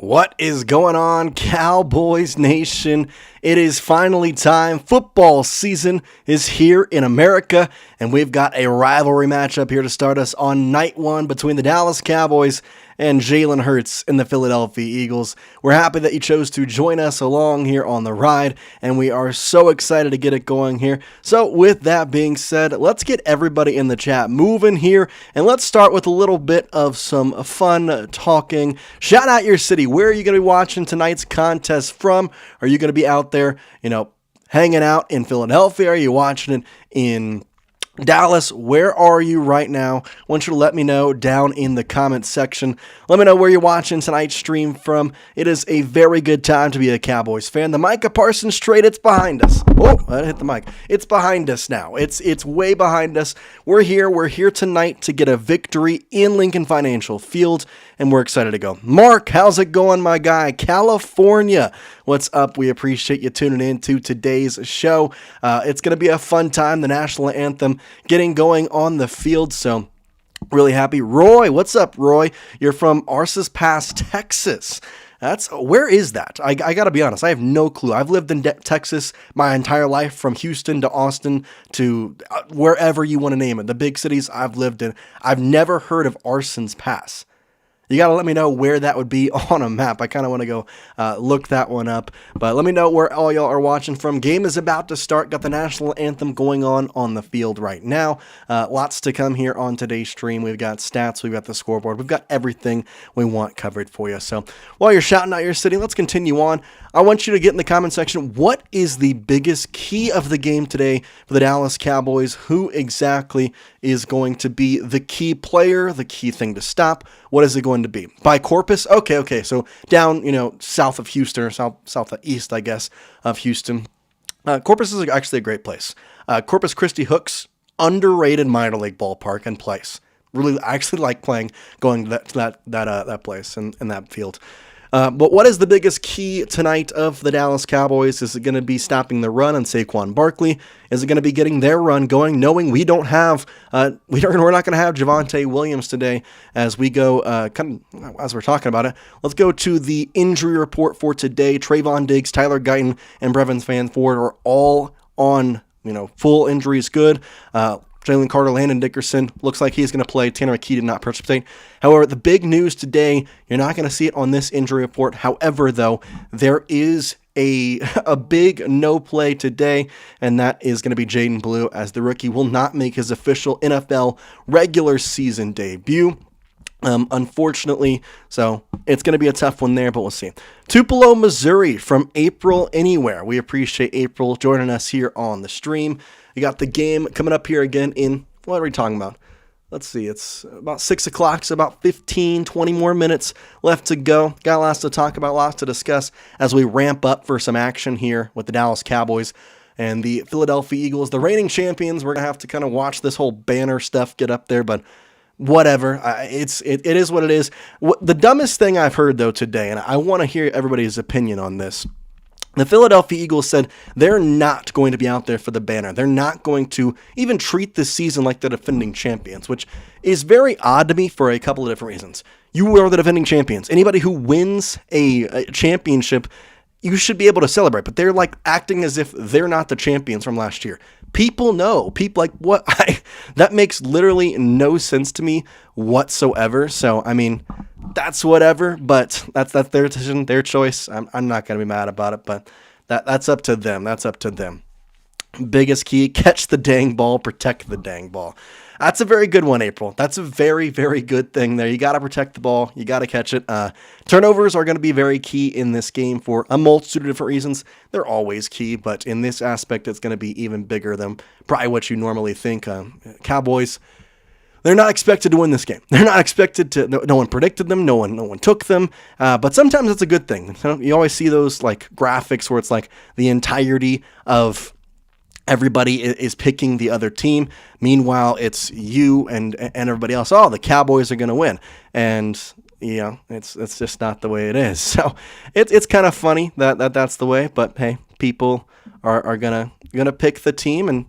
What is going on, Cowboys Nation? It is finally time. Football season is here in America, and we've got a rivalry matchup here to start us on night one between the Dallas Cowboys and Jalen Hurts and the Philadelphia Eagles. We're happy that you chose to join us along here on the ride, and we are so excited to get it going here. So with that being said, let's get everybody in the chat moving here, and let's start with a little bit of some fun talking. Shout out your city. Where are you going to be watching tonight's contest from? Are you going to be out there, hanging out in Philadelphia? Are you watching it in Dallas? Where are you right now? I want you to let me know down in the comments section. Let me know where you're watching tonight's stream from. It is a very good time to be a Cowboys fan. The Micah Parsons trade, it's behind us. Oh, I hit the mic. It's behind us now. It's way behind us. We're here. We're here tonight to get a victory in Lincoln Financial Field, and we're excited to go. Mark, how's it going, my guy? California, what's up? We appreciate you tuning in to today's show. It's going to be a fun time. The national anthem getting going on the field, so really happy. Roy, what's up, Roy? You're from Arces Pass, Texas. Where is that? I got to be honest, I have no clue. I've lived in Texas my entire life, from Houston to Austin to wherever you want to name it. The big cities I've lived in. I've never heard of Arces Pass. You got to let me know where that would be on a map. I kind of want to go look that one up. But let me know where all y'all are watching from. Game is about to start. Got the national anthem going on the field right now. Lots to come here on today's stream. We've got stats. We've got the scoreboard. We've got everything we want covered for you. So while you're shouting out your city, let's continue on. I want you to get in the comment section. What is the biggest key of the game today for the Dallas Cowboys? Who exactly is going to be the key player, the key thing to stop? What is it going to be? By Corpus? Okay. So down, south of Houston, or southeast, I guess, of Houston. Corpus is actually a great place. Corpus Christi Hooks, underrated minor league ballpark and place. Really, I actually like going to that place and that field. But what is the biggest key tonight of the Dallas Cowboys? Is it going to be stopping the run on Saquan Barkley? Is it going to be getting their run going, knowing we're not going to have Javonte Williams today as we go, as we're talking about it? Let's go to the injury report for today. Trayvon Diggs, Tyler Guyton, and Brevin Fanford are all on, full injuries good. Jalen Carter, Landon Dickerson, looks like he's going to play. Tanner McKee did not participate. However, the big news today, you're not going to see it on this injury report. However, though, there is a big no play today, and that is going to be Jayden Blue, as the rookie will not make his official NFL regular season debut. Unfortunately, so it's going to be a tough one there, but we'll see. Tupelo, Missouri, from April Anywhere. We appreciate April joining us here on the stream. You got the game coming up here again in, what are we talking about? Let's see, it's about 6 o'clock, so about 15, 20 more minutes left to go. Got lots to talk about, lots to discuss as we ramp up for some action here with the Dallas Cowboys and the Philadelphia Eagles, the reigning champions. We're going to have to kind of watch this whole banner stuff get up there, but whatever. It is what it is. The dumbest thing I've heard, though, today, and I want to hear everybody's opinion on this. The Philadelphia Eagles said they're not going to be out there for the banner. They're not going to even treat this season like the defending champions, which is very odd to me for a couple of different reasons. You are the defending champions. Anybody who wins a championship, you should be able to celebrate, but they're like acting as if they're not the champions from last year. People know. People like, what? That makes literally no sense to me whatsoever. So, I mean, that's whatever, but that's their decision, their choice. I'm not going to be mad about it, but that's up to them. That's up to them. Biggest key, catch the dang ball, protect the dang ball. That's a very good one, April. That's a very, very good thing there. You got to protect the ball. You got to catch it. Turnovers are going to be very key in this game for a multitude of different reasons. They're always key, but in this aspect, it's going to be even bigger than probably what you normally think. Cowboys, they're not expected to win this game. They're not expected to. No one predicted them. No one took them. But sometimes it's a good thing. You always see those like graphics where it's like the entirety of everybody is picking the other team. Meanwhile, it's you and everybody else. Oh, the Cowboys are going to win. And, it's just not the way it is. So it's kind of funny that that's the way. But, hey, people are going to pick the team, and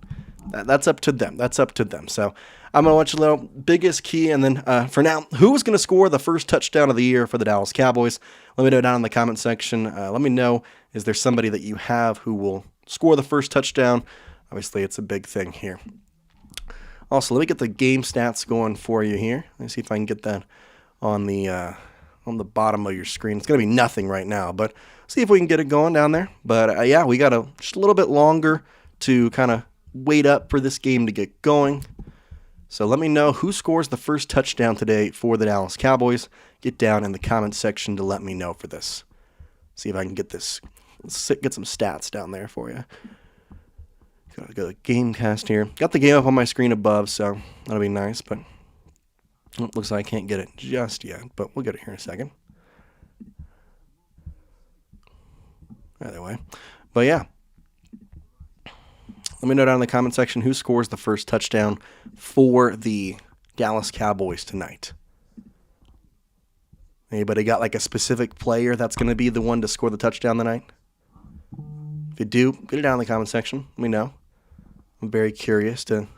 That's up to them. That's up to them. So I'm going to watch a little biggest key. And then for now, who's going to score the first touchdown of the year for the Dallas Cowboys? Let me know down in the comment section. Let me know, is there somebody that you have who will score the first touchdown? Obviously, it's a big thing here. Also, let me get the game stats going for you here. Let me see if I can get that on the bottom of your screen. It's going to be nothing right now, but see if we can get it going down there. But yeah, we got just a little bit longer to kind of wait up for this game to get going. So let me know who scores the first touchdown today for the Dallas Cowboys. Get down in the comment section to let me know for this. See if I can get this. Let's get some stats down there for you. Got the game cast here. Got the game up on my screen above, so that'll be nice, but it looks like I can't get it just yet, but we'll get it here in a second. Either way. But yeah. Let me know down in the comment section who scores the first touchdown for the Dallas Cowboys tonight. Anybody got like a specific player that's going to be the one to score the touchdown tonight? If you do, get it down in the comment section. Let me know. I'm very curious to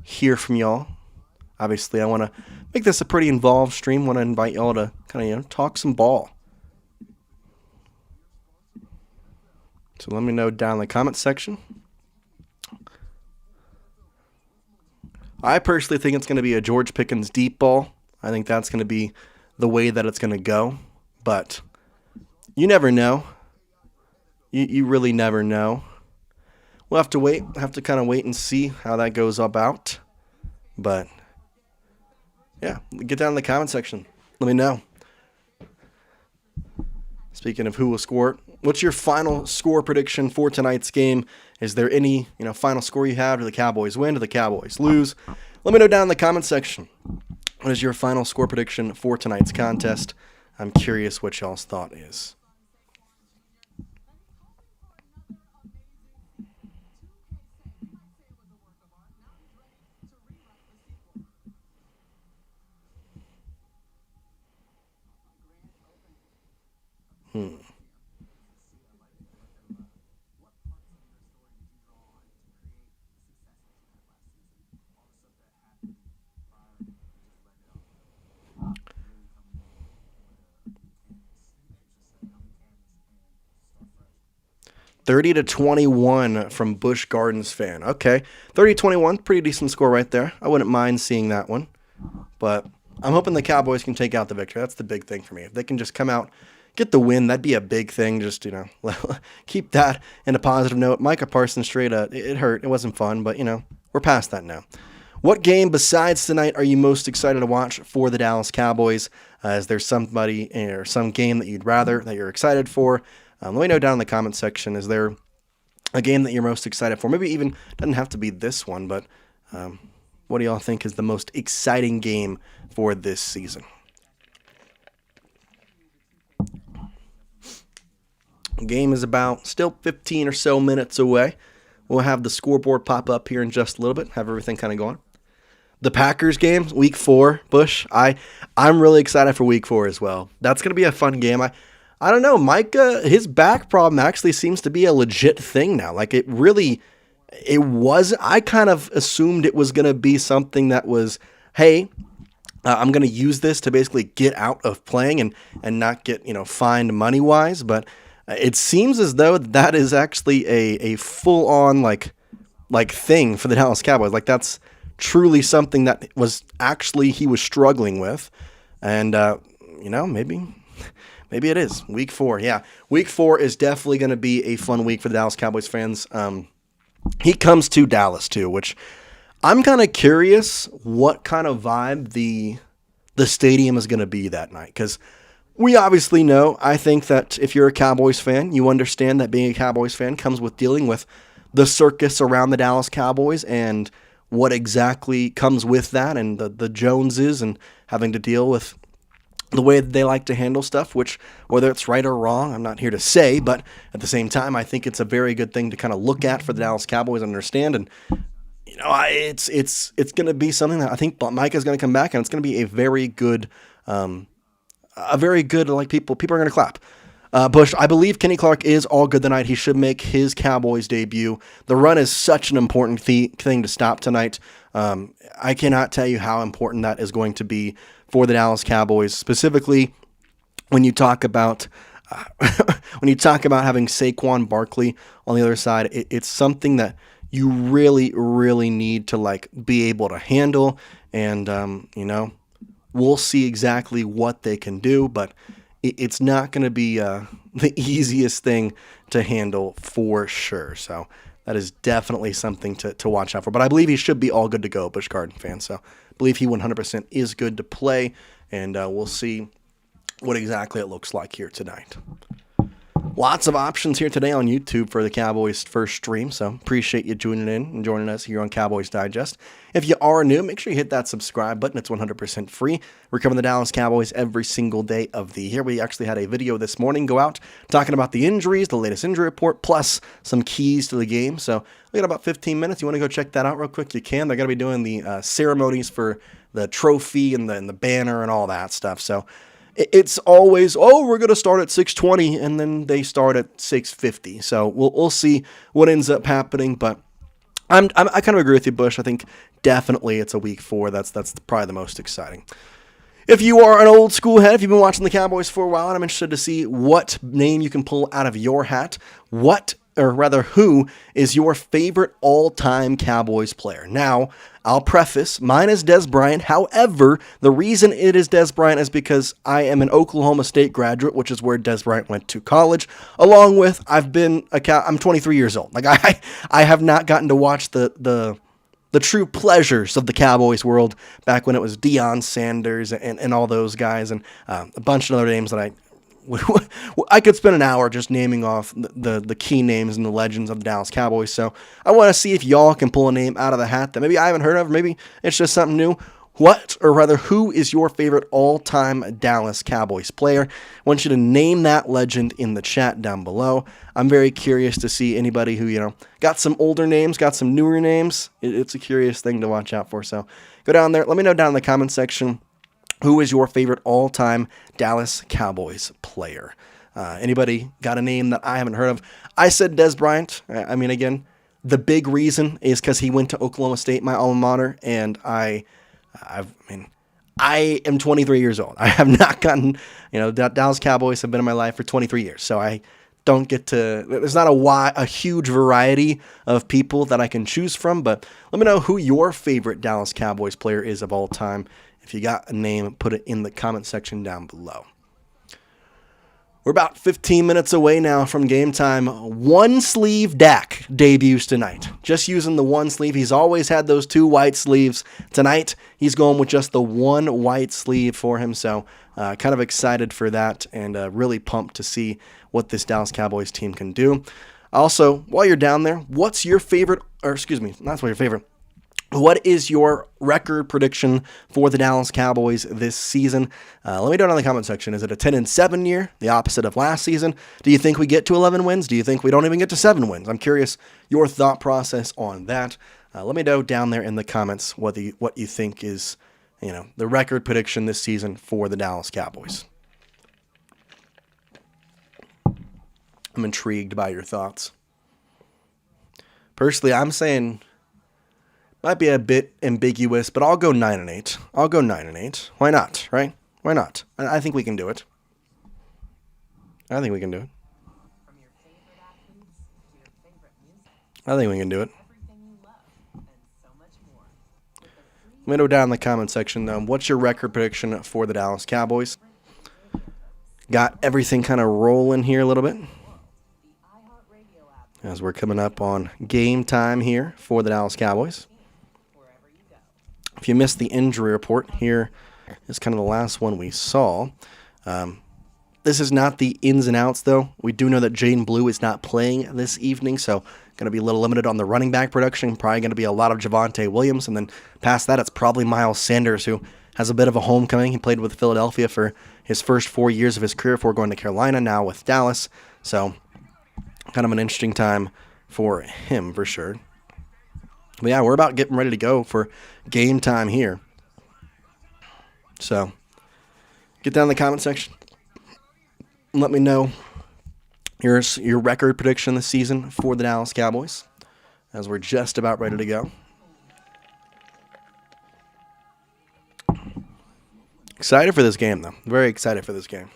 hear from y'all. Obviously, I want to make this a pretty involved stream. I want to invite y'all to kind of, talk some ball. So let me know down in the comment section. I personally think it's going to be a George Pickens deep ball. I think that's going to be the way that it's going to go. But you never know. You really never know. We'll have to wait. Have to kind of wait and see how that goes about. But yeah, get down in the comment section. Let me know. Speaking of who will score, what's your final score prediction for tonight's game? Is there any, final score you have? Do the Cowboys win? Do the Cowboys lose? Let me know down in the comment section. What is your final score prediction for tonight's contest? I'm curious what y'all's thought is. Hmm. 30-21 from Busch Gardens fan. Okay, 30-21, pretty decent score right there. I wouldn't mind seeing that one. But I'm hoping the Cowboys can take out the victory. That's the big thing for me. If they can just come out, get the win, that'd be a big thing. Just, keep that in a positive note. Micah Parsons straight up, it hurt. It wasn't fun, but, we're past that now. What game besides tonight are you most excited to watch for the Dallas Cowboys? Is there somebody or some game that you're excited for? Let me know down in the comment section. Is there a game that you're most excited for? Maybe even doesn't have to be this one, but what do y'all think is the most exciting game for this season? Game is about still 15 or so minutes away. We'll have the scoreboard pop up here in just a little bit, have everything kind of going. The Packers game, week 4, Bush. I'm really excited for week 4 as well. That's going to be a fun game. I don't know, Micah, his back problem actually seems to be a legit thing now. Like it was, I kind of assumed it was going to be something that was, hey, I'm going to use this to basically get out of playing and not get, fined money-wise. But it seems as though that is actually a full-on like thing for the Dallas Cowboys. Like that's truly something that was actually he was struggling with. And, maybe it is. Week 4, yeah. Week 4 is definitely going to be a fun week for the Dallas Cowboys fans. He comes to Dallas, too, which I'm kind of curious what kind of vibe the stadium is going to be that night. Because we obviously know, I think that if you're a Cowboys fan, you understand that being a Cowboys fan comes with dealing with the circus around the Dallas Cowboys and what exactly comes with that and the Joneses and having to deal with the way that they like to handle stuff, which whether it's right or wrong, I'm not here to say, but at the same time, I think it's a very good thing to kind of look at for the Dallas Cowboys and understand. And, it's going to be something that I think Micah's going to come back and it's going to be a very good, people are going to clap. Bush, I believe Kenny Clark is all good tonight. He should make his Cowboys debut. The run is such an important thing to stop tonight. I cannot tell you how important that is going to be for the Dallas Cowboys, specifically when you talk about having Saquon Barkley on the other side. It's something that you really, really need to like be able to handle, and we'll see exactly what they can do, but it's not going to be the easiest thing to handle for sure. So that is definitely something to watch out for. But I believe he should be all good to go, Busch Garden fan. So I believe he 100% is good to play, and we'll see what exactly it looks like here tonight. Lots of options here today on YouTube for the Cowboys' first stream, so appreciate you tuning in and joining us here on Cowboys Digest. If you are new, make sure you hit that subscribe button. It's 100% free. We're covering the Dallas Cowboys every single day of the year. We actually had a video this morning go out talking about the injuries, the latest injury report, plus some keys to the game. So we got about 15 minutes. You want to go check that out real quick? You can. They're going to be doing the ceremonies for the trophy and the banner and all that stuff. So it's always, we're going to start at 6:20, and then they start at 6:50. So we'll see what ends up happening. But I kind of agree with you, Bush. I think definitely it's a week 4. That's probably the most exciting. If you are an old school head, if you've been watching the Cowboys for a while, and I'm interested to see what name you can pull out of your hat, who is your favorite all-time Cowboys player? Now, I'll preface, mine is Dez Bryant. However, the reason it is Dez Bryant is because I am an Oklahoma State graduate, which is where Dez Bryant went to college, along with I'm 23 years old. Like I have not gotten to watch the true pleasures of the Cowboys world back when it was Deion Sanders and all those guys, and a bunch of other names that I could spend an hour just naming off the key names and the legends of the Dallas Cowboys. So I want to see if y'all can pull a name out of the hat that maybe I haven't heard of. Maybe it's just something new. Who is your favorite all-time Dallas Cowboys player? I want you to name that legend in the chat down below. I'm very curious to see anybody who, got some older names, got some newer names. It's a curious thing to watch out for. So go down there. Let me know down in the comment section, who is your favorite all-time Dallas Cowboys player? Anybody got a name that I haven't heard of? I said Dez Bryant. I mean, again, the big reason is because he went to Oklahoma State, my alma mater, and I am 23 years old. I have not gotten, Dallas Cowboys have been in my life for 23 years, so I don't get to, there's not a huge variety of people that I can choose from, but let me know who your favorite Dallas Cowboys player is of all time. If you got a name, put it in the comment section down below. We're about 15 minutes away now from game time. One sleeve Dak debuts tonight. Just using the one sleeve. He's always had those 2 white sleeves. Tonight, he's going with just the 1 white sleeve for him. So kind of excited for that, and really pumped to see what this Dallas Cowboys team can do. Also, while you're down there, what is your record prediction for the Dallas Cowboys this season? Let me know down in the comment section. Is it a 10-7 year, the opposite of last season? Do you think we get to 11 wins? Do you think we don't even get to 7 wins? I'm curious your thought process on that. Let me know down there in the comments what you think is, the record prediction this season for the Dallas Cowboys. I'm intrigued by your thoughts. Personally, I'm saying, might be a bit ambiguous, but I'll go 9-8. I'll go 9-8. Why not, right? Why not? I think we can do it. I think we can do it. I think we can do it. Let me know down in the comment section, though, what's your record prediction for the Dallas Cowboys? Got everything kind of rolling here a little bit, as we're coming up on game time here for the Dallas Cowboys. If you missed the injury report, here is kind of the last one we saw. This is not the ins and outs, though. We do know that Jayden Blue is not playing this evening, so going to be a little limited on the running back production. Probably going to be a lot of Javonte Williams, and then past that, it's probably Miles Sanders, who has a bit of a homecoming. He played with Philadelphia for his first 4 years of his career before going to Carolina, now with Dallas. So kind of an interesting time for him, for sure. But yeah, we're about getting ready to go for game time here. So get down in the comment section and let me know your record prediction this season for the Dallas Cowboys, as we're just about ready to go. Excited for this game, though. Very excited for this game.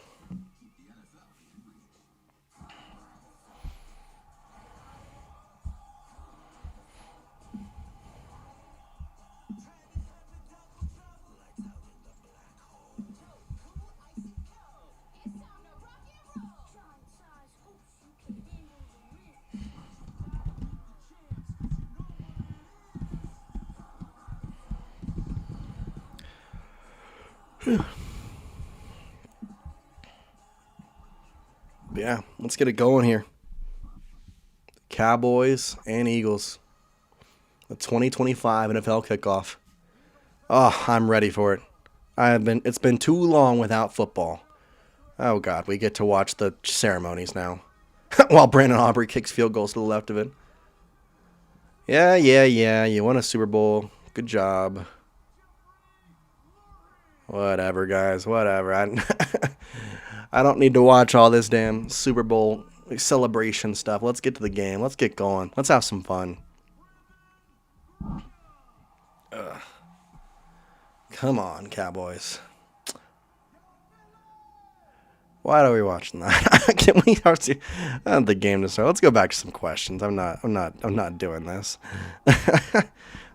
Yeah, let's get it going here. Cowboys and Eagles. The 2025 NFL kickoff. Oh, I'm ready for it. It's been too long without football. Oh God, we get to watch the ceremonies now. While Brandon Aubrey kicks field goals to the left of it. Yeah, you won a Super Bowl. Good job. Whatever, guys, whatever. I don't need to watch all this damn Super Bowl celebration stuff. Let's get to the game. Let's get going. Let's have some fun. Come on, Cowboys. Why are we watching that? Can we the game to start? Let's go back to some questions. I'm not doing this.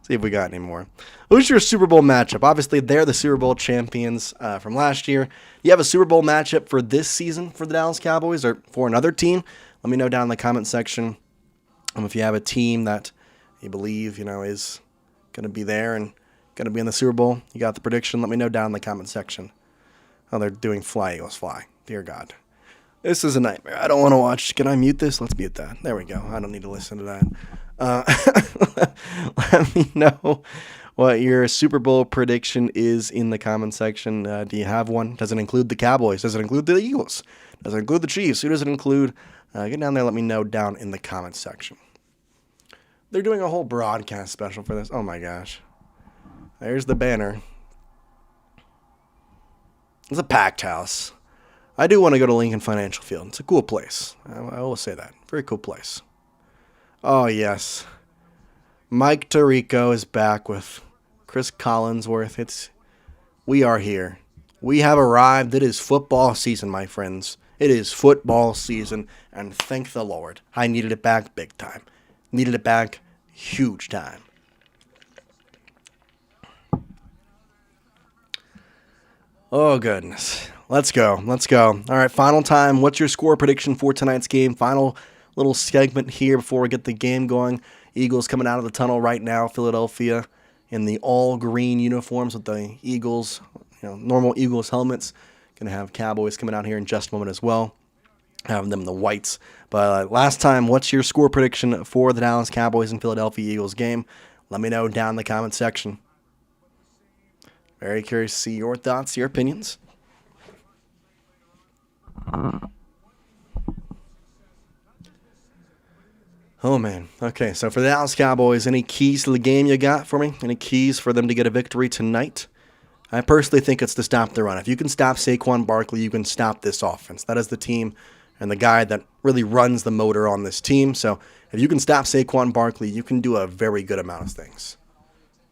See if we got any more. Who's your Super Bowl matchup? Obviously, they're the Super Bowl champions from last year. You have a Super Bowl matchup for this season for the Dallas Cowboys or for another team? Let me know down in the comment section if you have a team that you believe is going to be there and going to be in the Super Bowl. You got the prediction? Let me know down in the comment section. Oh, they're doing Fly Eagles Fly. Dear God. This is a nightmare. I don't want to watch. Can I mute this? Let's mute that. There we go. I don't need to listen to that. Let me know what your Super Bowl prediction is in the comment section. Do you have one? Does it include the Cowboys? Does it include the Eagles? Does it include the Chiefs? Who does it include? Get down there. Let me know down in the comment section. They're doing a whole broadcast special for this. Oh, my gosh. There's the banner. It's a packed house. I do want to go to Lincoln Financial Field. It's a cool place. I will say that. Very cool place. Oh, yes. Mike Tirico is back with Chris Collinsworth. We are here. We have arrived. It is football season, my friends. It is football season, and thank the Lord. I needed it back big time. Needed it back huge time. Oh, goodness. Let's go. All right, final time. What's your score prediction for tonight's game? Final little segment here before we get the game going. Eagles coming out of the tunnel right now. Philadelphia in the all-green uniforms with the Eagles, normal Eagles helmets. Going to have Cowboys coming out here in just a moment as well. Having them in the whites. But last time, what's your score prediction for the Dallas Cowboys and Philadelphia Eagles game? Let me know down in the comment section. Very curious to see your thoughts, your opinions. Oh, man. Okay, so for the Dallas Cowboys, any keys to the game you got for me? Any keys for them to get a victory tonight? I personally think it's to stop the run. If you can stop Saquon Barkley, you can stop this offense. That is the team and the guy that really runs the motor on this team. So if you can stop Saquon Barkley, you can do a very good amount of things.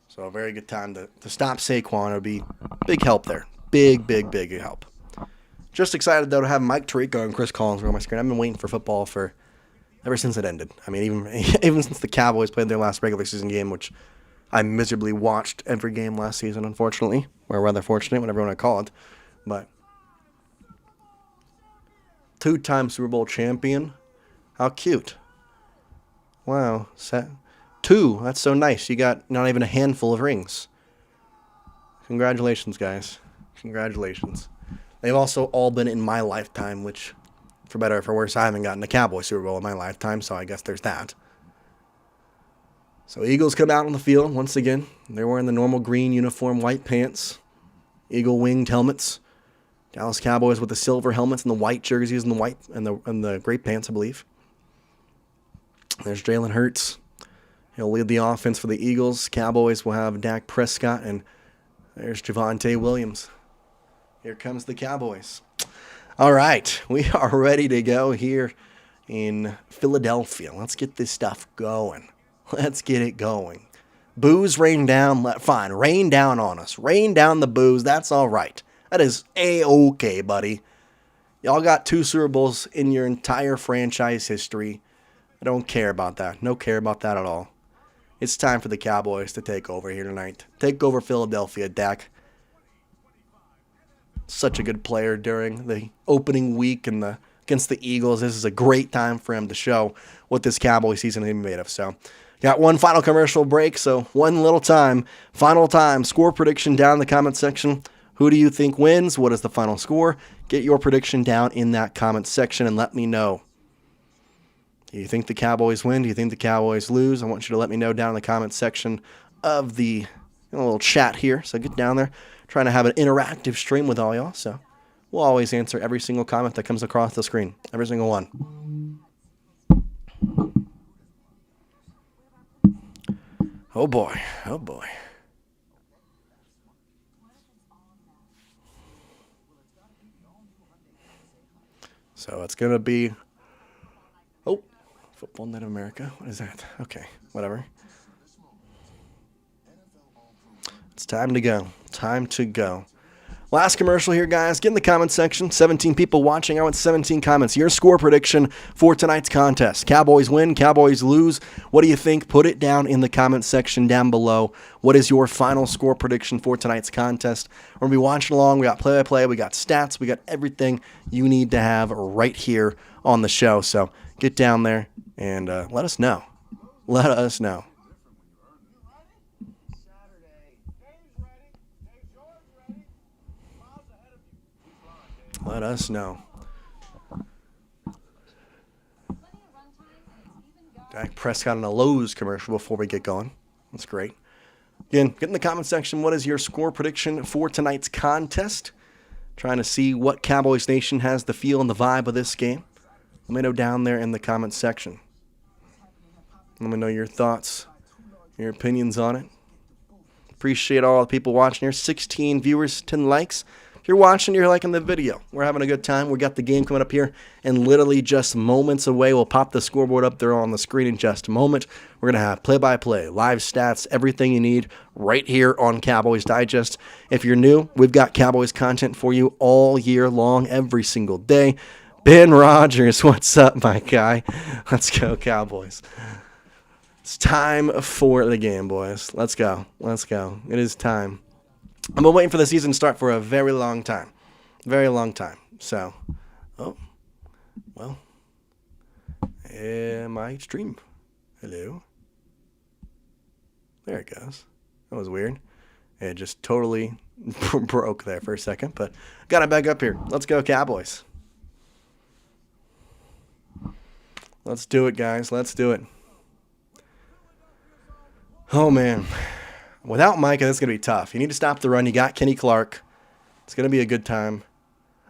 So a very good time to stop Saquon. It would be big help there. Big help. Just excited, though, to have Mike Tirico and Chris Collinsworth on my screen. I've been waiting for football ever since it ended. I mean, even since the Cowboys played their last regular season game, which I miserably watched every game last season, unfortunately. Or rather fortunate, whatever you want to call it. But two-time Super Bowl champion. How cute. Wow. Two. That's so nice. You got not even a handful of rings. Congratulations, guys. Congratulations. They've also all been in my lifetime, which, for better or for worse, I haven't gotten a Cowboys Super Bowl in my lifetime, so I guess there's that. So Eagles come out on the field once again. They're wearing the normal green uniform, white pants, eagle winged helmets. Dallas Cowboys with the silver helmets and the white jerseys and the white and the gray pants, I believe. There's Jalen Hurts. He'll lead the offense for the Eagles. Cowboys will have Dak Prescott, and there's Javonte Williams. Here comes the Cowboys. All right, we are ready to go here in Philadelphia. Let's get this stuff going. Let's get it going. Booze rain down. Fine, rain down on us. Rain down the booze. That's all right. That is A-okay, buddy. Y'all got 2 Super Bowls in your entire franchise history. I don't care about that. No care about that at all. It's time for the Cowboys to take over here tonight. Take over Philadelphia, Dak. Such a good player during the opening week and against the Eagles. This is a great time for him to show what this Cowboy season is made of. So, got one final commercial break, so one little time. Final time. Score prediction down in the comment section. Who do you think wins? What is the final score? Get your prediction down in that comment section and let me know. Do you think the Cowboys win? Do you think the Cowboys lose? I want you to let me know down in the comment section of the little chat here. So get down there. Trying to have an interactive stream with all y'all. So we'll always answer every single comment that comes across the screen. Every single one. Oh boy. Oh boy. So it's going to be... Oh, Football Night of America. What is that? Okay, whatever. It's time to go. Time to go. Last commercial here, guys. Get in the comment section. 17 people watching. I want 17 comments. Your score prediction for tonight's contest. Cowboys win. Cowboys lose. What do you think? Put it down in the comment section down below. What is your final score prediction for tonight's contest? We're going to be watching along. We got play-by-play. We got stats. We got everything you need to have right here on the show. So get down there and let us know. Let us know. Let us know. Dak Prescott on a Lowe's commercial before we get going. That's great. Again, get in the comment section. What is your score prediction for tonight's contest? Trying to see what Cowboys Nation has the feel and the vibe of this game. Let me know down there in the comment section. Let me know your thoughts, your opinions on it. Appreciate all the people watching here. 16 viewers, 10 likes. If you're watching, you're liking the video. We're having a good time. We got the game coming up here, and literally just moments away, we'll pop the scoreboard up there on the screen in just a moment. We're going to have play-by-play, live stats, everything you need right here on Cowboys Digest. If you're new, we've got Cowboys content for you all year long, every single day. Ben Rogers, what's up, my guy? Let's go, Cowboys. It's time for the game, boys. Let's go. Let's go. It is time. I've been waiting for the season to start for a very long time. Very long time. So, oh, well, my stream. Hello. There it goes. That was weird. It just totally broke there for a second, but got it back up here. Let's go, Cowboys. Let's do it, guys. Let's do it. Oh, man. Without Micah, that's going to be tough. You need to stop the run. You got Kenny Clark. It's going to be a good time.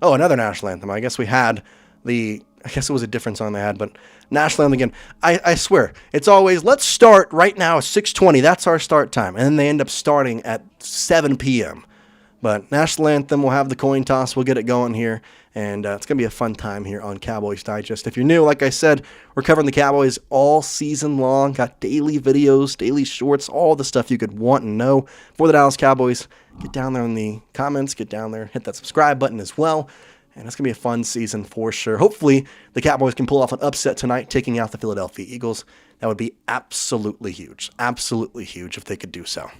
Oh, another national anthem. I guess it was a different song they had, but national anthem again. I swear, it's always, let's start right now at 6:20. That's our start time. And then they end up starting at 7 p.m. But national anthem, we'll have the coin toss. We'll get it going here. And it's going to be a fun time here on Cowboys Digest. If you're new, like I said, we're covering the Cowboys all season long. Got daily videos, daily shorts, all the stuff you could want and know for the Dallas Cowboys. Get down there in the comments. Get down there. Hit that subscribe button as well. And it's going to be a fun season for sure. Hopefully, the Cowboys can pull off an upset tonight, taking out the Philadelphia Eagles. That would be absolutely huge. Absolutely huge if they could do so.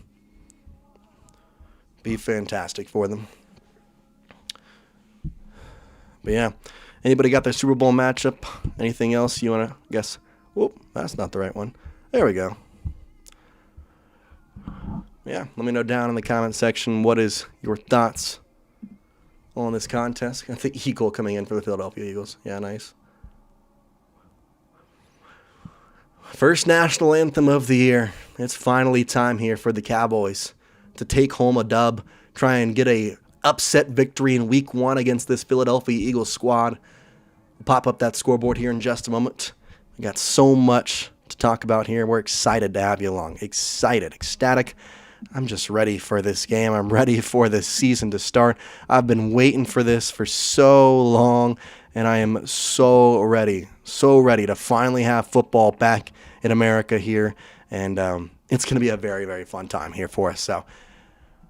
Be fantastic for them. But yeah, anybody got their Super Bowl matchup? Anything else you want to guess? Whoop, that's not the right one. There we go. Yeah, let me know down in the comment section what is your thoughts on this contest. Got the Eagle coming in for the Philadelphia Eagles. Yeah, nice. First national anthem of the year. It's finally time here for the Cowboys to take home a dub, try and get a upset victory in week 1 against this Philadelphia Eagles squad. We'll pop up that scoreboard here in just a moment. We got so much to talk about here. We're excited to have you along. Excited, ecstatic. I'm just ready for this game. I'm ready for this season to start. I've been waiting for this for so long, and I am so ready to finally have football back in America here, and it's going to be a very, very fun time here for us. So,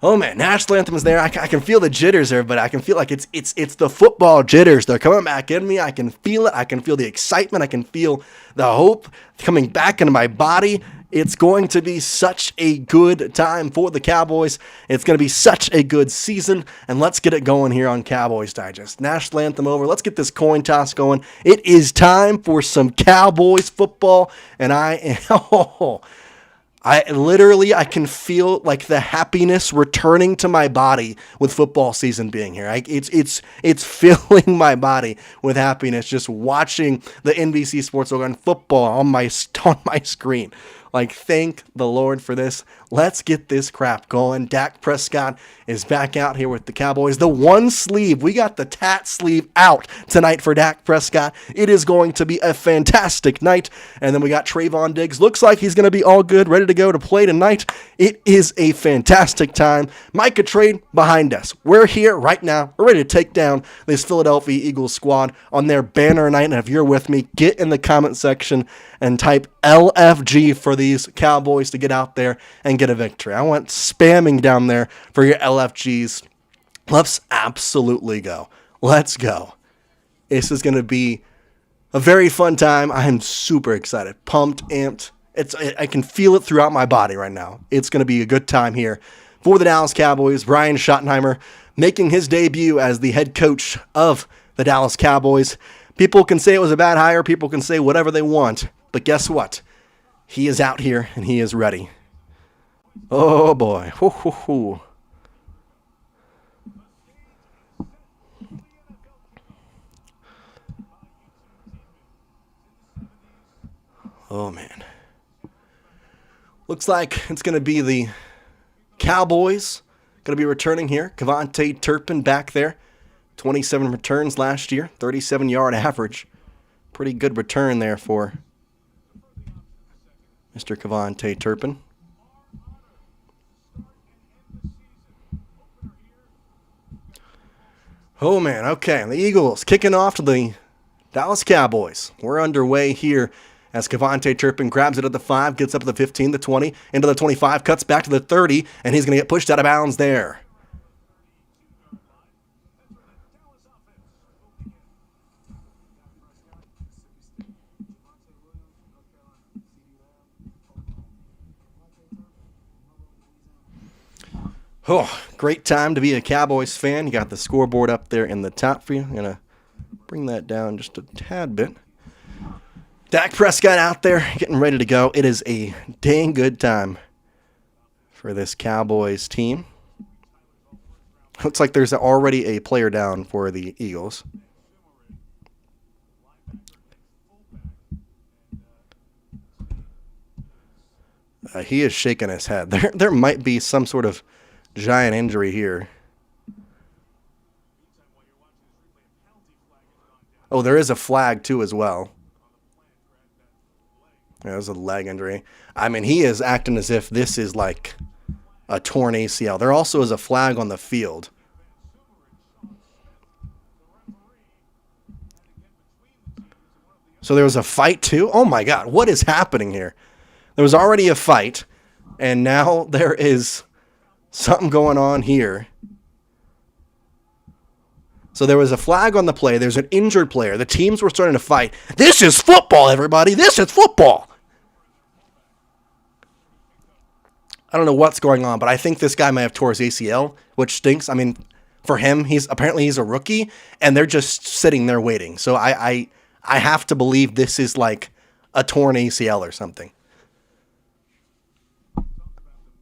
oh man, national anthem is there. I can feel the jitters there, but I can feel like it's the football jitters. They're coming back in me. I can feel it. I can feel the excitement. I can feel the hope coming back into my body. It's going to be such a good time for the Cowboys. It's going to be such a good season, and let's get it going here on Cowboys Digest. National anthem over. Let's get this coin toss going. It is time for some Cowboys football, and I can feel like the happiness returning to my body with football season being here. It's filling my body with happiness just watching the NBC Sports on football on my screen. Like, thank the Lord for this. Let's get this crap going. Dak Prescott is back out here with the Cowboys. The one sleeve, we got the tat sleeve out tonight for Dak Prescott. It is going to be a fantastic night. And then we got Trayvon Diggs. Looks like he's going to be all good, ready to go to play tonight. It is a fantastic time. Micah trade behind us. We're here right now. We're ready to take down this Philadelphia Eagles squad on their banner night. And if you're with me, get in the comment section and type LFG for these Cowboys to get out there and get a victory. I went spamming down there for your LFGs. Let's absolutely go. Let's go. This is going to be a very fun time. I am super excited, pumped, amped. I can feel it throughout my body right now. It's going to be a good time here for the Dallas Cowboys. Brian Schottenheimer making his debut as the head coach of the Dallas Cowboys. People can say it was a bad hire. People can say whatever they want. But guess what? He is out here, and he is ready. Oh, boy. Hoo, hoo, hoo. Oh, man. Looks like it's going to be the Cowboys going to be returning here. Javonte Turpin back there. 27 returns last year. 37-yard average. Pretty good return there for Mr. Javonte Turpin. Oh, man. Okay. The Eagles kicking off to the Dallas Cowboys. We're underway here as Javonte Turpin grabs it at the 5, gets up to the 15, the 20, into the 25, cuts back to the 30, and he's going to get pushed out of bounds there. Oh, great time to be a Cowboys fan. You got the scoreboard up there in the top for you. I'm going to bring that down just a tad bit. Dak Prescott out there getting ready to go. It is a dang good time for this Cowboys team. Looks like there's already a player down for the Eagles. He is shaking his head. There might be some sort of giant injury here. Oh, there is a flag too as well. Yeah, there's a leg injury. I mean, he is acting as if this is like a torn ACL. There also is a flag on the field. So there was a fight too? Oh my God, what is happening here? There was already a fight, and now there is something going on here. So there was a flag on the play. There's an injured player. The teams were starting to fight. This is football, everybody. This is football. I don't know what's going on, but I think this guy might have tore his ACL, which stinks. I mean, for him, he's a rookie, and they're just sitting there waiting. So I have to believe this is like a torn ACL or something.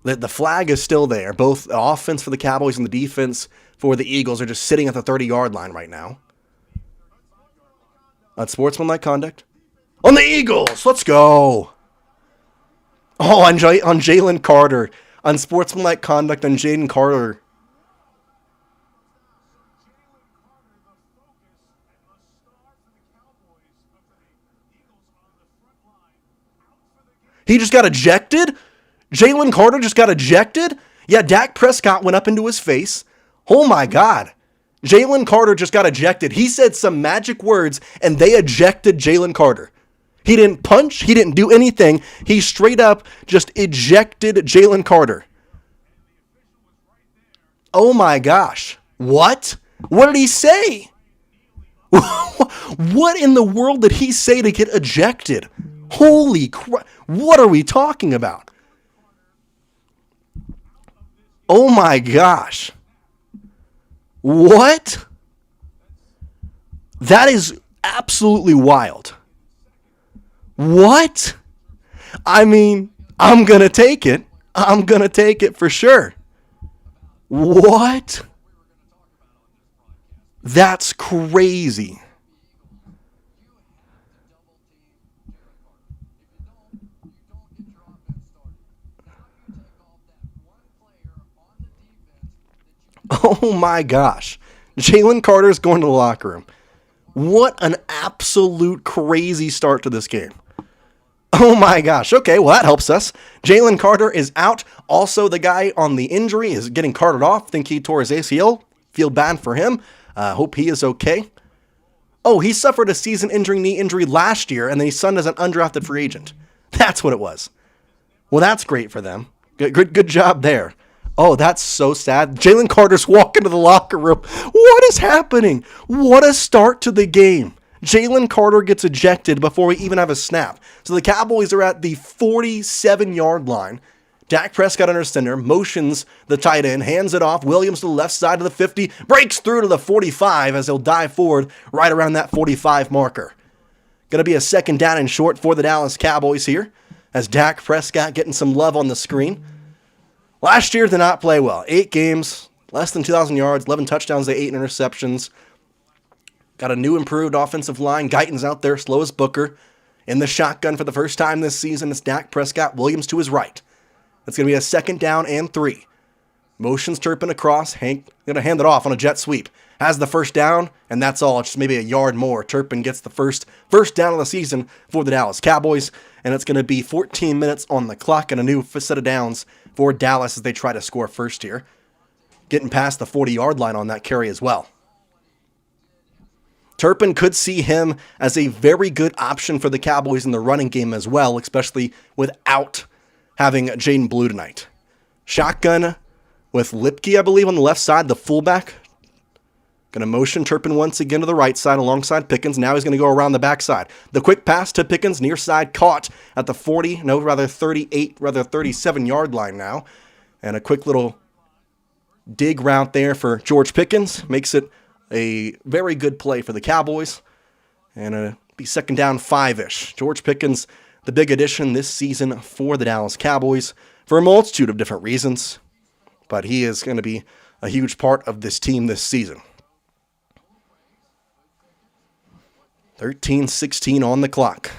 The flag is still there. Both the offense for the Cowboys and the defense for the Eagles are just sitting at the 30-yard line right now. Unsportsmanlike conduct. On the Eagles! Let's go! Oh, on Jalen Carter. Unsportsmanlike conduct on Jayden Carter. He just got ejected? Jalen Carter just got ejected? Yeah, Dak Prescott went up into his face. Oh, my God. Jalen Carter just got ejected. He said some magic words, and they ejected Jalen Carter. He didn't punch. He didn't do anything. He straight up just ejected Jalen Carter. Oh my gosh. What? What did he say? What in the world did he say to get ejected? Holy crap. What are we talking about? Oh my gosh. What? That is absolutely wild. What? I mean, I'm going to take it. I'm going to take it for sure. What? That's crazy. Oh my gosh. Jalen Carter's going to the locker room. What an absolute crazy start to this game. Oh my gosh. Okay, well that helps us. Jalen Carter is out. Also, the guy on the injury is getting carted off. Think he tore his ACL. Feel bad for him. Hope he is okay. Oh, he suffered a season-ending knee injury last year, and then he signed as an undrafted free agent. That's what it was. Well, that's great for them. Good job there. Oh, that's so sad. Jalen Carter's walking to the locker room. What is happening? What a start to the game. Jalen Carter gets ejected before we even have a snap. So the Cowboys are at the 47-yard line. Dak Prescott under center, motions the tight end, hands it off. Williams to the left side of the 50, breaks through to the 45 as he'll dive forward right around that 45 marker. Going to be a second down and short for the Dallas Cowboys here as Dak Prescott getting some love on the screen. Last year did not play well. 8 games, less than 2,000 yards, 11 touchdowns to 8 interceptions. Got a new improved offensive line. Guyton's out there, slow as Booker. In the shotgun for the first time this season, it's Dak Prescott, Williams to his right. It's going to be a second down and 3. Motions Turpin across. Hank going to hand it off on a jet sweep. Has the first down, and that's all. It's just maybe a yard more. Turpin gets the first down of the season for the Dallas Cowboys, and it's going to be 14 minutes on the clock and a new set of downs for Dallas as they try to score first here. Getting past the 40-yard line on that carry as well. Turpin could see him as a very good option for the Cowboys in the running game as well, especially without having Jayden Blue tonight. Shotgun with Lipke, I believe, on the left side, the fullback. Going to motion Turpin once again to the right side alongside Pickens. Now he's going to go around the backside. The quick pass to Pickens, near side, caught at the 37-yard line now. And a quick little dig route there for George Pickens. Makes it a very good play for the Cowboys. And it'll be second down 5-ish. George Pickens, the big addition this season for the Dallas Cowboys for a multitude of different reasons. But he is going to be a huge part of this team this season. 13-16 on the clock.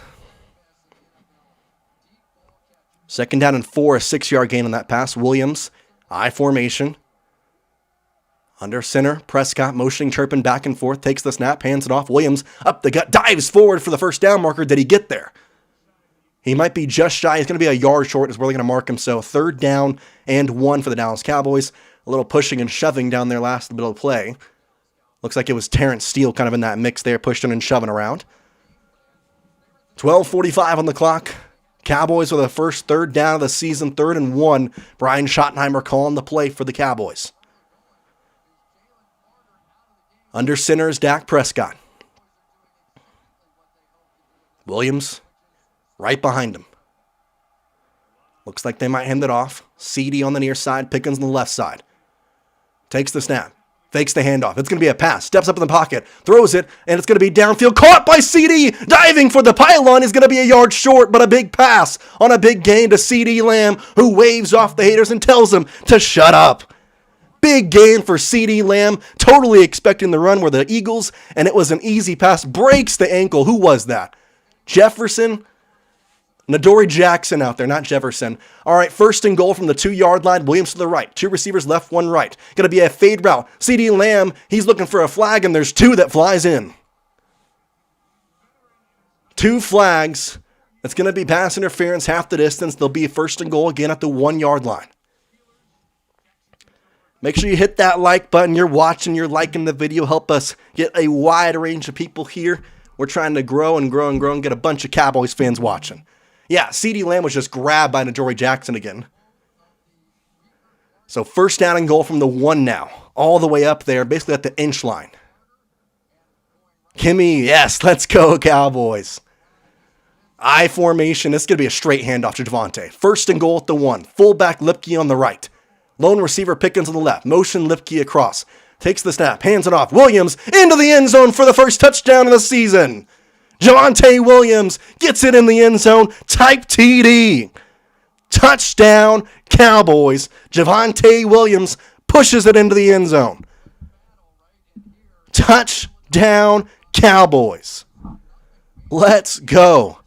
Second down and 4, a 6-yard gain on that pass. Williams, I formation. Under center, Prescott motioning Turpin back and forth, takes the snap, hands it off. Williams up the gut, dives forward for the first down marker. Did he get there? He might be just shy. He's going to be a yard short is where they're going to mark him. So 3rd down and 1 for the Dallas Cowboys. A little pushing and shoving down there last bit of the play. Looks like it was Terrence Steele kind of in that mix there, pushing and shoving around. 12:45 on the clock. Cowboys with the first 3rd down of the season, 3rd and 1. Brian Schottenheimer calling the play for the Cowboys. Under center is Dak Prescott. Williams right behind him. Looks like they might hand it off. CeeDee on the near side, Pickens on the left side. Takes the snap. Fakes the handoff. It's going to be a pass. Steps up in the pocket. Throws it, and it's going to be downfield. Caught by CeeDee. Diving for the pylon is going to be a yard short, but a big pass on a big gain to CeeDee Lamb, who waves off the haters and tells them to shut up. Big gain for CeeDee Lamb. Totally expecting the run were the Eagles, and it was an easy pass. Breaks the ankle. Who was that? Jefferson? Nadori Jackson out there, not Jefferson. All right, 1st and goal from the 2-yard line. Williams to the right. 2 receivers left, 1 right. Going to be a fade route. CeeDee Lamb, he's looking for a flag, and there's 2 that flies in. 2 flags. It's going to be pass interference, half the distance. They'll be 1st and goal again at the 1-yard line. Make sure you hit that like button. You're watching, you're liking the video. Help us get a wide range of people here. We're trying to grow and grow and grow and get a bunch of Cowboys fans watching. Yeah, CeeDee Lamb was just grabbed by Najori Jackson again. So first down and goal from the 1 now. All the way up there, basically at the inch line. Kimmy, yes, let's go Cowboys. I formation. This is going to be a straight handoff to Javonte. First and goal at the 1. Fullback Lipke on the right. Lone receiver Pickens on the left. Motion Lipke across. Takes the snap. Hands it off. Williams into the end zone for the first touchdown of the season. Javonte Williams gets it in the end zone. Type TD. Touchdown Cowboys. Javonte Williams pushes it into the end zone. Touchdown Cowboys. Let's go.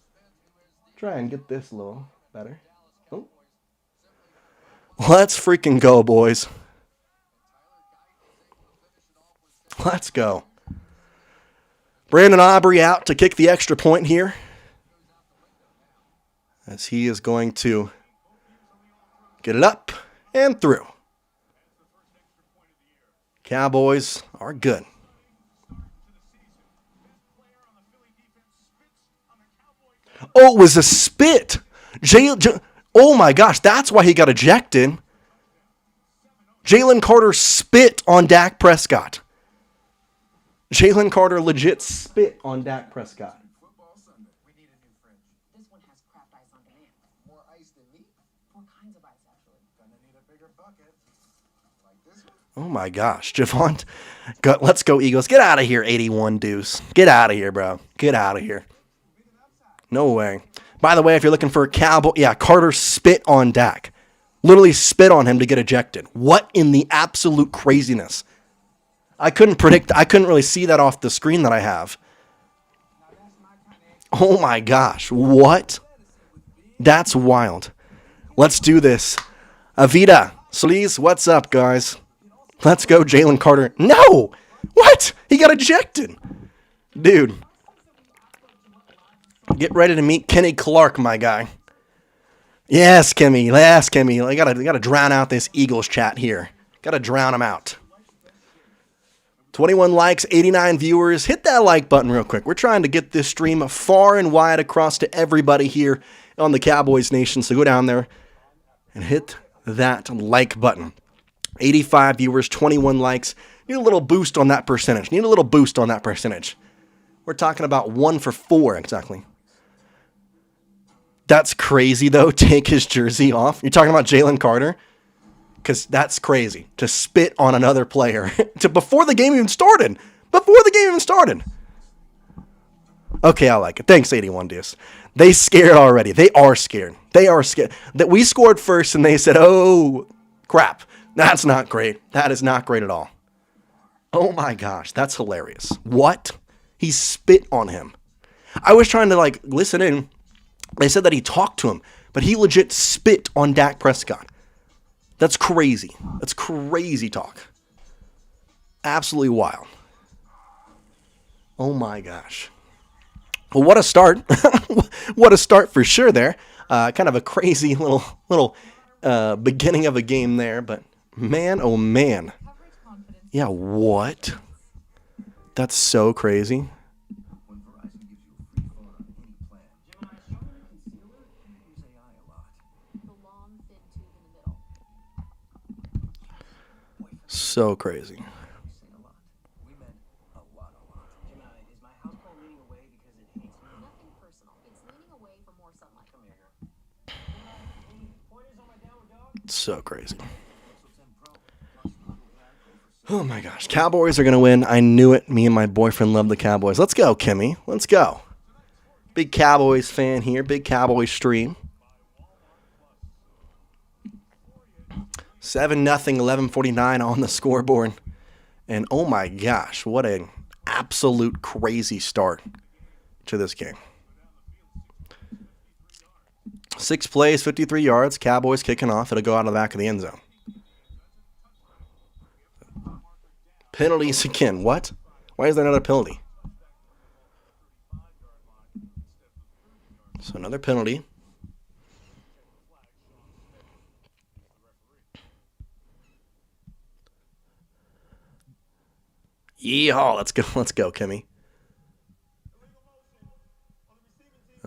Try and get this a little better. Oh. Let's freaking go, boys. Let's go. Brandon Aubrey out to kick the extra point here, as he is going to get it up and through. Cowboys are good. Oh, it was a spit. Oh my gosh, that's why he got ejected. Jalen Carter spit on Dak Prescott. Jalen Carter legit spit on Dak Prescott. Oh my gosh, Javonte. Let's go Eagles. Get out of here, 81 Deuce. Get out of here, bro. Get out of here. No way. By the way, if you're looking for a Cowboy, yeah, Carter spit on Dak. Literally spit on him to get ejected. What in the absolute craziness? I couldn't really see that off the screen that I have. Oh my gosh. What? That's wild. Let's do this. Avita, Sleaze, what's up, guys? Let's go, Jalen Carter. No! What? He got ejected. Dude. Get ready to meet Kenny Clark, my guy. Yes, Kimmy. Yes, Kimmy. I gotta drown out this Eagles chat here. Gotta drown them out. 21 likes, 89 viewers. Hit that like button real quick. We're trying to get this stream far and wide across to everybody here on the Cowboys Nation. So go down there and hit that like button. 85 viewers, 21 likes. Need a little boost on that percentage. We're talking about 1 for 4 exactly. That's crazy, though. Take his jersey off. You're talking about Jalen Carter? Because that's crazy. To spit on another player. Before the game even started. Okay, I like it. Thanks, 81 Deuce. They scared already. They are scared. That we scored first and they said, oh, crap. That's not great. That is not great at all. Oh, my gosh. That's hilarious. What? He spit on him. I was trying to, listen in. They said that he talked to him, but he legit spit on Dak Prescott. That's crazy. That's crazy talk. Absolutely wild. Oh my gosh. Well, what a start. What a start for sure there. Kind of a crazy little beginning of a game there, but man, oh man. Yeah, what? That's so crazy. So crazy. So crazy. Oh my gosh. Cowboys are going to win. I knew it. Me and my boyfriend love the Cowboys. Let's go, Kimmy. Let's go. Big Cowboys fan here. Big Cowboys stream. 7-0, 11:49 on the scoreboard. And oh my gosh, what an absolute crazy start to this game. 6 plays, 53 yards. Cowboys kicking off. It'll go out of the back of the end zone. Penalties again. What? Why is there another penalty? So another penalty. Yeehaw, let's go, Kimmy.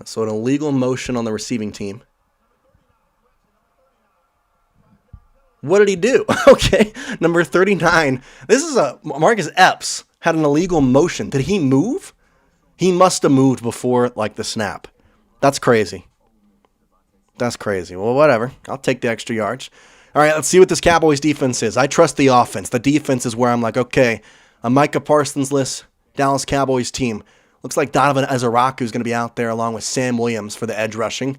So an illegal motion on the receiving team. What did he do? Okay, number 39. This is Marcus Epps had an illegal motion. Did he move? He must have moved before, like, the snap. That's crazy. That's crazy. Well, whatever. I'll take the extra yards. All right, let's see what this Cowboys defense is. I trust the offense. The defense is where I'm like, okay, a Micah Parsons-less Dallas Cowboys team. Looks like Donovan Ezaraku is going to be out there along with Sam Williams for the edge rushing.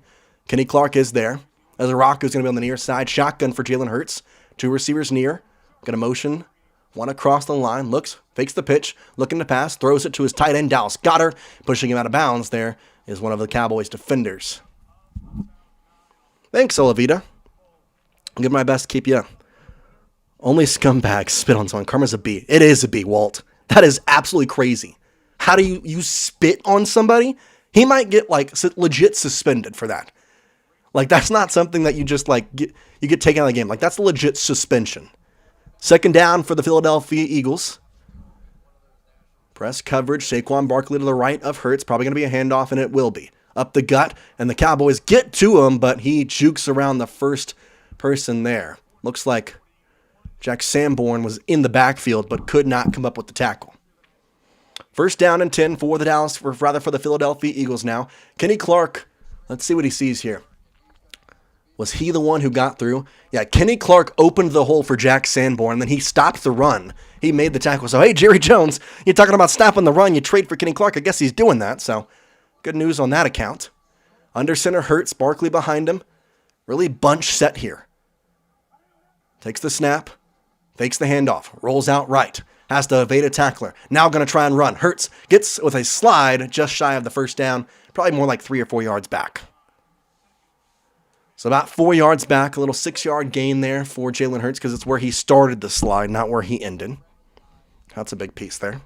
Kenny Clark is there. Ezaraku is going to be on the near side. Shotgun for Jalen Hurts. 2 receivers near. Got a motion. One across the line. Looks, fakes the pitch. Looking to pass. Throws it to his tight end, Dallas Goedert. Pushing him out of bounds there is one of the Cowboys defenders. Thanks, Olavita. I'll give my best to keep you. Only scumbags spit on someone. Karma's a B. It is a B, Walt. That is absolutely crazy. How do you spit on somebody? He might get, like, legit suspended for that. Like, that's not something that you just, like, you get taken out of the game. Like, that's a legit suspension. Second down for the Philadelphia Eagles. Press coverage. Saquon Barkley to the right of Hurts. Probably going to be a handoff, and it will be. Up the gut, and the Cowboys get to him, but he jukes around the first person there. Looks like Jack Sanborn was in the backfield, but could not come up with the tackle. First down and 10 for the Philadelphia Eagles now. Kenny Clark, let's see what he sees here. Was he the one who got through? Yeah, Kenny Clark opened the hole for Jack Sanborn, then he stopped the run. He made the tackle. So, hey, Jerry Jones, you're talking about stopping the run. You trade for Kenny Clark. I guess he's doing that, so good news on that account. Under center Hurts, Barkley behind him. Really bunch set here. Takes the snap, fakes the handoff, rolls out right. Has to evade a tackler. Now going to try and run. Hurts gets with a slide just shy of the first down. Probably more like 3 or 4 yards back. So about 4 yards back. A little 6-yard gain there for Jalen Hurts because it's where he started the slide, not where he ended. That's a big piece there.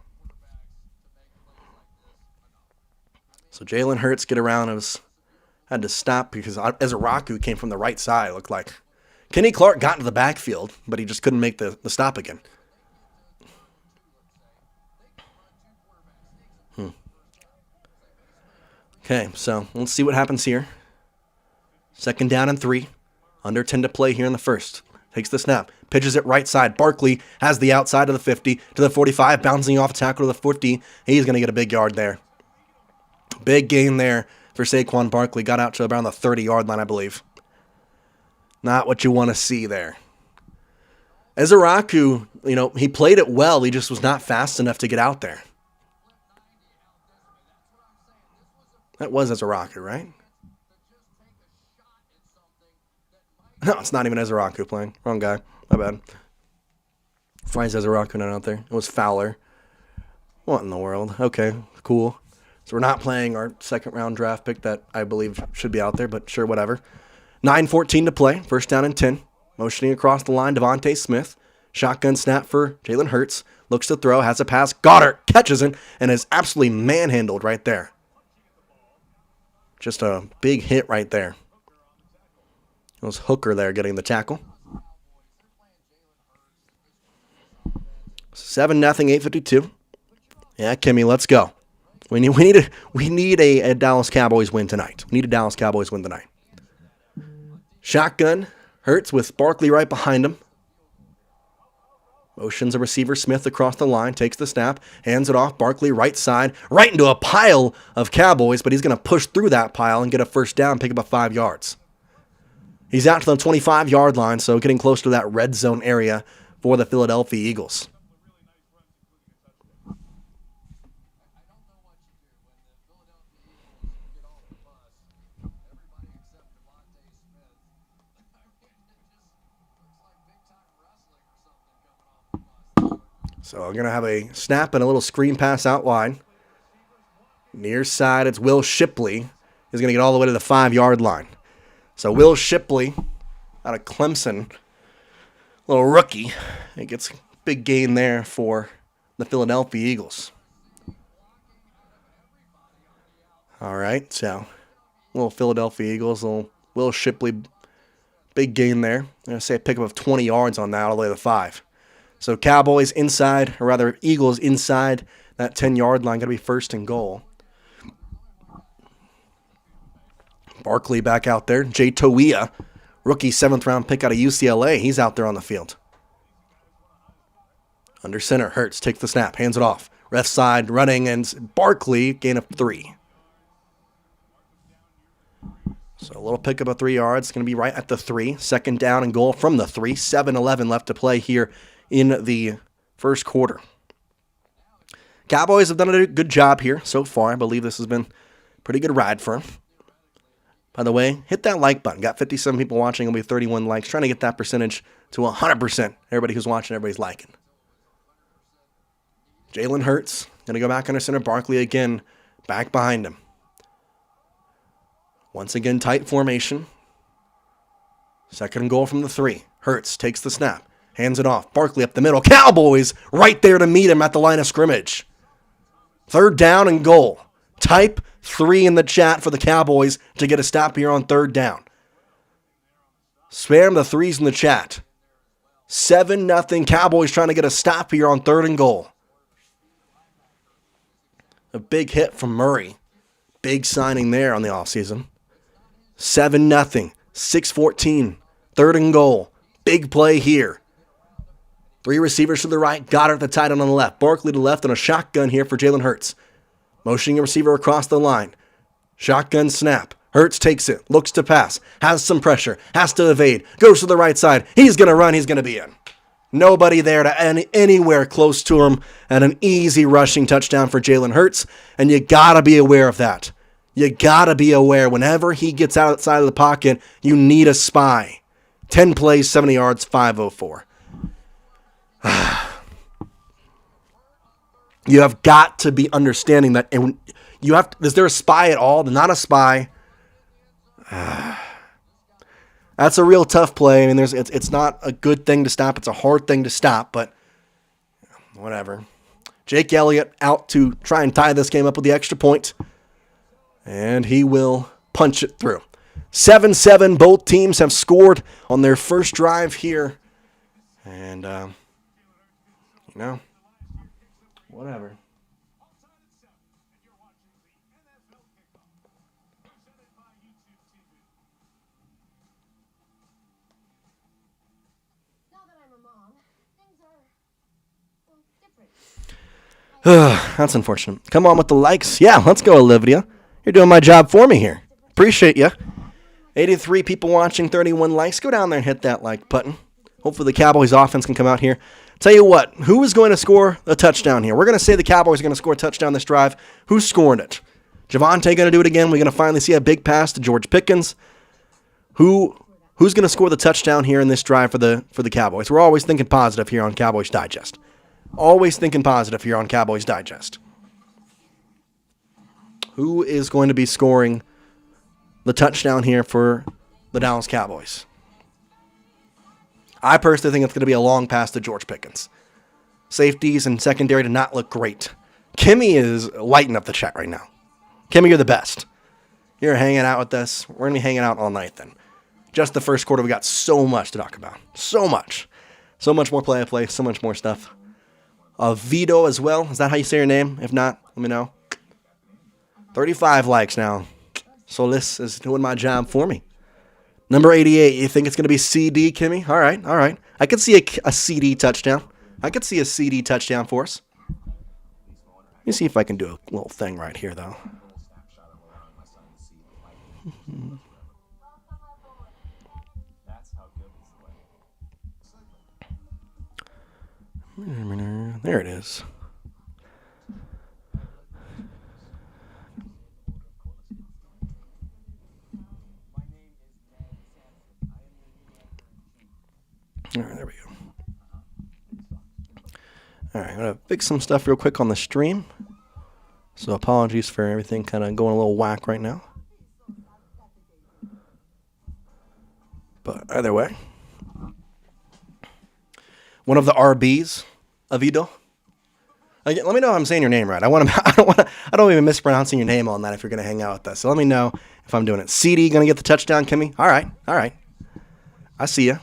So Jalen Hurts get around. Had to stop because Ezaraku came from the right side, it looked like. Kenny Clark got into the backfield, but he just couldn't make the stop again. Okay, so let's see what happens here. Second down and 3. Under 10 to play here in the first. Takes the snap. Pitches it right side. Barkley has the outside of the 50 to the 45. Bouncing off tackle to the 50. He's going to get a big yard there. Big gain there for Saquon Barkley. Got out to around the 30-yard line, I believe. Not what you want to see there. Ezaraku, he played it well. He just was not fast enough to get out there. That was Ezaraku, right? No, it's not even Ezaraku playing. Wrong guy. My bad. Why is Ezaraku not out there? It was Fowler. What in the world? Okay, cool. So we're not playing our second-round draft pick that I believe should be out there, but sure, whatever. 9:14 to play. First down and 10. Motioning across the line, Devonte Smith. Shotgun snap for Jalen Hurts. Looks to throw, has a pass. Goedert catches it, and is absolutely manhandled right there. Just a big hit right there. It was Hooker there getting the tackle. 7-0, 8:52. Yeah, Kimmy, let's go. We need a Dallas Cowboys win tonight. We need a Dallas Cowboys win tonight. Shotgun, Hurts with Barkley right behind him. Motions a receiver, Smith across the line, takes the snap, hands it off, Barkley right side, right into a pile of Cowboys, but he's going to push through that pile and get a first down, pick up 5 yards. He's out to the 25-yard line, so getting close to that red zone area for the Philadelphia Eagles. So I'm going to have a snap and a little screen pass out wide. Near side, it's Will Shipley. He's going to get all the way to the 5-yard line. So Will Shipley out of Clemson, little rookie. He gets a big gain there for the Philadelphia Eagles. All right, so little Philadelphia Eagles, little Will Shipley, big gain there. I'm going to say a pickup of 20 yards on that all the way to the 5. So Cowboys inside, or rather Eagles inside that 10-yard line. Going to be first and goal. Barkley back out there. Jay Toia, rookie 7th-round pick out of UCLA. He's out there on the field. Under center, Hurts takes the snap, hands it off. Left side running, and Barkley, gain of 3. So a little pickup of 3 yards. Going to be right at the 3. Second down and goal from the 3. 7-11 left to play here in the first quarter. Cowboys have done a good job here so far. I believe this has been a pretty good ride for them. By the way, hit that like button. Got 57 people watching. It'll be 31 likes. Trying to get that percentage to 100%. Everybody who's watching, everybody's liking. Jalen Hurts going to go back under center. Barkley again back behind him. Once again, tight formation. Second and goal from the 3. Hurts takes the snap. Hands it off. Barkley up the middle. Cowboys right there to meet him at the line of scrimmage. Third down and goal. Type 3 in the chat for the Cowboys to get a stop here on third down. Spam the 3s in the chat. 7-0 Cowboys trying to get a stop here on third and goal. A big hit from Murray. Big signing there on the offseason. 7-0. 6-14. Third and goal. Big play here. 3 receivers to the right. Goddard at the tight end on the left. Barkley to the left on a shotgun here for Jalen Hurts. Motioning a receiver across the line. Shotgun snap. Hurts takes it. Looks to pass. Has some pressure. Has to evade. Goes to the right side. He's going to run. He's going to be in. Nobody there to anywhere close to him. And an easy rushing touchdown for Jalen Hurts. And you got to be aware of that. You got to be aware whenever he gets outside of the pocket, you need a spy. 10 plays, 70 yards, 504. You have got to be understanding that. And you have. Is there a spy at all? Not a spy. That's a real tough play. I mean, it's not a good thing to stop. It's a hard thing to stop, but whatever. Jake Elliott out to try and tie this game up with the extra point. And he will punch it through. 7-7, both teams have scored on their first drive here. And, whatever. That's unfortunate. Come on with the likes. Yeah, let's go, Olivia. You're doing my job for me here. Appreciate you. 83 people watching, 31 likes. Go down there and hit that like button. Hopefully the Cowboys offense can come out here. Tell you what, who is going to score a touchdown here? Going to say the Cowboys are going to score a touchdown this drive. Who's scoring it? Javonte going to do it again? We're going to finally see a big pass to George Pickens. Who's going to score the touchdown here in this drive for the Cowboys? We're always thinking positive here on Cowboys Digest. Always thinking positive here on Cowboys Digest. Who is going to be scoring the touchdown here for the Dallas Cowboys? I personally think it's going to be a long pass to George Pickens. Safeties and secondary did not look great. Kimmy is lighting up the chat right now. Kimmy, you're the best. You're hanging out with us. We're going to be hanging out all night then. Just the first quarter, we got so much to talk about. So much. So much more play-to-play. So much more stuff. Vito as well. Is that how you say your name? If not, let me know. 35 likes now. So this is doing my job for me. Number 88, you think it's going to be CD, Kimmy? All right. I could see a CD touchdown. I could see a CD touchdown for us. Let me see if I can do a little thing right here, though. There it is. All right, there we go. All right, I'm going to fix some stuff real quick on the stream. So apologies for everything kind of going a little whack right now. But either way. One of the RBs, Avido. Let me know if I'm saying your name right. I don't even mispronouncing your name on that if you're going to hang out with us. So let me know if I'm doing it. CD going to get the touchdown, Kimmy? All right. I see you.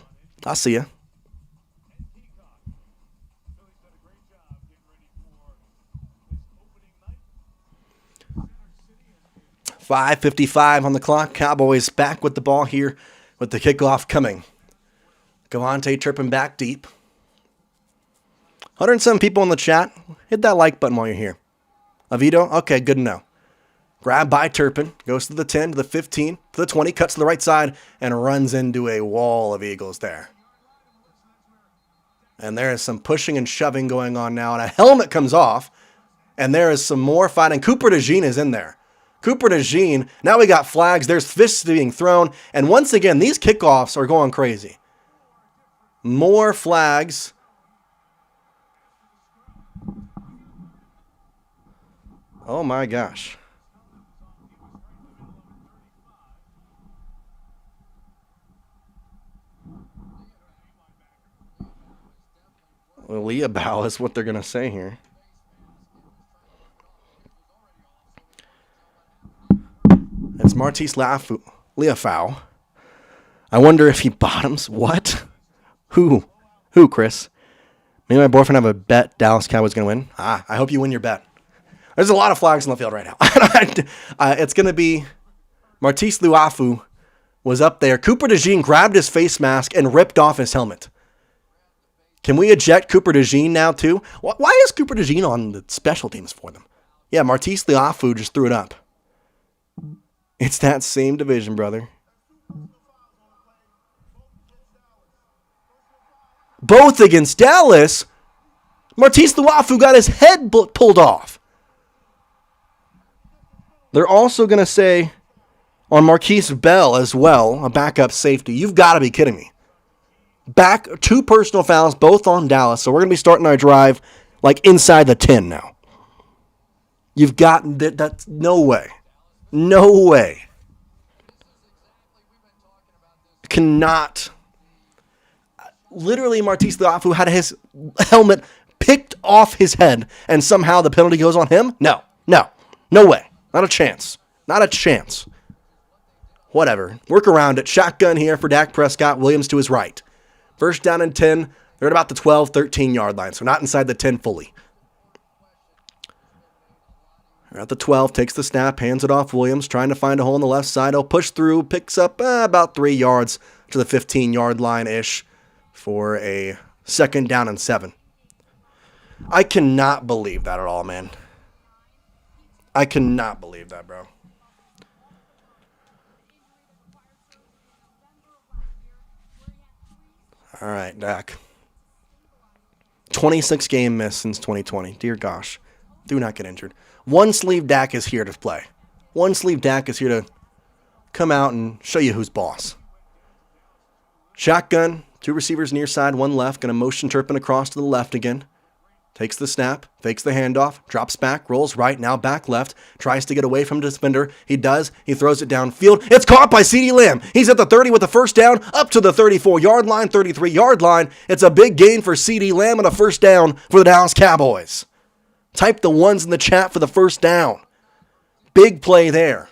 5:55 on the clock. Cowboys back with the ball here with the kickoff coming. Javonte chirping back deep. 107 people in the chat. Hit that like button while you're here. Avito? Okay, good to know. Grab by Turpin. Goes to the 10, to the 15, to the 20. Cuts to the right side and runs into a wall of Eagles there. And there is some pushing and shoving going on now. And a helmet comes off. And there is some more fighting. Cooper DeJean is in there. Cooper DeJean. Now we got flags. There's fists being thrown. And once again, these kickoffs are going crazy. More flags. Oh my gosh. Well, Leah bow is what they're going to say here. It's Martise Leafau. I wonder if he bottoms. What? Who, Chris? Me and my boyfriend have a bet Dallas Cowboys going to win. I hope you win your bet. There's a lot of flags on the field right now. It's going to be Martise Leafau was up there. Cooper DeJean grabbed his face mask and ripped off his helmet. Can we eject Cooper DeJean now too? Why is Cooper DeJean on the special teams for them? Yeah, Martise Leafau just threw it up. It's that same division, brother. Both against Dallas. Martise Leafau got his head pulled off. They're also going to say on Marquise Bell as well, a backup safety. You've got to be kidding me. Back 2 personal fouls, both on Dallas. So we're going to be starting our drive like inside the 10 now. You've got that's no way. No way. Cannot. Literally, Martise Leafau had his helmet picked off his head, and somehow the penalty goes on him? No way. Not a chance. Not a chance. Whatever. Work around it. Shotgun here for Dak Prescott. Williams to his right. First down and 10. They're at about the 12, 13-yard line, so not inside the 10 fully. They're at the 12, takes the snap, hands it off. Williams trying to find a hole on the left side. He'll push through, picks up about 3 yards to the 15-yard line-ish for a second down and 7. I cannot believe that at all, man. I cannot believe that, bro. All right, Dak. 26 game miss since 2020. Dear gosh. Do not get injured. One sleeve Dak is here to play. One sleeve Dak is here to come out and show you who's boss. Shotgun. 2 receivers near side, 1 left. Going to motion Turpin across to the left again. Takes the snap, fakes the handoff, drops back, rolls right, now back left, tries to get away from the defender. He does. He throws it downfield. It's caught by CeeDee Lamb. He's at the 30 with the first down, up to the 34-yard line, 33-yard line. It's a big gain for CeeDee Lamb and a first down for the Dallas Cowboys. Type the ones in the chat for the first down. Big play there.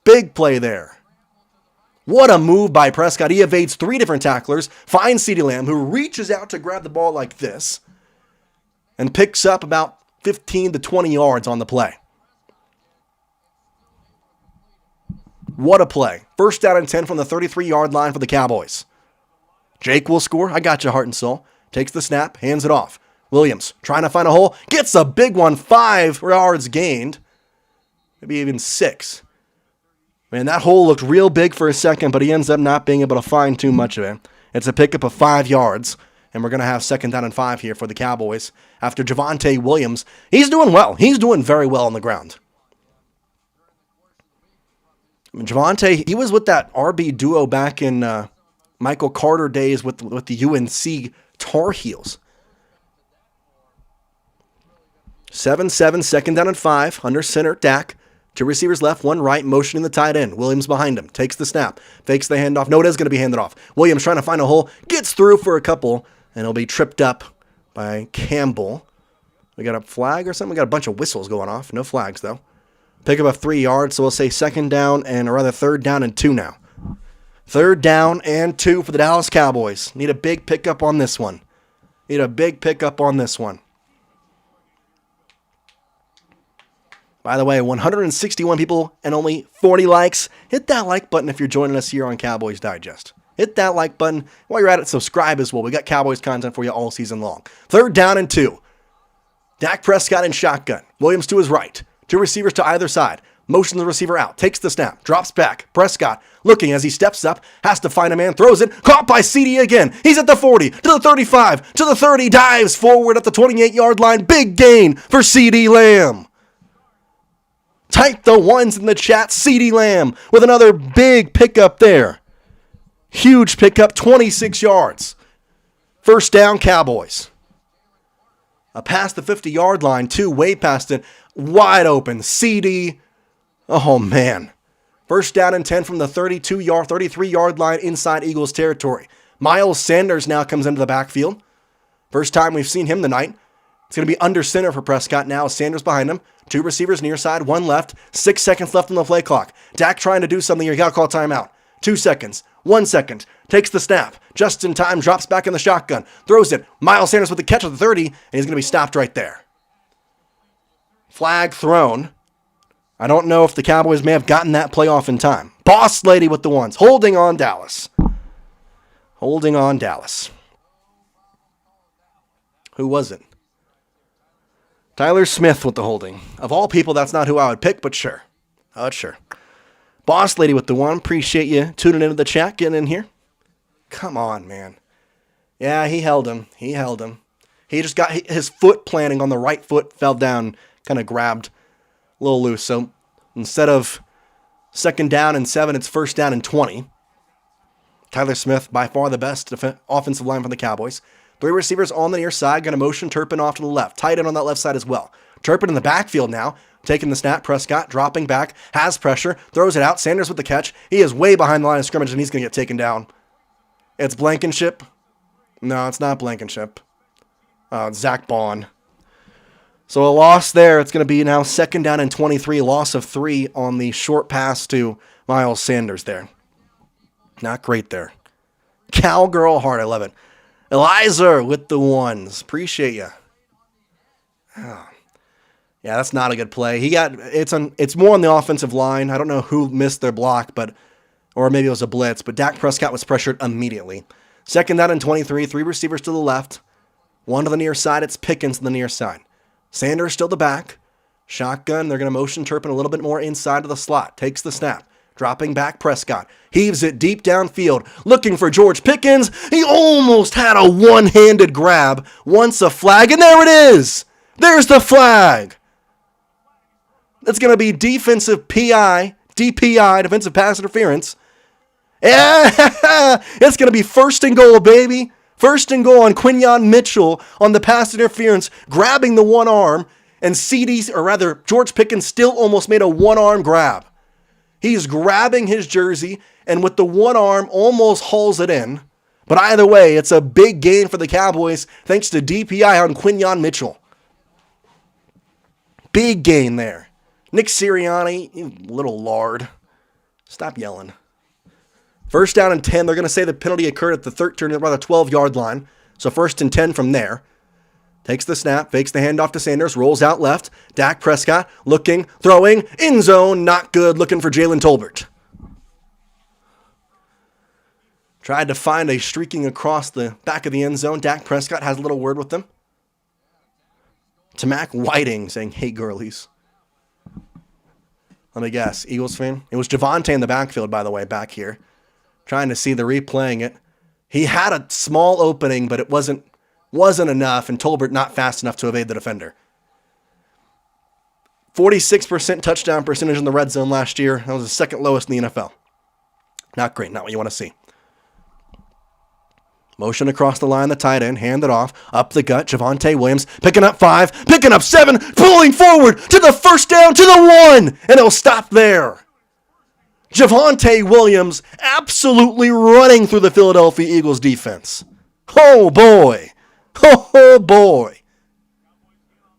Big play there. What a move by Prescott. He evades 3 different tacklers, finds CeeDee Lamb, who reaches out to grab the ball like this, and picks up about 15 to 20 yards on the play. What a play. First down and 10 from the 33-yard line for the Cowboys. Jake will score. I got you, heart and soul. Takes the snap, hands it off. Williams trying to find a hole. Gets a big one, 5 yards gained. Maybe even 6. Man, that hole looked real big for a second, but he ends up not being able to find too much of it. It's a pickup of 5 yards. And we're going to have second down and 5 here for the Cowboys after Javonte Williams. He's doing well. He's doing very well on the ground. I mean, Javonte, he was with that RB duo back in Michael Carter days with the UNC Tar Heels. 7-7, second down and 5. Under center, Dak. 2 receivers left, 1 right, motioning the tight end. Williams behind him. Takes the snap. Fakes the handoff. No, it is going to be handed off. Williams trying to find a hole. Gets through for a couple. And he'll be tripped up by Campbell. We got a flag or something? We got a bunch of whistles going off. No flags, though. Pick up of 3 yards, so we'll say second down and, or rather, third down and 2 now. Third down and 2 for the Dallas Cowboys. Need a big pickup on this one. By the way, 161 people and only 40 likes. Hit that like button if you're joining us here on Cowboys Digest. Hit that like button. While you're at it, subscribe as well. We got Cowboys content for you all season long. 3rd down and 2. Dak Prescott in shotgun. Williams to his right. 2 receivers to either side. Motions the receiver out. Takes the snap. Drops back. Prescott looking as he steps up. Has to find a man. Throws it. Caught by CeeDee again. He's at the 40. To the 35. To the 30. Dives forward at the 28-yard line. Big gain for CeeDee Lamb. Type the ones in the chat. CeeDee Lamb with another big pickup there. Huge pickup. 26 yards. 1st down, Cowboys. Past the 50-yard line, too. Way past it. Wide open. CeeDee. Oh, man. 1st down and 10 from the 33-yard line inside Eagles territory. Miles Sanders now comes into the backfield. First time we've seen him tonight. It's going to be under center for Prescott now. Sanders behind him. 2 receivers near side, 1 left. 6 seconds left on the play clock. Dak trying to do something here. You got to call timeout. 2 seconds. 1 second. Takes the snap. Just in time. Drops back in the shotgun. Throws it. Miles Sanders with the catch at the 30. And he's going to be stopped right there. Flag thrown. I don't know if the Cowboys may have gotten that play off in time. Boss lady with the ones. Holding on Dallas. Holding on Dallas. Who was it? Tyler Smith with the holding. Of all people, that's not who I would pick, but sure. Sure. Boss lady with the one. Appreciate you tuning into the chat, getting in here. Come on, man. Yeah, he held him. He just got his foot planting on the right foot, fell down, kind of grabbed a little loose. So instead of 2nd down and 7, it's 1st down and 20. Tyler Smith, by far the best offensive line for the Cowboys. 3 receivers on the near side, going to motion Turpin off to the left. Tight end on that left side as well. Turpin in the backfield now, taking the snap. Prescott dropping back, has pressure, throws it out. Sanders with the catch. He is way behind the line of scrimmage, and he's going to get taken down. It's Blankinship. No, it's not Blankinship. It's Zach Bond. So a loss there. It's going to be now 2nd down and 23. Loss of 3 on the short pass to Miles Sanders there. Not great there. Cowgirl heart, I love it. Eliza with the ones. Appreciate you. Oh. Yeah, that's not a good play. It's more on the offensive line. I don't know who missed their block, or maybe it was a blitz, but Dak Prescott was pressured immediately. 2nd down and 23. 3 receivers to the left. 1 to the near side. It's Pickens to the near side. Sanders still the back. Shotgun. They're going to motion Turpin a little bit more inside of the slot. Takes the snap. Dropping back Prescott. Heaves it deep downfield. Looking for George Pickens. He almost had a one-handed grab. Wants a flag, and there it is. There's the flag. That's going to be defensive PI, DPI, defensive pass interference. Yeah, it's going to be 1st and goal, baby. 1st and goal on Quinyon Mitchell on the pass interference, grabbing the one arm, and George Pickens still almost made a one-arm grab. He's grabbing his jersey, and with the one arm, almost hauls it in. But either way, it's a big gain for the Cowboys, thanks to DPI on Quinyon Mitchell. Big gain there. Nick Siriani, you little lard. Stop yelling. 1st down and 10. They're going to say the penalty occurred at the 12-yard line. So 1st and 10 from there. Takes the snap, fakes the handoff to Sanders, rolls out left. Dak Prescott looking, throwing, end zone, not good, looking for Jalen Tolbert. Tried to find a streaking across the back of the end zone. Dak Prescott has a little word with them. To Mac Whiting saying, hey, girlies. Let me guess, Eagles fan? It was Javonte in the backfield, by the way, back here. Trying to see the replaying it. He had a small opening, but it wasn't enough, and Tolbert not fast enough to evade the defender. 46% touchdown percentage in the red zone last year. That was the 2nd lowest in the NFL. Not great, not what you want to see. Motion across the line, the tight end, hand it off, up the gut, Javonte Williams, picking up 5, picking up 7, pulling forward to the 1st down, to the 1, and it'll stop there. Javonte Williams absolutely running through the Philadelphia Eagles defense. Oh, boy. Oh, boy.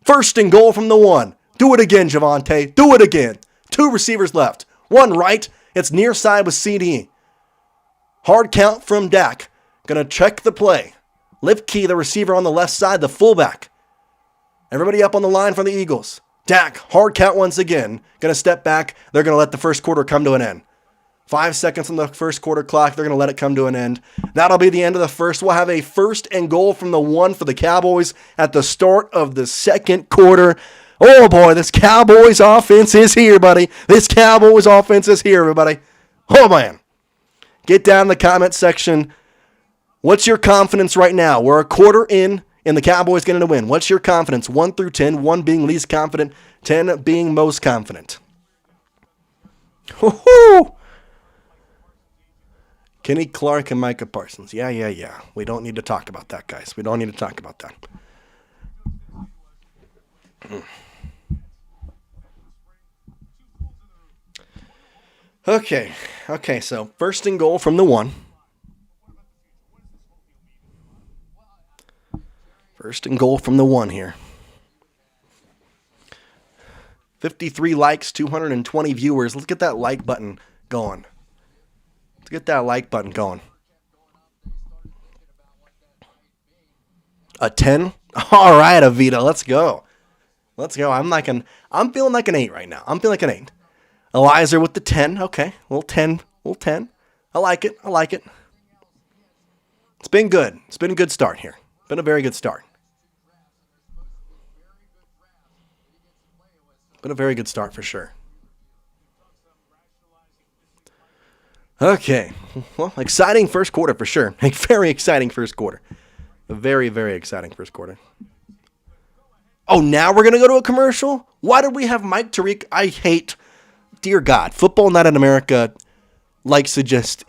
1st and goal from the 1. Do it again, Javonte. Do it again. 2 receivers left. 1 right. It's near side with CeeDee. Hard count from Dak. Going to check the play. Lipke, the receiver on the left side, the fullback. Everybody up on the line for the Eagles. Dak, hard count once again. Going to step back. They're going to let the first quarter come to an end. 5 seconds on the first quarter clock. They're going to let it come to an end. That'll be the end of the first. We'll have a 1st and goal from the 1 for the Cowboys at the start of the second quarter. Oh, boy, this Cowboys offense is here, buddy. This Cowboys offense is here, everybody. Oh, man. Get down in the comment section. What's your confidence right now? We're a quarter in, and the Cowboys getting a win. What's your confidence? 1 through 10, 1 being least confident, 10 being most confident. Woo-hoo! Kenny Clark and Micah Parsons. Yeah. We don't need to talk about that, guys. We don't need to talk about that. Okay, so 1st and goal from the 1. 1st and goal from the 1 here. 53 likes, 220 viewers. Let's get that like button going. Get that like button going. A 10? All right, Avita, let's go. I'm feeling like an 8 right now. I'm feeling like an 8. Eliza with the 10. Okay, little 10. I like it. It's been good. It's been a good start here. Been a very good start. Been a very good start for sure. Okay, well, exciting first quarter for sure. A very exciting first quarter. A very, very exciting first quarter. Oh, now we're going to go to a commercial? Why did we have Mike Tariq? I hate, dear God, Football Night in America likes to just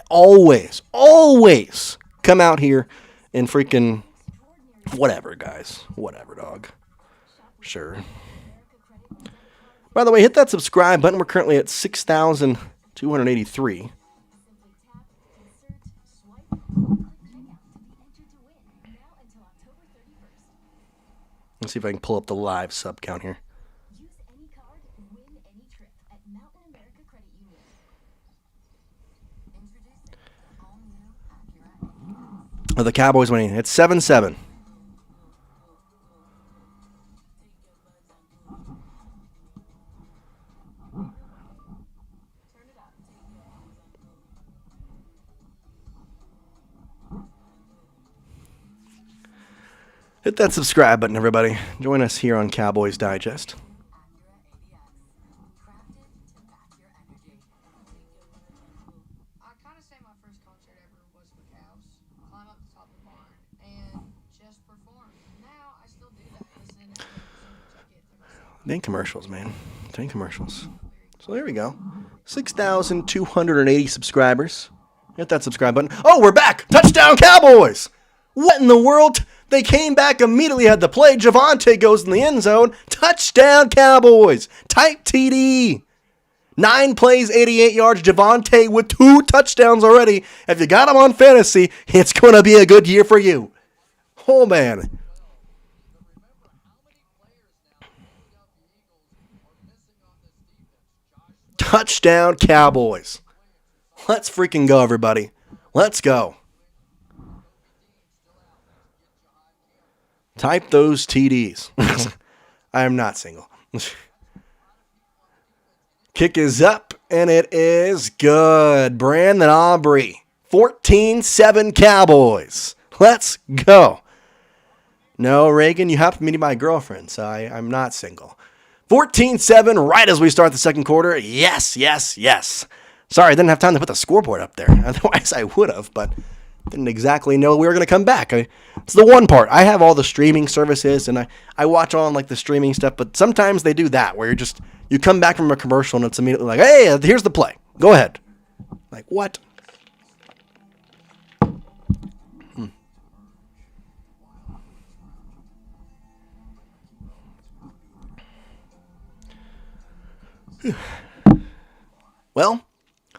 always come out here and freaking whatever, guys. Whatever, dog. Sure. By the way, hit that subscribe button. We're currently at 6,283. Let's see if I can pull up the live sub count here. Oh, the Cowboys winning. It's 7-7. Hit that subscribe button, everybody. Join us here on Cowboys Digest. I kind of say my first concert ever was with Cows. Climb up the top of the barn and just perform. Now I still do that. Listen to Dang commercials, man. Dang commercials. So there we go. 6,280 subscribers. Hit that subscribe button. Oh, we're back! Touchdown Cowboys! What in the world? They came back immediately, had the play. Javonte goes in the end zone. Touchdown Cowboys. Type TD. 9 plays, 88 yards. Javonte with 2 touchdowns already. If you got him on fantasy, it's going to be a good year for you. Oh, man. Touchdown Cowboys. Let's freaking go, everybody. Let's go. Type those TDs. I am not single. Kick is up, and it is good. Brandon Aubrey. 14-7 Cowboys. Let's go. No, Reagan, you have to meet my girlfriend, so I'm not single. 14-7 right as we start the second quarter. Yes. Sorry, I didn't have time to put the scoreboard up there. Otherwise, I would have, but didn't exactly know we were going to come back. It's the one part. I have all the streaming services, and I watch all like the streaming stuff, but sometimes they do that where you come back from a commercial, and it's immediately like, hey, here's the play. Go ahead. Like, what? Well,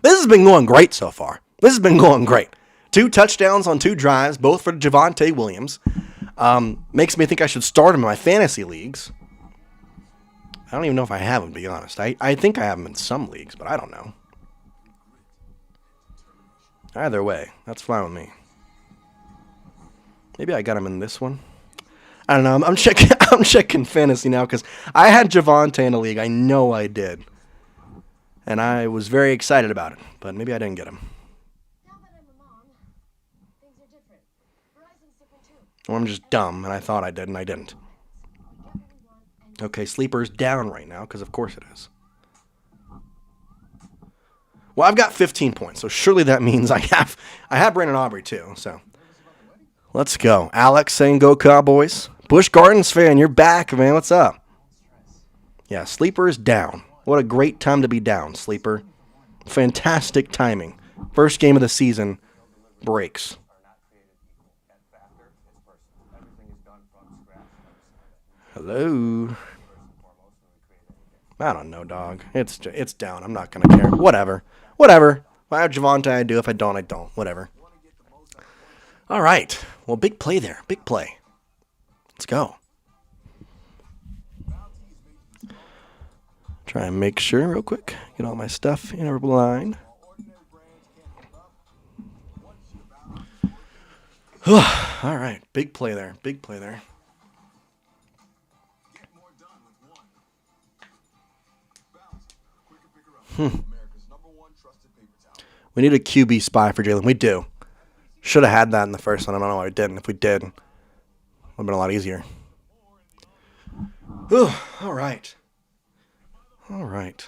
this has been going great so far. This has been going great. 2 touchdowns on 2 drives, both for Javonte Williams. Makes me think I should start him in my fantasy leagues. I don't even know if I have him, to be honest. I think I have him in some leagues, but I don't know. Either way, that's fine with me. Maybe I got him in this one. I don't know. I'm checking. I'm checking fantasy now because I had Javonte in the league. I know I did, and I was very excited about it. But maybe I didn't get him. Now that I'm a mom, things are different. Verizon's different too. Or I'm just dumb, and I thought I did, and I didn't. Okay, sleeper's down right now because of course it is. Well, I've got 15 points, so surely that means I have Brandon Aubrey too. So let's go. Alex saying go Cowboys. Busch Gardens fan, you're back, man. What's up? Yeah, sleeper is down. What a great time to be down, sleeper. Fantastic timing. First game of the season breaks. Hello. I don't know, dog. It's down. I'm not going to care. Whatever. If I have Javonte, I do. If I don't, I don't. Whatever. All right. Well, big play there. Big play. Let's go. Try and make sure real quick. Get all my stuff in a line. All right. Big play there. Big play there. We need a QB spy for Jalen. We do. Should have had that in the first one. I don't know why we didn't. If we did, it would have been a lot easier. All right. All right.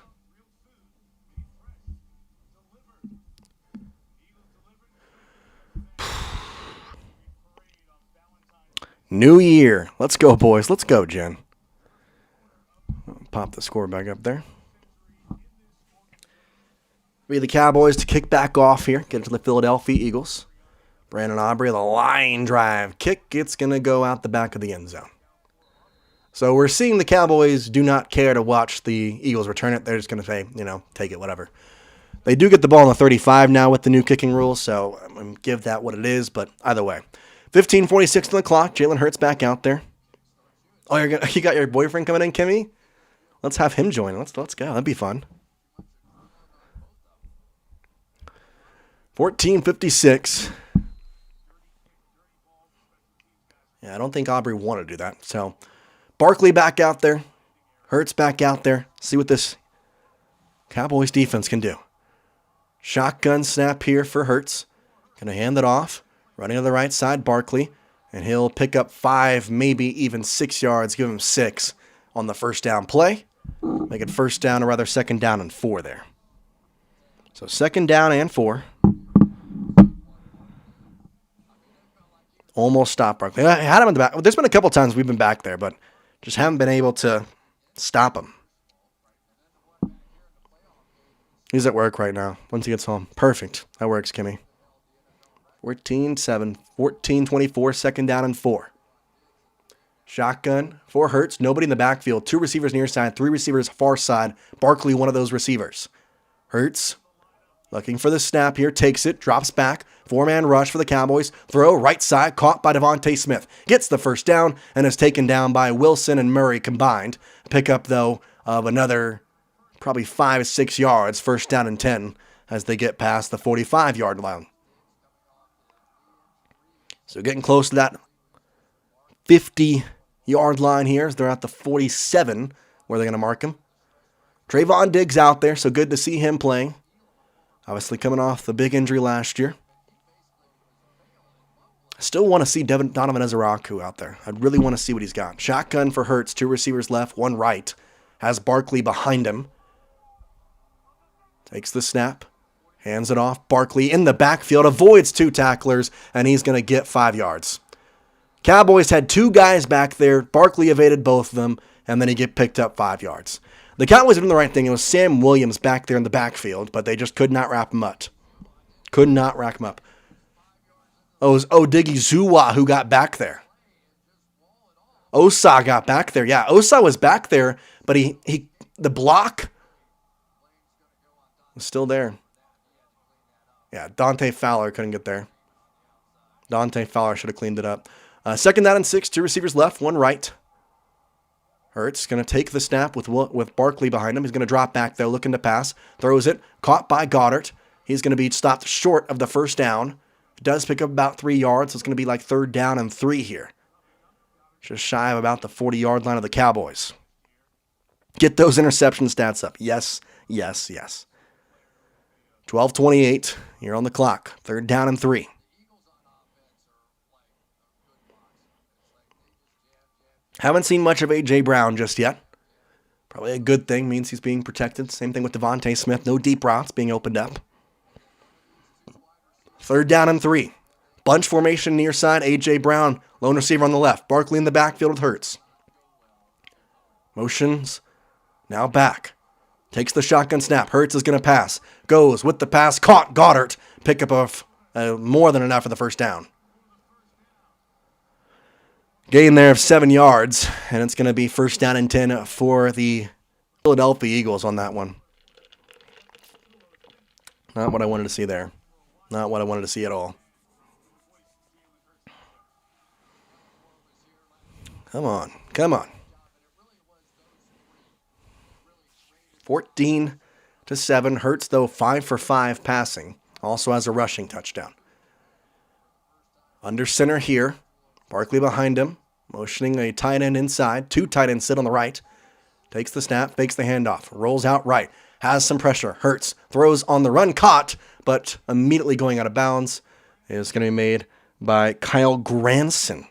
New year. Let's go, boys. Let's go, Jen. Pop the score back up there. Be the Cowboys to kick back off here. Get it to the Philadelphia Eagles. Brandon Aubrey, the line drive kick. It's going to go out the back of the end zone. So we're seeing the Cowboys do not care to watch the Eagles return it. They're just going to say, take it, whatever. They do get the ball on the 35 now with the new kicking rules, so I'm going to give that what it is. But either way, 15:46 on the clock. Jalen Hurts back out there. Oh, you got your boyfriend coming in, Kimmy? Let's have him join. Let's go. That'd be fun. 14:56. Yeah, I don't think Aubrey wanted to do that. So, Barkley back out there. Hurts back out there. See what this Cowboys defense can do. Shotgun snap here for Hurts. Going to hand it off. Running to the right side, Barkley. And he'll pick up 5, maybe even 6 yards. Give him 6 on the first down play. Make it first down, or rather second down and 4 there. So second down and 4. Almost stopped Barkley. I had him in the back. There's been a couple times we've been back there, but just haven't been able to stop him. He's at work right now. Once he gets home. Perfect. That works, Kimmy. 14-7. 14-24. Second down and 4. Shotgun for Hurts. Nobody in the backfield. 2 receivers near side. 3 receivers far side. Barkley, one of those receivers. Hurts looking for the snap here. Takes it. Drops back. 4-man rush for the Cowboys. Throw right side. Caught by Devonte Smith. Gets the first down and is taken down by Wilson and Murray combined. Pickup, though, of another probably 5-6 yards. First down and 10 as they get past the 45-yard line. So getting close to that 50-yard line here as they're at the 47 where they're going to mark him. Trayvon Diggs out there, so good to see him playing. Obviously coming off the big injury last year. I still want to see Donovan Ezeraku out there. I really want to see what he's got. Shotgun for Hurts, 2 receivers left, 1 right. Has Barkley behind him. Takes the snap. Hands it off. Barkley in the backfield. Avoids 2 tacklers, and he's going to get 5 yards. Cowboys had 2 guys back there. Barkley evaded both of them, and then he get picked up 5 yards. The Cowboys did the right thing. It was Sam Williams back there in the backfield, but they just could not wrap him up. Could not rack him up. Oh, it was Odighi Zuwa who got back there. Osa got back there. Yeah, Osa was back there, but the block was still there. Yeah, Dante Fowler couldn't get there. Dante Fowler should have cleaned it up. Second down and 6, 2 receivers left, 1 right. Hurts going to take the snap with Barkley behind him. He's going to drop back, though, looking to pass. Throws it. Caught by Goddard. He's going to be stopped short of the first down. Does pick up about 3 yards, so it's going to be like 3rd down and 3 here. just shy of about the 40-yard line of the Cowboys. Get those interception stats up. Yes, yes, yes. 12:28. You're on the clock. 3rd down and 3. Haven't seen much of A.J. Brown just yet. Probably a good thing. Means he's being protected. Same thing with Devonte Smith. No deep routes being opened up. 3rd down and 3. Bunch formation near side. A.J. Brown, lone receiver on the left. Barkley in the backfield with Hurts. Motions. Now back. Takes the shotgun snap. Hurts is going to pass. Goes with the pass. Caught Goddard. Pickup of more than enough for the first down. Gain there of 7 yards. And it's going to be 1st down and 10 for the Philadelphia Eagles on that one. Not what I wanted to see there. Not what I wanted to see at all. Come on. Come on. 14-7. Hurts, though, 5 for 5 passing. Also has a rushing touchdown. Under center here. Barkley behind him. Motioning a tight end inside. 2 tight ends sit on the right. Takes the snap. Fakes the handoff. Rolls out right. Has some pressure. Hurts. Throws on the run. Caught. But immediately going out of bounds. Is going to be made by Kyle Granson.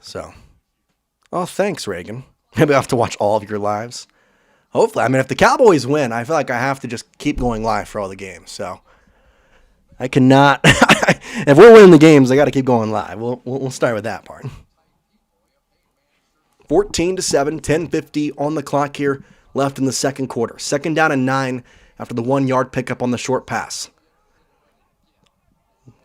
So. Oh, thanks, Reagan. Maybe I have to watch all of your lives. Hopefully. I mean, if the Cowboys win, I feel like I have to just keep going live for all the games. So I cannot. If we're winning the games, I got to keep going live. We'll start with that part. 14-7, 10:50 on the clock here, left in the second quarter. 2nd down and 9 after the 1-yard pickup on the short pass.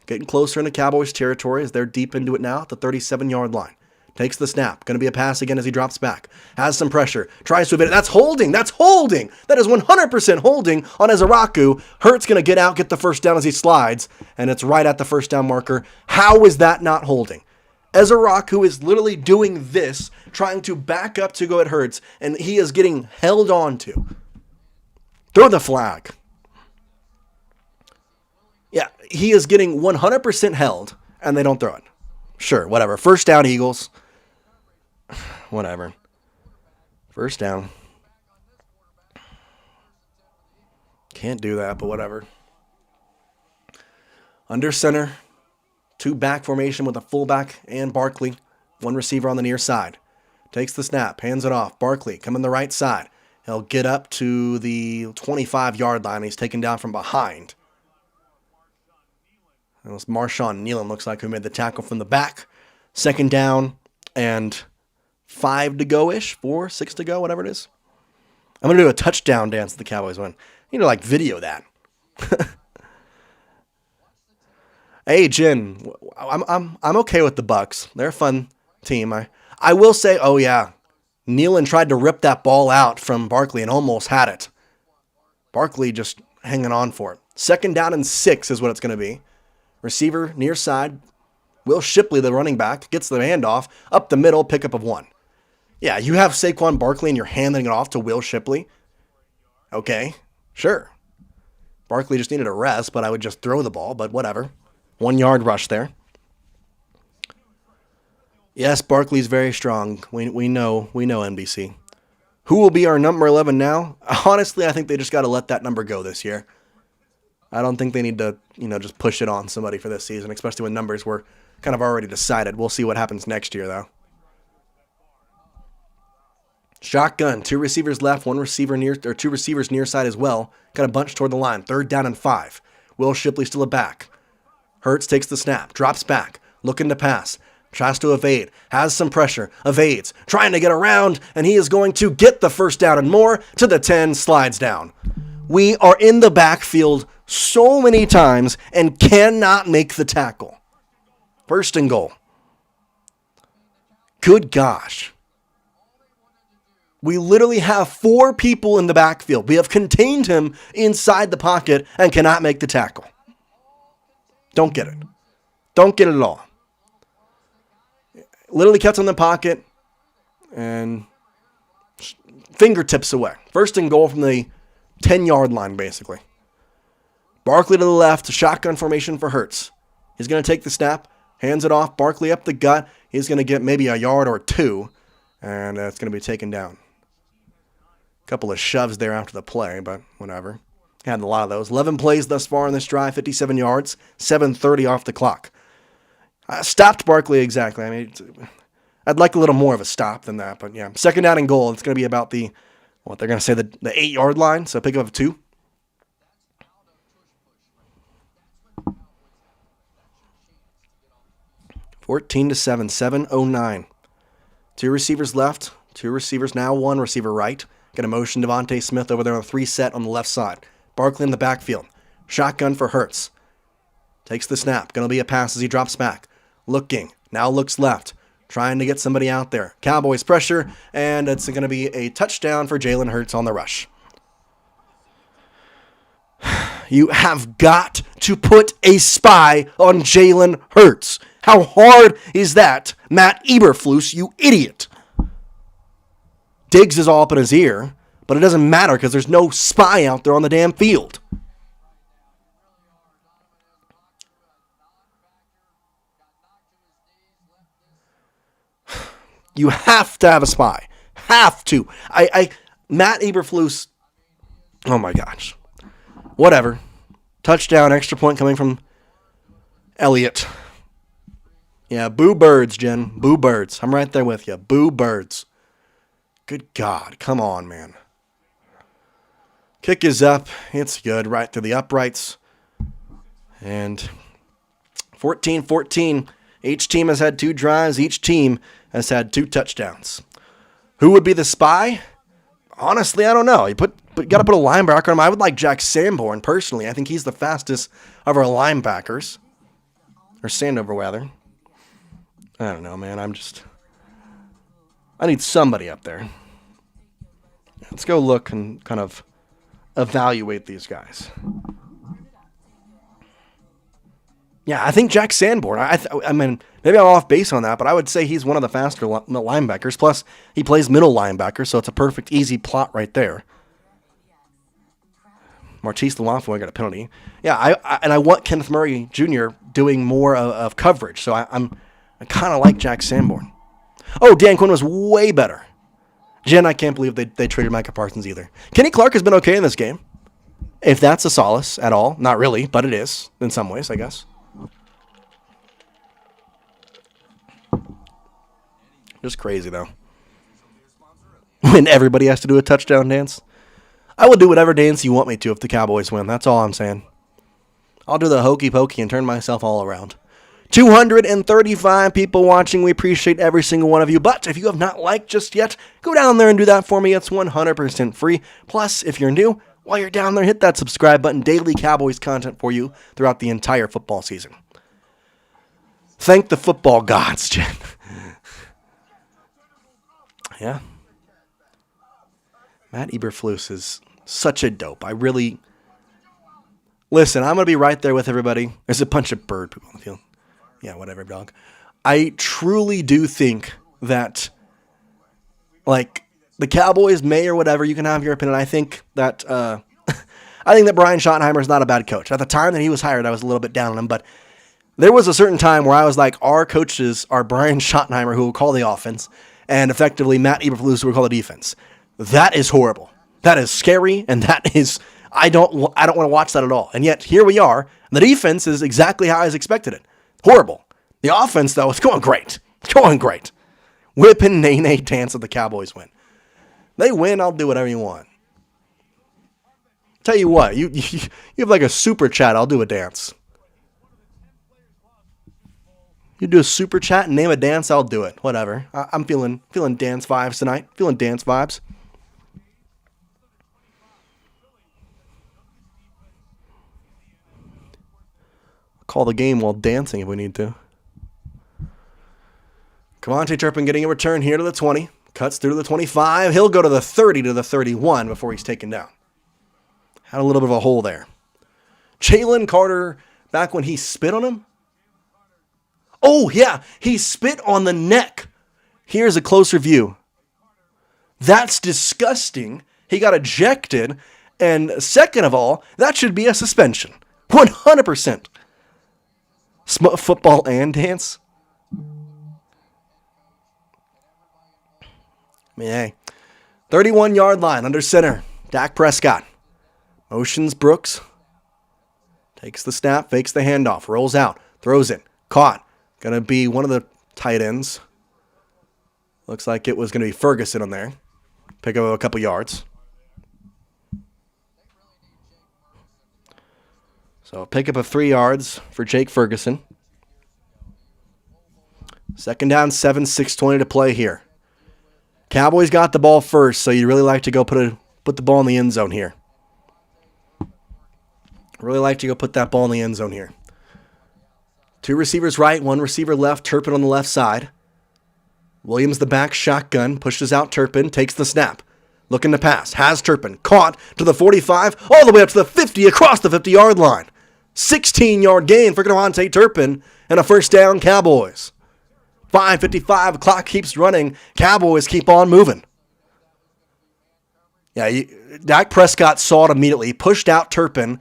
Getting closer into Cowboys territory as they're deep into it now at the 37-yard line. Takes the snap. Going to be a pass again as he drops back. Has some pressure. Tries to evade it. That's holding. That's holding. That is 100% holding on Ezaraku. Hurts going to get out, get the first down as he slides, and it's right at the first down marker. How is that not holding? Ezaraku is literally doing this, trying to back up to go at Hurts, and he is getting held on to. Throw the flag. Yeah, he is getting 100% held, and they don't throw it. Sure, whatever. 1st down, Eagles. Whatever. 1st down. Can't do that, but whatever. Under center. 2 back formation with a fullback and Barkley. 1 receiver on the near side. Takes the snap. Hands it off. Barkley coming the right side. He'll get up to the 25-yard line. He's taken down from behind. It was Marshawn Nealon, looks like, who made the tackle from the back. 2nd down and 5 to go-ish. 4, 6 to go, whatever it is. I'm going to do a touchdown dance if the Cowboys win. You need to, video that. Hey, Jen, I'm okay with the Bucks. They're a fun team. I will say, oh, yeah, Nealon tried to rip that ball out from Barkley and almost had it. Barkley just hanging on for it. 2nd down and 6 is what it's going to be. Receiver near side. Will Shipley, the running back, gets the handoff up the middle, pickup of 1. Yeah, you have Saquon Barkley and you're handing it off to Will Shipley. Okay, sure. Barkley just needed a rest, but I would just throw the ball, but whatever. 1-yard rush there. Yes, Barkley's very strong. We know NBC. Who will be our number 11 now? Honestly, I think they just got to let that number go this year. I don't think they need to, just push it on somebody for this season, especially when numbers were kind of already decided. We'll see what happens next year, though. Shotgun, 2 receivers left, 2 receivers near side as well. Got a bunch toward the line. 3rd down and 5. Will Shipley still a back. Hurts takes the snap, drops back, looking to pass. Tries to evade, has some pressure, evades, trying to get around, and he is going to get the 1st down and more to the 10, slides down. We are in the backfield so many times and cannot make the tackle. 1st and goal. Good gosh. We literally have 4 people in the backfield. We have contained him inside the pocket and cannot make the tackle. Don't get it. Don't get it at all. Literally kept in the pocket and fingertips away. 1st and goal from the 10-yard line, basically. Barkley to the left, shotgun formation for Hurts. He's going to take the snap, Hands it off. Barkley up the gut. He's going to get maybe a yard or two, and it's going to be taken down. A couple of shoves there after the play, but whatever. Had a lot of those. 11 plays thus far in this drive, 57 yards, 7:30 off the clock. Stopped Barkley exactly. I mean, I'd like a little more of a stop than that, but yeah. Second down and goal. It's going to be about they're going to say the 8-yard line, so pick up 2. 14-7, 7:09. 2 receivers left, 2 receivers now, 1 receiver right. Going to motion Devonte Smith over there on a 3 set on the left side. Barkley in the backfield. Shotgun for Hurts. Takes the snap. Going to be a pass as he drops back. Looking. Now looks left. Trying to get somebody out there. Cowboys pressure, and it's going to be a touchdown for Jalen Hurts on the rush. You have got to put a spy on Jalen Hurts. How hard is that, Matt Eberflus, you idiot? Diggs is all up in his ear, but it doesn't matter because there's no spy out there on the damn field. You have to have a spy. Have to. Matt Eberflus, oh my gosh. Whatever. Touchdown, extra point coming from Elliott. Yeah, boo birds, Jen. Boo birds. I'm right there with you. Boo birds. Good God. Come on, man. Kick is up. It's good. Right through the uprights. And 14-14. Each team has had 2 drives. Each team has had 2 touchdowns. Who would be the spy? Honestly, I don't know. You got to put a linebacker on him. I would like Jack Sanborn, personally. I think he's the fastest of our linebackers. Or Sandover, rather. I don't know, man. I need somebody up there. Let's go look and kind of evaluate these guys. Yeah, I think Jack Sanborn. I mean, maybe I'm off base on that, but I would say he's one of the faster linebackers. Plus, he plays middle linebacker, so it's a perfect, easy plot right there. Martise Luafu, I got a penalty. Yeah, I want Kenneth Murray Jr. doing more of coverage, so I kind of like Jack Sanborn. Oh, Dan Quinn was way better. Jen, I can't believe they traded Micah Parsons either. Kenny Clark has been okay in this game. If that's a solace at all. Not really, but it is in some ways, I guess. Just crazy, though. When everybody has to do a touchdown dance. I will do whatever dance you want me to if the Cowboys win. That's all I'm saying. I'll do the hokey pokey and turn myself all around. 235 people watching. We appreciate every single one of you. But if you have not liked just yet, go down there and do that for me. It's 100% free. Plus, if you're new, while you're down there, hit that subscribe button. Daily Cowboys content for you throughout the entire football season. Thank the football gods, Jen. Yeah. Matt Eberflus is such a dope. Listen, I'm going to be right there with everybody. There's a bunch of bird people on the field. Yeah, whatever, dog. I truly do think that, like, the Cowboys may or whatever, you can have your opinion. I think that Brian Schottenheimer is not a bad coach. At the time that he was hired, I was a little bit down on him, but there was a certain time where I was like, our coaches are Brian Schottenheimer, who will call the offense, and effectively Matt Eberflus, who will call the defense. That is horrible. That is scary, and that is, I don't want to watch that at all. And yet, here we are. The defense is exactly how I expected it. Horrible. The offense, though, is going great. It's going great. Whip and nay dance if the Cowboys win. They win, I'll do whatever you want. Tell you what, you have like a super chat, I'll do a dance. You do a super chat and name a dance, I'll do it. Whatever. I'm feeling dance vibes tonight. Feeling dance vibes. Call the game while dancing if we need to. Devonte Turpin getting a return here to the 20. Cuts through to the 25. He'll go to the 30 to the 31 before he's taken down. Had a little bit of a hole there. Jalen Carter, back when he spit on him. Oh, yeah, he spit on the neck. Here's a closer view. That's disgusting. He got ejected. And second of all, that should be a suspension. 100%. Football and dance? I mean, hey. 31-yard line under center. Dak Prescott. Motions Brooks. Takes the snap, fakes the handoff, rolls out, throws it. Caught. Going to be one of the tight ends. Looks like it was going to be Ferguson on there. Pick up a couple yards. So pick up of 3 yards for Jake Ferguson. Second down, 7, 6:20 to play here. Cowboys got the ball first, so you'd really like to go put the ball in the end zone here. Really like to go put that ball in the end zone here. 2 receivers right, 1 receiver left, Turpin on the left side. Williams the back shotgun, pushes out Turpin, takes the snap. Looking to pass, has Turpin, caught to the 45, all the way up to the 50, across the 50-yard line. 16-yard gain for Devonte Turpin, and a first down, Cowboys. 5:55, clock keeps running, Cowboys keep on moving. Yeah, Dak Prescott saw it immediately, pushed out Turpin,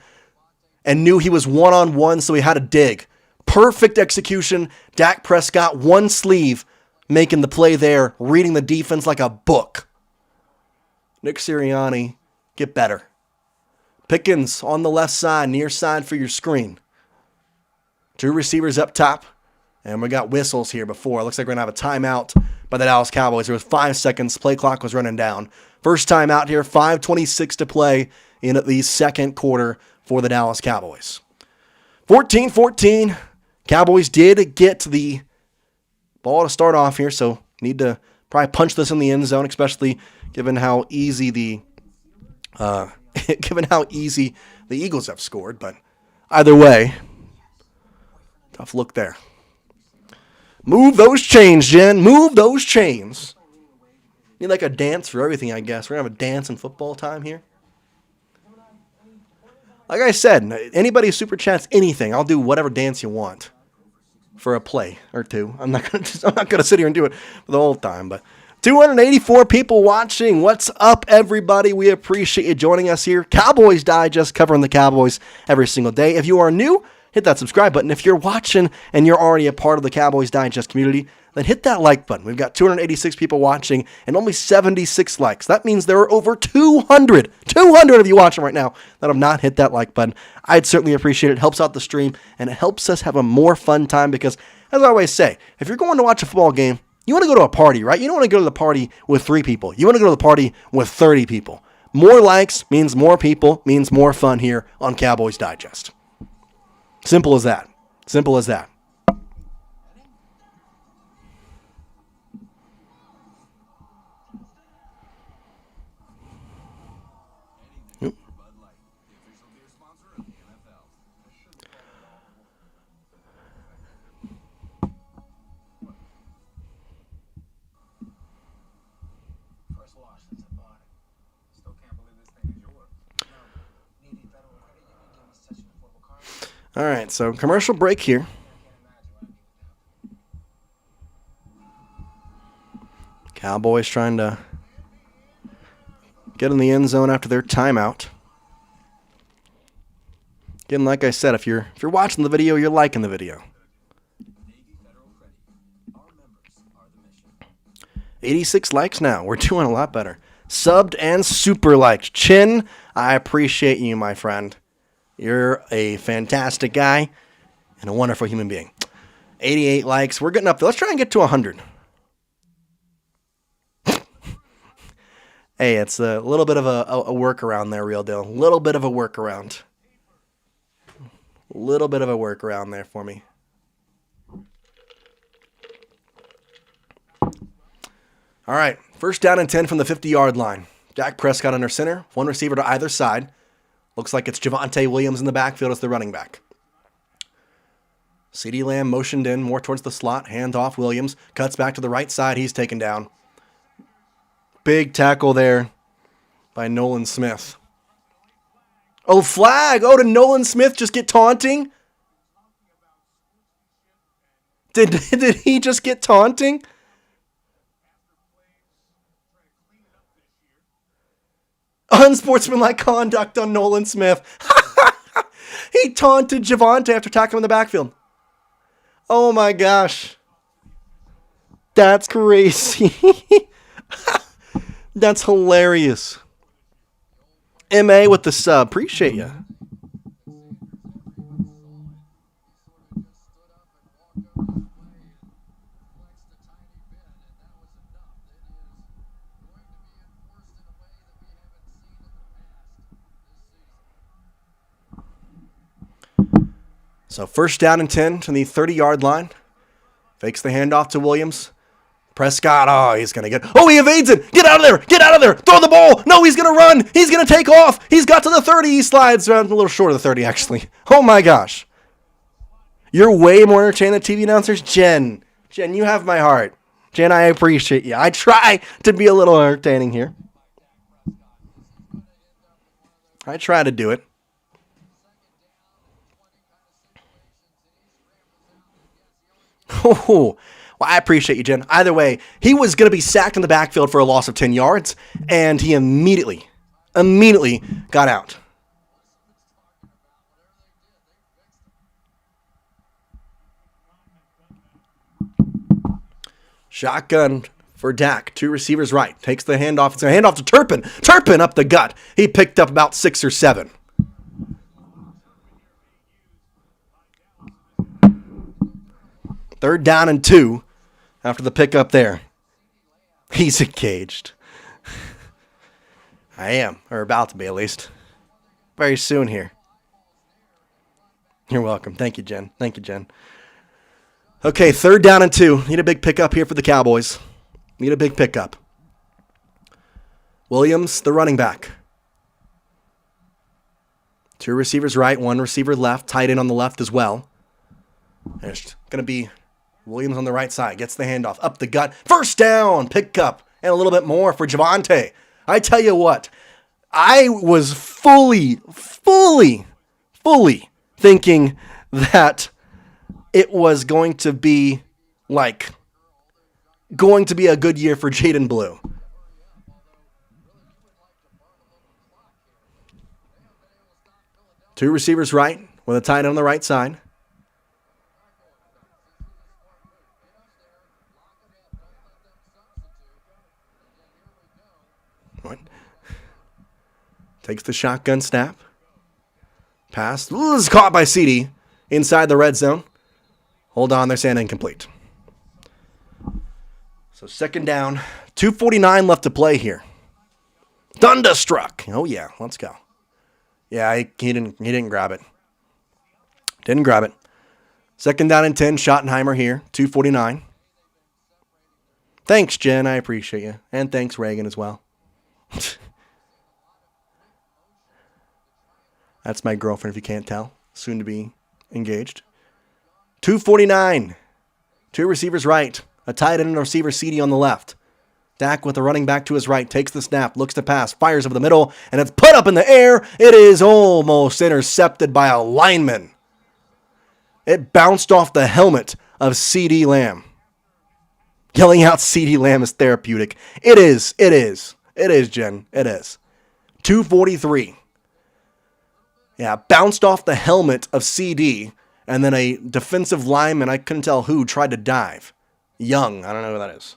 and knew he was one-on-one, so he had to dig. Perfect execution, Dak Prescott, one sleeve, making the play there, reading the defense like a book. Nick Siriani, get better. Pickens on the left side, near side for your screen. 2 receivers up top. And we got whistles here before. It looks like we're going to have a timeout by the Dallas Cowboys. There was 5 seconds. Play clock was running down. First timeout here, 5:26 to play in the second quarter for the Dallas Cowboys. 14-14. Cowboys did get the ball to start off here, so need to probably punch this in the end zone, especially given how easy the Eagles have scored. But either way, tough look there. Move those chains, Jen. Move those chains. Need like a dance for everything, I guess. We're going to have a dance in football time here. Like I said, anybody super chats anything, I'll do whatever dance you want for a play or two. I'm not gonna sit here and do it for the whole time, but 284 people watching. What's up, everybody? We appreciate you joining us here. Cowboys Digest, covering the Cowboys every single day. If you are new, hit that subscribe button. If you're watching and you're already a part of the Cowboys Digest community, then hit that like button. We've got 286 people watching and only 76 likes. That means there are over 200 of you watching right now that have not hit that like button. I'd certainly appreciate it. It helps out the stream, and it helps us have a more fun time because, as I always say, if you're going to watch a football game, you want to go to a party, right? You don't want to go to the party with 3 people. You want to go to the party with 30 people. More likes means more people, means more fun here on Cowboys Digest. Simple as that. Simple as that. All right, so commercial break here. Cowboys trying to get in the end zone after their timeout. Again, like I said, if you're watching the video, you're liking the video. 86 likes now. We're doing a lot better. Subbed and super liked. Chin, I appreciate you, my friend. You're a fantastic guy and a wonderful human being. 88 likes. We're getting up there. Let's try and get to 100. Hey, it's a little bit of a workaround there, real deal. A little bit of a workaround. A little bit of a workaround there for me. All right, first down and 10 from the 50-yard line. Dak Prescott under center, 1 receiver to either side. Looks like it's Javonte Williams in the backfield as the running back. CeeDee Lamb motioned in more towards the slot. Hand off Williams. Cuts back to the right side. He's taken down. Big tackle there by Nolan Smith. Oh, flag. Oh, did Nolan Smith just get taunting? Did he just get taunting? Unsportsmanlike conduct on Nolan Smith. He taunted Javonte after tackling him in the backfield. Oh my gosh. That's crazy. That's hilarious. MA with the sub. Appreciate you. So first down and 10 to the 30-yard line. Fakes the handoff to Williams. Prescott, oh, he's going to get... Oh, he evades it. Get out of there. Get out of there. Throw the ball. No, he's going to run. He's going to take off. He's got to the 30. He slides around a little short of the 30, actually. Oh, my gosh. You're way more entertaining than TV announcers. Jen, you have my heart. Jen, I appreciate you. I try to be a little entertaining here. I try to do it. Oh, well, I appreciate you, Jen. Either way, he was going to be sacked in the backfield for a loss of 10 yards, and he immediately got out. Shotgun for Dak. 2 receivers right. Takes the handoff. It's a handoff to Turpin. Turpin up the gut. He picked up about 6 or 7. Third down and 2 after the pickup there. He's engaged. I am, or about to be at least. Very soon here. You're welcome. Thank you, Jen. Okay, third down and 2. Need a big pickup here for the Cowboys. Need a big pickup. Williams, the running back. 2 receivers right, 1 receiver left. Tight end on the left as well. There's going to be Williams on the right side. Gets the handoff. Up the gut. First down. Pickup. And a little bit more for Javonte. I tell you what. I was fully thinking that it was going to be a good year for Jayden Blue. Two receivers right with a tight end on the right side. Takes the shotgun snap. Pass. Ooh, this is caught by CeeDee inside the red zone. Hold on, they're saying incomplete. So second down. 2:49 left to play here. Thunderstruck. Oh yeah, let's go. Yeah, he didn't grab it. Didn't grab it. Second down and 10. Schottenheimer here. 2:49. Thanks, Jen. I appreciate you. And thanks, Reagan, as well. That's my girlfriend, if you can't tell. Soon to be engaged. 2:49. 2 receivers right. A tight end and a receiver, CeeDee on the left. Dak with the running back to his right. Takes the snap. Looks to pass. Fires over the middle. And it's put up in the air. It is almost intercepted by a lineman. It bounced off the helmet of CeeDee Lamb. Yelling out CeeDee Lamb is therapeutic. It is, Jen. It is. 2:43. Yeah, bounced off the helmet of CeeDee, and then a defensive lineman, I couldn't tell who, tried to dive. Young, I don't know who that is.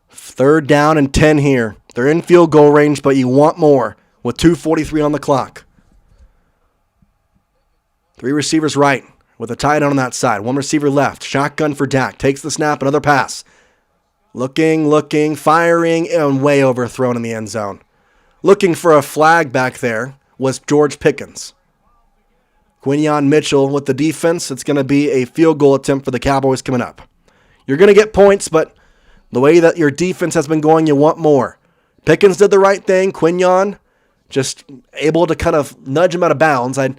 Third down and 10 here. They're in field goal range, but you want more with 2:43 on the clock. 3 receivers right with a tight end on that side. 1 receiver left. Shotgun for Dak. Takes the snap, another pass. Looking, firing, and way overthrown in the end zone. Looking for a flag back there was George Pickens. Quinyon Mitchell with the defense. It's going to be a field goal attempt for the Cowboys coming up. You're going to get points, but the way that your defense has been going, you want more. Pickens did the right thing. Quinyon just able to kind of nudge him out of bounds. A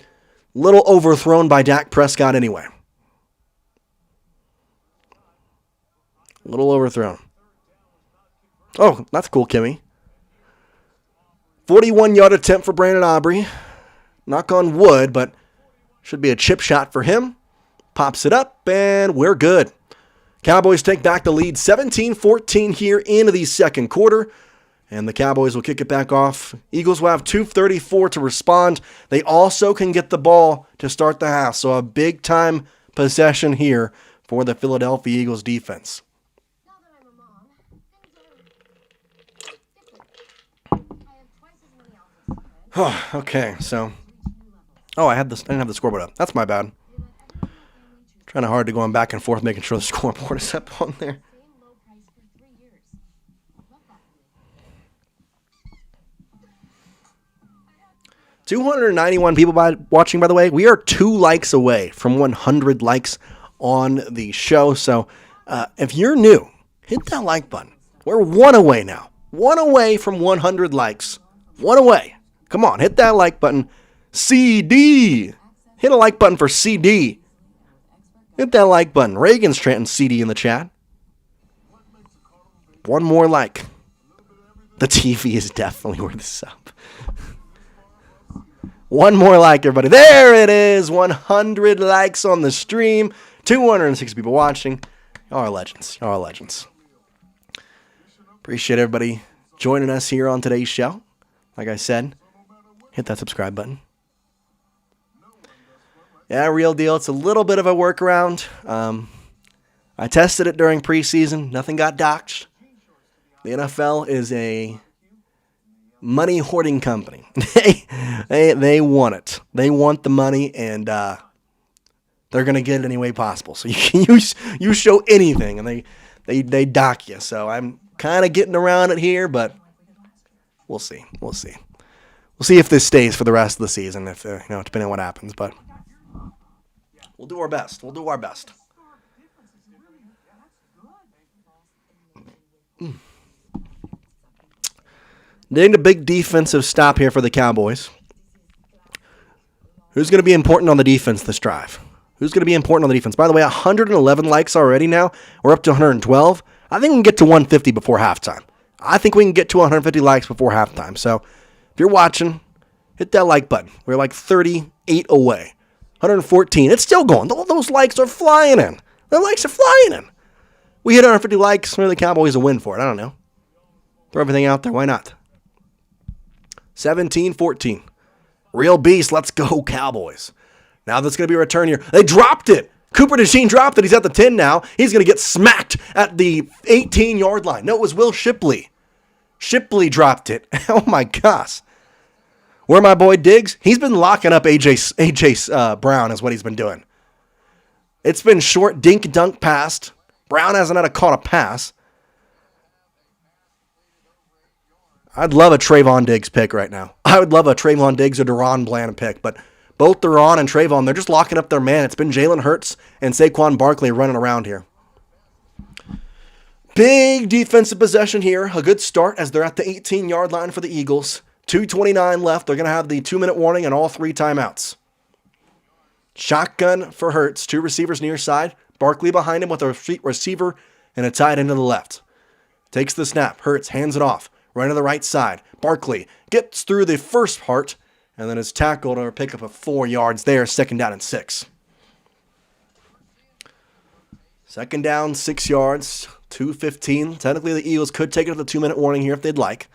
little overthrown by Dak Prescott anyway. A little overthrown. Oh, that's cool, Kimmy. 41-yard attempt for Brandon Aubrey. Knock on wood, but should be a chip shot for him. Pops it up, and we're good. Cowboys take back the lead 17-14 here into the second quarter. And the Cowboys will kick it back off. Eagles will have 2:34 to respond. They also can get the ball to start the half. So a big-time possession here for the Philadelphia Eagles defense. Now that I'm a mom, things are different. I have twice as many offers. Okay, so... Oh, I didn't have the scoreboard up. That's my bad. Trying hard to going back and forth, making sure the scoreboard is up on there. Same low price for 3 years. Love that. 291 people watching, by the way. We are 2 likes away from 100 likes on the show. So if you're new, hit that like button. We're 1 away now. 1 away from 100 likes. 1 away. Come on, hit that like button. CD. Hit a like button for CD. Hit that like button. Reagan's chanting CD in the chat. 1 more like. The TV is definitely worth this up. 1 more like, everybody. There it is. 100 likes on the stream. 206 people watching. Y'all are legends. Y'all are legends. Appreciate everybody joining us here on today's show. Like I said, hit that subscribe button. Yeah, real deal. It's a little bit of a workaround. I tested it during preseason. Nothing got doxed. The NFL is a money hoarding company. They want it. They want the money, and they're gonna get it any way possible. So you show anything, and they dock you. So I'm kind of getting around it here, but we'll see. We'll see. We'll see if this stays for the rest of the season. If depending on what happens, but. We'll do our best. We'll do our best. Getting a big defensive stop here for the Cowboys. Who's going to be important on the defense this drive? Who's going to be important on the defense? By the way, 111 likes already now. We're up to 112. I think we can get to 150 before halftime. I think we can get to 150 likes before halftime. So if you're watching, hit that like button. We're like 38 away. 114. It's still going. Those likes are flying in. The likes are flying in. We hit 150 likes. Maybe the Cowboys a win for it. I don't know. Throw everything out there. Why not? 17-14. Real beast. Let's go, Cowboys. Now that's going to be a return here. They dropped it. Cooper DeJean dropped it. He's at the 10 now. He's going to get smacked at the 18-yard line. No, it was Will Shipley. Shipley dropped it. Oh, my gosh. Where my boy Diggs, he's been locking up AJ Brown is what he's been doing. It's been short dink-dunk pass. Brown hasn't had caught a pass. I'd love a Trayvon Diggs pick right now. I would love a Trayvon Diggs or DeRon Bland pick, but both DeRon and Trayvon, they're just locking up their man. It's been Jalen Hurts and Saquon Barkley running around here. Big defensive possession here. A good start as they're at the 18-yard line for the Eagles. 2:29 left. They're going to have the 2-minute warning and all 3 timeouts. Shotgun for Hurts. 2 receivers near side. Barkley behind him with a receiver and a tight end to the left. Takes the snap. Hurts hands it off. Right to the right side. Barkley gets through the first part and then is tackled or pick up of 4 yards there. 2nd down and 6. 2nd down, 6 yards. 2:15. Technically, the Eagles could take it to the 2-minute warning here if they'd like.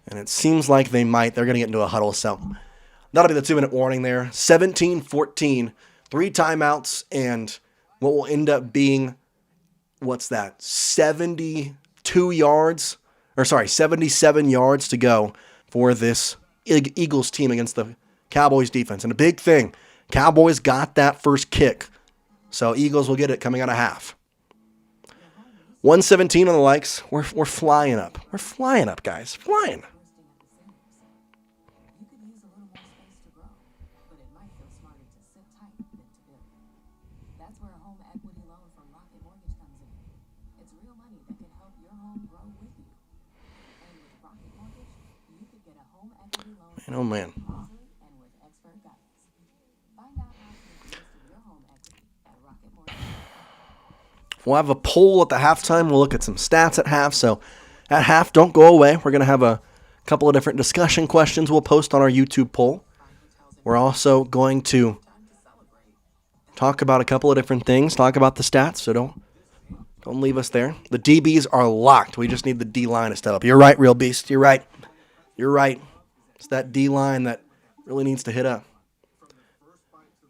And it seems like they might. They're going to get into a huddle. So that'll be the 2-minute warning there. 17-14. 3 timeouts and what will end up being, 72 yards? 77 yards to go for this Eagles team against the Cowboys defense. And a big thing, Cowboys got that first kick. So Eagles will get it coming out of half. 117 on the likes. We're flying up. We're flying up, guys. Flying. Man, oh man. We'll have a poll at the halftime. We'll look at some stats at half. So at half, don't go away. We're going to have a couple of different discussion questions we'll post on our YouTube poll. We're also going to talk about a couple of different things, talk about the stats. So don't Don't leave us there. The DBs are locked. We just need the D-line to step up. You're right, Real Beast. You're right. You're right. It's that D-line that really needs to hit up.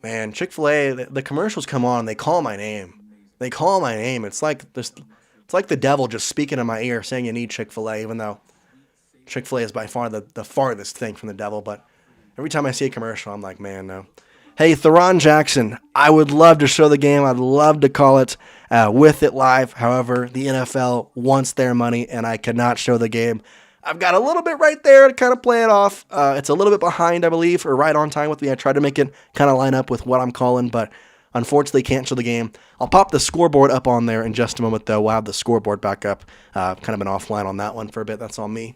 Man, Chick-fil-A, the commercials come on, they call my name. They call my name. It's like the devil just speaking in my ear saying you need Chick-fil-A, even though Chick-fil-A is by far the farthest thing from the devil. But every time I see a commercial, I'm like, man, no. Hey, Theron Jackson, I would love to show the game. I'd love to call it with it live. However, the NFL wants their money, and I cannot show the game. I've got a little bit right there to kind of play it off. It's a little bit behind, I believe, or right on time with me. I tried to make it kind of line up with what I'm calling, but unfortunately can't show the game. I'll pop the scoreboard up on there in just a moment, though. We'll have the scoreboard back up. Kind of been offline on that one for a bit. That's on me.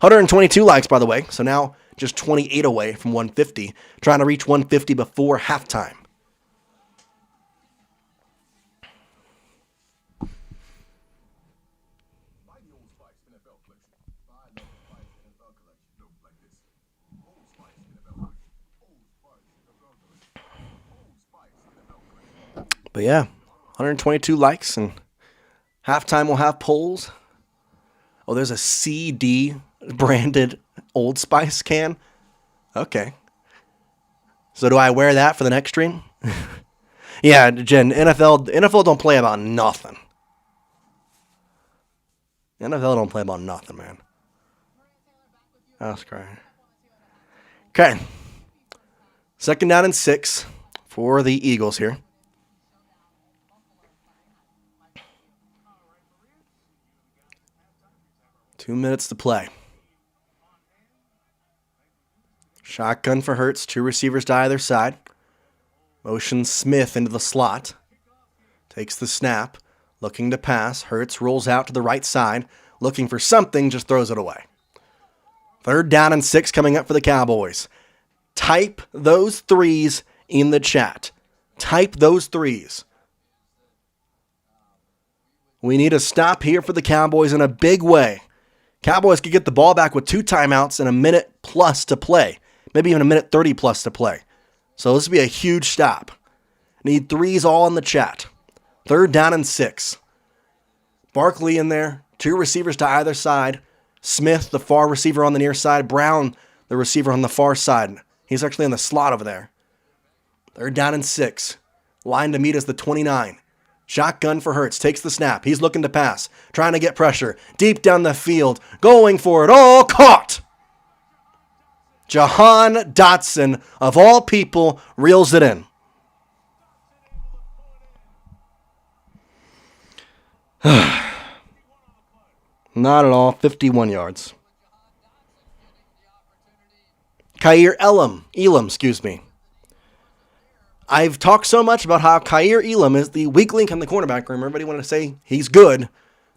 122 likes, by the way. So now just 28 away from 150. Trying to reach 150 before halftime. But yeah, 122 likes, and halftime we'll have polls. Oh, there's a CD branded Old Spice can. Okay. So do I wear that for the next stream? Yeah, Jen, NFL don't play about nothing. NFL don't play about nothing, man. That's great. Okay. 2nd down and 6 for the Eagles here. Two minutes to play. Shotgun for Hurts. 2 receivers to either side. Motions Smith into the slot. Takes the snap. Looking to pass. Hurts rolls out to the right side. Looking for something. Just throws it away. 3rd down and 6 coming up for the Cowboys. Type those threes in the chat. Type those threes. We need a stop here for the Cowboys in a big way. Cowboys could get the ball back with 2 timeouts and a minute plus to play. Maybe even a minute 30 plus to play. So this would be a huge stop. Need threes all in the chat. 3rd down and 6. Barkley in there. 2 receivers to either side. Smith, the far receiver on the near side. Brown, the receiver on the far side. He's actually in the slot over there. 3rd down and 6. Line to meet is the 29. Shotgun for Hurts. Takes the snap. He's looking to pass. Trying to get pressure. Deep down the field. Going for it all. Caught. Jahan Dotson, of all people, reels it in. Not at all. 51 yards. Kaiir Elam, excuse me. I've talked so much about how Kaiir Elam is the weak link in the cornerback room. Everybody wanted to say he's good.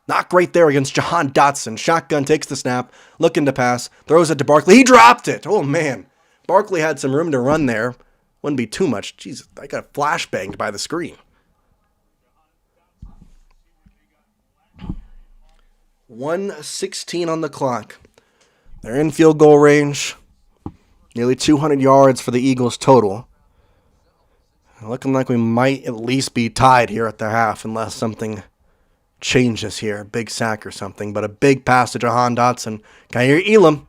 Not great there against Jahan Dotson. Shotgun takes the snap, looking to pass, throws it to Barkley. He dropped it. Oh, man. Barkley had some room to run there. Wouldn't be too much. Jeez, I got flashbanged by the screen. 1:16 on the clock. They're in field goal range. Nearly 200 yards for the Eagles total. Looking like we might at least be tied here at the half unless something changes here. Big sack or something. But a big pass to Jahan Dotson. Kaiir Elam.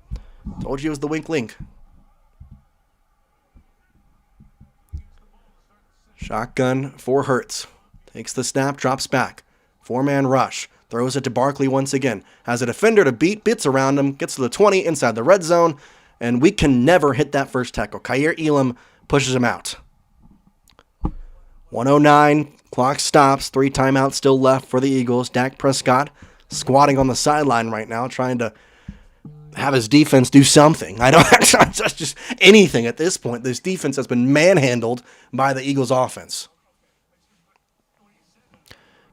Told you it was the weak link. Shotgun for Hurts. Takes the snap, drops back. 4-man rush. Throws it to Barkley once again. Has a defender to beat, bits around him, gets to the 20 inside the red zone, and we can never hit that first tackle. Kaiir Elam pushes him out. 1:09, clock stops, 3 timeouts still left for the Eagles. Dak Prescott squatting on the sideline right now, trying to have his defense do something. I don't that's just anything at this point. This defense has been manhandled by the Eagles offense.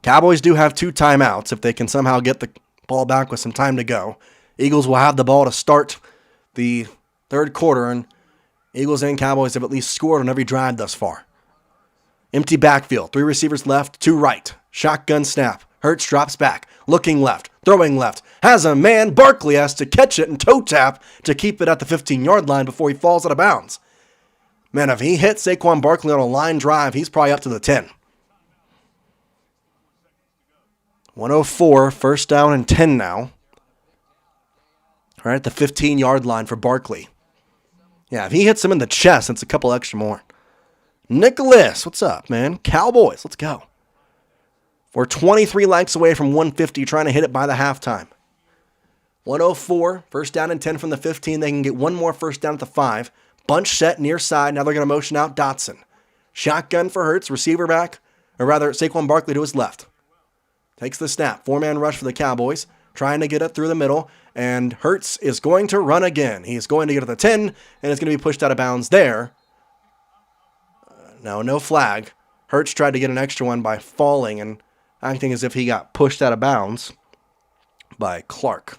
Cowboys do have 2 timeouts if they can somehow get the ball back with some time to go. Eagles will have the ball to start the third quarter, and Eagles and Cowboys have at least scored on every drive thus far. Empty backfield, 3 receivers left, 2 right. Shotgun snap. Hurts drops back, looking left, throwing left. Has a man. Barkley has to catch it and toe tap to keep it at the 15-yard line before he falls out of bounds. Man, if he hits Saquan Barkley on a line drive, he's probably up to the 10. 104, first down and 10 now. All right, the 15-yard line for Barkley. Yeah, if he hits him in the chest, it's a couple extra more. Nicholas, what's up, man? Cowboys, let's go. We're 23 likes away from 150, trying to hit it by the halftime. 104, first down and 10 from the 15. They can get one more first down at the 5. Bunch set near side. Now they're going to motion out Dotson. Shotgun for Hurts, receiver back, or rather Saquon Barkley to his left. Takes the snap. 4-man rush for the Cowboys, trying to get it through the middle, and Hurts is going to run again. He's going to get to the 10, and it's going to be pushed out of bounds there. No flag. Hurts tried to get an extra one by falling and acting as if he got pushed out of bounds by Clark.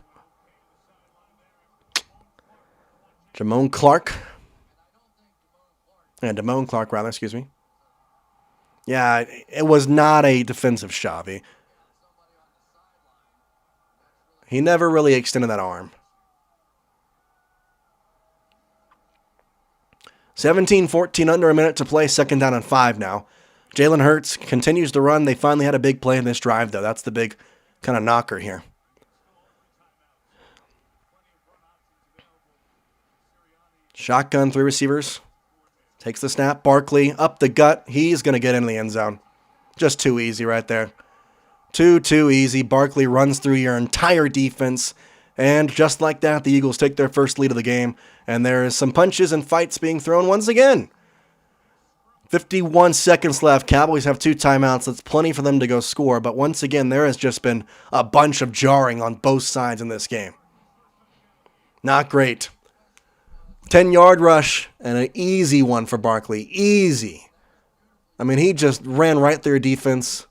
Damone Clark, excuse me. Yeah, it was not a defensive shove. He never really extended that arm. 17-14, under a minute to play, second down and 5 now. Jalen Hurts continues to run. They finally had a big play in this drive, though. That's the big kind of knocker here. Shotgun, 3 receivers. Takes the snap. Barkley up the gut. He's going to get into the end zone. Just too easy right there. Too easy. Barkley runs through your entire defense. And just like that, the Eagles take their first lead of the game. And there is some punches and fights being thrown once again. 51 seconds left. Cowboys have 2 timeouts. That's plenty for them to go score. But once again, there has just been a bunch of jarring on both sides in this game. Not great. 10-yard rush and an easy one for Barkley. Easy. I mean, he just ran right through defense.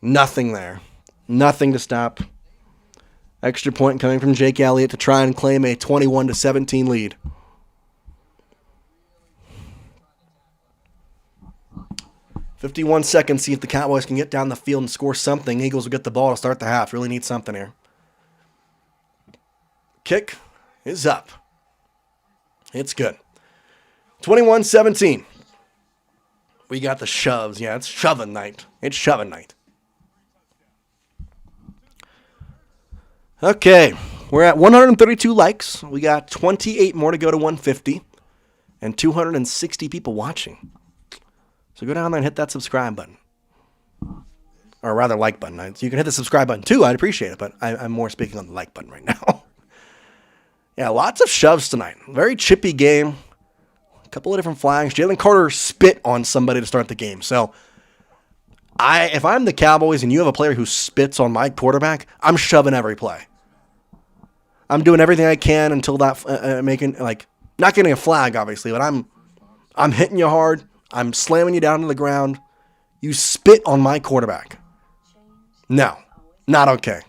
Nothing there. Nothing to stop. Extra point coming from Jake Elliott to try and claim a 21-17 lead. .51 seconds. See if the Cowboys can get down the field and score something. Eagles will get the ball to start the half. Really need something here. Kick is up. It's good. 21-17. We got the shoves. Yeah, it's shoving night. It's shoving night. Okay, we're at 132 likes. We got 28 more to go to 150 and 260 people watching. So go down there and hit that subscribe button. Or rather, like button. You can hit the subscribe button too. I'd appreciate it, but I'm more speaking on the like button right now. Yeah, lots of shoves tonight. Very chippy game. A couple of different flags. Jalen Carter spit on somebody to start the game. So, if I'm the Cowboys and you have a player who spits on my quarterback, I'm shoving every play. I'm doing everything I can until that not getting a flag, obviously, but I'm hitting you hard. I'm slamming you down to the ground. You spit on my quarterback. No, not okay.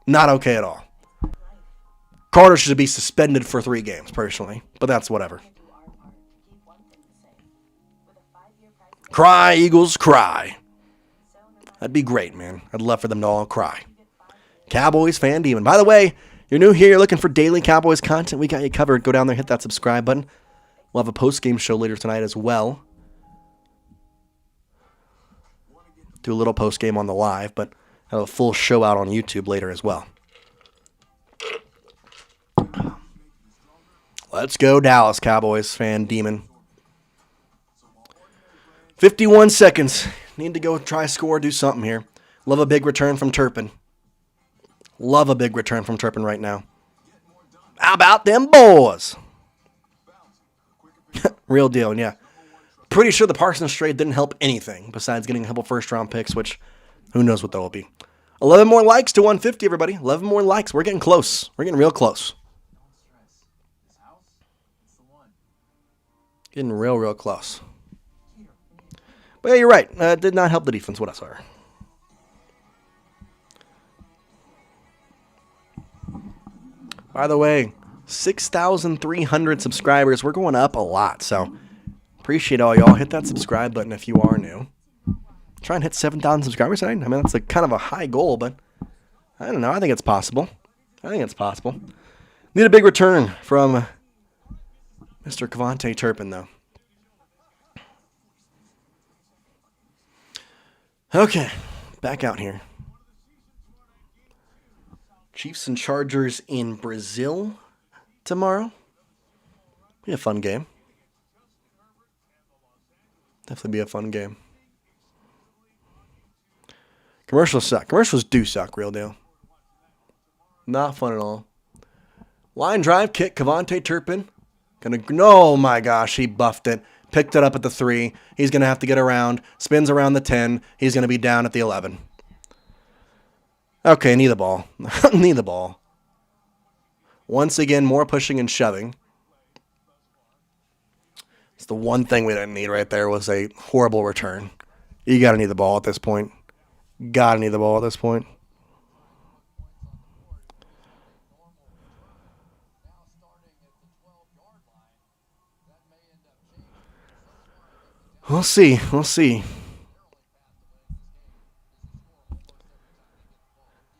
Not okay at all. Carter should be suspended for 3 games, personally, but that's whatever. Cry, Eagles, cry. That'd be great, man. I'd love for them to all cry. Cowboys fan demon. By the way, you're new here, you're looking for daily Cowboys content, we got you covered. Go down there, hit that subscribe button. We'll have a post-game show later tonight as well. Do a little post-game on the live, but have a full show out on YouTube later as well. Let's go, Dallas Cowboys fan demon. 51 seconds. Need to go try score, do something here. Love a big return from Turpin. Love a big return from Turpin right now. How about them boys? Real deal, yeah. Pretty sure the Parsons trade didn't help anything besides getting a couple first-round picks, which who knows what that will be. 11 more likes to 150, everybody. 11 more likes. We're getting close. We're getting real close. Getting real close. But yeah, you're right. It did not help the defense. What else are? By the way, 6,300 subscribers. We're going up a lot, so appreciate all y'all. Hit that subscribe button if you are new. Try and hit 7,000 subscribers tonight. I mean, that's kind of a high goal, but I don't know. I think it's possible. Need a big return from Mr. Javonte Turpin, though. Okay, back out here. Chiefs and Chargers in Brazil tomorrow. Be a fun game. Definitely be a fun game. Commercials suck. Commercials do suck, real deal. Not fun at all. Line drive kick, Cavante Turpin. Oh my gosh, he buffed it. Picked it up at the 3. He's going to have to get around. Spins around the 10. He's going to be down at the 11. Okay, knee the ball. Knee the ball. Once again, more pushing and shoving. It's the one thing we didn't need right there was a horrible return. You got to need the ball at this point. Got to need the ball at this point. We'll see. We'll see.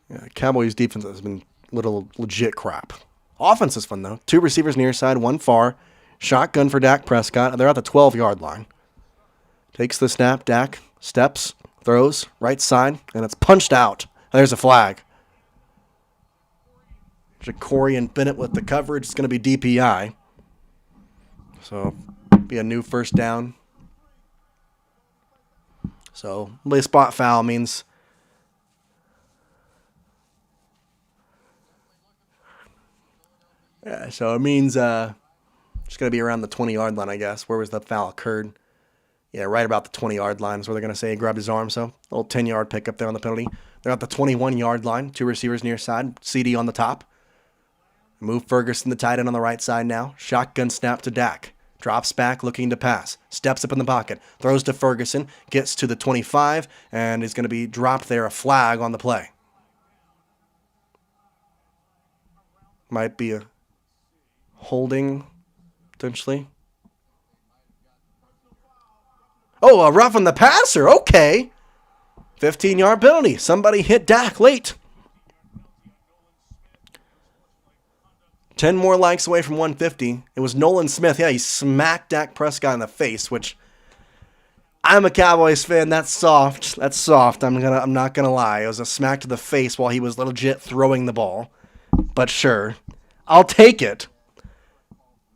Yeah, Cowboys defense has been little legit crap. Offense is fun, though. 2 receivers near side, 1 far. Shotgun for Dak Prescott. They're at the 12-yard line. Takes the snap. Dak steps, throws, right side, and it's punched out. There's a flag. Ja'Cory Bennett with the coverage. It's going to be DPI. So, be a new first down. So, a spot foul means so it means it's going to be around the 20-yard line, I guess. Where was the foul occurred? Yeah, right about the 20-yard line is where they're going to say he grabbed his arm. So, a little 10-yard pickup there on the penalty. They're at the 21-yard line. 2 receivers near side. CeeDee on the top. Move Ferguson, the tight end on the right side now. Shotgun snap to Dak. Drops back, looking to pass. Steps up in the pocket. Throws to Ferguson. Gets to the 25, and is going to be dropped there. A flag on the play. Might be a holding, potentially. Oh, a roughing the passer. Okay. 15-yard penalty. Somebody hit Dak late. 10 more likes away from 150. It was Nolan Smith. Yeah, he smacked Dak Prescott in the face, which I'm a Cowboys fan. That's soft. That's soft. I'm not gonna lie. It was a smack to the face while he was legit throwing the ball. But sure, I'll take it.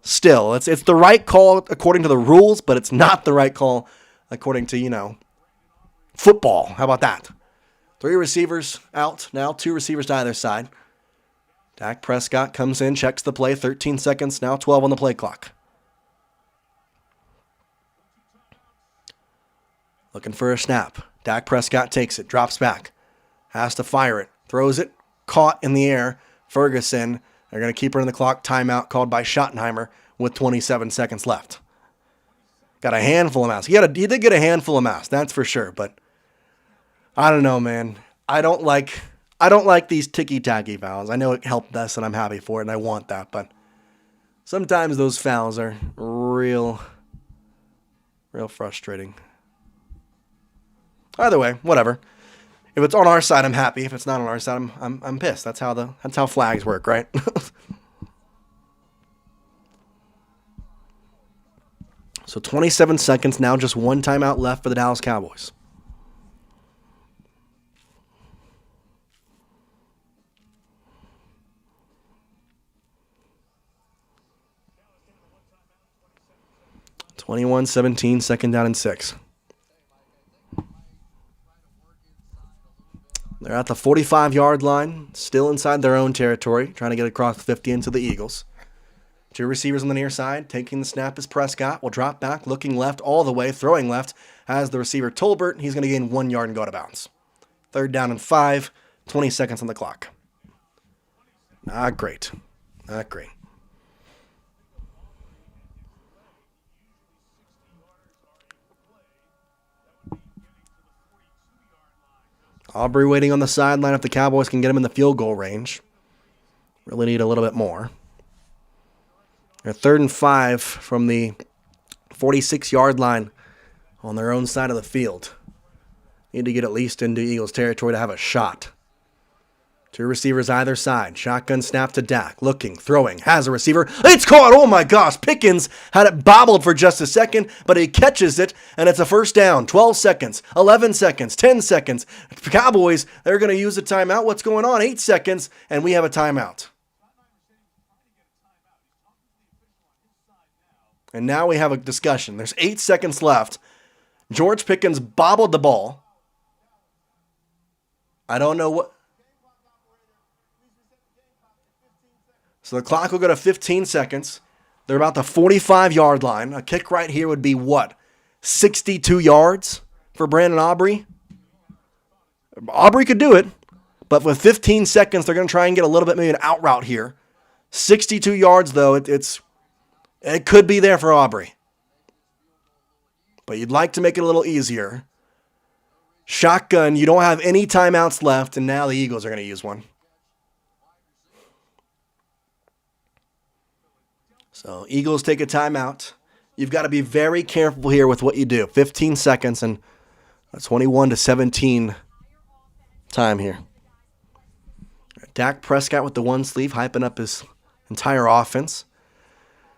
Still, it's the right call according to the rules, but it's not the right call according to, football. How about that? 3 receivers out now. 2 receivers to either side. Dak Prescott comes in, checks the play, 13 seconds, now 12 on the play clock. Looking for a snap. Dak Prescott takes it, drops back, has to fire it, throws it, caught in the air. Ferguson, they're going to keep running the clock, timeout called by Schottenheimer with 27 seconds left. Got a handful of masks. He did get a handful of masks, that's for sure, but I don't know, man. I don't like these ticky-tacky fouls. I know it helped us, and I'm happy for it, and I want that. But sometimes those fouls are real frustrating. Either way, whatever. If it's on our side, I'm happy. If it's not on our side, I'm pissed. That's how flags work, right? So 27 seconds now, just 1 timeout left for the Dallas Cowboys. (21-17), second down and 6. They're at the 45-yard line, still inside their own territory, trying to get across 50 into the Eagles. 2 receivers on the near side, taking the snap is Prescott. Will drop back, looking left all the way, throwing left. Has the receiver Tolbert. He's going to gain 1 yard and go to bounds. 3rd down and 5, 20 seconds on the clock. Not great. Not great. Aubrey waiting on the sideline if the Cowboys can get him in the field goal range. Really need a little bit more. They're 3rd and 5 from the 46-yard line on their own side of the field. Need to get at least into Eagles territory to have a shot. Two receivers either side. Shotgun snap to Dak. Looking, throwing, has a receiver. It's caught! Oh my gosh! Pickens had it bobbled for just a second, but he catches it, and it's a first down. 12 seconds, 11 seconds, 10 seconds. Cowboys, they're going to use a timeout. What's going on? 8 seconds, and we have a timeout. And now we have a discussion. There's 8 seconds left. George Pickens bobbled the ball. I don't know what... So the clock will go to 15 seconds. They're about the 45-yard line. A kick right here would be what? 62 yards for Brandon Aubrey? Aubrey could do it, but with 15 seconds, they're going to try and get a little bit, maybe an out route here. 62 yards, though, it could be there for Aubrey. But you'd like to make it a little easier. Shotgun, you don't have any timeouts left, and now the Eagles are going to use one. So Eagles take a timeout. You've got to be very careful here with what you do. 15 seconds and a 21-17 time here. Dak Prescott with the one sleeve, hyping up his entire offense.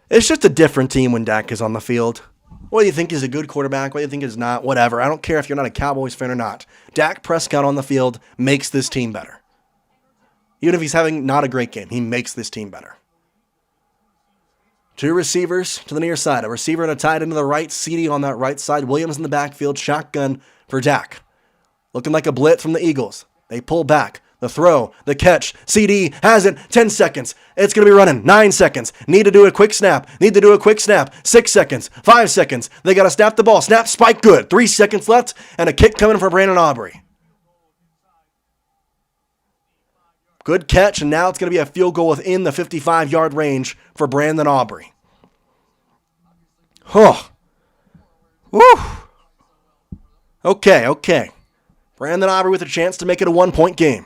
It's just a different team when Dak is on the field. Whether you think he's a good quarterback, whether you think he's not, whatever. I don't care if you're not a Cowboys fan or not. Dak Prescott on the field makes this team better. Even if he's having not a great game, he makes this team better. Two receivers to the near side. A receiver and a tight end to the right. CeeDee on that right side. Williams in the backfield. Shotgun for Dak. Looking like a blitz from the Eagles. They pull back. The throw. The catch. CeeDee has it. 10 seconds. It's going to be running. 9 seconds. Need to do a quick snap. 6 seconds. 5 seconds. They got to snap the ball. Snap. Spike. Good. 3 seconds left. And a kick coming for Brandon Aubrey. Good catch, and now it's going to be a field goal within the 55-yard range for Brandon Aubrey. Oh. Woo. Okay. Brandon Aubrey with a chance to make it a 1-point game.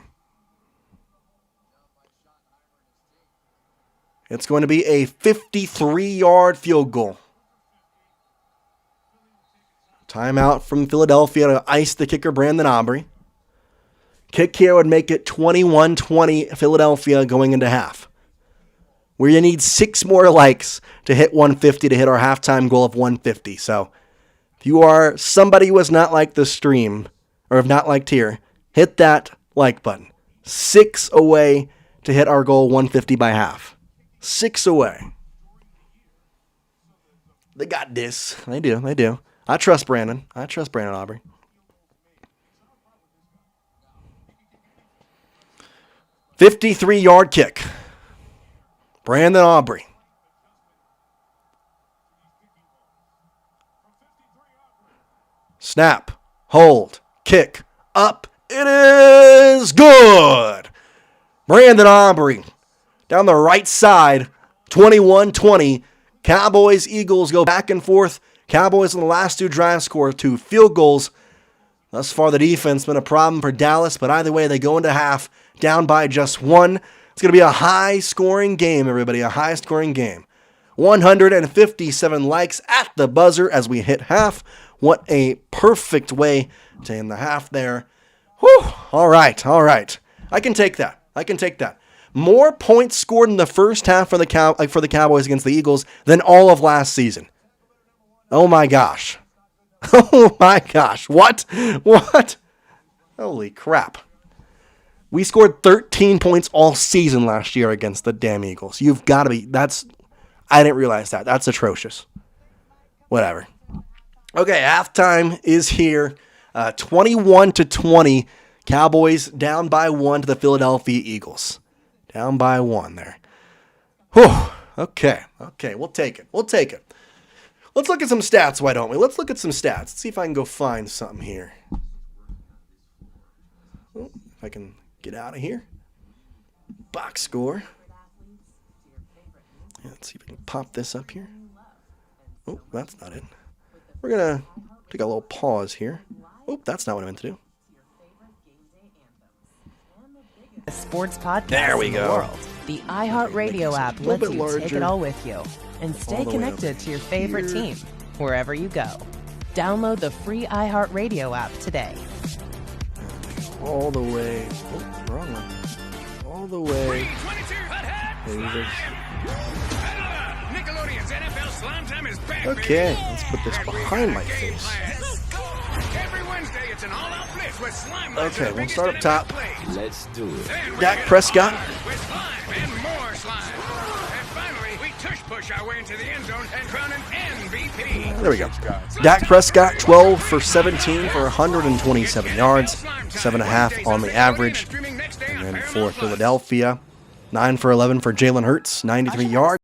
It's going to be a 53-yard field goal. Timeout from Philadelphia to ice the kicker, Brandon Aubrey. Kick here would make it 21-20 Philadelphia going into half. We need 6 more likes to hit 150 to hit our halftime goal of 150. So if you are somebody who has not liked the stream or have not liked here, hit that like button. 6 away to hit our goal 150 by half. 6 away. They got this. They do. I trust Brandon Aubrey. $53-yard kick. Brandon Aubrey. Snap. Hold. Kick. Up. It is good. Brandon Aubrey. Down the right side. 21-20. Cowboys, Eagles go back and forth. Cowboys in the last 2 drives score 2 field goals. Thus far, the defense been a problem for Dallas, but either way, they go into half down by just 1. It's going to be a high-scoring game, everybody, a high-scoring game. 157 likes at the buzzer as we hit half. What a perfect way to end the half there. Whew, all right. I can take that. More points scored in the first half for the Cowboys against the Eagles than all of last season. Oh, my gosh. What? Holy crap. We scored 13 points all season last year against the damn Eagles. You've got to be, I didn't realize that. That's atrocious. Whatever. Okay, halftime is here. 21-20. Cowboys down by 1 to the Philadelphia Eagles. Down by 1 there. Whew. Okay, we'll take it. Let's look at some stats, why don't we? Let's look at some stats. Let's see if I can go find something here. If I can get out of here. Box score. Let's see if I can pop this up here. Oh, that's not it. We're going to take a little pause here. Oh, that's not what I meant to do. Sports podcast there we go. In the world. The iHeartRadio app lets you take it all with you and stay connected to your favorite team wherever you go. Download the free iHeartRadio app today. All the way. Oh, wrong one. all the way. Okay, let's put this behind my face. Okay, we'll start up top. Let's do it. Dak Prescott. There we go. Dak Prescott, 12 for 17 for 127 yards, 7.5 on the average. And then for Philadelphia, 9 for 11 for Jalen Hurts, 93 yards.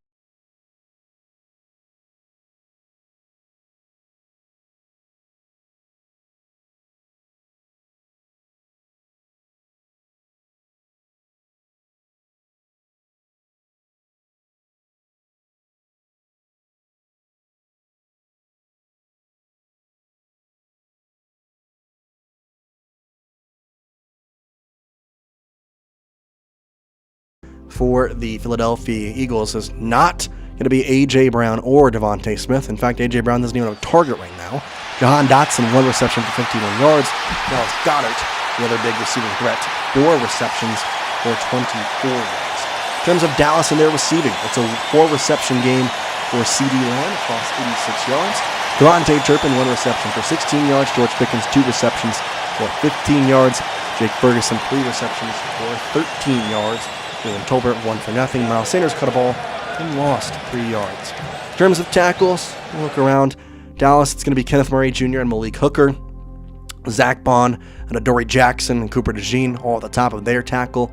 For the Philadelphia Eagles is not going to be A.J. Brown or Devonte Smith. In fact, A.J. Brown doesn't even have a target right now. Jahan Dotson, 1 reception for 51 yards. Dallas Goedert, the other big receiving threat, 4 receptions for 24 yards. In terms of Dallas and their receiving, it's a 4-reception game for CeeDee Lamb across 86 yards. Devontae Turpin, 1 reception for 16 yards. George Pickens, 2 receptions for 15 yards. Jake Ferguson, 3 receptions for 13 yards. Jalen Tolbert, 1 for nothing. Miles Sanders caught a ball and lost 3 yards. In terms of tackles, we'll look around. Dallas, it's going to be Kenneth Murray Jr. and Malik Hooker. Zach Bond and Adoree Jackson and Cooper DeJean all at the top of their tackle.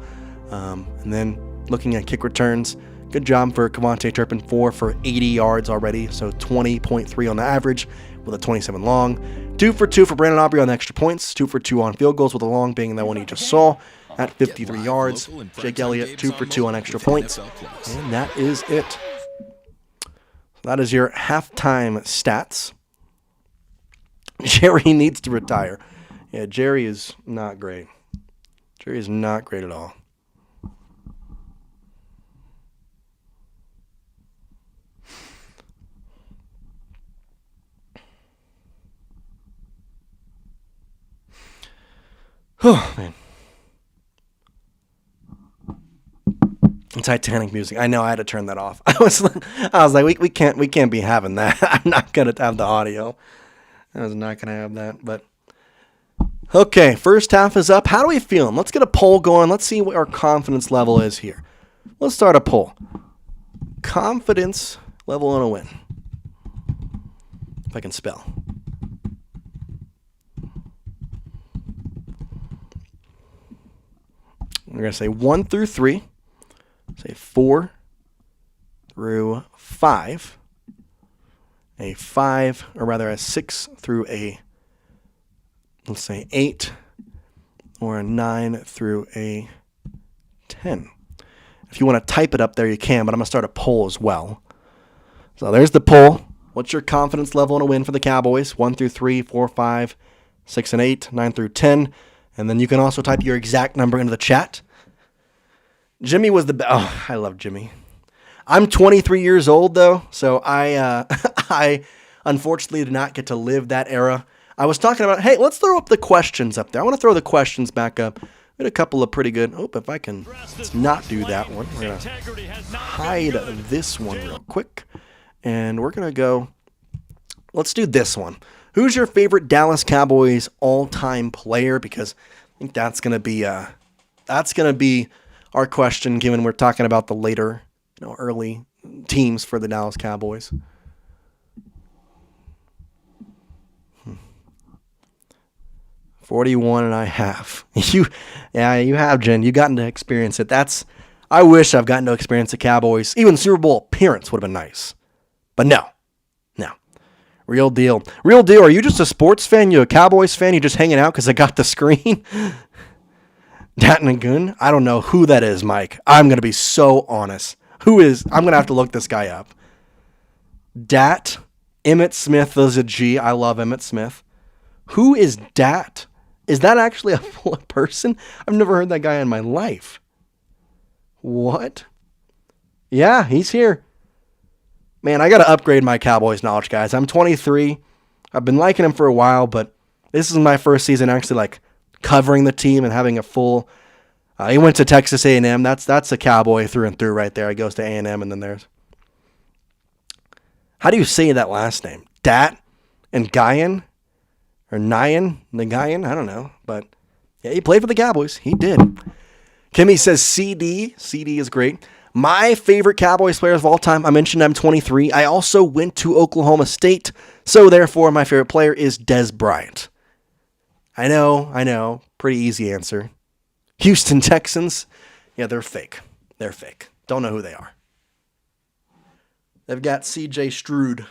And then looking at kick returns, good job for Javonte Turpin, 4 for 80 yards already, so 20.3 on the average with a 27 long. 2 for 2 for Brandon Aubrey on the extra points. 2 for 2 on field goals with a long being that one you just saw at 53 yards. Jake Elliott, 2 for 2 on extra points. And that is it. So that is your halftime stats. Jerry needs to retire. Yeah, Jerry is not great. Jerry is not great at all. Oh, man. Titanic music. I know I had to turn that off. I was like, we can't be having that. I'm not gonna have the audio. I was not gonna have that. But okay, first half is up. How do we feel? Let's get a poll going. Let's see what our confidence level is here. Let's start a poll. Confidence level on a win. If I can spell. We're gonna say 1 through 3. Say 4 through 5, a 5, or rather a 6 through a, let's say 8, or a 9 through a 10. If you want to type it up there, you can, but I'm going to start a poll as well. So there's the poll. What's your confidence level in a win for the Cowboys? 1 through 3, 4, 5, 6, and 8, 9 through 10. And then you can also type your exact number into the chat. Jimmy was the best. Oh, I love Jimmy. I'm 23 years old, though, so I unfortunately did not get to live that era. I was talking about, hey, let's throw up the questions up there. I want to throw the questions back up. We had a couple of pretty good. Oh, if I can let's not do that one. We're going to hide this one real quick. And we're going to go, let's do this one. Who's your favorite Dallas Cowboys all-time player? Because I think that's going to be our question, given we're talking about the later, early teams for the Dallas Cowboys. 41 and a half. You have, Jen. You've gotten to experience it. I wish I've gotten to experience the Cowboys. Even Super Bowl appearance would have been nice. But no. Real deal. Real deal. Are you just a sports fan? You a Cowboys fan? You just hanging out because I got the screen? Datnagun? I don't know who that is, Mike. I'm going to be so honest. I'm going to have to look this guy up. Emmett Smith is a G. I love Emmett Smith. Who is Dat? Is that actually a full person? I've never heard that guy in my life. What? Yeah, he's here. Man, I got to upgrade my Cowboys knowledge, guys. I'm 23. I've been liking him for a while, but this is my first season actually covering the team and having a full He went to Texas A&M. That's a Cowboy through and through right there. He goes to A&M, and then there's... How do you say that last name? Dat and Guyan? Or Nyan? Nagayan? I don't know. But, yeah, he played for the Cowboys. He did. Kimmy says CD. CD is great. My favorite Cowboys players of all time, I mentioned I'm 23. I also went to Oklahoma State, so therefore my favorite player is Dez Bryant. I know. Pretty easy answer. Houston Texans. Yeah, they're fake. They're fake. Don't know who they are. They've got C.J. Stroud,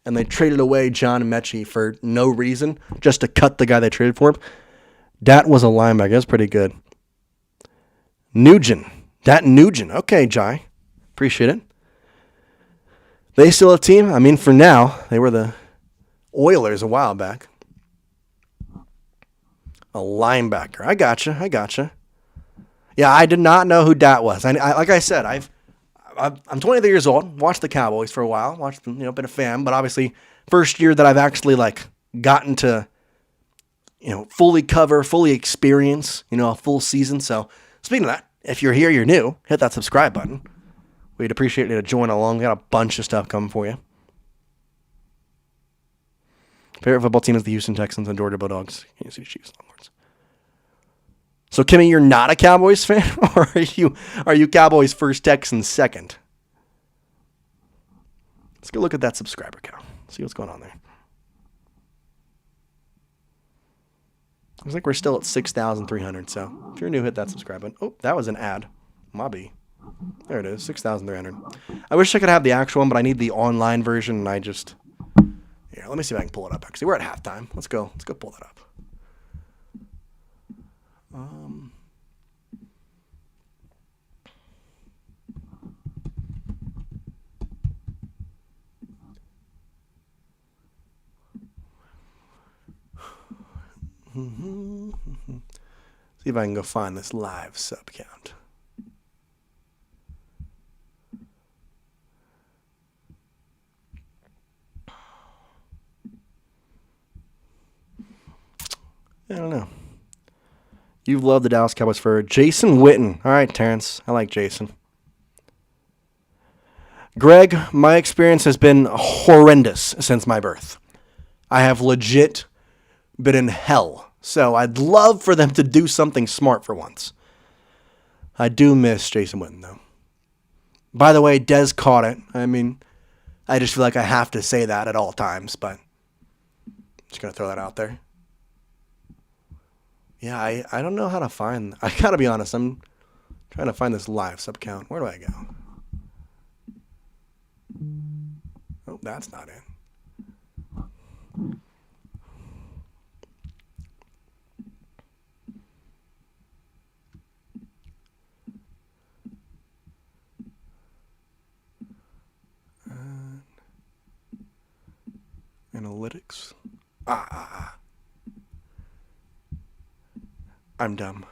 and they traded away John Mechie for no reason, just to cut the guy they traded for him. That was a linebacker. That's pretty good. Nugent. Okay, Jai. Appreciate it. They still a team? I mean, for now, they were the Oilers a while back. A linebacker. I gotcha. Yeah, I did not know who Dat was. I like I said, I'm 23 years old. Watched the Cowboys for a while. Watched them, been a fan. But obviously, first year that I've actually gotten to, fully cover, fully experience, a full season. So speaking of that, if you're here, you're new, hit that subscribe button. We'd appreciate you to join along. We got a bunch of stuff coming for you. Favorite football team is the Houston Texans and Georgia Bulldogs. Kansas City Chiefs, Longhorns. So, Kimmy, you're not a Cowboys fan? Or are you Cowboys first, Texans second? Let's go look at that subscriber count. See what's going on there. Looks like we're still at 6,300. So, if you're new, hit that subscribe button. Oh, that was an ad. Mobby. There it is, 6,300. I wish I could have the actual one, but I need the online version, and I just... Here, let me see if I can pull it up. Actually, we're at halftime. Let's go pull that up. See if I can go find this live sub count. I don't know. You've loved the Dallas Cowboys for Jason Witten. All right, Terrence. I like Jason. Greg, my experience has been horrendous since my birth. I have legit been in hell. So I'd love for them to do something smart for once. I do miss Jason Witten, though. By the way, Dez caught it. I mean, I just feel like I have to say that at all times, but just going to throw that out there. Yeah, I don't know how to find... I got to be honest, I'm trying to find this live sub count. Where do I go? Oh, that's not it. Analytics. I'm dumb.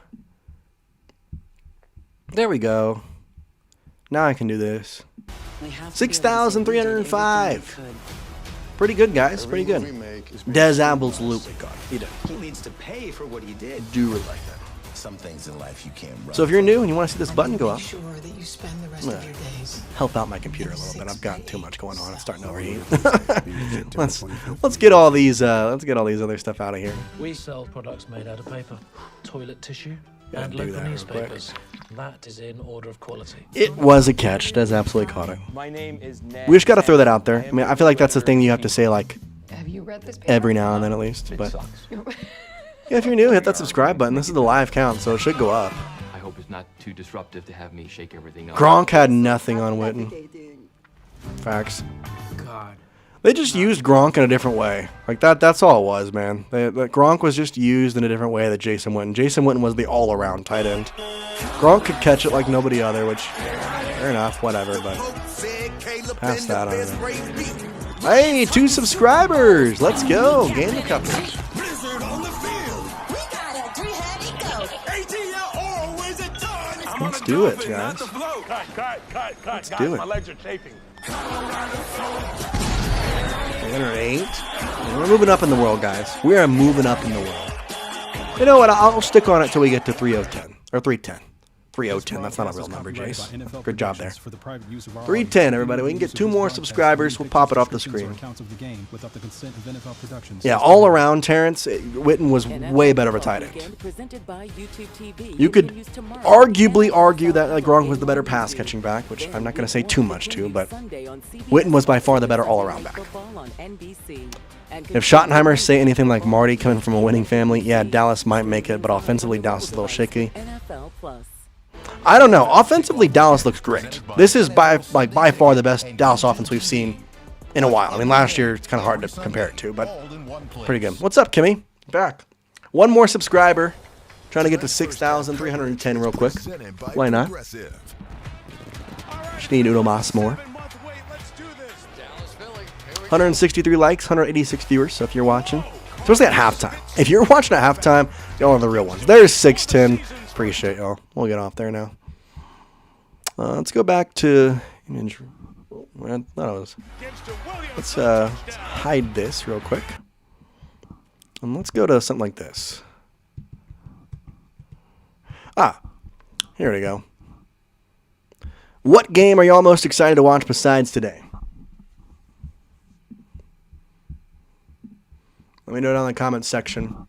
There we go. Now I can do this. 6,305. Pretty good, guys. Pretty good. Dez absolutely got it. He did. He needs to pay for what he did. Do it like that. Some things in life you can't run. So if you're new and you want to see this button go up, sure that you spend the rest of your days. Help out my computer a little bit. I've got too much going on. It's starting to overheat. let's get all these other stuff out of here. We sell products made out of paper, toilet tissue, Gotta and do local that real newspapers. That is in order of quality. It was a catch. Des absolutely caught it. My name is Ned. We just got to throw that out there. I mean, I feel like that's the thing you have to say like Have you read this paper? every now and then at least. But yeah, if you're new, hit that subscribe button. This is the live count, so it should go up. I hope it's not too disruptive to have me shake everything up. Gronk had nothing on Witten. Facts. God. They just used Gronk in a different way. Like that's all it was, man. Gronk was just used in a different way that Jason Witten. Jason Witten was the all-around tight end. Gronk could catch it like nobody other, which, fair enough, whatever, but pass that on. Hey, 2 subscribers! Let's go! Gain the coverage. Let's do it, guys. Let's do it. My legs are chafing. 308. We're moving up in the world, guys. We are moving up in the world. You know what? I'll stick on it till we get to 3010 or 310. 302. That's not a real number, Jace. Good job there. 310, everybody. We can get 2 more subscribers. We'll pop it off the screen. Yeah, all around, Terrence, Witten was way better of a tight end. You could arguably argue that Gronk was the better pass-catching back, which I'm not going to say too much to, but Witten was by far the better all-around back. If Schottenheimer say anything like Marty coming from a winning family, yeah, Dallas might make it, but offensively, Dallas is a little shaky. I don't know. Offensively, Dallas looks great. This is by far the best Dallas offense we've seen in a while. I mean, last year it's kind of hard to compare it to, but pretty good. What's up, Kimmy? Back. 1 more subscriber. Trying to get to 6,310 real quick. Why not? Just need Udo Mas more. 163 likes, 186 viewers, so if you're watching, especially at halftime. If you're watching at halftime, y'all are the real ones. There's 610. Appreciate y'all. We'll get off there now. Let's go back to image. I thought it was. Let's hide this real quick. And let's go to something like this. Here we go. What game are y'all most excited to watch besides today? Let me know down in the comments section.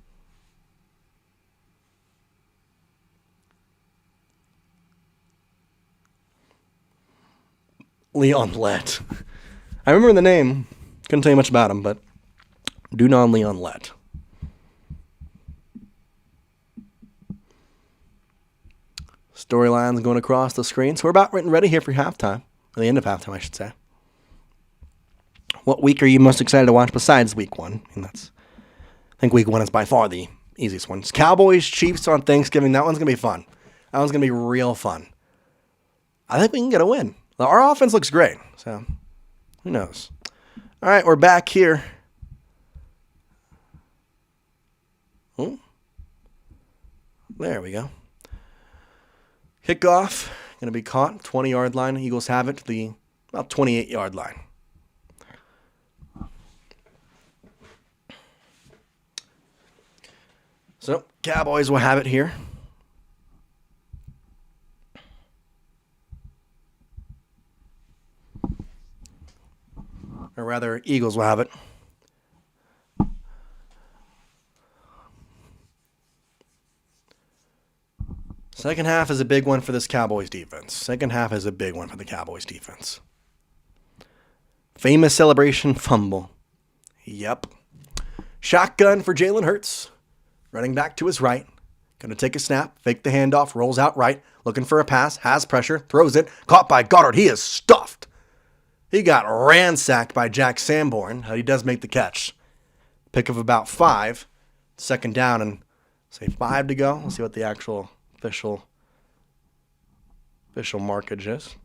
Leon Lett. I remember the name. Couldn't tell you much about him, but Dunon Leon Lett. Storylines going across the screen. So we're about ready here for halftime. Or the end of halftime, I should say. What week are you most excited to watch besides week 1? And I think week 1 is by far the easiest one. It's Cowboys, Chiefs on Thanksgiving. That one's going to be fun. That one's going to be real fun. I think we can get a win. Our offense looks great, so who knows? All right, we're back here. There we go. Kickoff, going to be caught, 20-yard line. Eagles have it to the about 28-yard line. So, Cowboys will have it here. Or rather, Eagles will have it. Second half is a big one for this Cowboys defense. Second half is a big one for the Cowboys defense. Famous celebration fumble. Yep. Shotgun for Jalen Hurts. Running back to his right. Going to take a snap, fake the handoff, rolls out right. Looking for a pass, has pressure, throws it. Caught by Goddard. He is stuffed. He got ransacked by Jack Sanborn. He does make the catch. Pick of about 5. Second down and say 5 to go. Let's see what the actual official markage is.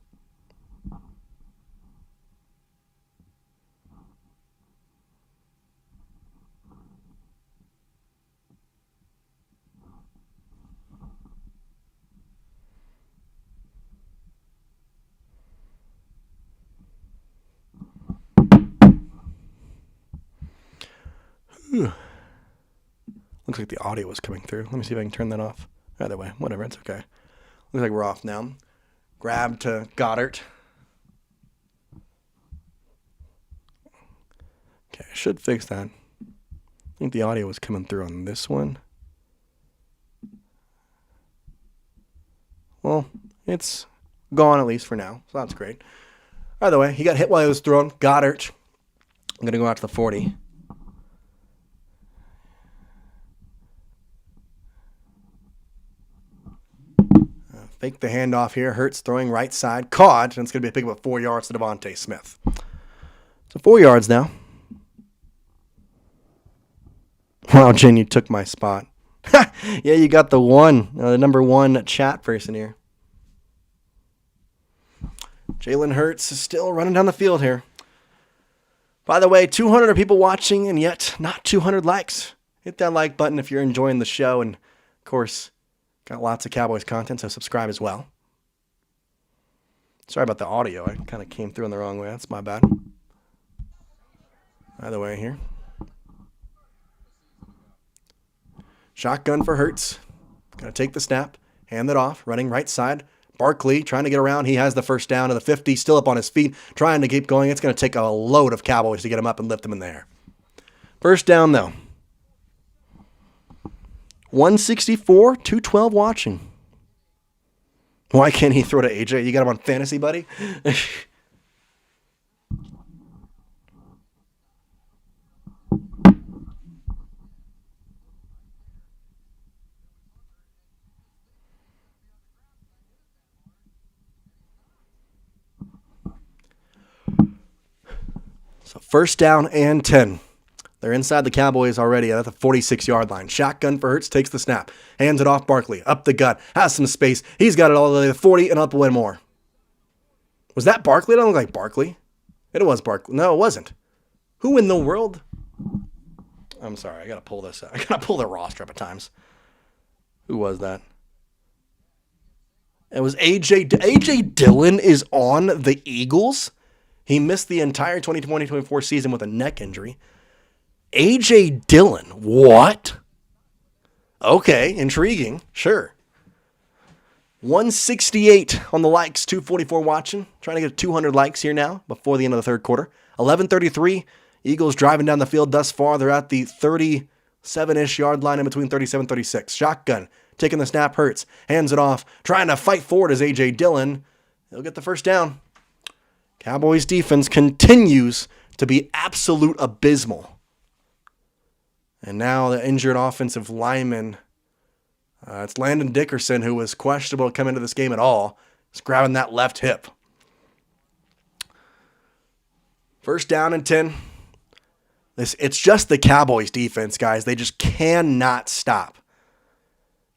Looks like the audio was coming through. Let me see if I can turn that off. Either way, whatever, it's okay. Looks like we're off now. Grab to Goddard. Okay, I should fix that. I think the audio was coming through on this one. Well, it's gone at least for now, so that's great. Either way, he got hit while he was thrown. Goddard. I'm going to go out to the 40. Fake the handoff here. Hurts throwing right side. Caught. And it's going to be a pick of 4 yards to Devonte Smith. So 4 yards now. Wow, Jen, you took my spot. Yeah, you got the number 1 chat person here. Jalen Hurts is still running down the field here. By the way, 200 people watching and yet not 200 likes. Hit that like button if you're enjoying the show. And, of course, got lots of Cowboys content, so subscribe as well. Sorry about the audio. I kind of came through in the wrong way. That's my bad. Either way here. Shotgun for Hurts. Going to take the snap. Hand it off, running right side. Barkley trying to get around. He has the first down to the 50, still up on his feet, trying to keep going. It's going to take a load of Cowboys to get him up and lift him in the air. First down, though. 164, 212 watching. Why can't he throw to AJ? You got him on fantasy, buddy? So first down and 10. They're inside the Cowboys already at the 46-yard line. Shotgun for Hurts, takes the snap. Hands it off Barkley. Up the gut. Has some space. He's got it all the way to the 40 and up one more. Was that Barkley? It don't look like Barkley. It was Barkley. No, it wasn't. Who in the world? I'm sorry. I got to pull this out. I got to pull the roster up at times. Who was that? It was AJ. A.J. Dillon is on the Eagles. He missed the entire 2020-24 season with a neck injury. A.J. Dillon. What? Okay, intriguing. Sure. 168 on the likes, 244 watching. Trying to get 200 likes here now before the end of the third quarter. 11:33. Eagles driving down the field thus far. They're at the 37-ish yard line in between 37 and 36. Shotgun. Taking the snap. Hurts. Hands it off. Trying to fight forward as A.J. Dillon. He'll get the first down. Cowboys defense continues to be absolute abysmal. And now the injured offensive lineman, it's Landon Dickerson, who was questionable to come into this game at all. He's grabbing that left hip. First down and 10. It's just the Cowboys defense, guys. They just cannot stop.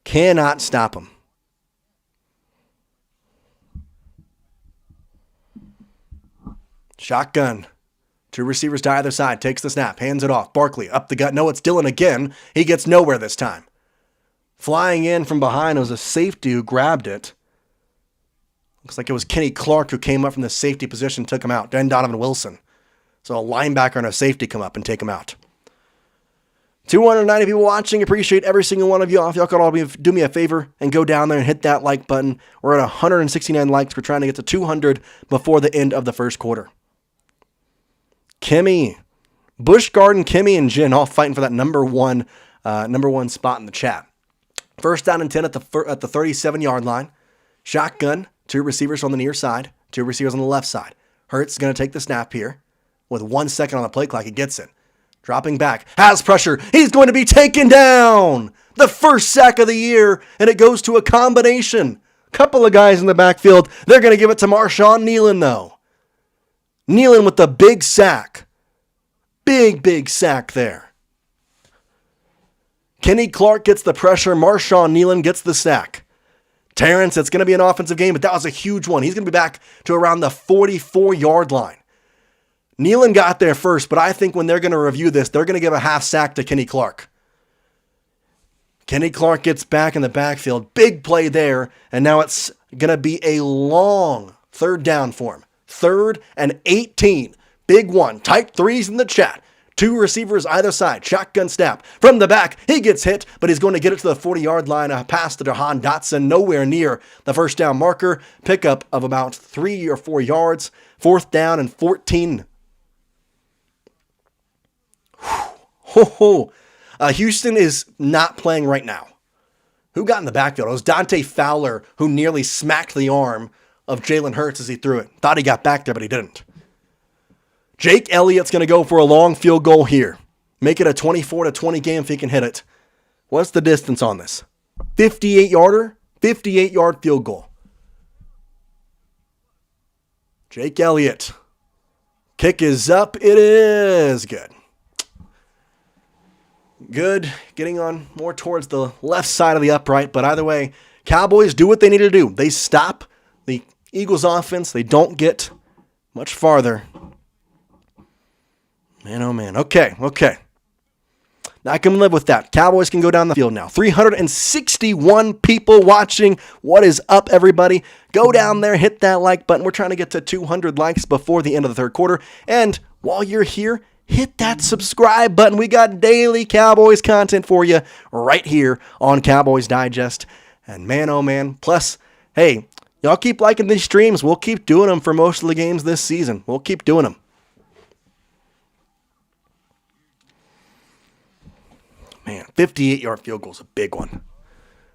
Cannot stop them. Shotgun. Two receivers to either side. Takes the snap. Hands it off. Barkley up the gut. No, it's Dillon again. He gets nowhere this time. Flying in from behind was a safety who grabbed it. Looks like it was Kenny Clark who came up from the safety position and took him out. Then Donovan Wilson. So a linebacker and a safety come up and take him out. 290 people watching. Appreciate every single one of you. If y'all could all do me a favor and go down there and hit that like button. We're at 169 likes. We're trying to get to 200 before the end of the first quarter. Kimmy, Busch Garden, Kimmy, and Jen all fighting for that number one spot in the chat. First down and 10 at the 37-yard line. Shotgun, two receivers on the near side, two receivers on the left side. Hurts is going to take the snap here. With 1 second on the play clock, he gets it. Dropping back, has pressure. He's going to be taken down. The first sack of the year, and it goes to a combination. Couple of guys in the backfield. They're going to give it to Marshawn Nealon, though. Nealon with the big sack. Big sack there. Kenny Clark gets the pressure. Marshawn Nealon gets the sack. Terrence, it's going to be an offensive game, but that was a huge one. He's going to be back to around the 44-yard line. Nealon got there first, but I think when they're going to review this, they're going to give a half sack to Kenny Clark. Kenny Clark gets back in the backfield. Big play there, and now it's going to be a long third down for him. 3rd and 18. Big one. Type threes in the chat. Two receivers either side. Shotgun snap. From the back, he gets hit, but he's going to get it to the 40-yard line. A pass to DeJean Dotson. Nowhere near the first down marker. Pickup of about 3 or 4 yards. 4th down and 14. Houston is not playing right now. Who got in the backfield? It was Dante Fowler who nearly smacked the arm of Jalen Hurts as he threw it. Thought he got back there, but he didn't. Jake Elliott's going to go for a long field goal here. Make it a 24-20 game if he can hit it. What's the distance on this? 58-yarder? 58-yard field goal. Jake Elliott. Kick is up. It is good. Good. Getting on more towards the left side of the upright, but either way, Cowboys do what they need to do. They stop the Eagles offense. They don't get much farther. Man, oh man. Okay. I can live with that. Cowboys can go down the field now. 361 people watching. What is up, everybody? Go down there, hit that like button. We're trying to get to 200 likes before the end of the third quarter. And while you're here, hit that subscribe button. We got daily Cowboys content for you right here on Cowboys Digest. And man, oh man. Plus, hey, y'all keep liking these streams. We'll keep doing them for most of the games this season. We'll keep doing them. Man, 58-yard field goal is a big one.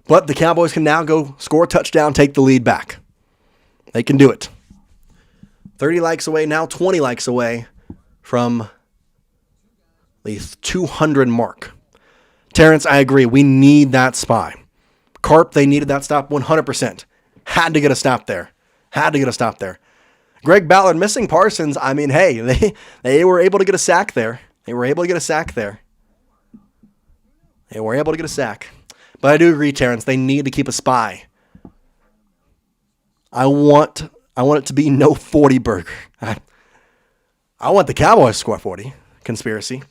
But the Cowboys can now go score a touchdown, take the lead back. They can do it. 30 likes away, now 20 likes away from the 200 mark. Terrence, I agree. We need that spy. Carp, they needed that stop 100%. Had to get a stop there. Greg Ballard missing Parsons. I mean, hey, they were able to get a sack there. They were able to get a sack. But I do agree, Terrence, they need to keep a spy. I want it to be no 40 burger. I want the Cowboys to score 40. Conspiracy.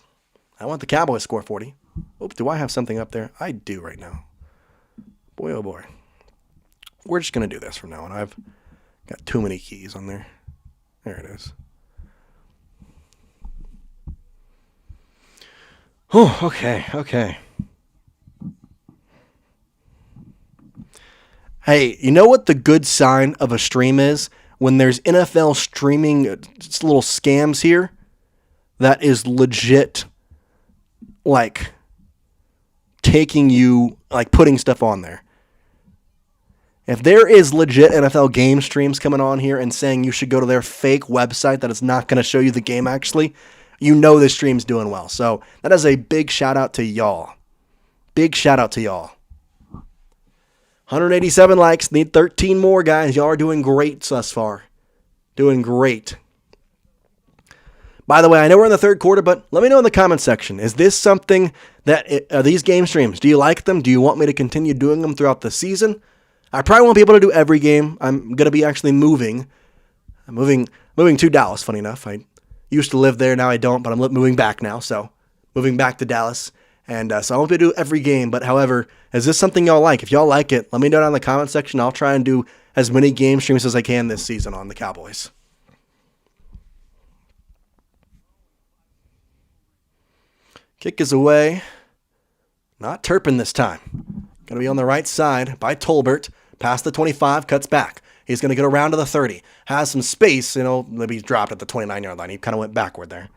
I want the Cowboys to score 40. Oops, do I have something up there? I do right now. Boy, oh boy. We're just going to do this from now on. I've got too many keys on there. There it is. Oh, okay. Hey, you know what the good sign of a stream is? When there's NFL streaming little scams here, that is legit, like, taking you, like, putting stuff on there. If there is legit NFL game streams coming on here and saying you should go to their fake website that is not going to show you the game actually, you know this stream's doing well. So that is a big shout out to y'all. 187 likes. Need 13 more, guys. Y'all are doing great thus far. Doing great. By the way, I know we're in the third quarter, but let me know in the comment section. Is this something that, are these game streams, do you like them? Do you want me to continue doing them throughout the season? I probably won't be able to do every game. I'm going to be actually moving. I'm moving to Dallas, funny enough. I used to live there, now I don't, but I'm moving back now, so moving back to Dallas. And so I won't be able to do every game, but however, is this something y'all like? If y'all like it, let me know down in the comment section. I'll try and do as many game streams as I can this season on the Cowboys. Kick is away. Not Turpin this time. Going to be on the right side by Tolbert. Past the 25, cuts back. He's going to get around to the 30. Has some space, maybe he's dropped at the 29-yard line. He kind of went backward there.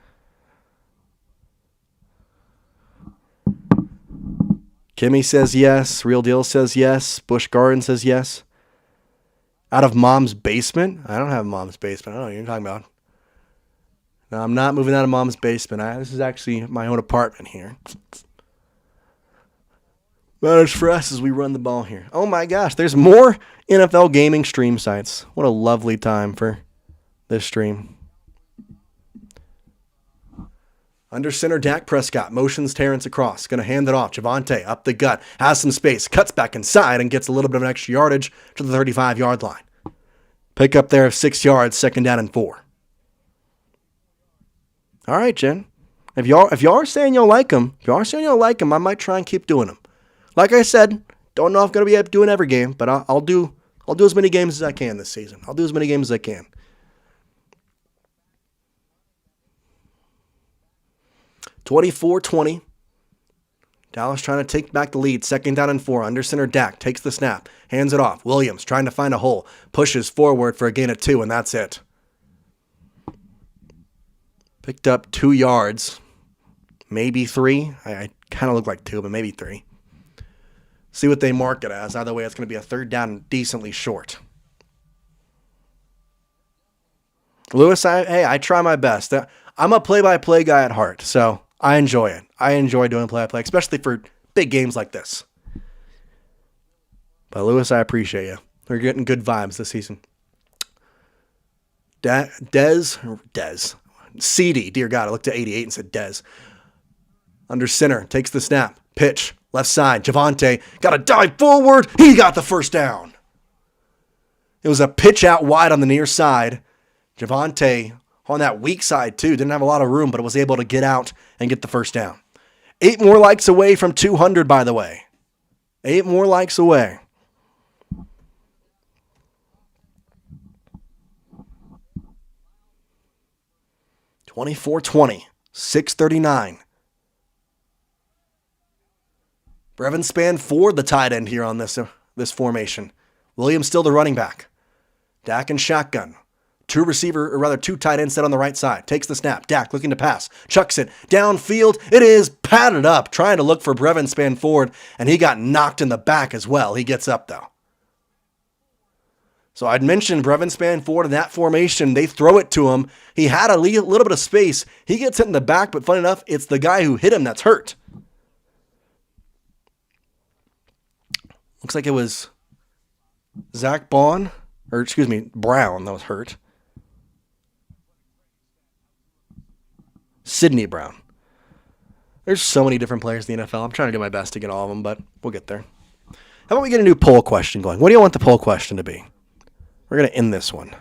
Kimmy says yes. Real Deal says yes. Busch Garden says yes. Out of Mom's basement? I don't have Mom's basement. I don't know what you're talking about. No, I'm not moving out of Mom's basement. This is actually my own apartment here. Matters for us as we run the ball here. Oh my gosh, there's more NFL gaming stream sites. What a lovely time for this stream. Under center, Dak Prescott motions Terrence across. Going to hand it off. Javonte up the gut. Has some space. Cuts back inside and gets a little bit of an extra yardage to the 35-yard line. Pick up there of 6 yards, 2nd down and 4. All right, Jen. If y'all are saying y'all like them, I might try and keep doing them. Like I said, don't know if I'm going to be doing every game, but I'll do as many games as I can this season. 24-20. Dallas trying to take back the lead. 2nd down and 4. Under center, Dak takes the snap. Hands it off. Williams trying to find a hole. Pushes forward for a gain of 2, and that's it. Picked up 2 yards. Maybe 3. I kind of look like 2, but maybe 3. See what they mark it as. Either way, it's going to be a 3rd down and decently short. Lewis, I try my best. I'm a play-by-play guy at heart, so I enjoy it. I enjoy doing play-by-play, especially for big games like this. But Lewis, I appreciate you. We're getting good vibes this season. Dez. CD, dear God, I looked at 88 and said Dez. Under center, takes the snap. Pitch, left side. Javonte got to dive forward. He got the 1st down. It was a pitch out wide on the near side. Javonte on that weak side, too. Didn't have a lot of room, but was able to get out and get the 1st down. 8 more likes away from 200, by the way. 8 more likes away. (24-20), 6:39. Brevin Span Ford, the tight end here on this this formation. Williams still the running back. Dak in shotgun. Two tight ends set on the right side. Takes the snap. Dak looking to pass. Chucks it downfield. It is padded up, trying to look for Brevin Spanford, and he got knocked in the back as well. He gets up, though. So I'd mentioned Brevin Spanford in that formation. They throw it to him. He had a little bit of space. He gets hit in the back, but funny enough, it's the guy who hit him that's hurt. Looks like it was Brown that was hurt. Sidney Brown. There's so many different players in the NFL. I'm trying to do my best to get all of them, but we'll get there. How about we get a new poll question going? What do you want the poll question to be? We're going to end this one.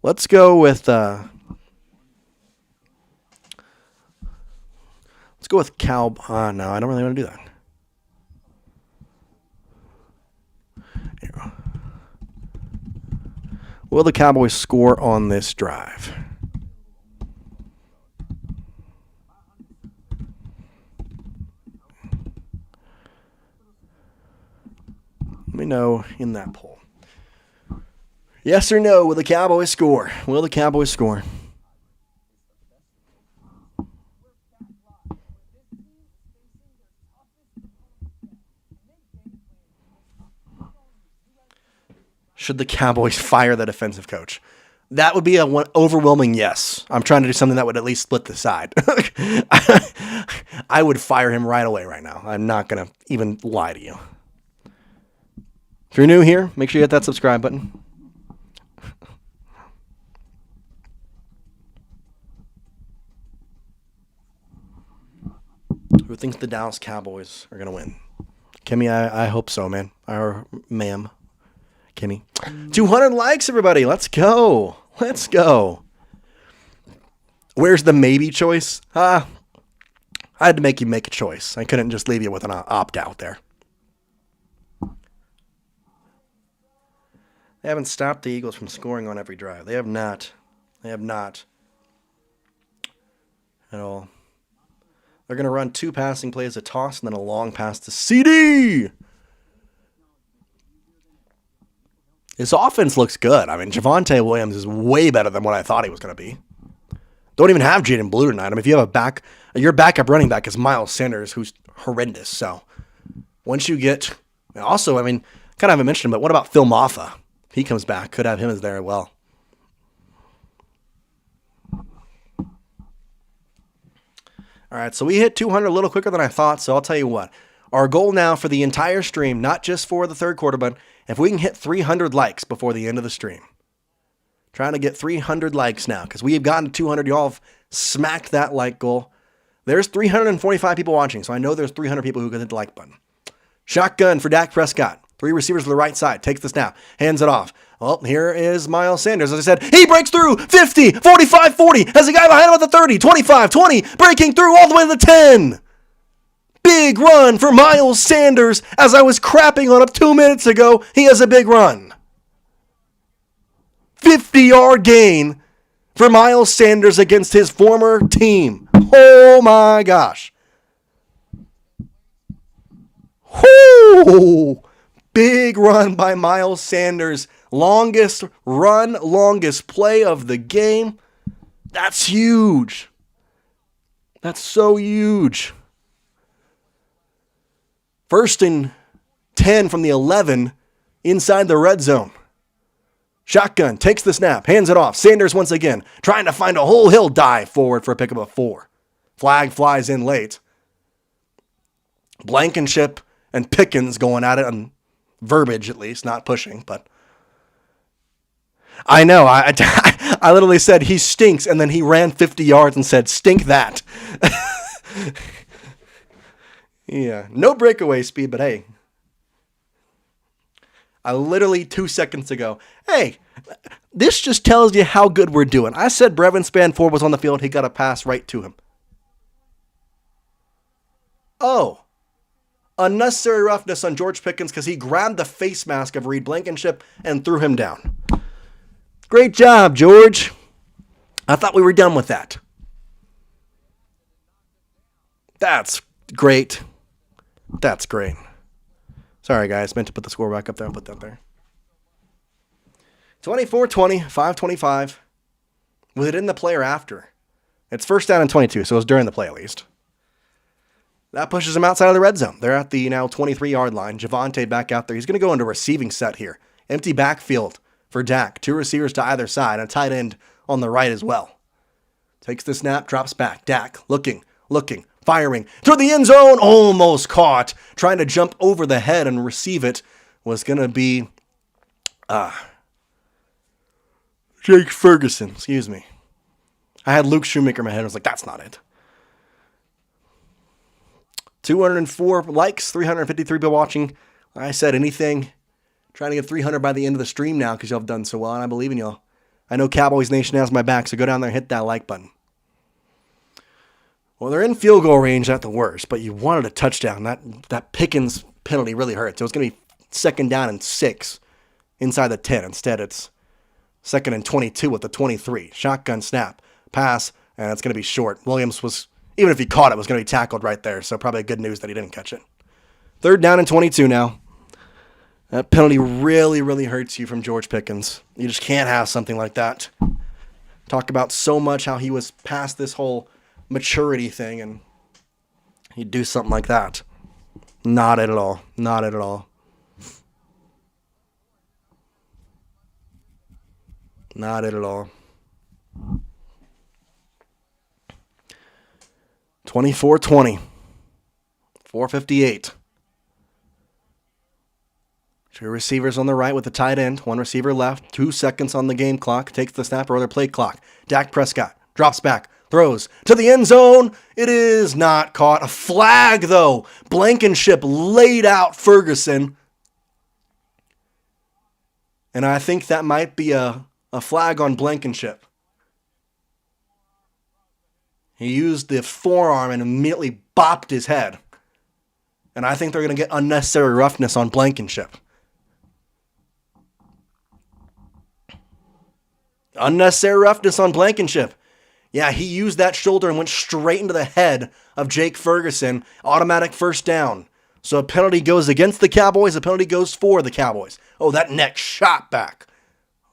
Let's go with no, I don't really want to do that. Here we go. Will the Cowboys score on this drive? Let me know in that poll. Yes or no, will the Cowboys score? Will the Cowboys score? Should the Cowboys fire the defensive coach? That would be an overwhelming yes. I'm trying to do something that would at least split the side. I would fire him right away right now. I'm not going to even lie to you. If you're new here, make sure you hit that subscribe button. Who thinks the Dallas Cowboys are going to win? Kimmy, I hope so, man. Or ma'am. Kimmy. 200 likes, everybody. Let's go. Let's go. Where's the maybe choice? I had to make you make a choice. I couldn't just leave you with an opt-out there. They haven't stopped the Eagles from scoring on every drive. They have not. They have not at all. They're going to run two passing plays, a toss, and then a long pass to CeeDee. His offense looks good. I mean, Javonte Williams is way better than what I thought he was going to be. Don't even have Jayden Blue tonight. I mean, if you have your backup running back is Miles Sanders, who's horrendous. So once you get, also, I mean, kind of haven't mentioned him, but what about Phil Maffa? If he comes back, could have him as there as well. All right, so we hit 200 a little quicker than I thought, so I'll tell you what. Our goal now for the entire stream, not just for the third quarter, but if we can hit 300 likes before the end of the stream. Trying to get 300 likes now, because we have gotten to 200. Y'all have smacked that like goal. There's 345 people watching, so I know there's 300 people who can hit the like button. Shotgun for Dak Prescott. Three receivers to the right side. Takes the snap. Hands it off. Well, here is Miles Sanders. As I said, he breaks through 50, 45, 40. Has a guy behind him at the 30, 25, 20. Breaking through all the way to the 10. Big run for Miles Sanders. As I was crapping on him 2 minutes ago, he has a big run. 50-yard gain for Miles Sanders against his former team. Oh my gosh. Whoo! Big run by Miles Sanders. Longest run, longest play of the game. That's huge. That's so huge. 1st and 10 from the 11 inside the red zone. Shotgun, takes the snap, hands it off. Sanders once again, trying to find a hole. He'll dive forward for a pickup of 4. Flag flies in late. Blankinship and Pickens going at it on verbiage, at least, not pushing, but I know. I literally said he stinks, and then he ran 50 yards and said, stink that. Yeah, no breakaway speed, but hey. I literally 2 seconds ago, hey, this just tells you how good we're doing. I said Brevin Spanford was on the field. He got a pass right to him. Oh, unnecessary roughness on George Pickens because he grabbed the face mask of Reed Blankinship and threw him down. Great job, George. I thought we were done with that. That's great. That's great. Sorry, guys. Meant to put the score back up there and put that there. 24-20, 5:25. With it in the play or after. It's first down and 22, so it was during the play at least. That pushes them outside of the red zone. They're at the now 23-yard line. Javonte back out there. He's going to go into receiving set here. Empty backfield for Dak. 2 receivers to either side. And a tight end on the right as well. Takes the snap, drops back. Dak looking, firing. Through the end zone. Almost caught. Trying to jump over the head and receive it was going to be Jake Ferguson. Excuse me. I had Luke Shoemaker in my head. I was like, that's not it. 204 likes, 353 people watching. Like I said, anything. Trying to get 300 by the end of the stream now because y'all have done so well, and I believe in y'all. I know Cowboys Nation has my back, so go down there and hit that like button. Well, they're in field goal range at the worst, but you wanted a touchdown. That Pickens penalty really hurts. It was going to be 2nd down and 6 inside the 10. Instead, it's 2nd and 22 with the 23. Shotgun snap, pass, and it's going to be short. Williams was, even if he caught it, was going to be tackled right there, so probably good news that he didn't catch it. 3rd down and 22 now. That penalty really, really hurts you from George Pickens. You just can't have something like that. Talk about so much how he was past this whole maturity thing, and he'd do something like that. Not at all. Not at all. Not at all. 24-20. 4:58. 2 receivers on the right with the tight end. 1 receiver left. 2 seconds on the game clock. Takes the snap or other play clock. Dak Prescott drops back. Throws to the end zone. It is not caught. A flag, though. Blankinship laid out Ferguson. And I think that might be a flag on Blankinship. He used the forearm and immediately bopped his head. And I think they're going to get unnecessary roughness on Blankinship. Unnecessary roughness on Blankinship. Yeah, he used that shoulder and went straight into the head of Jake Ferguson. Automatic first down. So a penalty goes against the Cowboys. A penalty goes for the Cowboys. Oh, that neck shot back.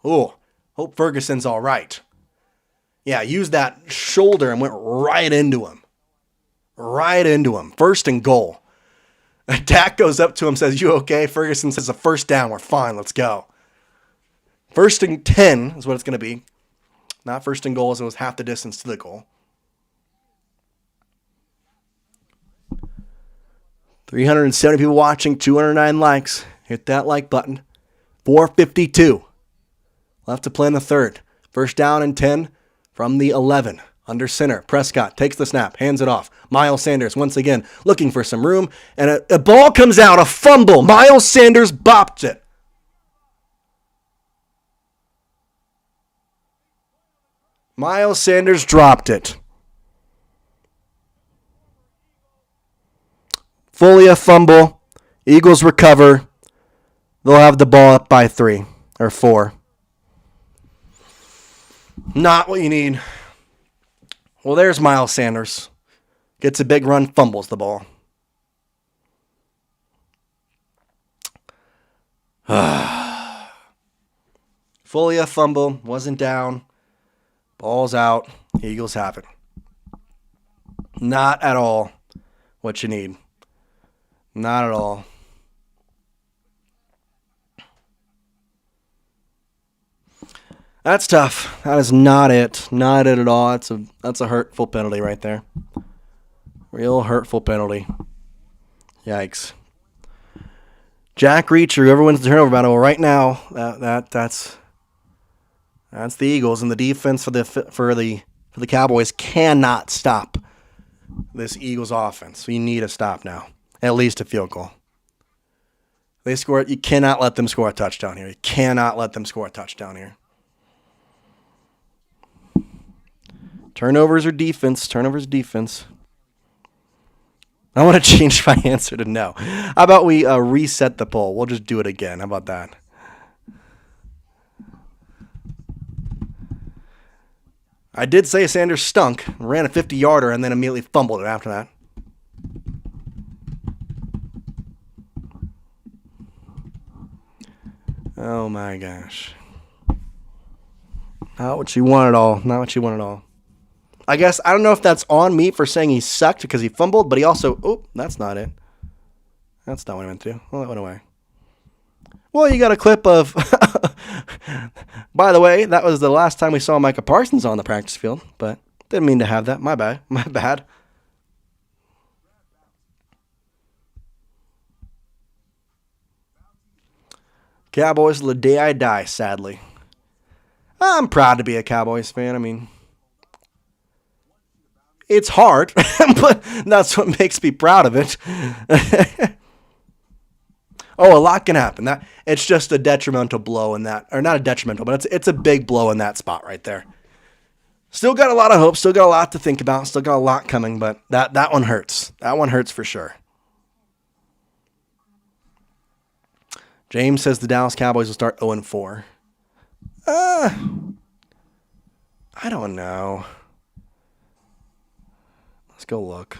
Oh, hope Ferguson's all right. Yeah, used that shoulder and went right into him. Right into him. 1st and goal. Dak goes up to him, says, "You okay?" Ferguson says, "A first down. We're fine. Let's go." 1st and 10 is what it's going to be. Not 1st and goal, as it was half the distance to the goal. 370 people watching, 209 likes. Hit that like button. 4:52 left to play in the 3rd. 1st down and 10 from the 11. Under center, Prescott takes the snap, hands it off. Miles Sanders once again looking for some room, and a ball comes out, a fumble. Miles Sanders bopped it. Miles Sanders dropped it. Fully a fumble. Eagles recover. They'll have the ball up by 3 or 4. Not what you need. Well, there's Miles Sanders. Gets a big run, fumbles the ball. Fully a fumble. Wasn't down. Ball's out. Eagles have it. Not at all what you need. Not at all. That's tough. That is not it. Not it at all. That's a hurtful penalty right there. Real hurtful penalty. Yikes. Jack Reacher, whoever wins the turnover battle right now, that's the Eagles, and the defense for the Cowboys cannot stop this Eagles offense. We need to stop now. At least a field goal. They score it. You cannot let them score a touchdown here. You cannot let them score a touchdown here. Turnovers or defense. Turnovers, defense. I want to change my answer to no. How about we reset the poll? We'll just do it again. How about that? I did say Sanders stunk, ran a 50-yarder, and then immediately fumbled it after that. Oh, my gosh. Not what you want at all. Not what you want at all. I guess, I don't know if that's on me for saying he sucked because he fumbled, but he also, oh, that's not it. That's not what I meant to. Well, that went away. Well, you got a clip of, by the way, that was the last time we saw Micah Parsons on the practice field, but didn't mean to have that. My bad. My bad. Cowboys, the day I die, sadly. I'm proud to be a Cowboys fan. I mean, it's hard, but that's what makes me proud of it. Oh, a lot can happen. It's just a detrimental blow in that, or not a detrimental, but it's a big blow in that spot right there. Still got a lot of hope, still got a lot to think about, still got a lot coming, but that one hurts. That one hurts for sure. James says the Dallas Cowboys will start 0-4. I don't know. Let's go look.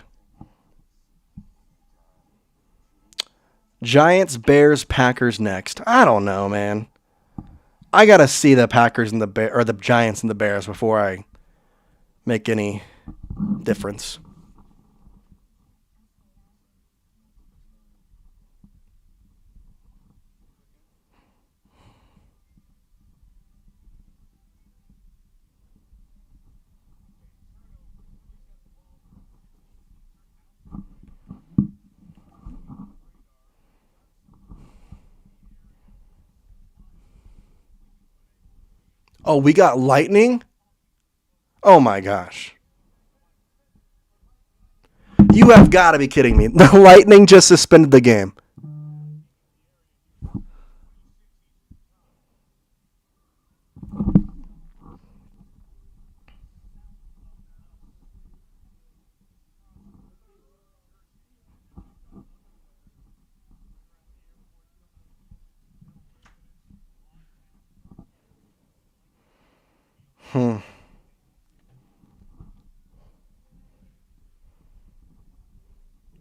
Giants, Bears, Packers next. I don't know, man. I gotta see the Packers and the Giants and the Bears before I make any difference. Oh, we got lightning? Oh my gosh. You have got to be kidding me. The Lightning just suspended the game.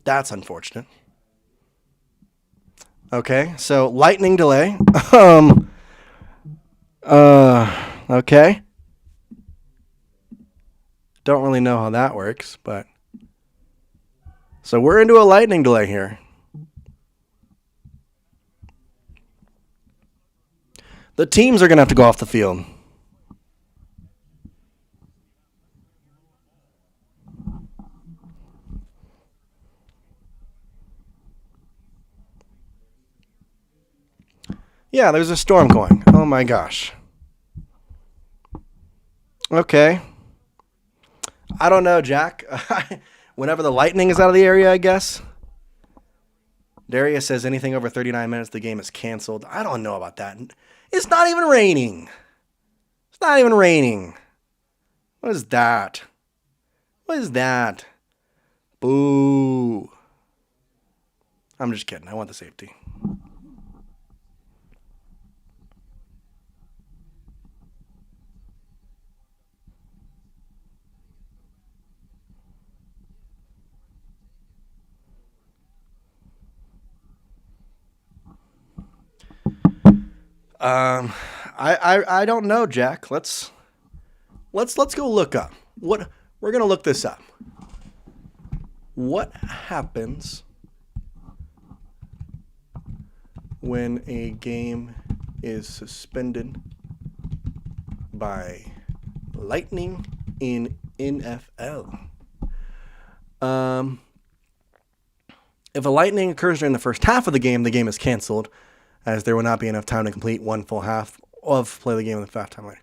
That's unfortunate. Okay, so lightning delay. Okay. Don't really know how that works, but so we're into a lightning delay here. The teams are going to have to go off the field. Yeah, there's a storm going. Oh my gosh. Okay. I don't know, Jack. Whenever the lightning is out of the area, I guess. Darius says anything over 39 minutes, the game is canceled. I don't know about that. It's not even raining. It's not even raining. What is that? What is that? Boo. I'm just kidding. I want the safety. I don't know, Jack. Let's go look up. We're gonna look this up. What happens when a game is suspended by lightning in NFL? If a lightning occurs during the first half of the game is canceled, as there will not be enough time to complete one full half of play the game with halftime later.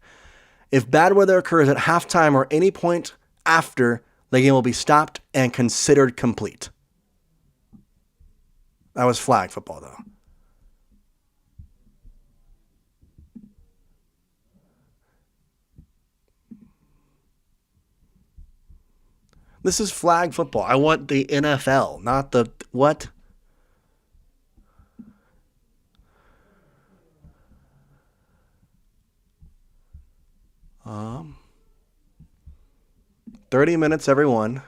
If bad weather occurs at halftime or any point after, the game will be stopped and considered complete. That was flag football, though. This is flag football. I want the NFL, not the what? 30 minutes every one.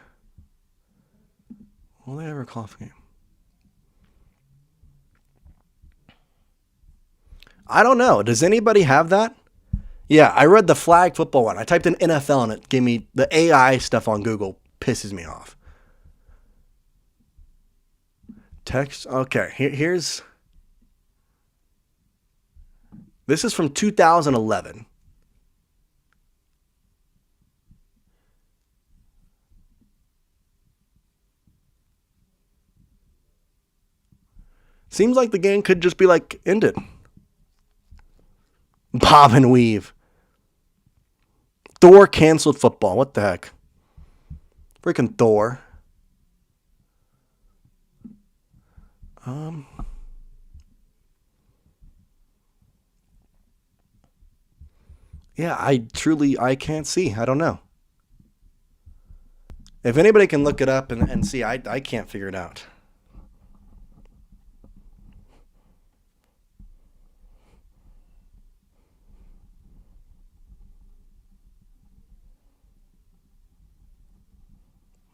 Will they ever call off a game? I don't know. Does anybody have that? Yeah, I read the flag football one. I typed in NFL and it gave me the AI stuff on Google. Pisses me off. Text. Okay, here's. This is from 2011. Seems like the game could just be like ended. Bob and weave. Thor canceled football. What the heck? Freaking Thor. Yeah, I can't see. I don't know. If anybody can look it up and see, I can't figure it out.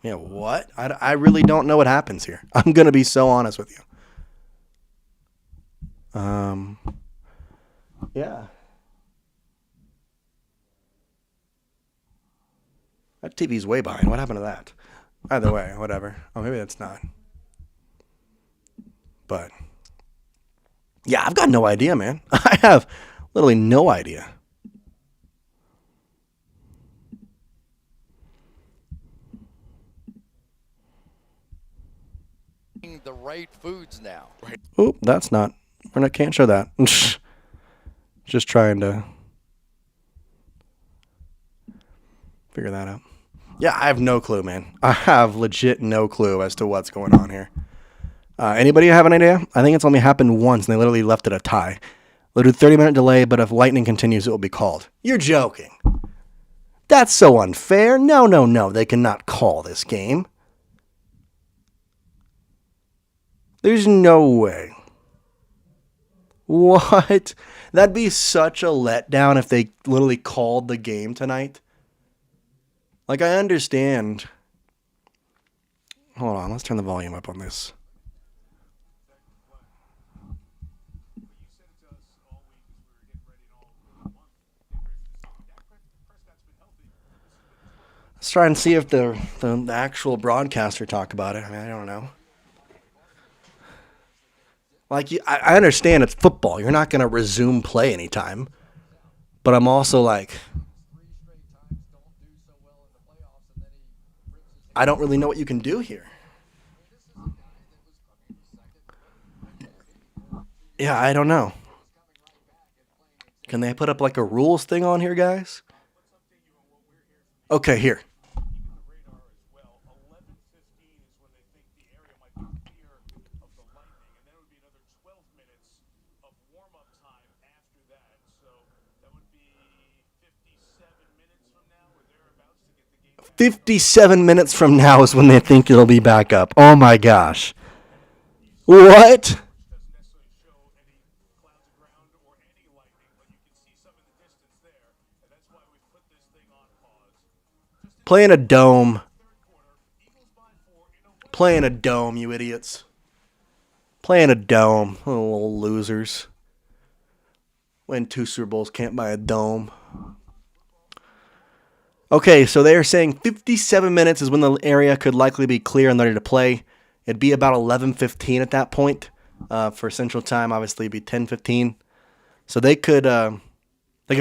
Yeah, what? I really don't know what happens here. I'm going to be so honest with you. Yeah. That TV's way behind. What happened to that? Either way, whatever. Oh, maybe that's not. But, yeah, I've got no idea, man. I have literally no idea. The right foods now. Oh, that's not. Can't show that. Just trying to figure that out. Yeah, I have no clue, man. I have legit no clue as to what's going on here. Anybody have an idea? I think it's only happened once, and they literally left it a tie. They'll do 30-minute delay, but if lightning continues, it will be called. You're joking. That's so unfair. No. They cannot call this game. There's no way. What? That'd be such a letdown if they literally called the game tonight. Like, I understand. Hold on, let's turn the volume up on this. Let's try and see if the actual broadcaster talk about it. I mean, I don't know. Like, I understand it's football. You're not going to resume play anytime. But I'm also like, I don't really know what you can do here. Yeah, I don't know. Can they put up like a rules thing on here, guys? Okay, here. There 57 minutes from now is when they think it'll be back up. Oh my gosh. What? Play in a dome. Play in a dome, you idiots. Play in a dome, little losers. Win 2 Super Bowls, can't buy a dome. Okay, so they are saying 57 minutes is when the area could likely be clear and ready to play. It'd be about 11:15 at that point. For Central Time, obviously, it'd be 10:15. So they could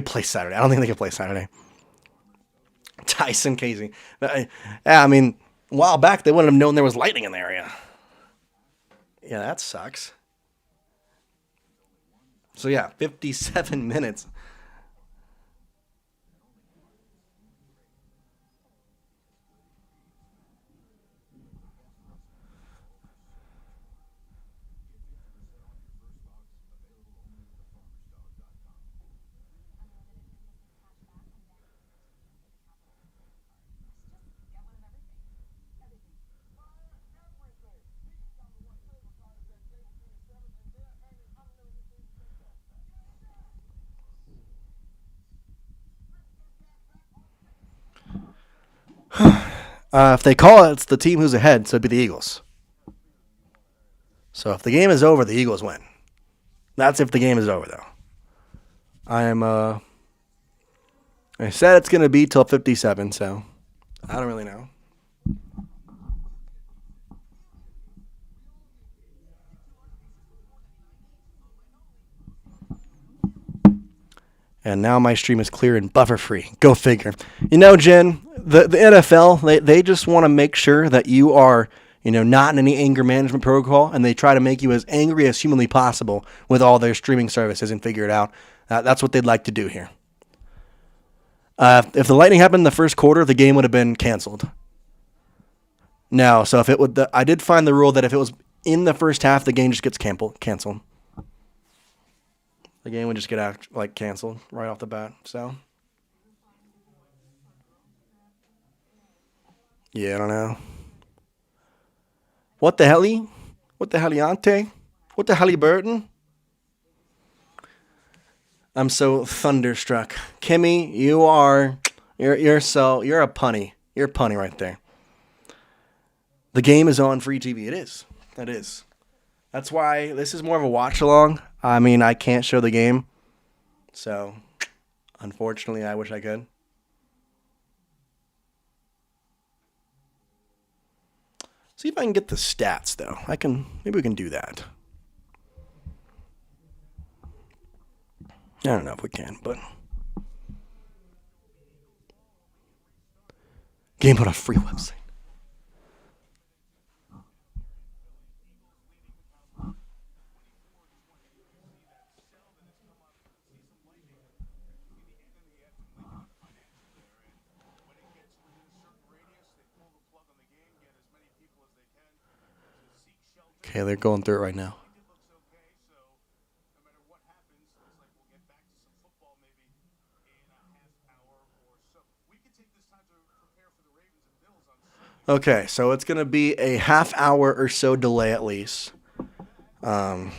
play Saturday. I don't think they could play Saturday. Tyson Casey. Yeah, I mean, a while back they wouldn't have known there was lightning in the area. Yeah, that sucks. So yeah, 57 minutes. If they call it, it's the team who's ahead, so it'd be the Eagles. So if the game is over, the Eagles win. That's if the game is over, though. I said it's going to be till 57, so I don't really know. And now my stream is clear and buffer free. Go figure. Jen, the NFL, they just want to make sure that you are, not in any anger management protocol, and they try to make you as angry as humanly possible with all their streaming services and figure it out. That's what they'd like to do here. If the Lightning happened in the first quarter, the game would have been canceled. No, so if it would, I did find the rule that if it was in the first half, the game just gets canceled. The game would just get canceled right off the bat. So, yeah, I don't know. What the helly? What the helliante? What the Halliburton? I'm so thunderstruck. Kimmy, you're a punny. You're a punny right there. The game is on free TV. It is. That is. That's why this is more of a watch along. I mean, I can't show the game. So, unfortunately, I wish I could. See if I can get the stats, though. Maybe we can do that. I don't know if we can, but game on a free website. Okay, they're going through it right now. Okay, so it's going to be a half hour or so delay at least. Oh,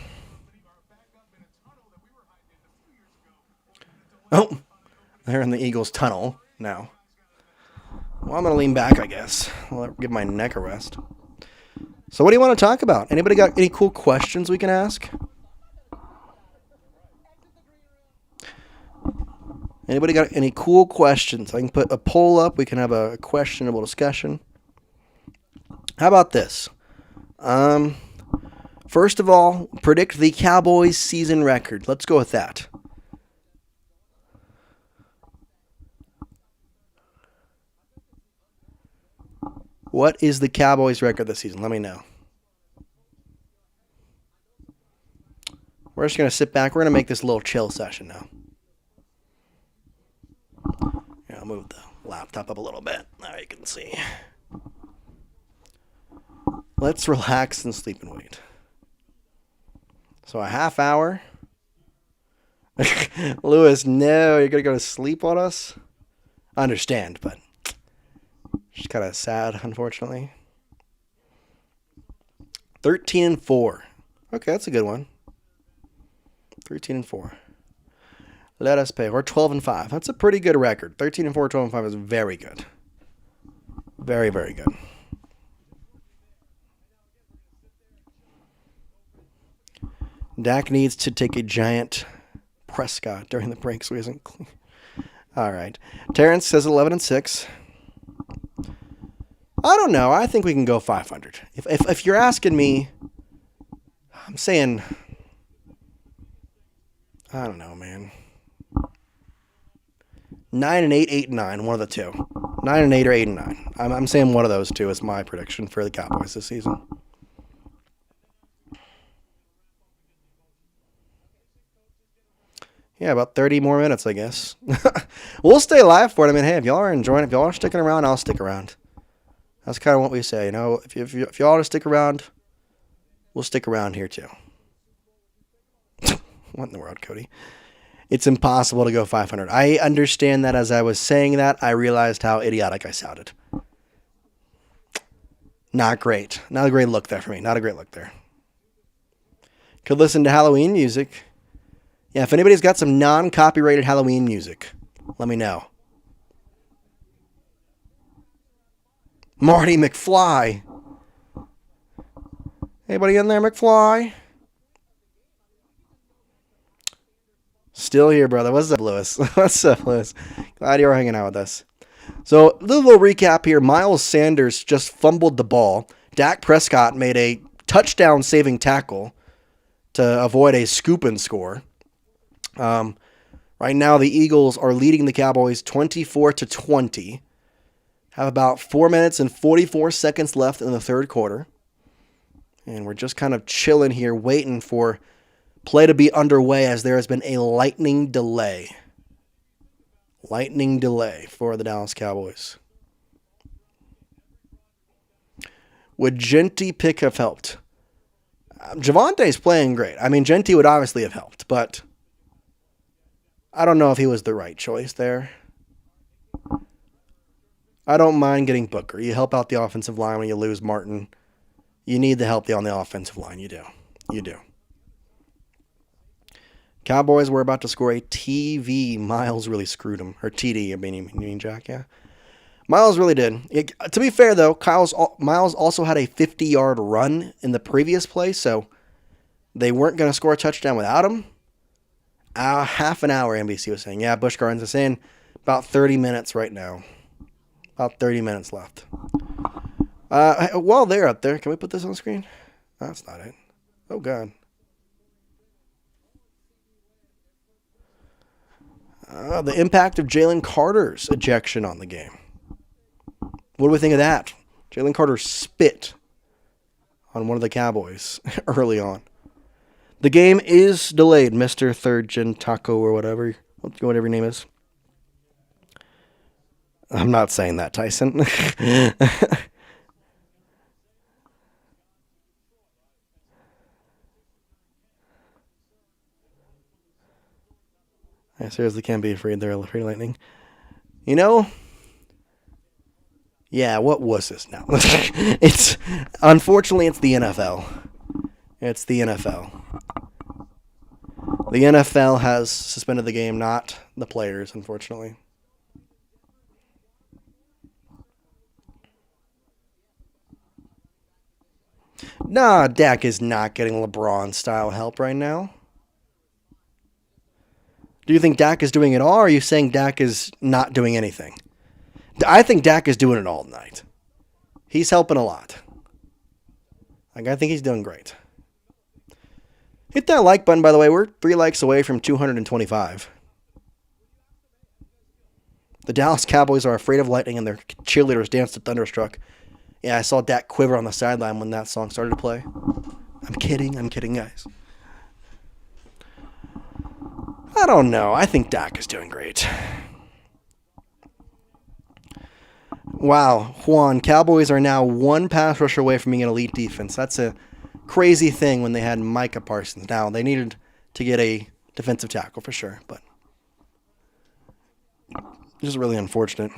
they're in the Eagles tunnel now. Well, I'm going to lean back, I guess. I'll give my neck a rest. So what do you want to talk about? Anybody got any cool questions we can ask? Anybody got any cool questions? I can put a poll up. We can have a questionable discussion. How about this? First of all, predict the Cowboys season record. Let's go with that. What is the Cowboys record this season? Let me know. We're just going to sit back. We're going to make this a little chill session now. Yeah, I'll move the laptop up a little bit. Now you can see. Let's relax and sleep and wait. So a half hour. Lewis, no, you're going to go to sleep on us? I understand, but it's kind of sad, unfortunately. 13-4. Okay, that's a good one. 13-4. Let us pay. We're 12-5. That's a pretty good record. 13-4, 12-5 is very good. Very, very good. Dak needs to take a giant Prescott during the break so he isn't clean. All right. Terrence says 11-6. I don't know. I think we can go 500. If you're asking me, I'm saying, I don't know, man. 9-8, 8-9, one of the two. 9-8 or 8-9. I'm saying one of those two is my prediction for the Cowboys this season. Yeah, about 30 more minutes, I guess. We'll stay live for it. I mean, hey, if y'all are enjoying it, if y'all are sticking around, I'll stick around. That's kind of what we say, you know. If y'all want to stick around, we'll stick around here too. What in the world, Cody? It's impossible to go 500. I understand that. As I was saying that, I realized how idiotic I sounded. Not great. Not a great look there for me. Not a great look there. Could listen to Halloween music. Yeah, if anybody's got some non-copyrighted Halloween music, let me know. Marty McFly. Anybody in there, McFly? Still here, brother. What's up, Lewis? What's up, Lewis? Glad you're hanging out with us. So, a little recap here. Miles Sanders just fumbled the ball. Dak Prescott made a touchdown-saving tackle to avoid a scoop and score. Right now, the Eagles are leading the Cowboys 24-20. Have about 4 minutes and 44 seconds left in the third quarter. And we're just kind of chilling here, waiting for play to be underway as there has been a lightning delay. Lightning delay for the Dallas Cowboys. Would Genty pick have helped? Javonte's playing great. I mean, Genty would obviously have helped, but I don't know if he was the right choice there. I don't mind getting Booker. You help out the offensive line when you lose Martin. You need the help on the offensive line. You do. You do. Cowboys were about to score a TV. Miles really screwed him. Or TD, I mean Jack, yeah. Miles really did. To be fair, though, Miles also had a 50-yard run in the previous play, so they weren't going to score a touchdown without him. Half an hour, NBC was saying. Yeah, Busch Gardens is saying about 30 minutes right now. About 30 minutes left. While they're up there, can we put this on screen? That's not it. Oh, God. The impact of Jalen Carter's ejection on the game. What do we think of that? Jalen Carter spit on one of the Cowboys early on. The game is delayed, Mr. Third Gen Taco or whatever your name is. I'm not saying that, Tyson. I seriously can't be afraid they're free lightning. You know, yeah, what was this now? Unfortunately, it's the NFL. It's the NFL. The NFL has suspended the game, not the players, unfortunately. Nah, Dak is not getting LeBron-style help right now. Do you think Dak is doing it all, or are you saying Dak is not doing anything? I think Dak is doing it all tonight. He's helping a lot. I think he's doing great. Hit that like button, by the way. We're 3 likes away from 225. The Dallas Cowboys are afraid of lightning, and their cheerleaders dance to Thunderstruck. Yeah, I saw Dak quiver on the sideline when that song started to play. I'm kidding, guys. I don't know. I think Dak is doing great. Wow, Juan, Cowboys are now 1 pass rush away from being an elite defense. That's a crazy thing when they had Micah Parsons. Now, they needed to get a defensive tackle for sure, but just really unfortunate.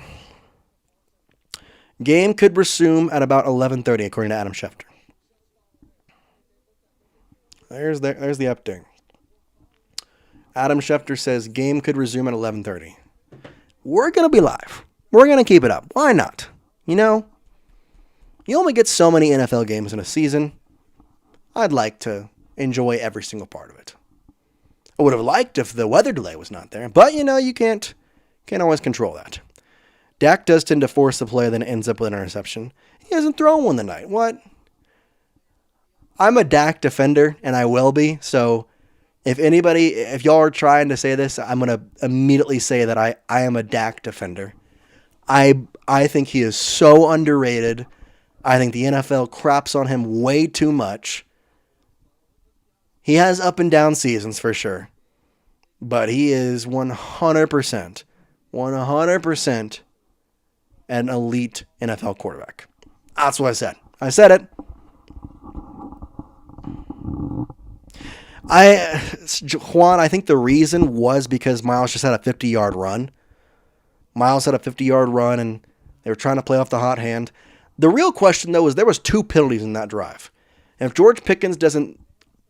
Game could resume at about 11:30, according to Adam Schefter. There's the update. Adam Schefter says game could resume at 11:30. We're going to be live. We're going to keep it up. Why not? You know, you only get so many NFL games in a season. I'd like to enjoy every single part of it. I would have liked if the weather delay was not there, but you know, you can't always control that. Dak does tend to force the play, then ends up with an interception. He hasn't thrown one tonight. What? I'm a Dak defender, and I will be, so if y'all are trying to say this, I'm going to immediately say that I am a Dak defender. I think he is so underrated. I think the NFL craps on him way too much. He has up and down seasons for sure. But he is 100% an elite NFL quarterback. That's what I said. I said it. Juan, I think the reason was because Miles just had a 50-yard run. Miles had a 50-yard run, and they were trying to play off the hot hand. The real question, though, is there was 2 penalties in that drive. And if George Pickens doesn't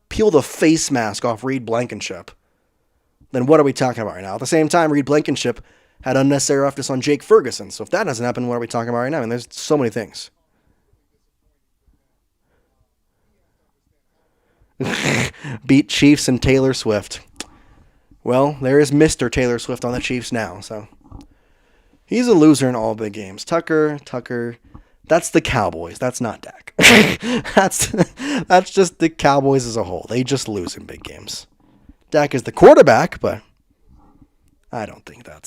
peel the face mask off Reed Blankinship, then what are we talking about right now? At the same time, Reed Blankinship had unnecessary roughness on Jake Ferguson. So if that doesn't happen, what are we talking about right now? I mean, there's so many things. Beat Chiefs and Taylor Swift. Well, there is Mr. Taylor Swift on the Chiefs now, so he's a loser in all big games. Tucker, that's the Cowboys. That's not Dak. that's just the Cowboys as a whole. They just lose in big games. Dak is the quarterback, but I don't think I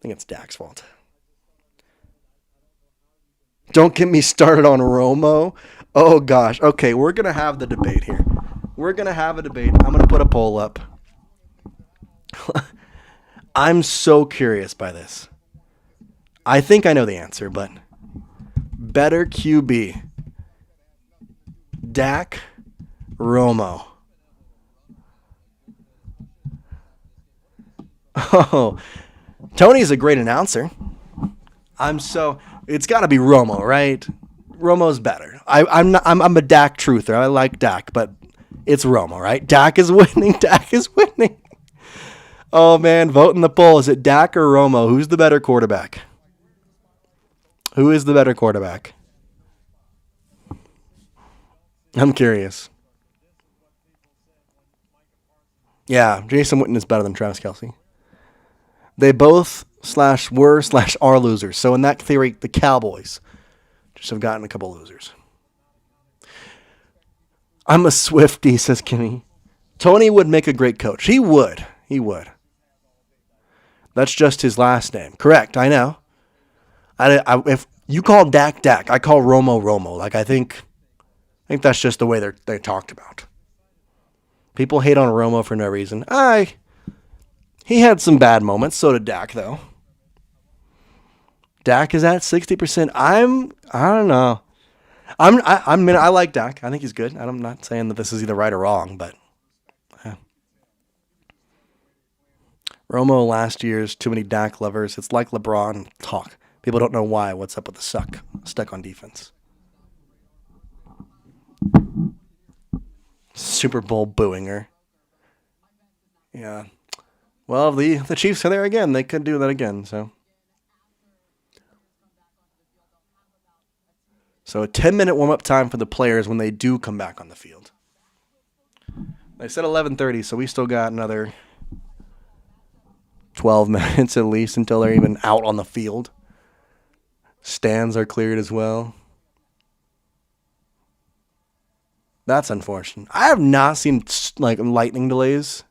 think it's Dak's fault. Don't get me started on Romo. Oh, gosh. Okay, we're going to have the debate here. We're going to have a debate. I'm going to put a poll up. I'm so curious by this. I think I know the answer, but better QB, Dak, Romo. Oh, Tony's a great announcer. It's got to be Romo, right? Romo's better. I'm a Dak truther. I like Dak, but it's Romo, right? Dak is winning. Dak is winning. Oh, man, vote in the poll. Is it Dak or Romo? Who's the better quarterback? Who is the better quarterback? I'm curious. Yeah, Jason Witten is better than Travis Kelce. They both /were/are losers. So in that theory, the Cowboys just have gotten a couple losers. I'm a Swiftie, says Kenny. Tony would make a great coach. He would. That's just his last name. Correct, I know. If you call Dak, I call Romo. Like, I think that's just the way they're talked about. People hate on Romo for no reason. He had some bad moments. So did Dak, though. Dak is at 60%. I don't know. I like Dak. I think he's good. I'm not saying that this is either right or wrong, but Romo last year's too many Dak lovers. It's like LeBron talk. People don't know why. What's up with the stuck on defense? Super Bowl booing her. Yeah. Well, the Chiefs are there again. They could do that again. So a 10-minute warm-up time for the players when they do come back on the field. They said 11:30, so we still got another 12 minutes at least until they're even out on the field. Stands are cleared as well. That's unfortunate. I have not seen lightning delays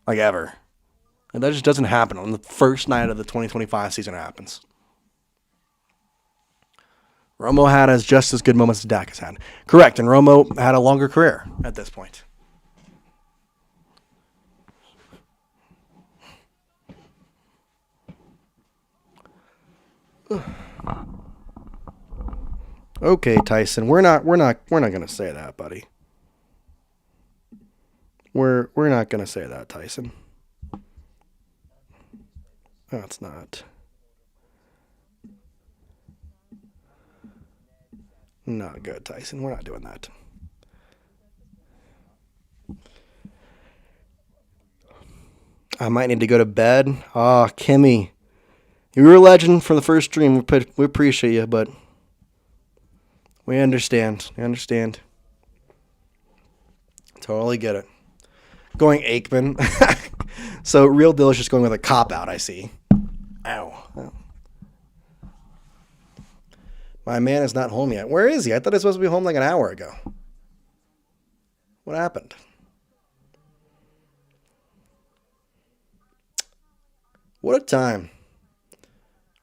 ever. And that just doesn't happen. On the first night of the 2025 season, it happens. Romo had just as good moments as Dak has had. Correct, and Romo had a longer career at this point. Okay, Tyson, we're not gonna say that, buddy. We're not gonna say that, Tyson. That's not. Not good, Tyson. We're not doing that. I might need to go to bed. Oh, Kimmy. You were a legend for the first stream. We appreciate you, but we understand. Totally get it. Going Aikman. So Real Deal is just going with a cop-out, I see. Ow. My man is not home yet. Where is he? I thought he was supposed to be home like an hour ago. What happened? What a time.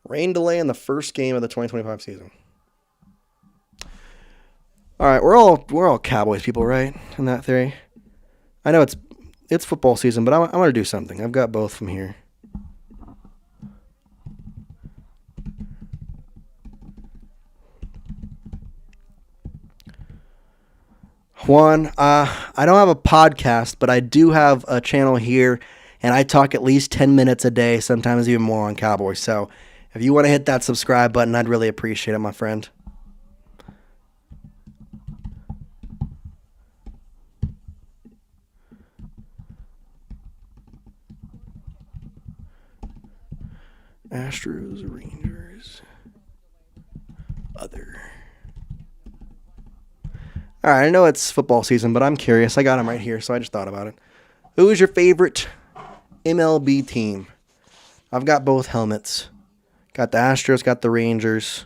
Rain delay in the first game of the 2025 season. All right, we're all Cowboys people, right? In that theory. I know it's football season, but I'm going to do something. I've got both from here. Juan, I don't have a podcast, but I do have a channel here, and I talk at least 10 minutes a day, sometimes even more on Cowboys. So if you want to hit that subscribe button, I'd really appreciate it, my friend. Astros, Rangers, other. All right, I know it's football season, but I'm curious. I got them right here, so I just thought about it. Who is your favorite MLB team? I've got both helmets. Got the Astros, got the Rangers.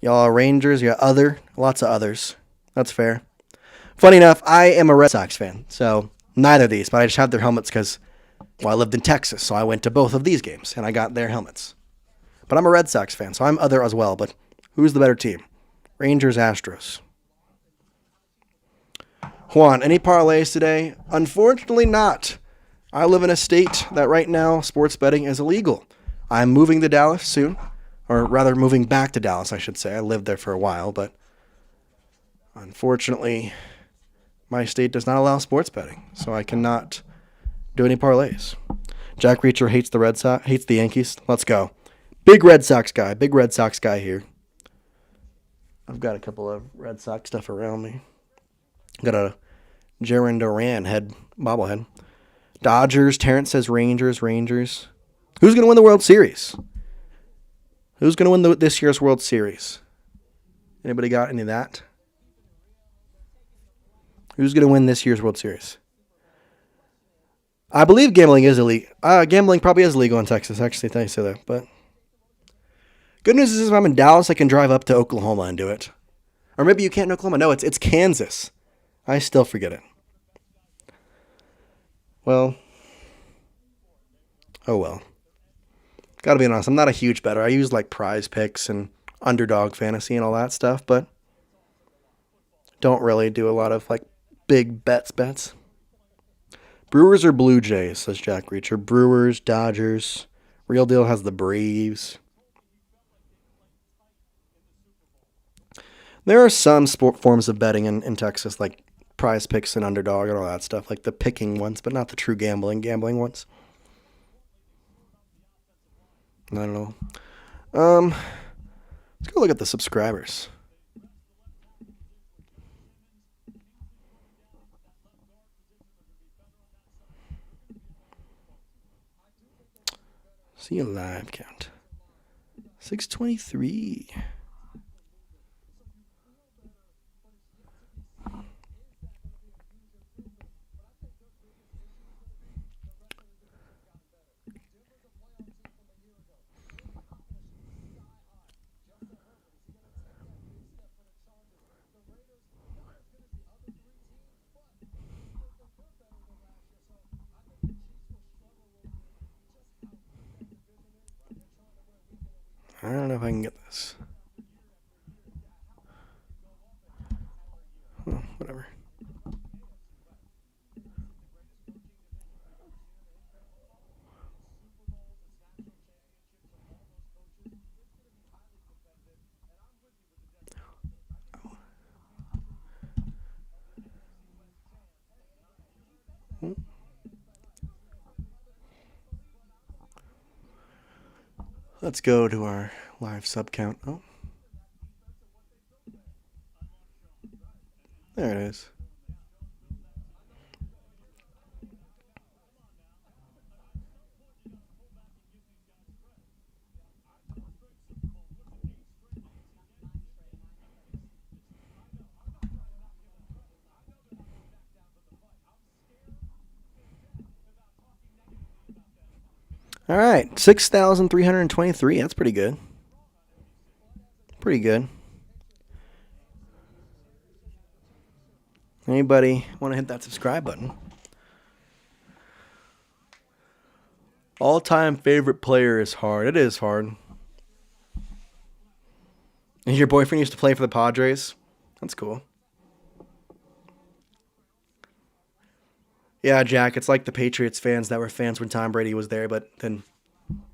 Y'all are Rangers, you got other. Lots of others. That's fair. Funny enough, I am a Red Sox fan, so neither of these, but I just have their helmets because, well, I lived in Texas, so I went to both of these games, and I got their helmets. But I'm a Red Sox fan, so I'm other as well, but who's the better team? Rangers, Astros. Juan, any parlays today? Unfortunately not. I live in a state that right now sports betting is illegal. I'm moving to Dallas soon, or rather moving back to Dallas, I should say. I lived there for a while, but unfortunately, my state does not allow sports betting, so I cannot do any parlays. Jack Reacher hates the Yankees. Let's go. Big Red Sox guy here. I've got a couple of Red Sox stuff around me. Got a Jaren Duran bobblehead. Dodgers. Terrence says Rangers. Who's going to win the World Series? Who's going to win this year's World Series? Anybody got any of that? Who's going to win this year's World Series? I believe gambling is illegal. Gambling probably is illegal in Texas, actually. Thanks to that. But good news is if I'm in Dallas, I can drive up to Oklahoma and do it. Or maybe you can't in Oklahoma. No, it's Kansas. I still forget it. Well. Oh well. Gotta be honest, I'm not a huge bettor. I use like prize picks and underdog fantasy and all that stuff, but don't really do a lot of like big bets. Brewers or Blue Jays, says Jack Reacher. Brewers, Dodgers. Real Deal has the Braves. There are some forms of betting in Texas, like prize picks and underdog and all that stuff, like the picking ones, but not the true gambling ones. I don't know. Let's go look at the subscribers. See a live count. 623. I don't know if I can get this. Oh, whatever. Let's go to our live sub count. Oh. There it is. All right, 6,323. That's pretty good. Pretty good. Anybody want to hit that subscribe button? All-time favorite player is hard. It is hard. And your boyfriend used to play for the Padres? That's cool. Yeah, Jack, it's like the Patriots fans that were fans when Tom Brady was there, but then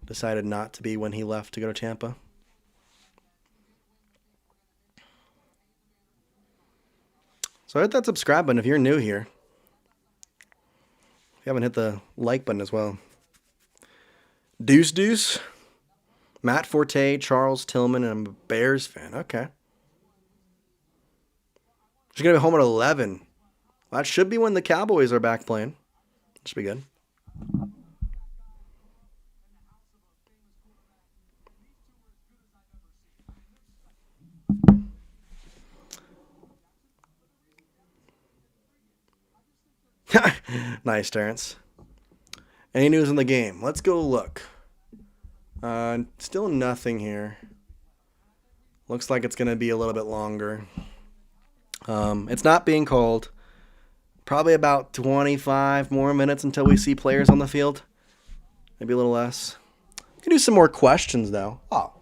decided not to be when he left to go to Tampa. So hit that subscribe button if you're new here. If you haven't hit the like button as well. Deuce. Matt Forte, Charles Tillman, and I'm a Bears fan. Okay. She's going to be home at 11. That should be when the Cowboys are back playing. Should be good. Nice, Terrence. Any news in the game? Let's go look. Still nothing here. Looks like it's going to be a little bit longer. It's not being called. Probably about 25 more minutes until we see players on the field. Maybe a little less. We can do some more questions, though. Oh,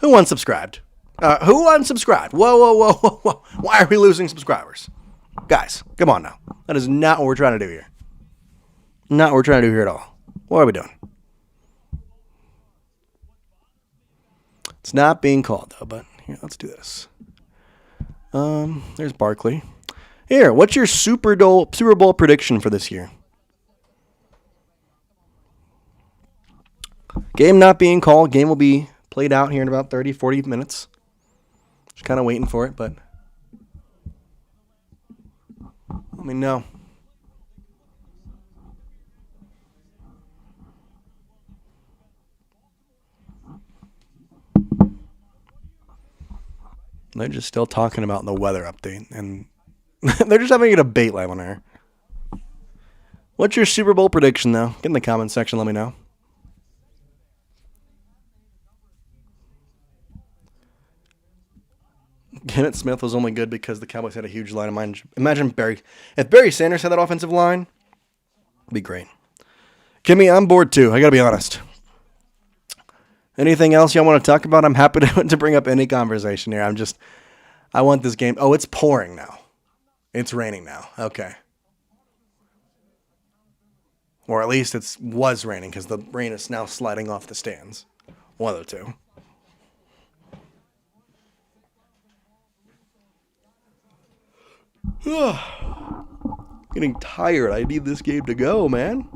who unsubscribed? Who unsubscribed? Whoa. Why are we losing subscribers? Guys, come on now. That is not what we're trying to do here. Not what we're trying to do here at all. What are we doing? It's not being called, though, but here, let's do this. There's Barkley. Here, what's your Super Bowl prediction for this year? Game not being called. Game will be played out here in about 30, 40 minutes. Just kind of waiting for it, but let me know. They're just still talking about the weather update, and they're just having a debate live on air. What's your Super Bowl prediction, though? Get in the comment section, let me know. Kenneth Smith was only good because the Cowboys had a huge line of mine. Imagine if Barry Sanders had that offensive line, it'd be great. Kimmy, I'm bored too. I got to be honest. Anything else y'all want to talk about? I'm happy to bring up any conversation here. I want this game. Oh, it's pouring now. It's raining now. Okay. Or at least it was raining because the rain is now sliding off the stands. One of the two. Getting tired. I need this game to go, man.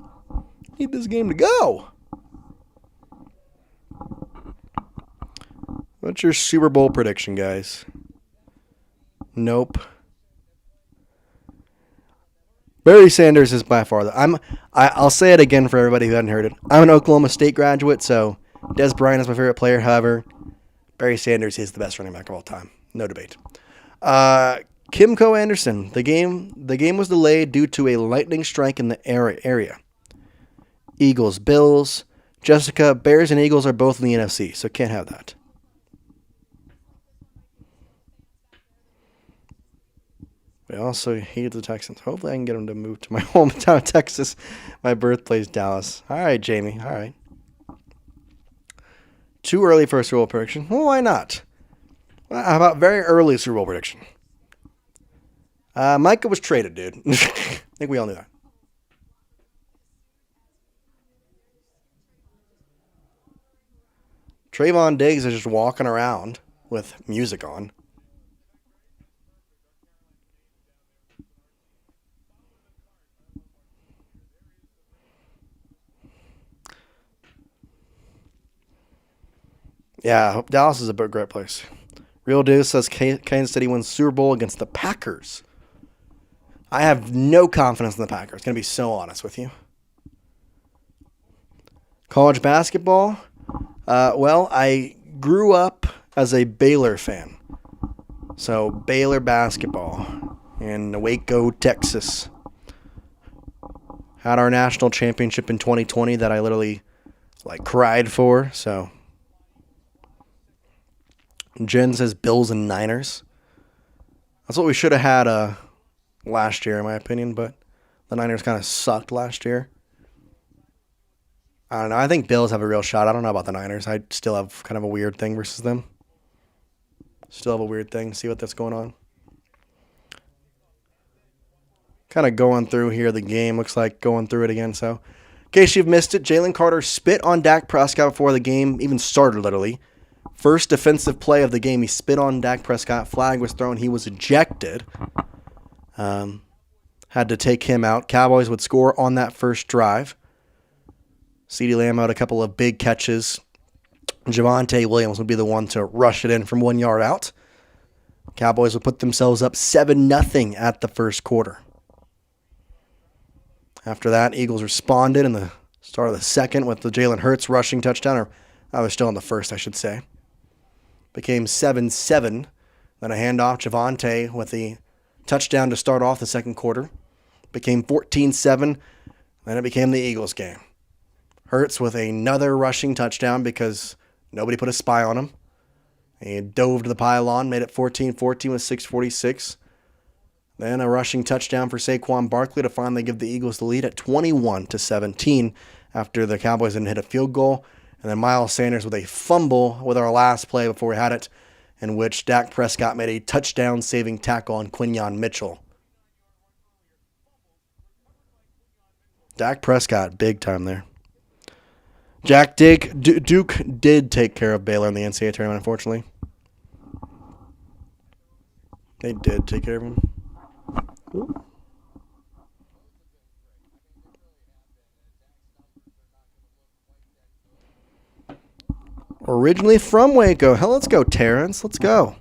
Need this game to go. What's your Super Bowl prediction, guys? Nope. Barry Sanders is by far I'll say it again for everybody who hadn't heard it. I'm an Oklahoma State graduate, so Des Bryant is my favorite player. However, Barry Sanders is the best running back of all time. No debate. Kimco Anderson. The game was delayed due to a lightning strike in the area. Eagles, Bills, Jessica, Bears and Eagles are both in the NFC, so can't have that. We also hate the Texans. Hopefully I can get them to move to my hometown of Texas, my birthplace, Dallas. All right, Jamie. All right. Too early for a Super Bowl prediction? Well, why not? Well, how about very early Super Bowl prediction? Micah was traded, dude. I think we all knew that. Trayvon Diggs is just walking around with music on. Yeah, Dallas is a great place. Real Deuce says Kansas City wins Super Bowl against the Packers. I have no confidence in the Packers. Going to be so honest with you. College basketball. Well, I grew up as a Baylor fan. So, Baylor basketball in Waco, Texas. Had our national championship in 2020 that I literally cried for. So, Jen says Bills and Niners. That's what we should have had last year, in my opinion, but the Niners kind of sucked last year. I don't know. I think Bills have a real shot. I don't know about the Niners. I still have kind of a weird thing versus them. Still have a weird thing. See what that's going on. Kind of going through here the game. Looks like going through it again. So, in case you've missed it, Jalen Carter spit on Dak Prescott before the game even started, literally. First defensive play of the game, he spit on Dak Prescott. Flag was thrown. He was ejected. Had to take him out. Cowboys would score on that first drive. CeeDee Lamb had a couple of big catches. Javonte Williams would be the one to rush it in from 1 yard out. Cowboys would put themselves up 7-0 at the first quarter. After that, Eagles responded in the start of the second with the Jalen Hurts rushing touchdown. Or I was still in the first, I should say. Became 7-7. Then a handoff. Javonte with the touchdown to start off the second quarter. Became 14-7. Then it became the Eagles game. Hurts with another rushing touchdown because nobody put a spy on him. He dove to the pylon, made it 14-14 with 6:46. Then a rushing touchdown for Saquan Barkley to finally give the Eagles the lead at 21-17 after the Cowboys didn't hit a field goal. And then Miles Sanders with a fumble with our last play before we had it, in which Dak Prescott made a touchdown-saving tackle on Quinyon Mitchell. Dak Prescott, big time there. Duke did take care of Baylor in the NCAA tournament, unfortunately. They did take care of him. Ooh. Originally from Waco. Hell, let's go, Terrence. Let's go.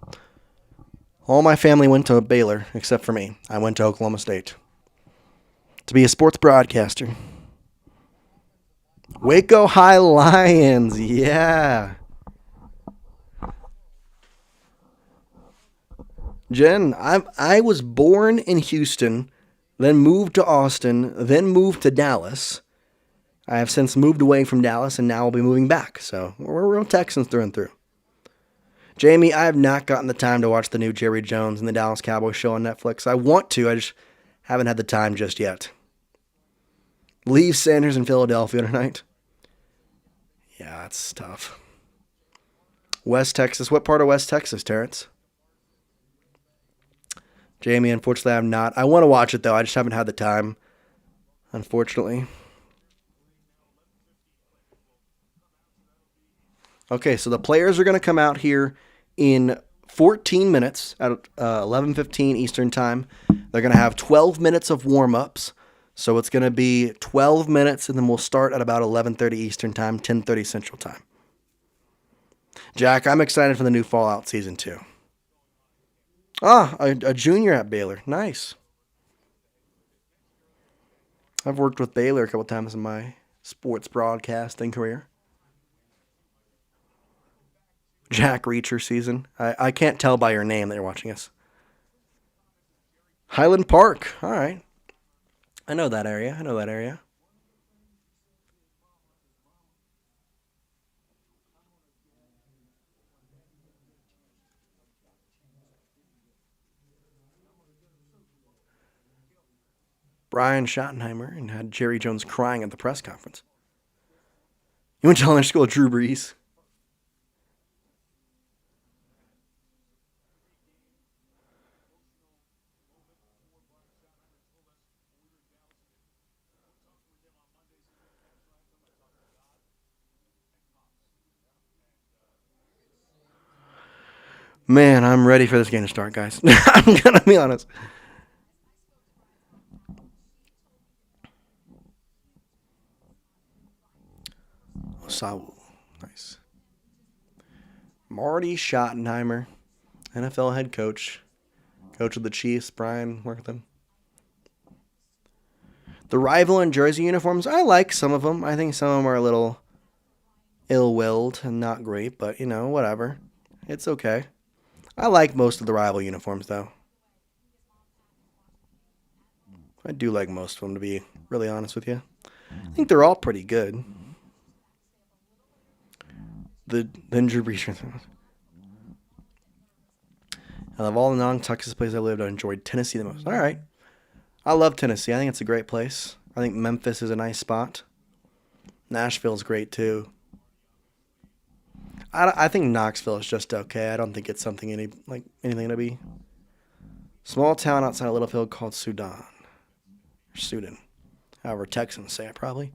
All my family went to Baylor, except for me. I went to Oklahoma State to be a sports broadcaster. Waco High Lions, yeah. Jen, I was born in Houston, then moved to Austin, then moved to Dallas. I have since moved away from Dallas, and now I'll be moving back. So we're real Texans through and through. Jamie, I have not gotten the time to watch the new Jerry Jones and the Dallas Cowboys show on Netflix. I want to, I just haven't had the time just yet. Leave Sanders in Philadelphia tonight. Yeah, that's tough. West Texas. What part of West Texas, Terrence? Jamie, unfortunately, I'm not. I want to watch it, though. I just haven't had the time, unfortunately. Okay, so the players are going to come out here in 14 minutes at 11:15 Eastern Time. They're going to have 12 minutes of warm-ups. So it's going to be 12 minutes, and then we'll start at about 11:30 Eastern Time, 10:30 Central Time. Jack, I'm excited for the new Fallout Season 2. A junior at Baylor. Nice. I've worked with Baylor a couple times in my sports broadcasting career. Jack Reacher season. I can't tell by your name that you're watching us. Highland Park. All right. I know that area. Brian Schottenheimer and had Jerry Jones crying at the press conference. You went to elementary school with Drew Brees. Man, I'm ready for this game to start, guys. I'm going to be honest. Osawu. Nice. Marty Schottenheimer, NFL head coach. Coach of the Chiefs. Brian, work with him. The rival and jersey uniforms, I like some of them. I think some of them are a little ill-willed and not great, but, whatever. It's okay. I like most of the rival uniforms, though. I do like most of them, to be really honest with you. I think they're all pretty good. The Drew Brees. Out of all the non-Texas places I lived, I enjoyed Tennessee the most. All right. I love Tennessee. I think it's a great place. I think Memphis is a nice spot. Nashville's great, too. I think Knoxville is just okay. I don't think it's anything to be. Small town outside of Littlefield called Sudan. Or Sudan. However Texans say it, probably.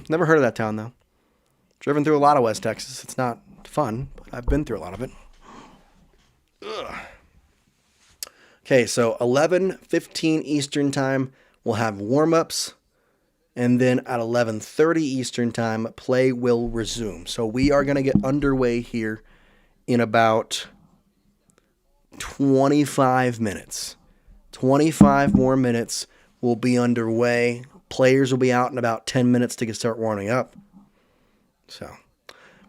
Never heard of that town, though. Driven through a lot of West Texas. It's not fun, but I've been through a lot of it. Ugh. Okay, so 11:15 Eastern Time, we'll have warm-ups. And then at 11:30 Eastern Time, play will resume. So we are going to get underway here in about 25 minutes. 25 more minutes will be underway. Players will be out in about 10 minutes to start warming up. So,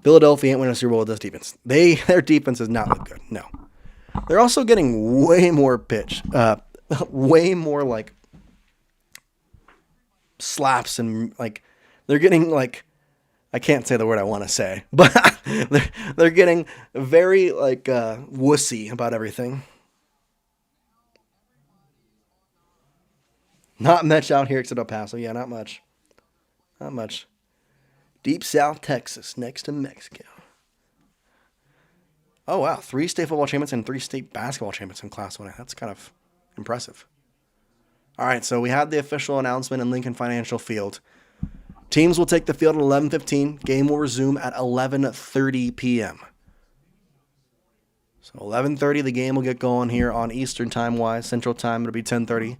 Philadelphia ain't winning a Super Bowl with this defense. Their defense does not look good. No. They're also getting way more way more like slaps and like they're getting like I can't say the word I want to say, but they're getting very like wussy about everything. Not much out here except El Paso. Yeah, not much. Not much. Deep South Texas, next to Mexico. Oh, wow. 3 state football champions and 3 state basketball champions in Class 1A. That's kind of impressive. All right, so we had the official announcement in Lincoln Financial Field. Teams will take the field at 11:15. Game will resume at 11:30 p.m. So 11:30, the game will get going here on Eastern time-wise. Central time, it'll be 10:30.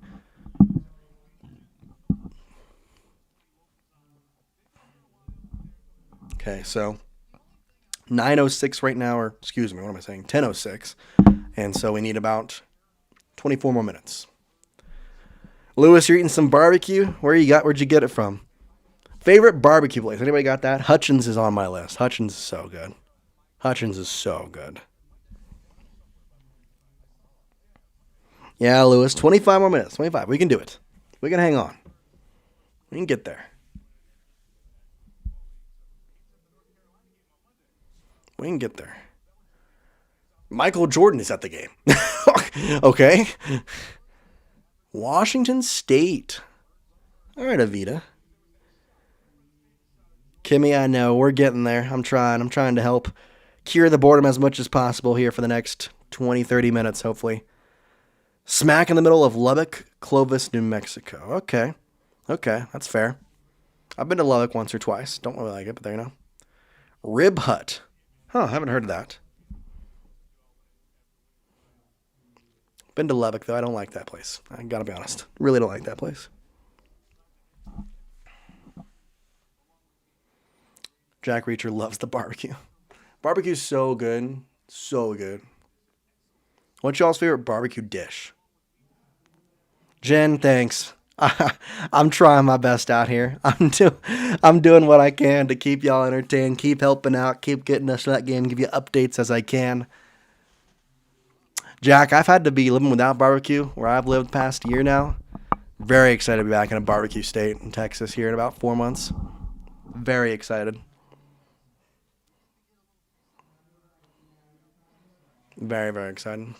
Okay, so 9:06 right now, or excuse me, what am I saying? 10:06. And so we need about 24 more minutes. Lewis, you're eating some barbecue? Where'd you get it from? Favorite barbecue place? Anybody got that? Hutchins is on my list. Hutchins is so good. Hutchins is so good. Yeah, Lewis, 25 more minutes. 25. We can do it. We can hang on. We can get there. We can get there. Michael Jordan is at the game. Okay. Washington State. All right, Avita. Kimmy, I know. We're getting there. I'm trying to help cure the boredom as much as possible here for the next 20, 30 minutes, hopefully. Smack in the middle of Lubbock, Clovis, New Mexico. Okay. Okay, that's fair. I've been to Lubbock once or twice. Don't really like it, but there you know. Rib Hut. Huh, haven't heard of that. Been to Lubbock, though. I don't like that place. I gotta be honest. Really don't like that place. Jack Reacher loves the barbecue. Barbecue's so good. So good. What's y'all's favorite barbecue dish? Jen, thanks. I'm trying my best out here. I'm doing what I can to keep y'all entertained, keep helping out, keep getting us to that game, give you updates as I can. Jack, I've had to be living without barbecue where I've lived past year now. Very excited to be back in a barbecue state in Texas here in about 4 months. Very excited. Very, very excited.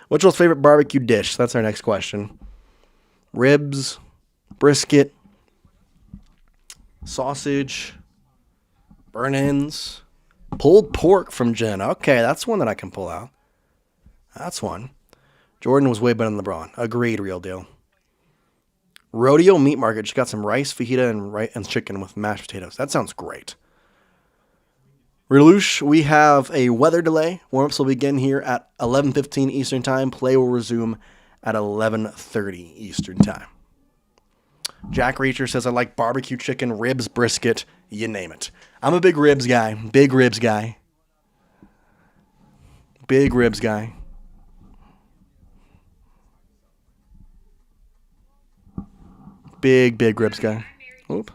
What's your favorite barbecue dish? That's our next question. Ribs, brisket, sausage, burn-ins, pulled pork from Jen. Okay, that's one that I can pull out. That's one. Jordan was way better than LeBron. Agreed, real deal. Rodeo Meat Market just got some rice, fajita, and chicken with mashed potatoes. That sounds great. Relouche, we have a weather delay. Warm-ups will begin here at 11:15 Eastern Time. Play will resume at 11:30 Eastern Time. Jack Reacher says, I like barbecue chicken, ribs, brisket, you name it. I'm a big ribs guy. Big ribs guy. Big ribs guy. Big ribs guy. Oop.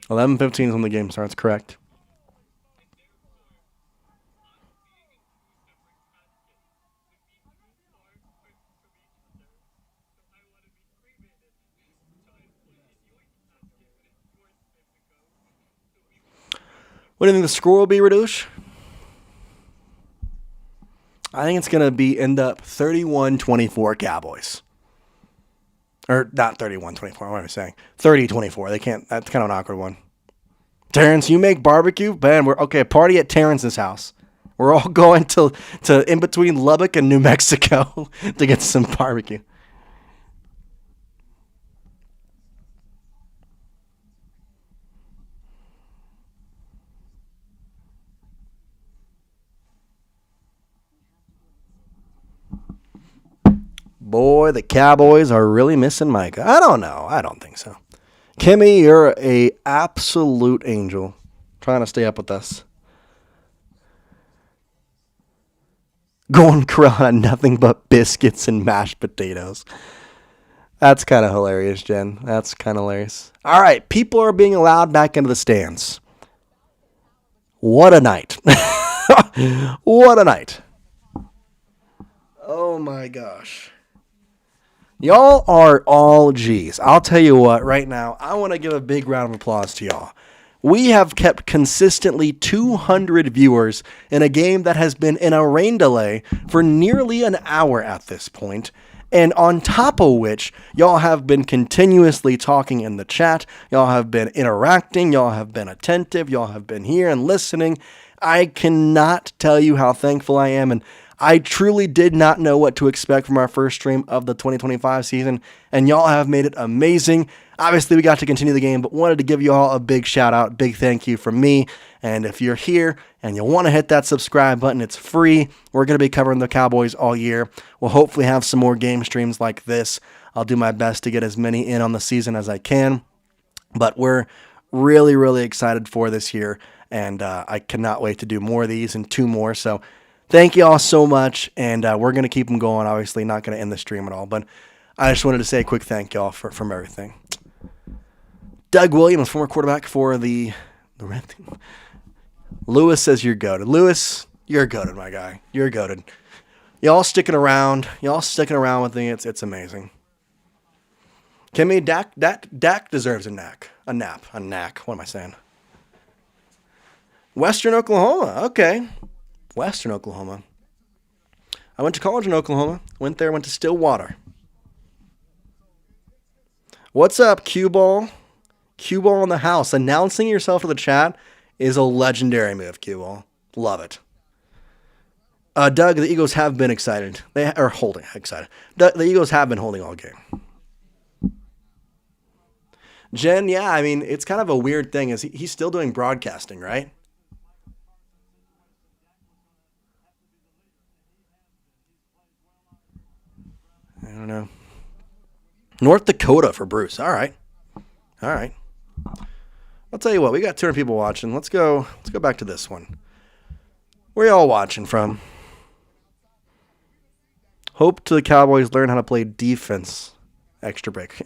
$11:15 is when the game starts, correct. What do you think the score will be, Radouche? I think it's going to end up 31-24 Cowboys. Or not 31-24, what am I saying? 30-24. They can't. That's kind of an awkward one. Terrence, you make barbecue? Man, we're okay. Party at Terrence's house. We're all going to in between Lubbock and New Mexico to get some barbecue. Boy, the Cowboys are really missing Micah. I don't know. I don't think so. Kimmy, you're a absolute angel. Trying to stay up with us. Going Corral on nothing but biscuits and mashed potatoes. That's kind of hilarious, Jen. That's kind of hilarious. All right, people are being allowed back into the stands. What a night. What a night. Oh, my gosh. Y'all are all G's. I'll tell you what, right now, I want to give a big round of applause to y'all. We have kept consistently 200 viewers in a game that has been in a rain delay for nearly an hour at this point. And on top of which, y'all have been continuously talking in the chat. Y'all have been interacting. Y'all have been attentive. Y'all have been here and listening. I cannot tell you how thankful I am. And I truly did not know what to expect from our first stream of the 2025 season. And y'all have made it amazing. Obviously, we got to continue the game, but wanted to give you all a big shout out, big thank you from me. And if you're here and you want to hit that subscribe button, it's free. We're going to be covering the Cowboys all year. We'll hopefully have some more game streams like this. I'll do my best to get as many in on the season as I can. But we're really, really excited for this year. And I cannot wait to do more of these and 2 more. So thank you all so much. And we're going to keep them going. Obviously, not going to end the stream at all. But I just wanted to say a quick thank you all from everything. Doug Williams, former quarterback for the Red Team. Lewis says you're goated. Lewis, you're goated, my guy. You're goated. Y'all sticking around. Y'all sticking around with me. It's amazing. Kimmy, Dak deserves a nap. What am I saying? Western Oklahoma. Okay. Western Oklahoma. I went to college in Oklahoma. Went to Stillwater. What's up, Cue Ball? Cue Ball in the house. Announcing yourself to the chat is a legendary move, Cue Ball. Love it. Doug, the Eagles have been excited. The Eagles have been holding all game. Jen, yeah, I mean, it's kind of a weird thing. He's still doing broadcasting, right? I don't know. North Dakota for Bruce. All right. I'll tell you what, we got 200 people watching. Let's go back to this one. Where y'all watching from? Hope to the Cowboys learn how to play defense. Extra break.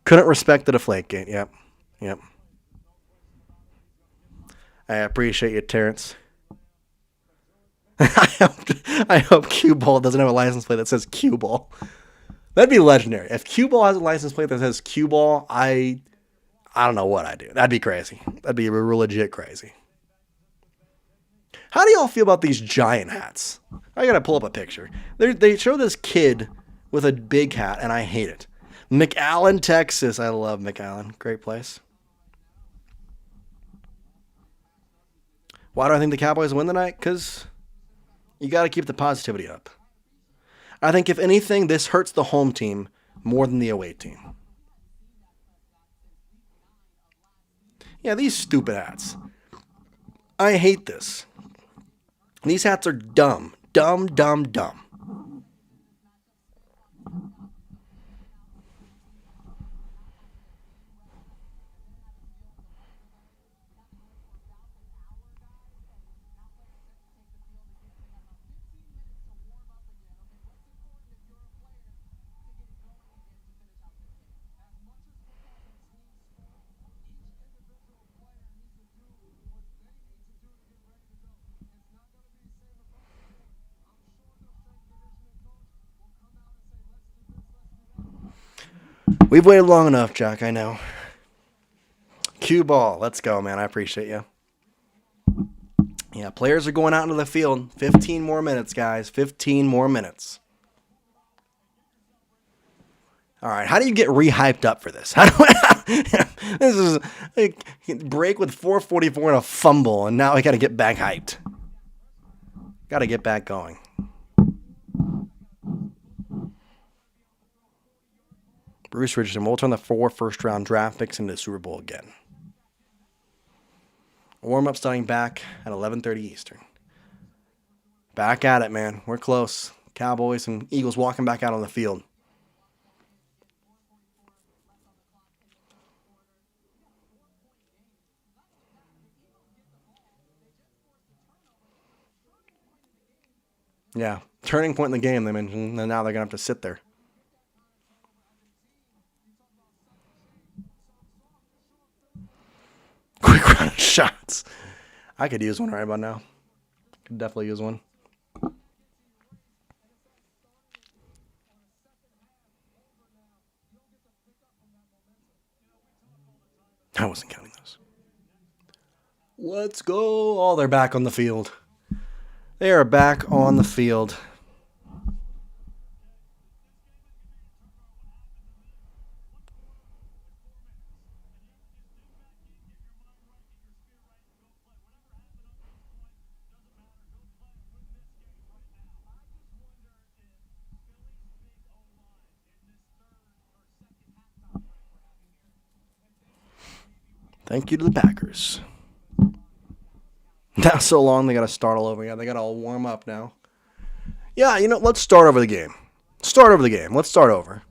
Couldn't respect the Deflategate. Yep. I appreciate you, Terrence. I hope Cue Ball doesn't have a license plate that says Cue Ball. That'd be legendary. If Cue Ball has a license plate that says Cue Ball, I don't know what I'd do. That'd be crazy. That'd be real legit crazy. How do y'all feel about these giant hats? I gotta pull up a picture. They show this kid with a big hat, and I hate it. McAllen, Texas. I love McAllen. Great place. Why do I think the Cowboys win tonight? Because you got to keep the positivity up. I think, if anything, this hurts the home team more than the away team. Yeah, these stupid hats. I hate this. These hats are dumb. Dumb. We've waited long enough, Jack, I know. Cue Ball, let's go, man. I appreciate you. Yeah, players are going out into the field. 15 more minutes, guys. 15 more minutes. All right, how do you get re-hyped up for this? This is a break with 4:44 and a fumble, and now I got to get back hyped. Got to get back going. Bruce Richardson will turn the 4 first-round draft picks into the Super Bowl again. Warm-up starting back at 11:30 Eastern. Back at it, man. We're close. Cowboys and Eagles walking back out on the field. Yeah, turning point in the game, they mentioned, and now they're going to have to sit there. Quick round of shots. I could use one right about now. Could definitely use one. I wasn't counting those. Let's go. Oh, they're back on the field. They are back on the field. Thank you to the Packers. Now so long they got to start all over. Yeah, they got to all warm up now. Yeah, let's start over the game. Let's start over.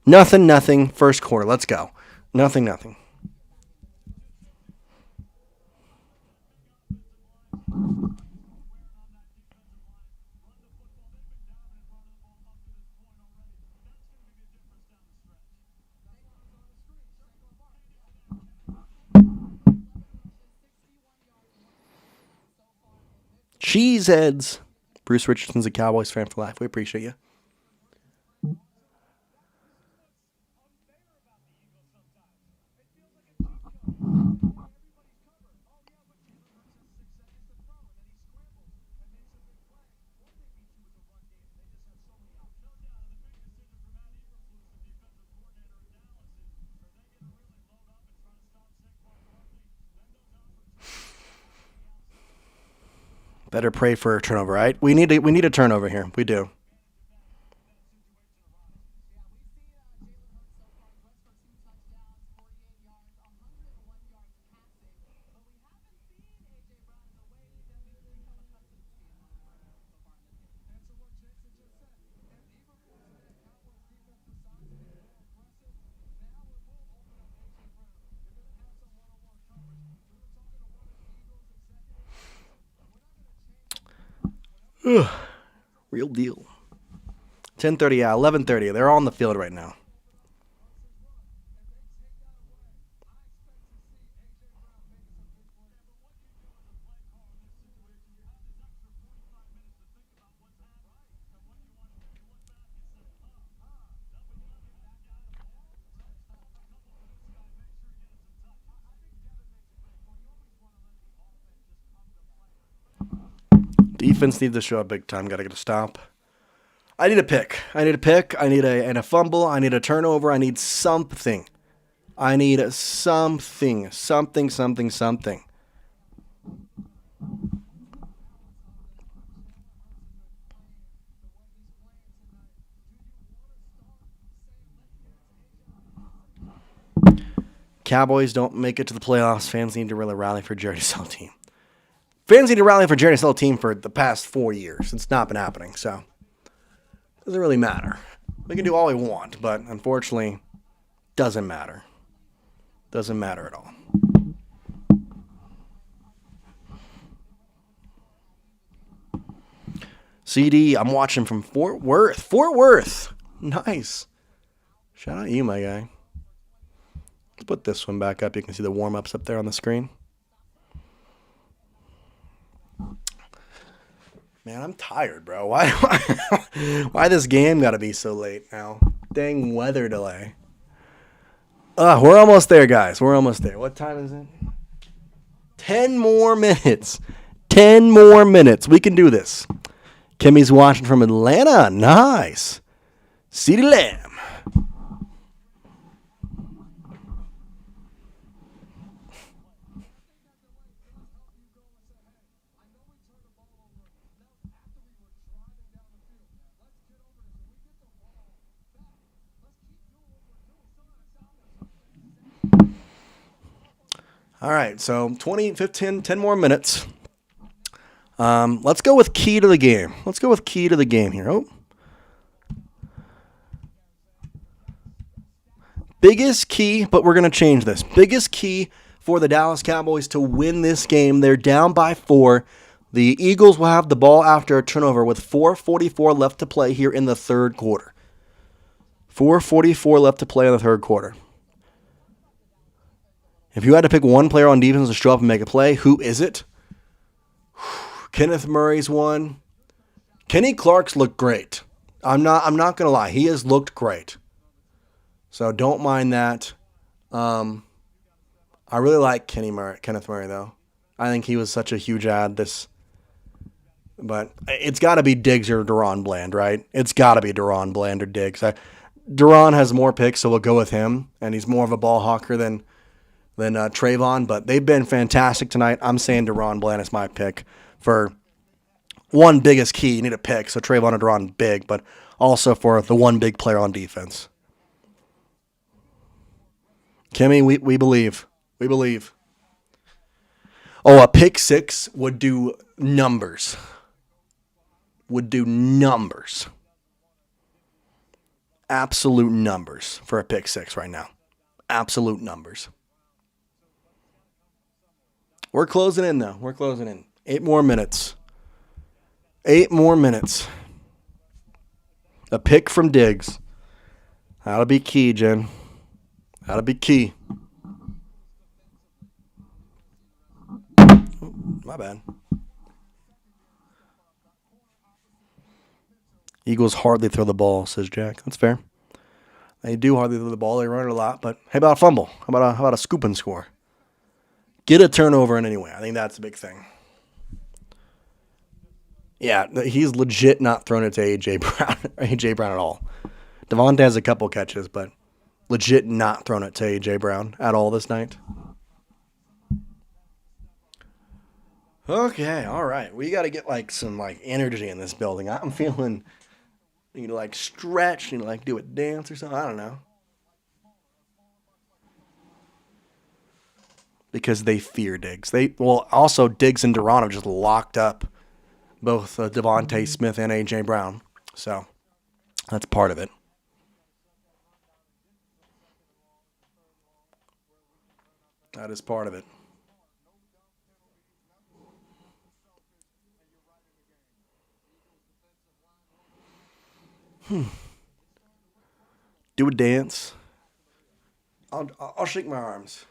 Nothing. First quarter. Let's go. Nothing. Cheeseheads. Bruce Richardson's a Cowboys fan for life. We appreciate you. Better pray for a turnover, right? We need a turnover here. We do. Ugh. Real deal. 10:30, 11:30. They're all on the field right now. Defense needs to show up big time. Got to get a stop. I need a pick. I need a fumble. I need a turnover. I need something. Something. Cowboys don't make it to the playoffs. Fans need to really rally for Jerry to sell team. Fans need to rally for Jerry to sell team for the past 4 years. It's not been happening, so it doesn't really matter. We can do all we want, but unfortunately, doesn't matter. Doesn't matter at all. CD, I'm watching from Fort Worth. Fort Worth. Nice. Shout out to you, my guy. Let's put this one back up. You can see the warm-ups up there on the screen. Man, I'm tired, bro. Why this game got to be so late now? Dang weather delay. We're almost there, guys. We're almost there. What time is it? 10 more minutes. 10 more minutes. We can do this. Kimmy's watching from Atlanta. Nice. CeeDee Lamb. All right, so 10 more minutes. Let's go with key to the game. Let's go with key to the game here. Oh. Biggest key, but we're going to change this. Biggest key for the Dallas Cowboys to win this game. They're down by 4. The Eagles will have the ball after a turnover with 4:44 left to play here in the third quarter. 4:44 left to play in the third quarter. If you had to pick one player on defense to show up and make a play, who is it? Kenneth Murray's one. Kenny Clark's looked great. I'm not going to lie. He has looked great. So don't mind that. I really like Kenneth Murray, though. I think he was such a huge ad but it's got to be Diggs or Deron Bland, right? It's got to be Deron Bland or Diggs. Deron has more picks, so we'll go with him, and he's more of a ball hawker than Trayvon, but they've been fantastic tonight. I'm saying Deron Bland is my pick for one biggest key. You need a pick, so Trayvon or Deron big, but also for the one big player on defense. Kimmy, we believe. We believe. Oh, a pick 6 would do numbers. Absolute numbers for a pick 6 right now. Absolute numbers. We're closing in, though. We're closing in. 8 more minutes. 8 more minutes. A pick from Diggs. That'll be key, Jen. That'll be key. Oh, my bad. Eagles hardly throw the ball, says Jack. That's fair. They do hardly throw the ball. They run it a lot. But how about a fumble? How about a scoop and score? Get a turnover in any way. I think that's a big thing. Yeah, he's legit not thrown it to A.J. Brown at all. Devonte has a couple catches, but legit not thrown it to A.J. Brown at all this night. Okay, all right. We got to get some energy in this building. I'm feeling you need to stretch, you need to do a dance or something. I don't know. Because they fear Diggs. Also Diggs and Deron have just locked up both Devonte Smith and A.J. Brown. So that's part of it. That is part of it. Do a dance. I'll shake my arms.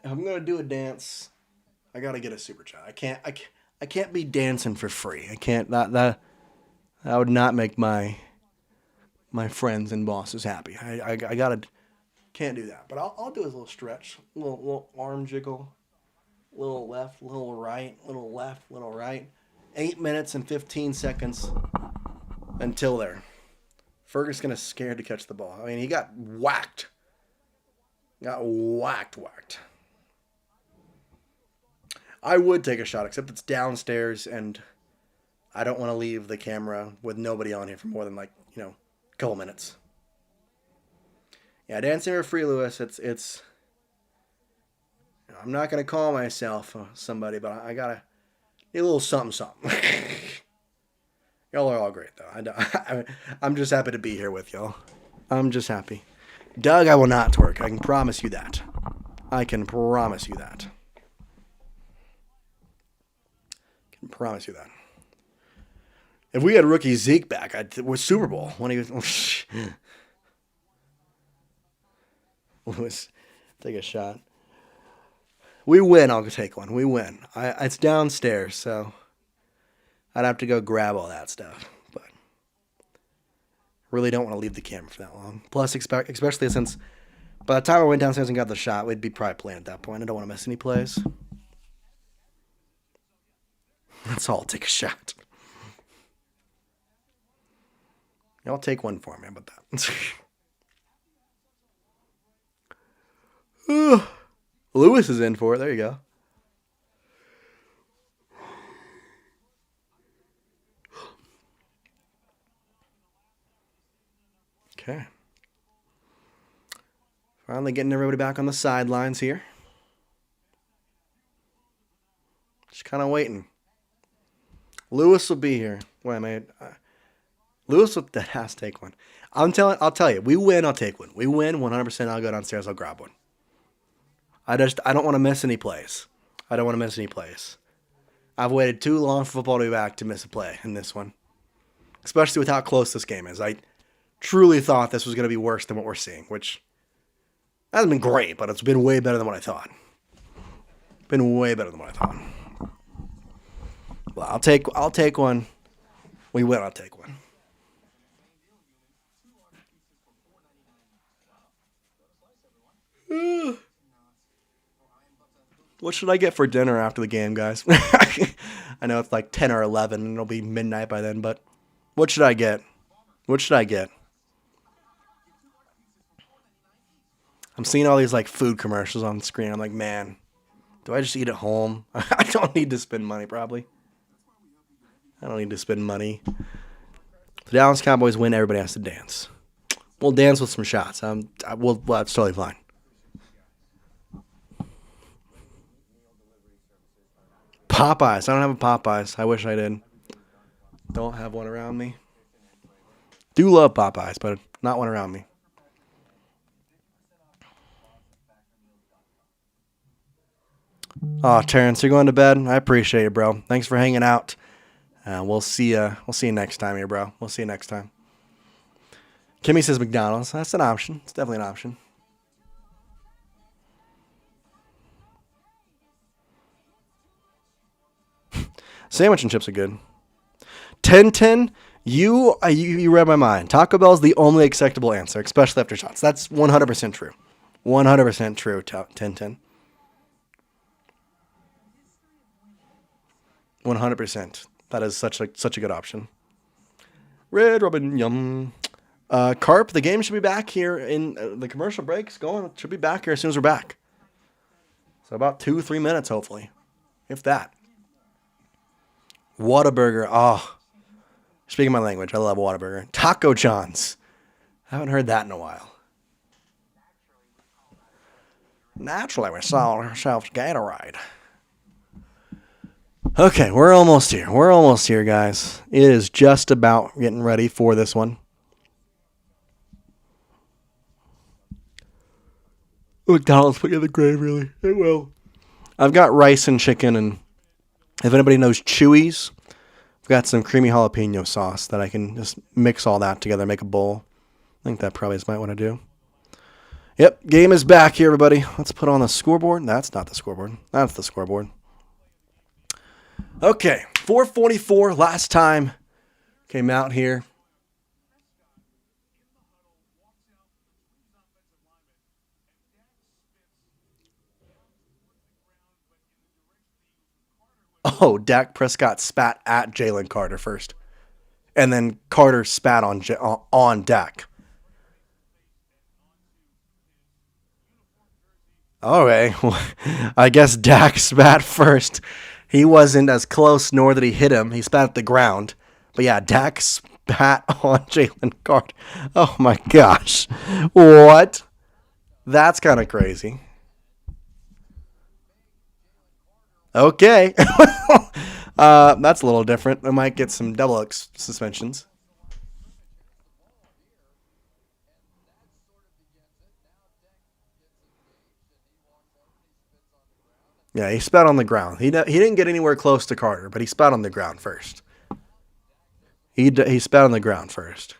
If I'm gonna do a dance, I gotta get a super chat. I can't be dancing for free. I can't. That would not make my friends and bosses happy. I can't do that. But I'll do a little stretch, a little arm jiggle, little left, little right, little left, little right. 8 minutes and 15 seconds until there. Ferguson's gonna scared to catch the ball. I mean, he got whacked. Whacked. I would take a shot, except it's downstairs, and I don't want to leave the camera with nobody on here for more than a couple minutes. Yeah, dancing for free, Lewis. It's. I'm not gonna call myself somebody, but I gotta need a little something. Y'all are all great, though. I'm just happy to be here with y'all. I'm just happy. Doug, I will not twerk. I can promise you that. Promise you that. If we had rookie Zeke back, we're Super Bowl when he was. Lewis, take a shot. We win. I'll take one. We win. It's downstairs, so I'd have to go grab all that stuff. But really don't want to leave the camera for that long. Plus, especially since by the time I went downstairs and got the shot, we'd be probably playing at that point. I don't want to miss any plays. Let's all take a shot. Y'all take one for me. How about that? Lewis is in for it. There you go. Okay. Finally getting everybody back on the sidelines here. kind of waiting. Lewis will be here. Wait a minute. Lewis has to take one. I'll tell you. We win, I'll take one. We win 100%. I'll go downstairs. I'll grab one. I don't want to miss any plays. I've waited too long for football to be back to miss a play in this one, especially with how close this game is. I truly thought this was going to be worse than what we're seeing, which hasn't been great, but it's been way better than what I thought. Well, I'll take one. We win, I'll take one. What should I get for dinner after the game, guys? I know it's like 10 or 11 and it'll be midnight by then, but what should I get? I'm seeing all these like food commercials on the screen. I'm like, man, do I just eat at home? I don't need to spend money, probably. The Dallas Cowboys win, everybody has to dance. We'll dance with some shots. That's totally fine. Popeyes. I don't have a Popeyes. I wish I did. Don't have one around me. Do love Popeyes, but not one around me. Oh, Terrence, you're going to bed? I appreciate it, bro. Thanks for hanging out. We'll see you next time here, bro. We'll see you next time. Kimmy says McDonald's. That's an option. It's definitely an option. Sandwich and chips are good. 10-10, you read my mind. Taco Bell's the only acceptable answer, especially after shots. That's 100% true. 100% true, 10-10. 100%. That is such a good option. Red Robin, yum. Carp, the game should be back here in the commercial breaks going. Should be back here as soon as we're back. So about 2-3 minutes, hopefully. If that. Whataburger. Oh, speaking my language, I love Whataburger. Taco John's. I haven't heard that in a while. Naturally, we saw ourselves Gatorade. Okay, we're almost here, guys. It is just about getting ready for this one. McDonald's put you in the grave, really. It will. I've got rice and chicken, and if anybody knows Chewy's, I've got some creamy jalapeno sauce that I can just mix all that together, make a bowl. I think that probably is might want to do. Yep, game is back here, everybody. Let's put on the scoreboard. That's not the scoreboard. That's the scoreboard. Okay, 4:44 last time came out here. Oh, Dak Prescott spat at Jalen Carter first. And then Carter spat on Dak. Okay, well, I guess Dak spat first. He wasn't as close, nor did he hit him. He spat at the ground. But yeah, Dak spat on Jalen Carter. Oh my gosh. What? That's kind of crazy. Okay. That's a little different. I might get some double suspensions. Yeah, he spat on the ground. He didn't get anywhere close to Carter, but he spat on the ground first. He spat on the ground first.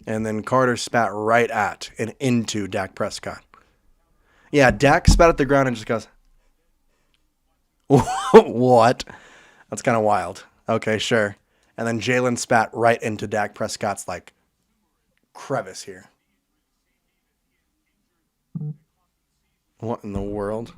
And then Carter spat right at and into Dak Prescott. Yeah, Dak spat at the ground and just goes, what? That's kind of wild. Okay, sure. And then Jalen spat right into Dak Prescott's, like, crevice here. What in the world?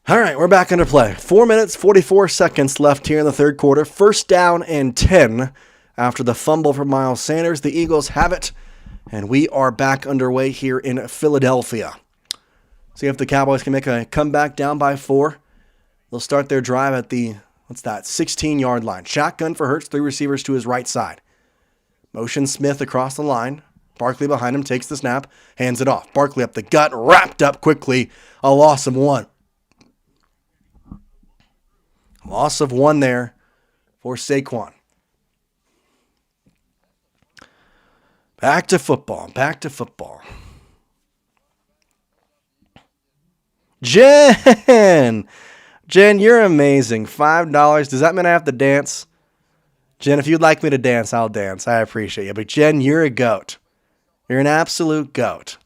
All right, we're back into play. 4 minutes, 44 seconds left here in the third quarter. First down and 10 after the fumble from Miles Sanders. The Eagles have it. And we are back underway here in Philadelphia. See if the Cowboys can make a comeback down by 4. They'll start their drive at the, 16-yard line. Shotgun for Hurts, 3 receivers to his right side. Motion Smith across the line. Barkley behind him, takes the snap, hands it off. Barkley up the gut, wrapped up quickly. A loss of 1. Loss of 1 there for Saquon. Back to football. Jen, you're amazing. $5. Does that mean I have to dance? Jen, if you'd like me to dance, I'll dance. I appreciate you. But Jen, you're a goat. You're an absolute goat.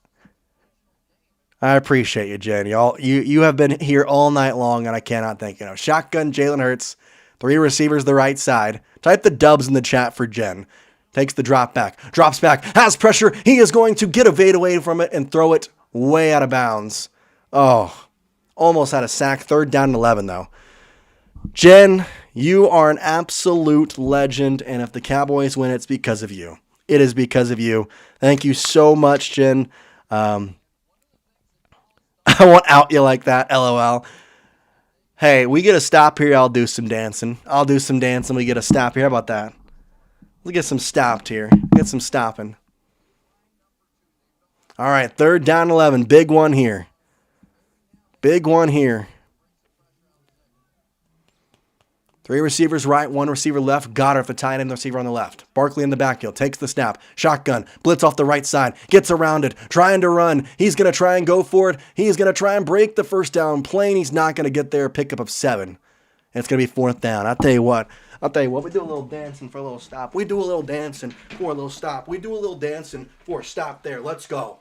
I appreciate you, Jen. You have been here all night long, and I cannot thank you enough. Shotgun, Jalen Hurts, 3 receivers the right side. Type the dubs in the chat for Jen. Takes the drop back, drops back, has pressure. He is going to get a fade away from it and throw it way out of bounds. Oh, almost had a sack. 3rd down and 11, though. Jen, you are an absolute legend, and if the Cowboys win, it's because of you. It is because of you. Thank you so much, Jen. I won't out you like that, LOL. Hey, we get a stop here, I'll do some dancing. We get a stop here. How about that? Let's get some stopped here. Get some stopping. All right, 3rd down 11. Big one here. 3 receivers right, 1 receiver left. Goddard at the tight end, the receiver on the left. Barkley in the backfield, takes the snap. Shotgun, blitz off the right side, gets around it, trying to run. He's going to try and go for it. He's going to try and break the first down plane. He's not going to get there. Pickup of 7. And it's going to be 4th down. I'll tell you what, we do a little dancing for a little stop. We do a little dancing for a little stop. We do a little dancing for a stop there. Let's go.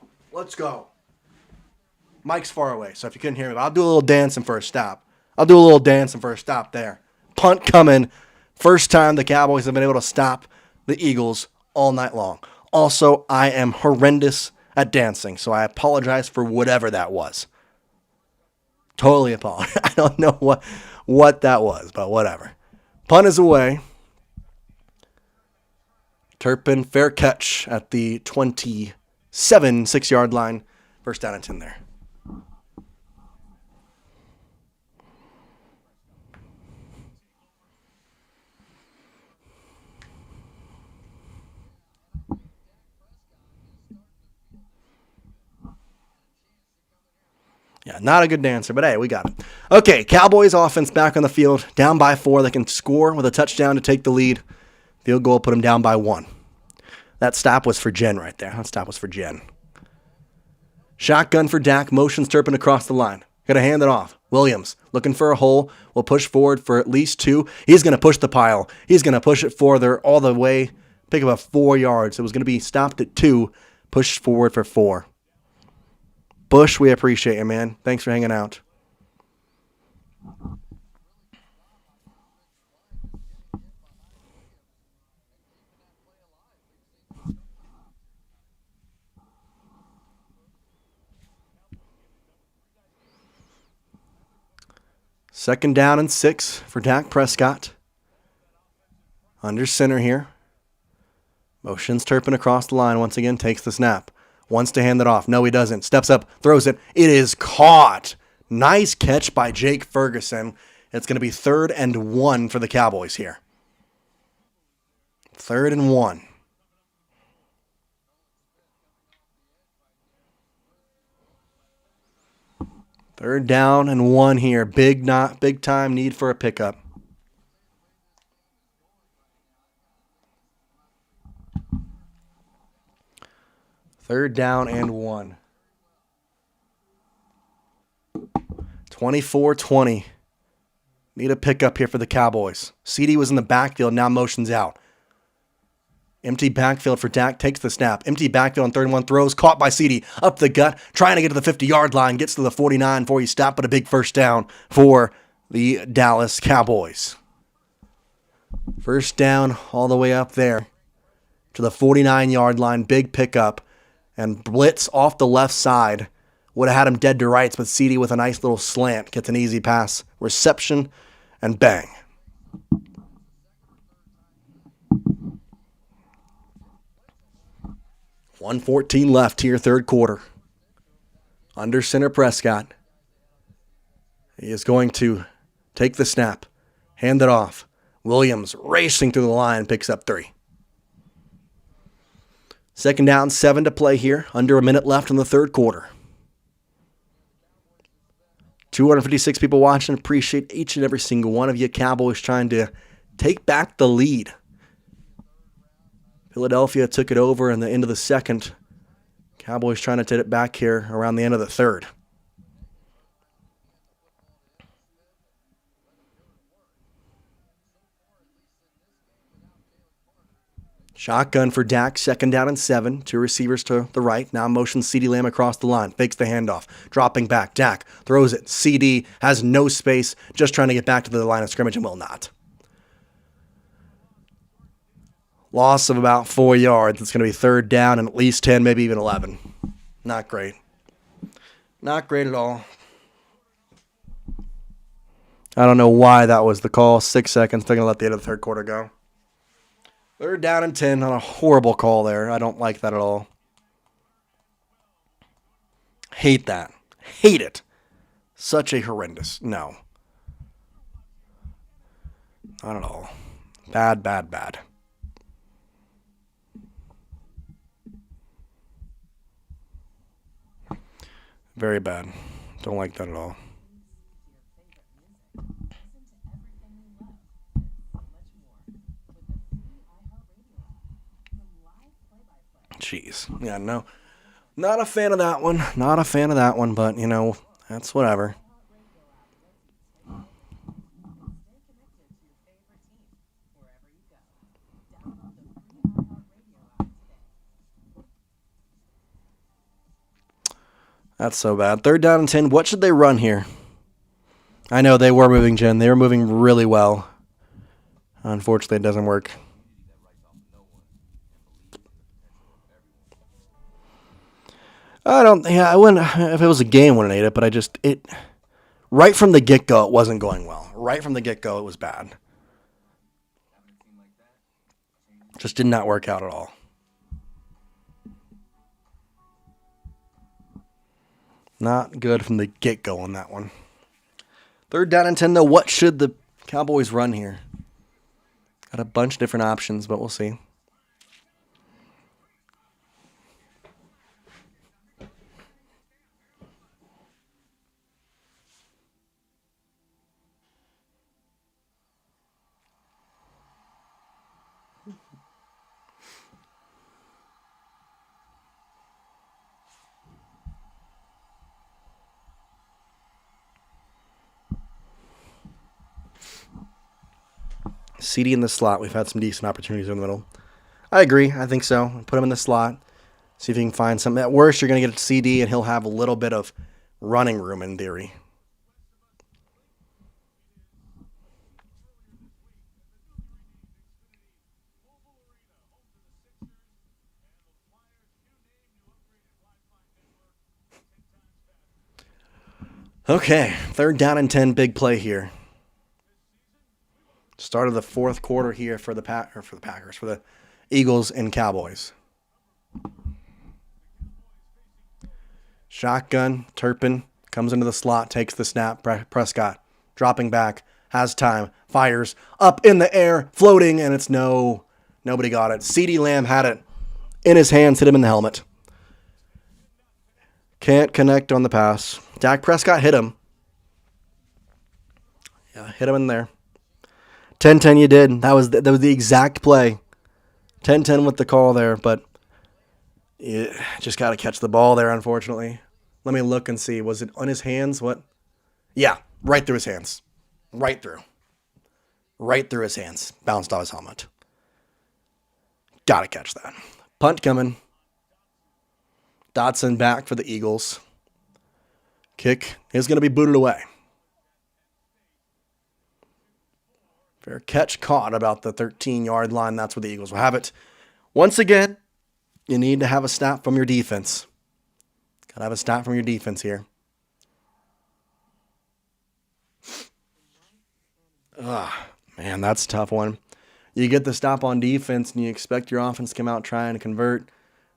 Mike's far away, so if you couldn't hear me, I'll do a little dancing for a stop. There. Punt coming. First time the Cowboys have been able to stop the Eagles all night long. Also, I am horrendous at dancing, so I apologize for whatever that was. Totally apologize. I don't know what that was, but whatever. Punt is away. Turpin, fair catch at the 27, 6-yard line. First down and 10 there. Yeah, not a good dancer, but hey, we got it. Okay, Cowboys offense back on the field, down by 4. They can score with a touchdown to take the lead. Field goal put them down by 1. That stop was for Jen right there. Shotgun for Dak, motions Turpin across the line. Got to hand it off. Williams looking for a hole. Will push forward for at least 2. He's going to push the pile. He's going to push it further all the way. Pick up 4 yards. It was going to be stopped at 2. Pushed forward for 4. Bush, we appreciate you, man. Thanks for hanging out. Second down and 6 for Dak Prescott. Under center here. Motions Turpin across the line once again. Takes the snap. Wants to hand it off. No, he doesn't. Steps up, throws it. It is caught. Nice catch by Jake Ferguson. It's going to be 3rd and 1 for the Cowboys here. 3rd and 1. Third down and 1 here. Big time need for a pickup. Third down and 1. 24-20. Need a pickup here for the Cowboys. CeeDee was in the backfield, now motions out. Empty backfield for Dak, takes the snap. Empty backfield on 3rd and 1, throws, caught by CeeDee. Up the gut, trying to get to the 50-yard line, gets to the 49 before he stopped, but a big first down for the Dallas Cowboys. First down all the way up there to the 49-yard line, big pickup. And blitz off the left side would have had him dead to rights, but CeeDee with a nice little slant gets an easy pass, reception, and bang. 1:14 left here, third quarter. Under center Prescott. He is going to take the snap, hand it off. Williams racing through the line, picks up 3. Second down, 7 to play here. Under a minute left in the third quarter. 256 people watching. Appreciate each and every single one of you. Cowboys trying to take back the lead. Philadelphia took it over in the end of the second. Cowboys trying to take it back here around the end of the third. Shotgun for Dak, second down and 7. 2 receivers to the right. Now motion CeeDee Lamb across the line. Fakes the handoff. Dropping back. Dak throws it. CD has no space. Just trying to get back to the line of scrimmage and will not. Loss of about 4 yards. It's going to be third down and at least 10, maybe even 11. Not great. Not great at all. I don't know why that was the call. 6 seconds. They're going to let the end of the third quarter go. Third down and 10 on a horrible call there. I don't like that at all. Hate that. Hate it. Such a horrendous. No. Not at all. Bad, bad, bad. Very bad. Don't like that at all. Jeez. Yeah, no. Not a fan of that one. Not a fan of that one, but, you know, that's whatever. That's so bad. Third down and 10. What should they run here? I know they were moving, Jen. They were moving really well. Unfortunately, it doesn't work. I wouldn't, if it was a game, I wouldn't hate it, but right from the get-go, it wasn't going well. Right from the get-go, it was bad. Just did not work out at all. Not good from the get-go on that one. Third down and 10, though. What should the Cowboys run here? Got a bunch of different options, but we'll see. CD in the slot. We've had some decent opportunities in the middle. I agree. I think so. Put him in the slot. See if you can find something. At worst, you're going to get a CD, and he'll have a little bit of running room in theory. Okay, third down and 10, big play here. Start of the fourth quarter here for the Eagles and Cowboys. Shotgun, Turpin comes into the slot, takes the snap. Prescott dropping back, has time, fires up in the air, floating, and it's nobody got it. CeeDee Lamb had it in his hands, hit him in the helmet. Can't connect on the pass. Dak Prescott hit him. Yeah, hit him in there. 10-10 you did. That was the exact play. 10-10 with the call there, but you just got to catch the ball there, unfortunately. Let me look and see. Was it on his hands? What? Yeah, right through his hands. Right through. Right through his hands. Bounced off his helmet. Got to catch that. Punt coming. Dotson back for the Eagles. Kick is going to be booted away. Fair catch caught about the 13-yard line. That's where the Eagles will have it. Once again, you need to have a stop from your defense. Got to have a stop from your defense here. Man, that's a tough one. You get the stop on defense and you expect your offense to come out trying to convert.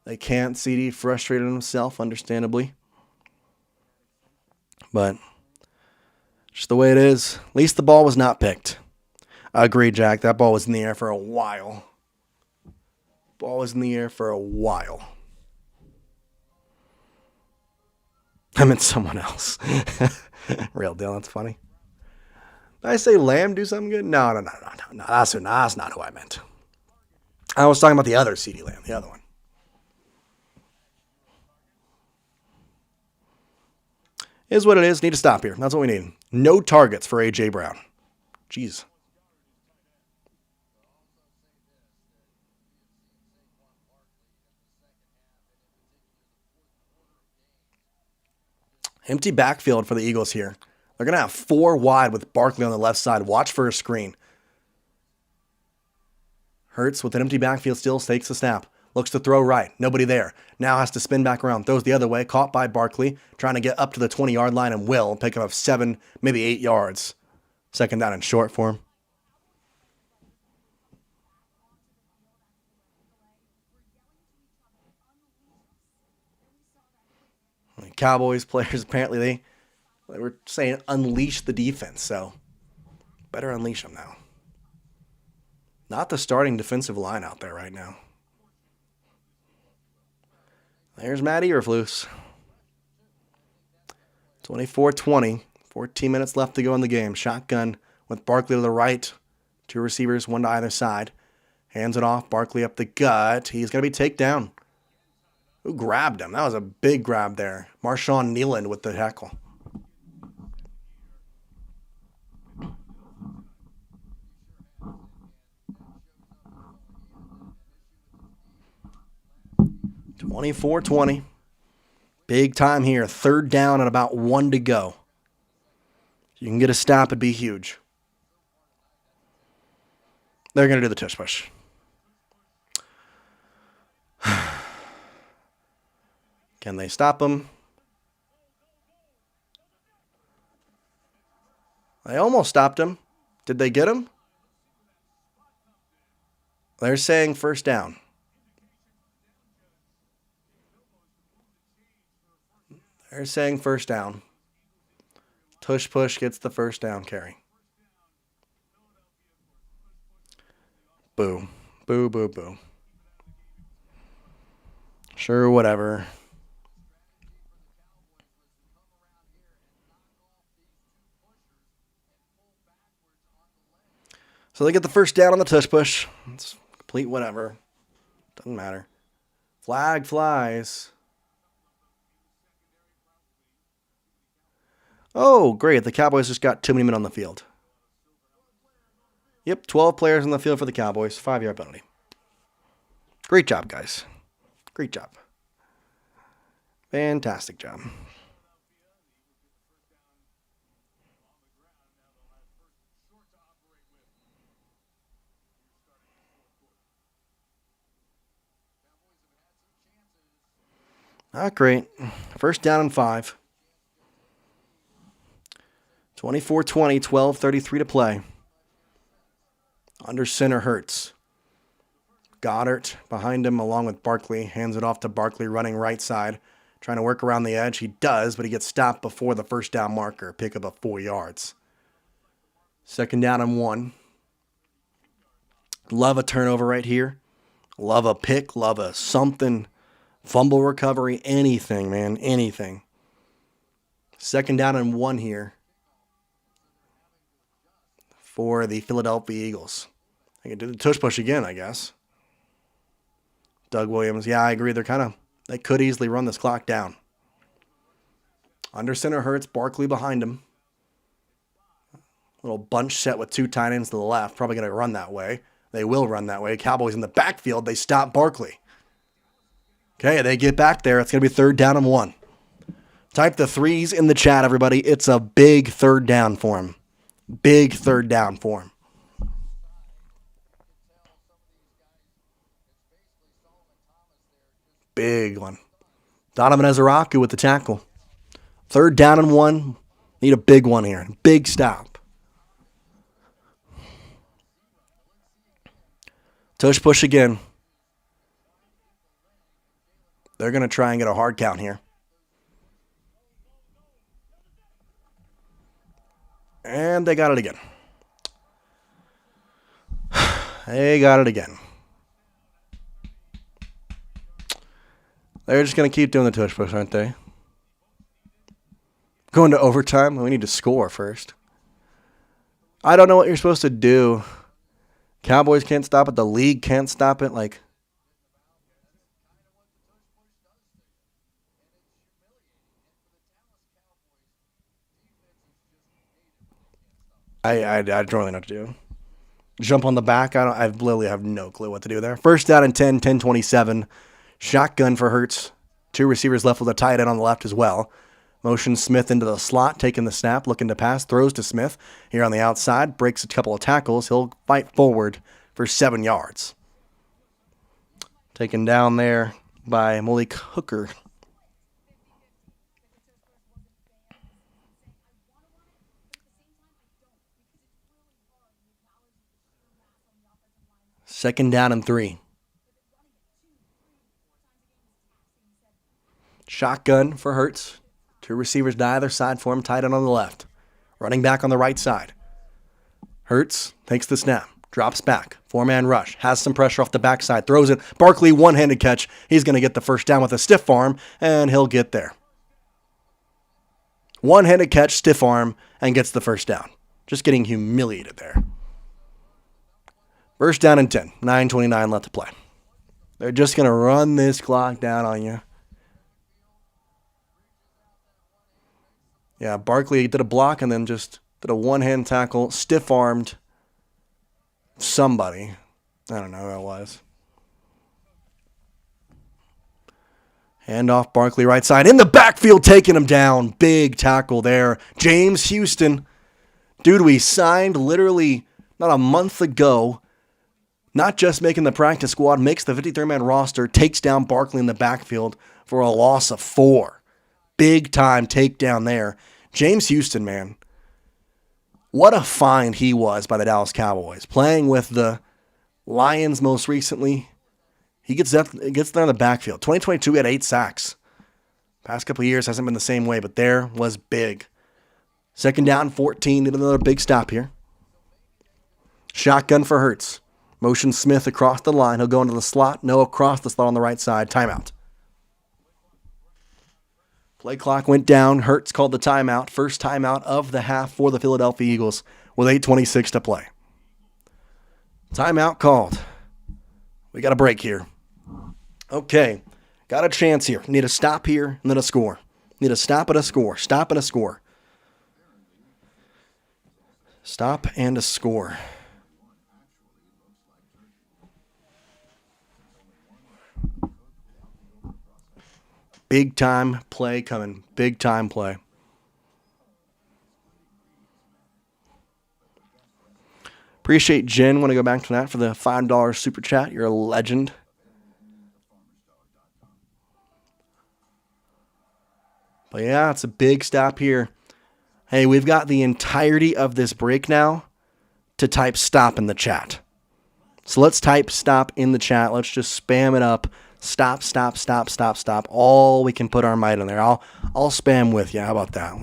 They can't. CeeDee frustrated himself, understandably. But just the way it is. At least the ball was not picked. I agree, Jack. That ball was in the air for a while. Ball was in the air for a while. I meant someone else. Real deal. That's funny. Did I say Lamb do something good? No. That's not who I meant. I was talking about the other CeeDee Lamb, the other one. Is what it is. Need to stop here. That's what we need. No targets for A.J. Brown. Jeez. Empty backfield for the Eagles here. They're going to have 4 wide with Barkley on the left side. Watch for a screen. Hurts with an empty backfield still takes the snap. Looks to throw right. Nobody there. Now has to spin back around. Throws the other way. Caught by Barkley. Trying to get up to the 20-yard line and will pick up 7, maybe 8 yards. Second down and short for him. Cowboys players, apparently they were saying unleash the defense, so better unleash them now. Not the starting defensive line out there right now. There's Matt Eberflus. 24-20. 14 minutes left to go in the game. Shotgun with Barkley to the right. 2 receivers, 1 to either side. Hands it off. Barkley up the gut. He's going to be taken down. Who grabbed him? That was a big grab there. Marshawn Nealand with the tackle. (24-20). Big time here. 3rd down and about 1 to go. If you can get a stop, it'd be huge. They're going to do the tush push. Can they stop him? They almost stopped him. Did they get him? They're saying first down. They're saying first down. Tush push gets the first down carry. Boo. Boo, boo, boo. Sure, whatever. So they get the first down on the tush push. It's complete whatever. Doesn't matter. Flag flies. Oh, great. The Cowboys just got too many men on the field. Yep, 12 players on the field for the Cowboys. 5-yard penalty. Great job, guys. Great job. Fantastic job. Not great. First down and 5. 24-20, 12:33 to play. Under center Hurts. Goddard behind him along with Barkley. Hands it off to Barkley running right side. Trying to work around the edge. He does, but he gets stopped before the first down marker. Pick up 4 yards. Second down and 1. Love a turnover right here. Love a pick. Love a something. Fumble recovery. Anything, man. Anything. Second down and 1 here for the Philadelphia Eagles. They can do the tush push again, I guess. Doug Williams. Yeah, I agree. They could easily run this clock down. Under center Hurts, Barkley behind him. Little bunch set with 2 tight ends to the left. Probably going to run that way. They will run that way. Cowboys in the backfield. They stop Barkley. Okay, they get back there. It's going to be 3rd down and 1. Type the 3s in the chat, everybody. It's a big 3rd down for him. Big 3rd down for him. Big one. Donovan Ezeraku with the tackle. 3rd down and 1. Need a big one here. Big stop. Tush push again. They're going to try and get a hard count here. And they got it again. They got it again. They're just going to keep doing the tush push, aren't they? Going to overtime? We need to score first. I don't know what you're supposed to do. Cowboys can't stop it. The league can't stop it. Like, I don't really know what to do. Jump on the back. I literally have no clue what to do there. First down and 10, 10-27. Shotgun for Hurts. 2 receivers left with a tight end on the left as well. Motion Smith into the slot, taking the snap, looking to pass, throws to Smith. Here on the outside, breaks a couple of tackles. He'll fight forward for 7 yards. Taken down there by Malik Hooker. Second down and 3. Shotgun for Hurts. 2 receivers to either side for him, tight end on the left. Running back on the right side. Hurts takes the snap, drops back. 4-man rush, has some pressure off the backside, throws it. Barkley, one-handed catch. He's going to get the first down with a stiff arm, and he'll get there. One-handed catch, stiff arm, and gets the first down. Just getting humiliated there. First down and 10, 9:29 left to play. They're just going to run this clock down on you. Yeah, Barkley did a block and then just did a one-hand tackle, stiff-armed somebody. I don't know who it was. Hand off Barkley right side. In the backfield, taking him down. Big tackle there. James Houston. Dude, we signed literally not a month ago. Not just making the practice squad, makes the 53-man roster, takes down Barkley in the backfield for a loss of 4. Big time takedown there. James Houston, man. What a find he was by the Dallas Cowboys. Playing with the Lions most recently. He gets there in the backfield. 2022, he had 8 sacks. Past couple of years hasn't been the same way, but there was big. Second down, 14. Did another big stop here. Shotgun for Hurts. Motion Smith across the line. He'll go into the slot. No, across the slot on the right side. Timeout. Play clock went down. Hurts called the timeout. First timeout of the half for the Philadelphia Eagles with 8:26 to play. Timeout called. We got a break here. Okay. Got a chance here. Need a stop here and then a score. Need a stop and a score. Stop and a score. Stop and a score. Big time play coming. Big time play. Appreciate Jen. Want to go back to that for the $5 super chat. You're a legend. But yeah, it's a big stop here. Hey, we've got the entirety of this break now to type stop in the chat. So let's type stop in the chat. Let's just spam it up. Stop, stop, stop, stop, stop. All we can put our might in there. I'll spam with you. How about that?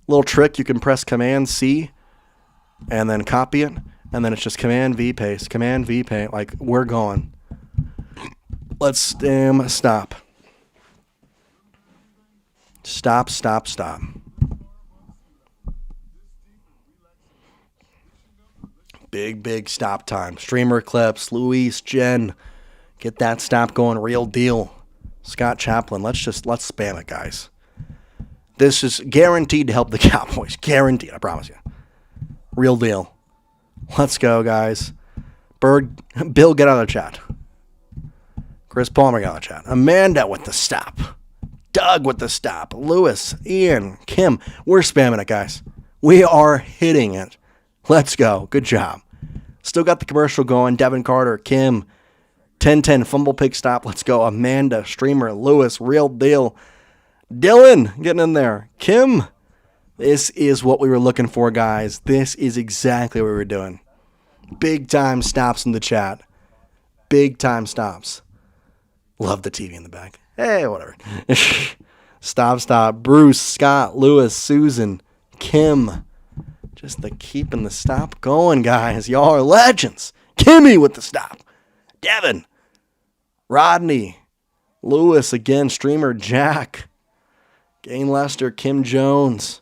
Little trick. You can press Command C and then copy it. And then it's just Command V paste. Command V paste. Like, we're going. Let's stop. Stop, stop, stop. Big stop time. Streamer clips, Luis, Jen. Get that stop going. Real deal. Scott Chaplin. Let's spam it, guys. This is guaranteed to help the Cowboys. Guaranteed, I promise you. Real deal. Let's go, guys. Bill, get out of the chat. Chris Palmer, get out of the chat. Amanda with the stop. Doug with the stop. Lewis, Ian, Kim. We're spamming it, guys. We are hitting it. Let's go. Good job. Still got the commercial going. Devin Carter, Kim, 10-10 fumble pick stop. Let's go. Amanda, Streamer, Lewis, real deal. Dylan, getting in there. Kim, this is what we were looking for, guys. This is exactly what we were doing. Big time stops in the chat. Big time stops. Love the TV in the back. Hey, whatever. Stop. Bruce, Scott, Lewis, Susan, Kim. Just keeping the stop going, guys. Y'all are legends. Kimmy with the stop. Devin. Rodney. Lewis again. Streamer Jack. Gain Lester. Kim Jones.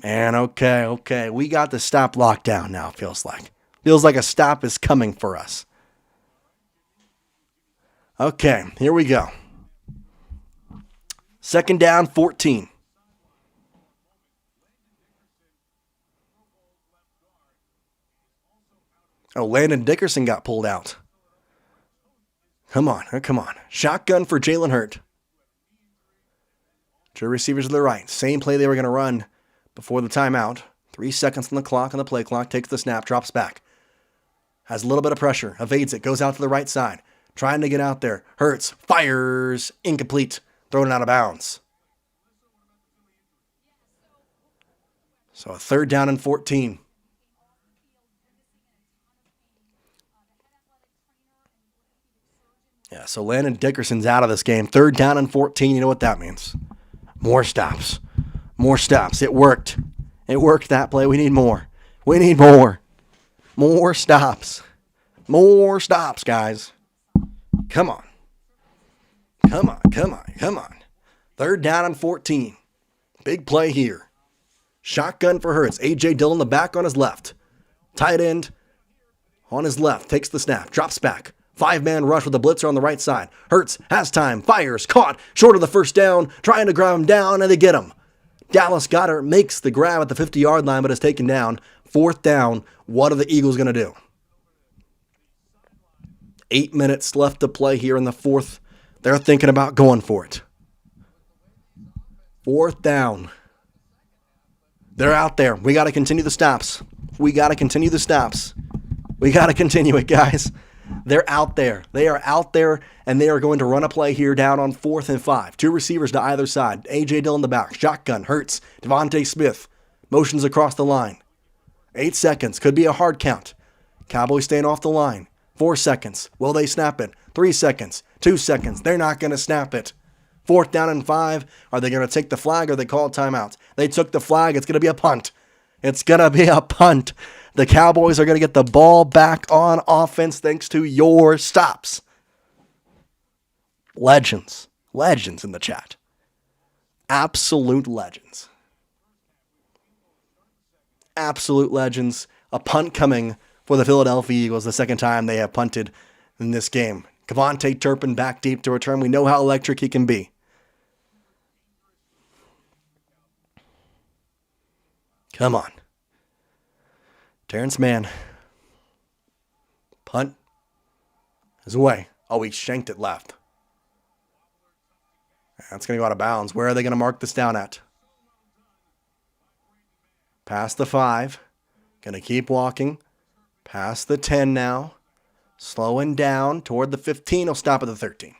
Man, okay. We got the stop locked down now, it feels like. Feels like a stop is coming for us. Okay, here we go. 2nd down, 14. Oh, Landon Dickerson got pulled out. Come on. Shotgun for Jalen Hurts. 2 receivers to the right. Same play they were going to run before the timeout. 3 seconds on the clock, on the play clock. Takes the snap, drops back. Has a little bit of pressure. Evades it. Goes out to the right side. Trying to get out there. Hurts. Fires. Incomplete. Thrown it out of bounds. So a 3rd down and 14. Yeah, so Landon Dickerson's out of this game. 3rd down and 14. You know what that means. More stops. It worked. It worked that play. We need more. More stops. More stops, guys. Come on. 3rd down and 14. Big play here. Shotgun for Hurts. A.J. Dillon the back on his left. Tight end on his left. Takes the snap. Drops back. 5-man rush with the blitzer on the right side. Hurts has time. Fires. Caught. Short of the 1st down. Trying to grab him down, and they get him. Dallas Goedert makes the grab at the 50-yard line, but is taken down. 4th down. What are the Eagles going to do? 8 minutes left to play here in the 4th. They're thinking about going for it. 4th down. They're out there. We got to continue the stops. We got to continue it, guys. They're out there. They are out there, and they are going to run a play here down on 4th and 5. 2 receivers to either side. A.J. Dillon in the back. Shotgun. Hurts. Devonte Smith. Motions across the line. 8 seconds. Could be a hard count. Cowboys staying off the line. 4 seconds. Will they snap it? 3 seconds. 2 seconds. They're not going to snap it. 4th down and 5. Are they going to take the flag or they call timeout? They took the flag. It's going to be a punt. The Cowboys are going to get the ball back on offense thanks to your stops. Legends in the chat. Absolute legends. A punt coming for the Philadelphia Eagles, the 2nd time they have punted in this game. Kevontae Turpin back deep to return. We know how electric he can be. Come on. Terrence Mann. Punt is away. Oh, he shanked it left. That's going to go out of bounds. Where are they going to mark this down at? Past the 5. Going to keep walking. Past the 10 now. Slowing down toward the 15. He'll stop at the 13.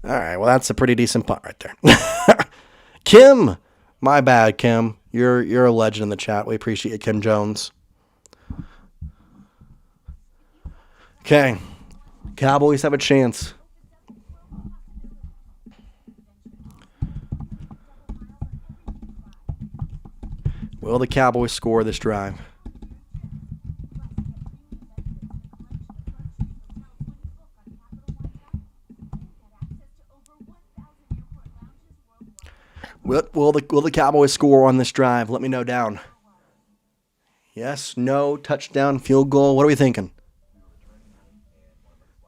All right, well, that's a pretty decent punt right there. Kim. My bad, Kim. You're a legend in the chat. We appreciate you, Kim Jones. Okay. Cowboys have a chance. Will the Cowboys score this drive? Will the Cowboys score on this drive? Let me know down. Yes, no, touchdown, field goal. What are we thinking?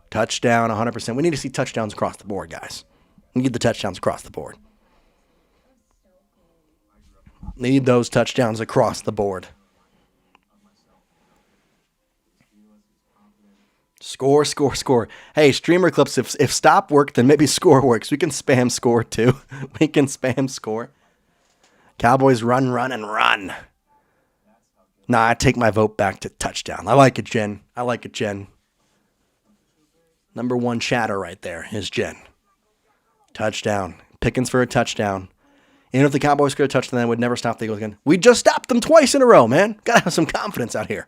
Touchdown, 100%. We need to see touchdowns across the board, guys. We need the touchdowns across the board. Need those touchdowns across the board. Score. Hey, streamer clips, if stop worked, then maybe score works. We can spam score, too. We can spam score. Cowboys run. Nah, I take my vote back to touchdown. I like it, Jen. Number 1 chatter right there is Jen. Touchdown. Pickens for a touchdown. Even if the Cowboys could have touched them, they would never stop the Eagles again. We just stopped them twice in a row, man. Got to have some confidence out here.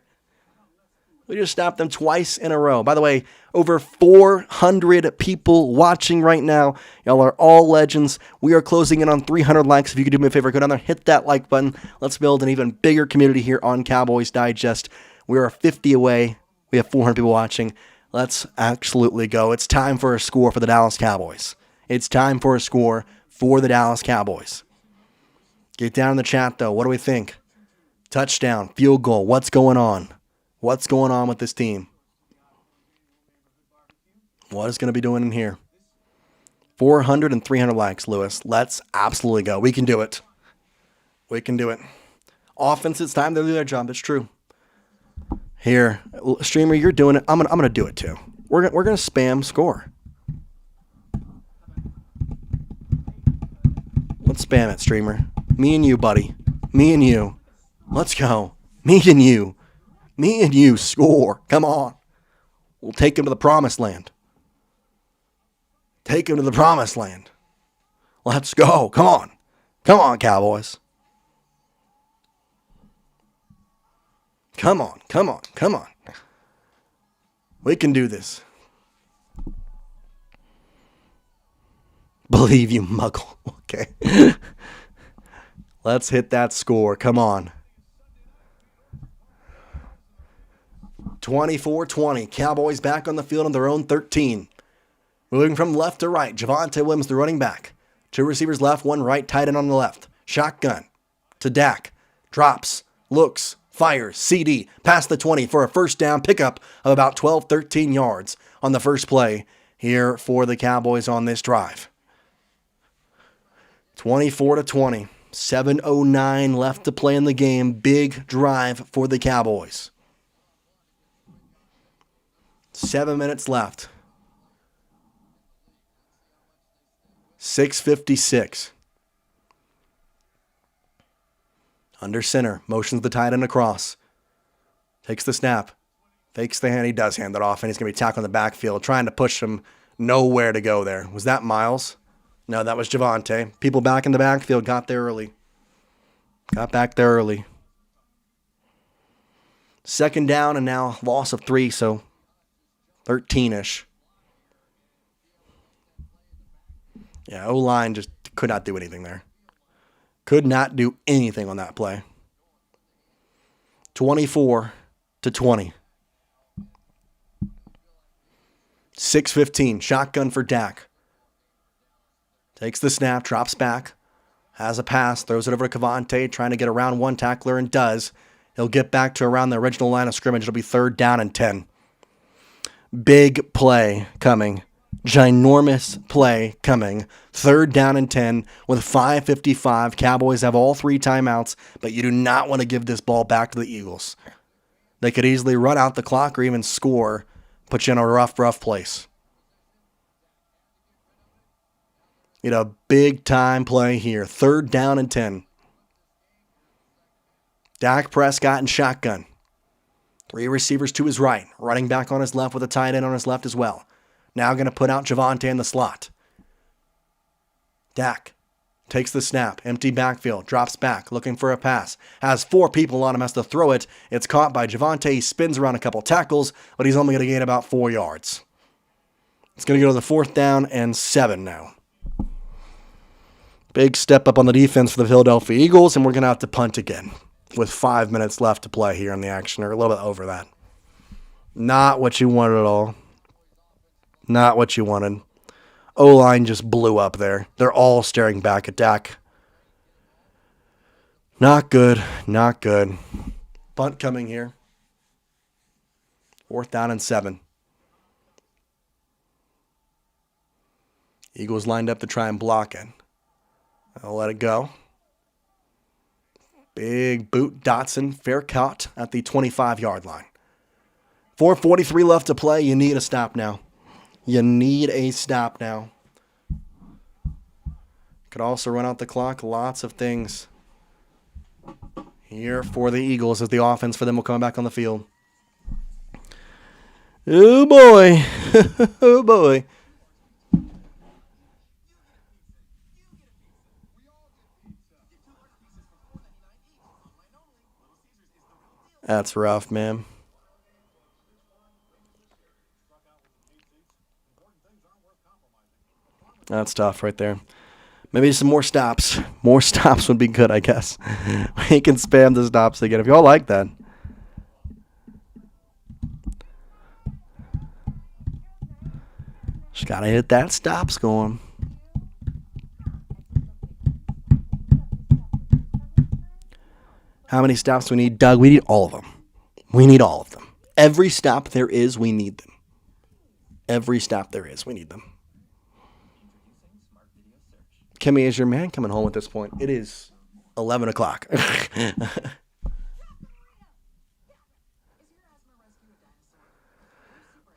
We just stopped them twice in a row. By the way, over 400 people watching right now. Y'all are all legends. We are closing in on 300 likes. If you could do me a favor, go down there, hit that like button. Let's build an even bigger community here on Cowboys Digest. We are 50 away. We have 400 people watching. Let's absolutely go. It's time for a score for the Dallas Cowboys. It's time for a score for the Dallas Cowboys. Get down in the chat, though. What do we think? Touchdown, field goal. What's going on? What's going on with this team? What is going to be doing in here? 400 and 300 likes, Lewis. Let's absolutely go. We can do it. We can do it. Offense, it's time to do their job. It's true. Here, streamer, you're doing it. I'm gonna do it too. We're gonna spam score. Let's spam it, streamer. Me and you, buddy. Me and you. Let's go. Me and you. Me and you score. Come on. We'll take him to the promised land. Take him to the promised land. Let's go. Come on. Come on, Cowboys. Come on. Come on. Come on. We can do this. Believe you, muggle. Okay. Let's hit that score. Come on. 24-20. Cowboys back on the field on their own 13. Moving from left to right. Javonte Williams, the running back. Two receivers left, one right, tight end on the left. Shotgun to Dak. Drops. Looks. Fires. CeeDee. Past the 20 for a first down pickup of about 12, 13 yards on the first play here for the Cowboys on this drive. 24-20. 7:09 left to play in the game. Big drive for the Cowboys. 7 minutes left. 6:56. Under center. Motions the tight end across. Takes the snap. Fakes the hand. He does hand it off, and he's going to be tackled in the backfield, trying to push him nowhere to go there. Was that Miles? No, that was Javonte. People back in the backfield got there early. Got back there early. Second down and now loss of 3, so 13-ish. Yeah, O-line just could not do anything there. Could not do anything on that play. 24-20. 6:15. Shotgun for Dak. Takes the snap, drops back. Has a pass, throws it over to Javonte, trying to get around one tackler, and does. He'll get back to around the original line of scrimmage. It'll be 3rd down and 10. Big play coming. Ginormous play coming. 3rd down and 10 with 5:55. Cowboys have all 3 timeouts, but you do not want to give this ball back to the Eagles. They could easily run out the clock or even score, put you in a rough place. You know, big time play here. 3rd down and 10. Dak Prescott and shotgun. 3 receivers to his right. Running back on his left with a tight end on his left as well. Now going to put out Javonte in the slot. Dak takes the snap. Empty backfield. Drops back. Looking for a pass. Has 4 people on him. Has to throw it. It's caught by Javonte. He spins around a couple tackles, but he's only going to gain about 4 yards. It's going to go to the 4th down and 7 now. Big step up on the defense for the Philadelphia Eagles, and we're going to have to punt again with 5 minutes left to play here in the action, or a little bit over that. Not what you wanted at all. Not what you wanted. O-line just blew up there. They're all staring back at Dak. Not good. Not good. Punt coming here. 4th down and 7. Eagles lined up to try and block it. I'll let it go. Big boot Dotson. Fair caught at the 25-yard line. 4:43 left to play. You need a stop now. You need a stop now. Could also run out the clock. Lots of things here for the Eagles as the offense for them will come back on the field. Oh, boy. Oh, boy. That's rough, man. That's tough right there. Maybe some more stops. More stops would be good, I guess. We can spam the stops again if y'all like that. Just got to hit that stops going. How many stops do we need, Doug? We need all of them. We need all of them. Every stop there is, we need them. Every stop there is, we need them. Kimmy is your man coming home at this point. It is 11 o'clock.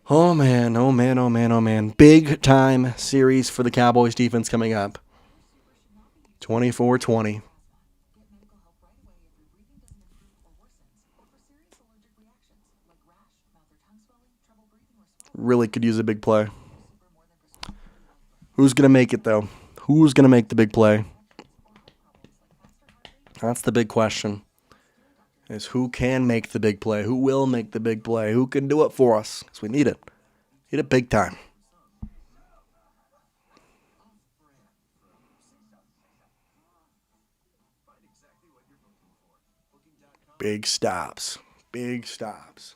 Oh, man, oh, man, oh, man, oh, man. Big time series for the Cowboys defense coming up. 24-20. Really could use a big play. Who's going to make it, though? Who's going to make the big play? That's the big question. Is who can make the big play? Who will make the big play? Who can do it for us? Because we need it. Need it big time. Big stops. Big stops.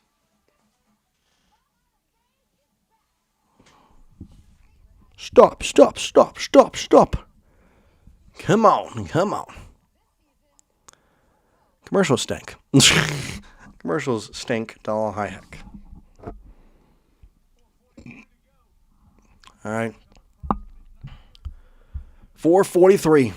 Stop, stop, stop, stop, stop. Come on, come on. Commercials stink. Commercials stink to all high heck. All right. 4:43.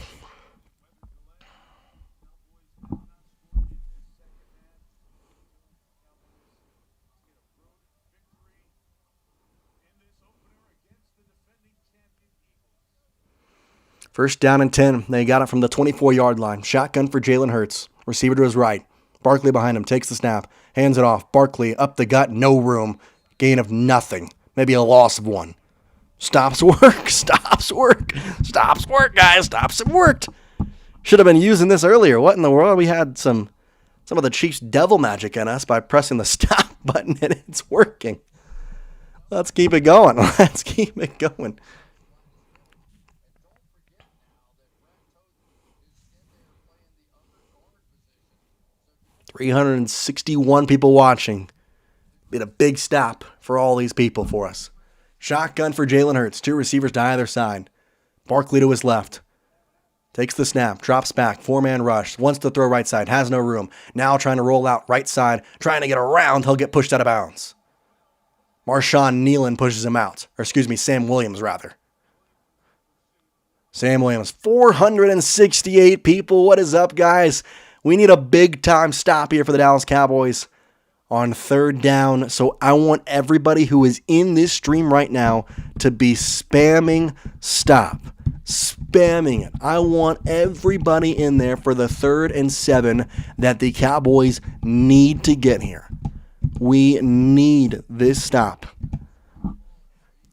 First down and 10. They got it from the 24-yard line. Shotgun for Jalen Hurts. Receiver to his right. Barkley behind him. Takes the snap. Hands it off. Barkley up the gut. No room. Gain of nothing. Maybe a loss of one. Stops work. Stops work. Stops work, guys. Stops it worked. Should have been using this earlier. What in the world? We had some of the Chiefs' devil magic in us by pressing the stop button, and it's working. Let's keep it going. Let's keep it going. 361 people watching. Been a big stop for all these people for us. Shotgun for Jalen Hurts. Two receivers to either side. Barkley to his left. Takes the snap. Drops back. Four-man rush. Wants to throw right side. Has no room. Now trying to roll out right side. Trying to get around. He'll get pushed out of bounds. Marshawn Nealon pushes him out. Sam Williams, rather. Sam Williams. 468 people. What is up, guys? We need a big-time stop here for the Dallas Cowboys on third down. So I want everybody who is in this stream right now to be spamming stop. Spamming it. I want everybody in there for the 3rd and 7 that the Cowboys need to get here. We need this stop.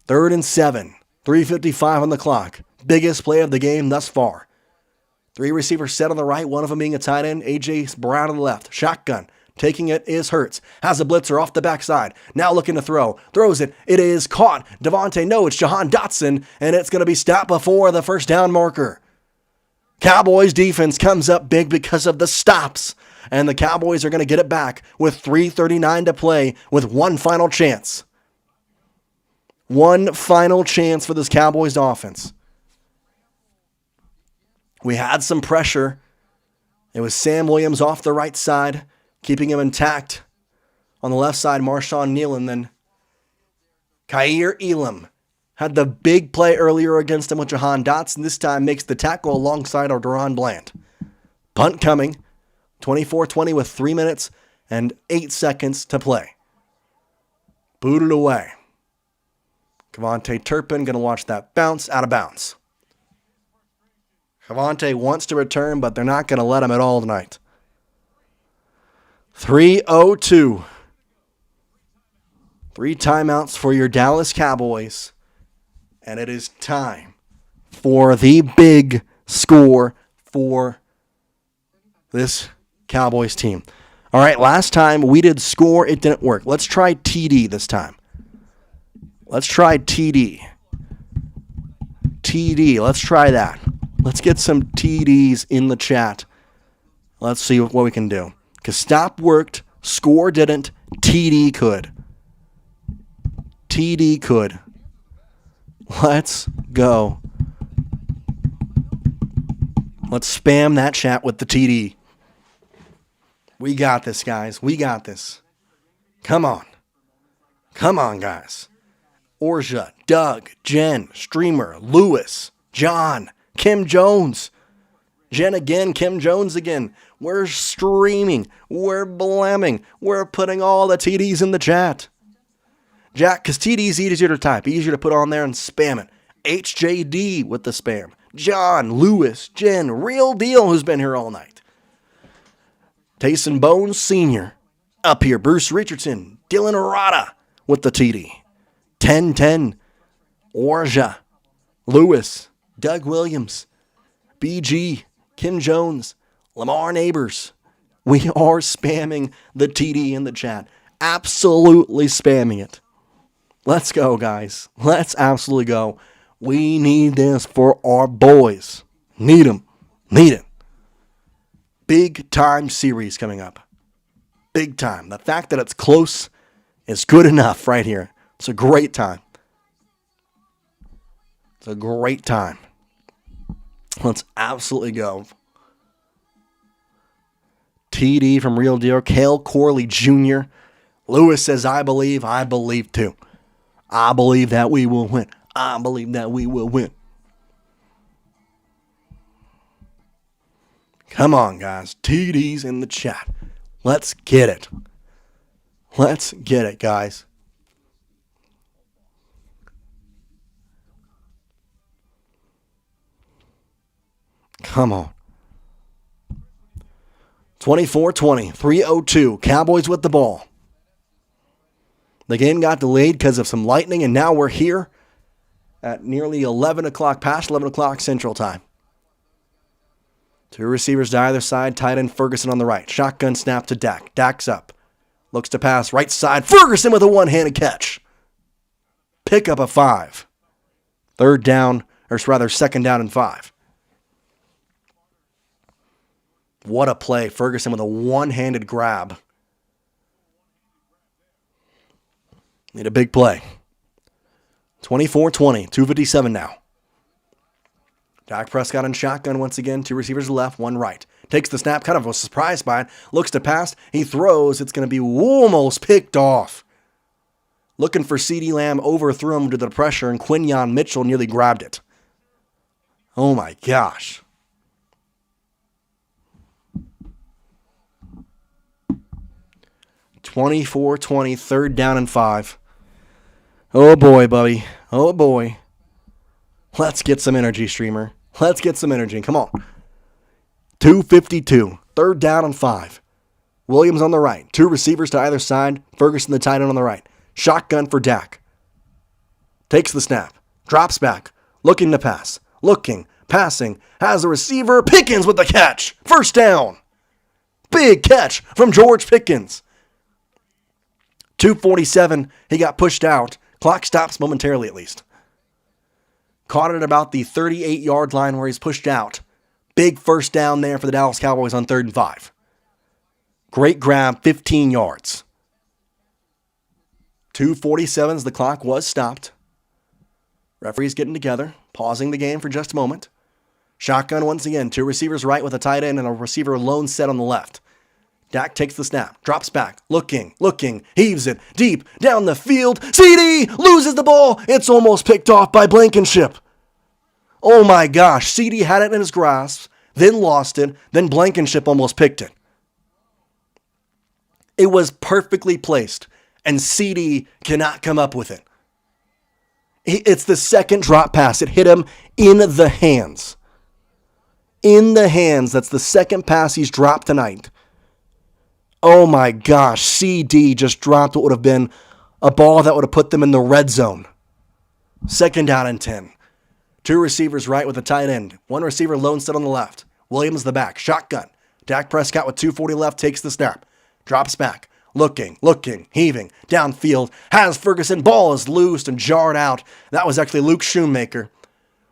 3rd and 7. 3:55 on the clock. Biggest play of the game thus far. 3 receivers set on the right, one of them being a tight end. A.J. Brown on the left. Shotgun. Taking it is Hurts. Has a blitzer off the backside. Now looking to throw. Throws it. It is caught. Devonte, no, it's Jahan Dotson, and it's going to be stopped before the first down marker. Cowboys defense comes up big because of the stops, and the Cowboys are going to get it back with 3:39 to play with one final chance. One final chance for this Cowboys offense. We had some pressure. It was Sam Williams off the right side, keeping him intact. On the left side, Marshawn Nealon. Then Kaiir Elam had the big play earlier against him with Jahan Dotson. This time makes the tackle alongside our Duron Bland. Punt coming. 24-20 with 3 minutes and 8 seconds to play. Booted away. Javonte Turpin going to watch that bounce out of bounds. Javonte wants to return, but they're not going to let him at all tonight. 3:02. 3 timeouts for your Dallas Cowboys. And it is time for the big score for this Cowboys team. All right, last time we did score. It didn't work. Let's try TD this time. Let's try TD. TD. Let's try that. Let's get some TDs in the chat. Let's see what we can do. Because stop worked, score didn't, TD could. TD could. Let's go. Let's spam that chat with the TD. We got this, guys. We got this. Come on. Come on, guys. Orja, Doug, Jen, Streamer, Lewis, John, Kim Jones. Jen again, Kim Jones again. We're streaming. We're blamming. We're putting all the TDs in the chat. Jack, because TD's easier to type. Easier to put on there and spam it. HJD with the spam. John, Lewis, Jen, Real Deal, who's been here all night. Tayson Bones Sr. up here. Bruce Richardson. Dylan Arata with the TD. 10-10. Orja. Lewis. Doug Williams. BG. Kim Jones. Lamar Neighbors. We are spamming the TD in the chat. Absolutely spamming it. Let's go, guys. Let's absolutely go. We need this for our boys. Need them. Need it. Big time series coming up. Big time. The fact that it's close is good enough right here. It's a great time. It's a great time. Let's absolutely go. TD from Real Deal. Cale Corley Jr. Lewis says, I believe too. I believe that we will win. I believe that we will win. Come on, guys. TD's in the chat. Let's get it. Let's get it, guys. Come on. 24-20, 3:02. Cowboys with the ball. The game got delayed because of some lightning, and now we're here at nearly 11 o'clock, past 11 o'clock Central Time. Two receivers to either side, tight end Ferguson on the right. Shotgun snap to Dak. Dak's up. Looks to pass right side. Ferguson with a one-handed catch. Pick up a 5. Second down and 5. What a play. Ferguson with a one-handed grab. Need a big play. 24-20, 2:57 now. Dak Prescott in shotgun once again. Two receivers left, one right. Takes the snap, kind of was surprised by it. Looks to pass. He throws. It's going to be almost picked off. Looking for CeeDee Lamb, overthrew him to the pressure, and Quinyon Mitchell nearly grabbed it. Oh my gosh. (24-20), third down and 5. Oh boy, buddy. Oh boy. Let's get some energy, streamer. Let's get some energy. Come on. 2:52, third down and 5. Williams on the right. Two receivers to either side. Ferguson the tight end on the right. Shotgun for Dak. Takes the snap. Drops back. Looking to pass. Looking. Passing. Has a receiver. Pickens with the catch. First down. Big catch from George Pickens. 2:47. He got pushed out. Clock stops momentarily at least. Caught it at about the 38-yard line where he's pushed out. Big first down there for the Dallas Cowboys on 3rd and 5. Great grab, 15 yards. 2:47 as the clock was stopped. Referees getting together, pausing the game for just a moment. Shotgun once again, two receivers right with a tight end and a receiver lone set on the left. Dak takes the snap, drops back, looking, heaves it deep down the field. CeeDee loses the ball. It's almost picked off by Blankinship. Oh my gosh, CeeDee had it in his grasp, then lost it, then Blankinship almost picked it. It was perfectly placed, and CeeDee cannot come up with it. It's the second drop pass. It hit him in the hands. In the hands. That's the second pass he's dropped tonight. Oh my gosh, CeeDee just dropped what would have been a ball that would have put them in the red zone. 2nd down and 10. Two receivers right with a tight end. One receiver lone set on the left. Williams the back. Shotgun. Dak Prescott with 2:40 left takes the snap. Drops back. Looking, heaving. Downfield. Has Ferguson. Ball is loosed and jarred out. That was actually Luke Shoemaker.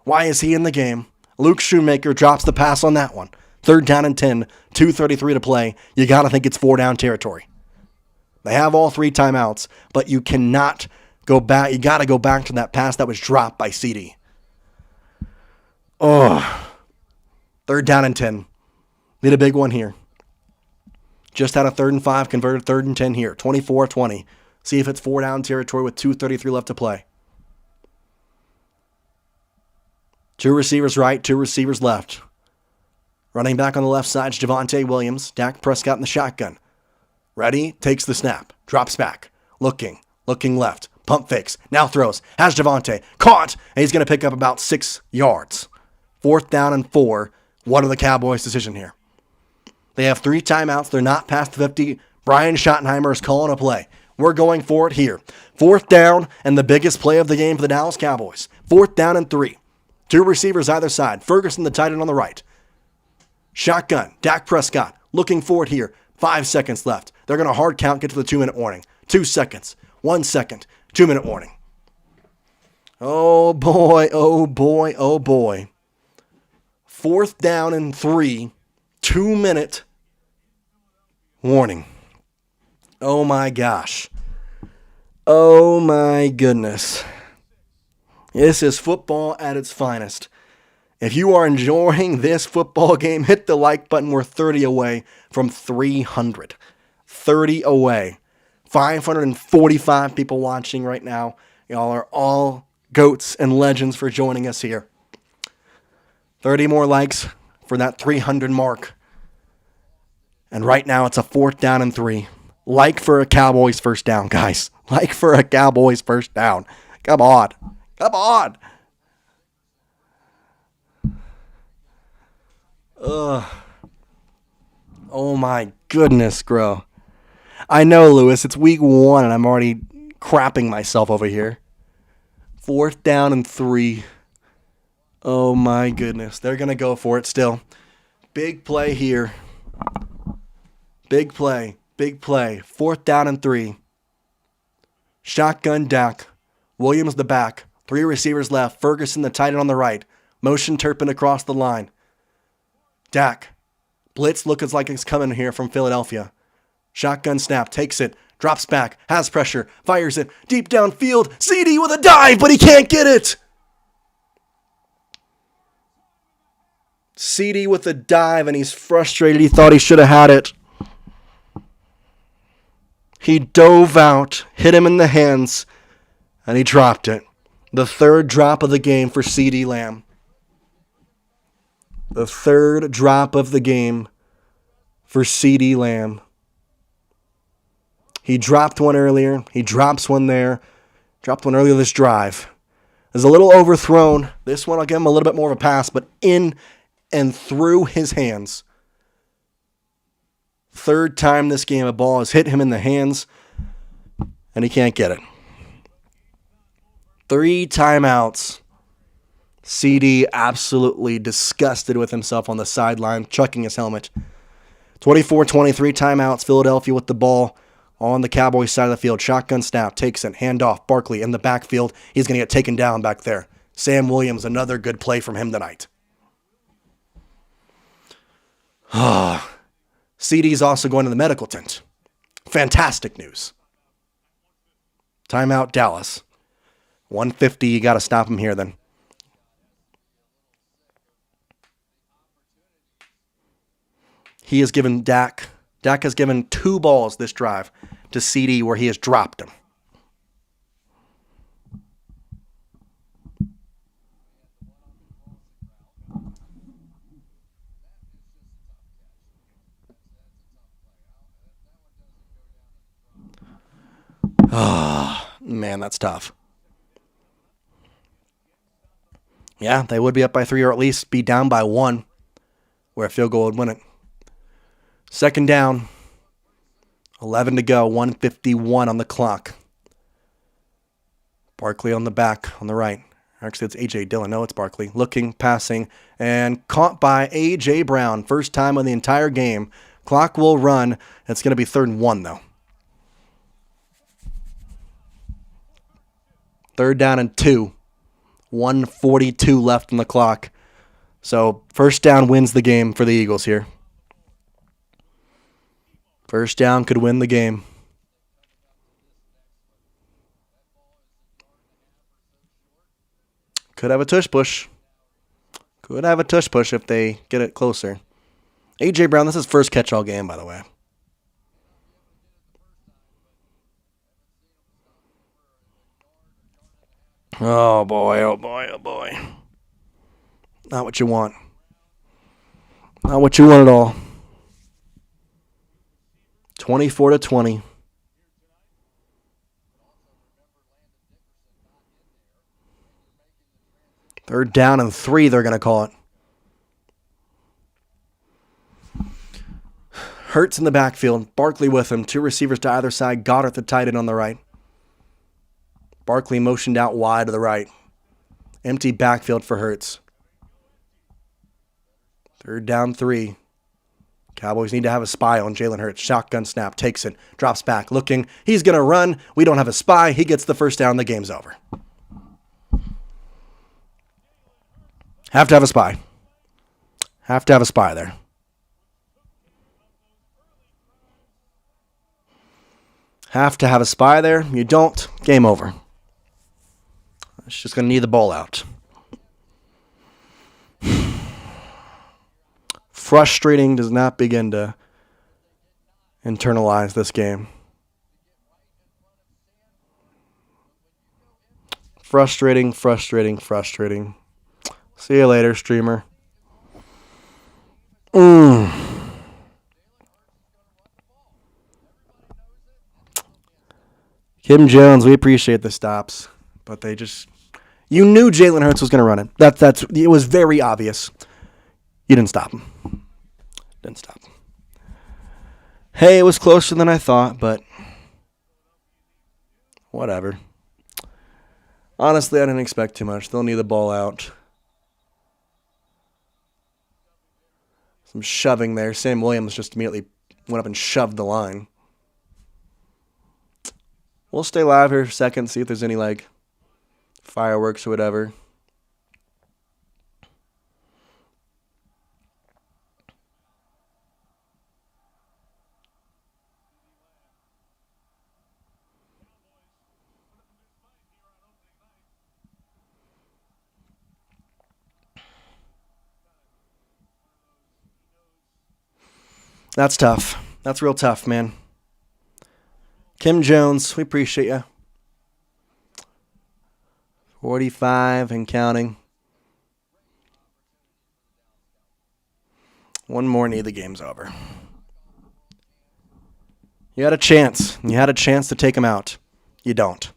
Why is he in the game? Luke Shoemaker drops the pass on that one. 3rd down and 10, 2:33 to play. You got to think it's 4-down territory. They have all 3 timeouts, but you cannot go back. You got to go back to that pass that was dropped by CeeDee. Oh, 3rd down and 10. Need a big one here. Just out of 3rd and 5, converted 3rd and 10 here. 24-20. See if it's 4-down territory with 2:33 left to play. 2 receivers right, 2 receivers left. Running back on the left side is Javonte Williams. Dak Prescott in the shotgun. Ready, takes the snap, drops back. Looking left. Pump fakes, now throws. Has Javonte. Caught, and he's going to pick up about 6 yards. 4th down and 4. What are the Cowboys' decision here? They have 3 timeouts. They're not past the 50. Brian Schottenheimer is calling a play. We're going for it here. 4th down and the biggest play of the game for the Dallas Cowboys. 4th down and 3. 2 receivers either side. Ferguson, the tight end on the right. Shotgun. Dak Prescott looking for it here. 5 seconds left. They're going to hard count, get to the 2-minute warning. 2 seconds. 1 second. 2-minute warning. Oh boy, oh boy, oh boy. 4th down and 3. 2-minute warning. Oh my gosh. Oh my goodness. This is football at its finest. If you are enjoying this football game, hit the like button. We're 30 away from 300. 30 away. 545 people watching right now. Y'all are all goats and legends for joining us here. 30 more likes for that 300 mark. And right now it's a 4th down and 3. Like for a Cowboys first down, guys. Like for a Cowboys first down. Come on. Come on. Ugh. Oh my goodness, bro. I know, Lewis, it's week 1 and I'm already crapping myself over here. 4th down and 3. Oh my goodness. They're going to go for it still. Big play here. Big play. Big play. 4th down and 3. Shotgun Dak. Williams the back. 3 receivers left. Ferguson the tight end on the right. Motion Turpin across the line. Dak. Blitz looks like it's coming here from Philadelphia. Shotgun snap. Takes it. Drops back. Has pressure. Fires it. Deep downfield. CeeDee with a dive, but he can't get it. CeeDee with a dive, and he's frustrated. He thought he should have had it. He dove out, hit him in the hands, and he dropped it. The 3rd drop of the game for CeeDee Lamb. The 3rd drop of the game for CeeDee Lamb. He dropped one earlier. He drops one there. Dropped one earlier this drive. It was a little overthrown. This one, I'll give him a little bit more of a pass, but in and through his hands. 3rd time this game a ball has hit him in the hands, and he can't get it. 3 timeouts. CeeDee absolutely disgusted with himself on the sideline, chucking his helmet. 24-23 timeouts. Philadelphia with the ball on the Cowboys side of the field. Shotgun snap, takes it, handoff. Barkley in the backfield. He's going to get taken down back there. Sam Williams, another good play from him tonight. CeeDee's also going to the medical tent. Fantastic news. Timeout Dallas. 150, you got to stop him here then. He has given Dak has given 2 balls this drive to CeeDee where he has dropped them. Oh, man, that's tough. Yeah, they would be up by 3 or at least be down by 1 where a field goal would win it. 2nd down, 11 to go, 1:51 on the clock. Barkley on the back, on the right. Actually, it's A.J. Dillon. No, it's Barkley. Looking, passing, and caught by A.J. Brown. First time on the entire game. Clock will run. It's going to be 3rd and 1, though. 3rd down and 2. 1:42 left on the clock. So first down wins the game for the Eagles here. First down could win the game. Could have a tush push. Could have a tush push if they get it closer. A.J. Brown, this is his first catch all game, by the way. Oh, boy, oh, boy, oh, boy. Not what you want. Not what you want at all. 24-20. Third down and 3, they're going to call it. Hurts in the backfield. Barkley with him. 2 receivers to either side. Goddard the tight end on the right. Barkley motioned out wide to the right. Empty backfield for Hurts. Third down 3. Cowboys need to have a spy on Jalen Hurts. Shotgun snap. Takes it. Drops back. Looking. He's going to run. We don't have a spy. He gets the first down. The game's over. Have to have a spy. Have to have a spy there. Have to have a spy there. You don't. Game over. It's just going to need the ball out. Frustrating, does not begin to internalize this game. Frustrating, frustrating, frustrating. See you later, streamer. Kim Jones, we appreciate the stops, but they just... You knew Jalen Hurts was going to run it. It was very obvious. You didn't stop him. Didn't stop him. Hey, it was closer than I thought, but whatever. Honestly, I didn't expect too much. They'll need the ball out. Some shoving there. Sam Williams just immediately went up and shoved the line. We'll stay live here for a second, see if there's any, fireworks or whatever. That's tough. That's real tough, man. Kim Jones, we appreciate you. 45 and counting. One more knee, the game's over. You had a chance. You had a chance to take him out. You don't.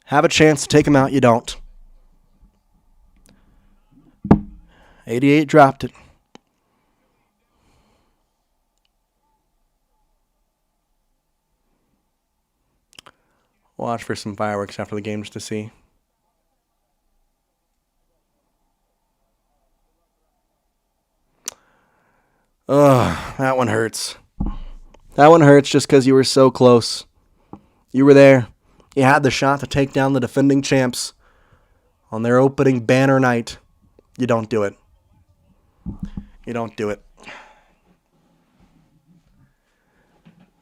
Have a chance to take him out. You don't. 88 dropped it. Watch for some fireworks after the game just to see. Ugh, that one hurts. That one hurts just because you were so close. You were there. You had the shot to take down the defending champs on their opening banner night. You don't do it. You don't do it.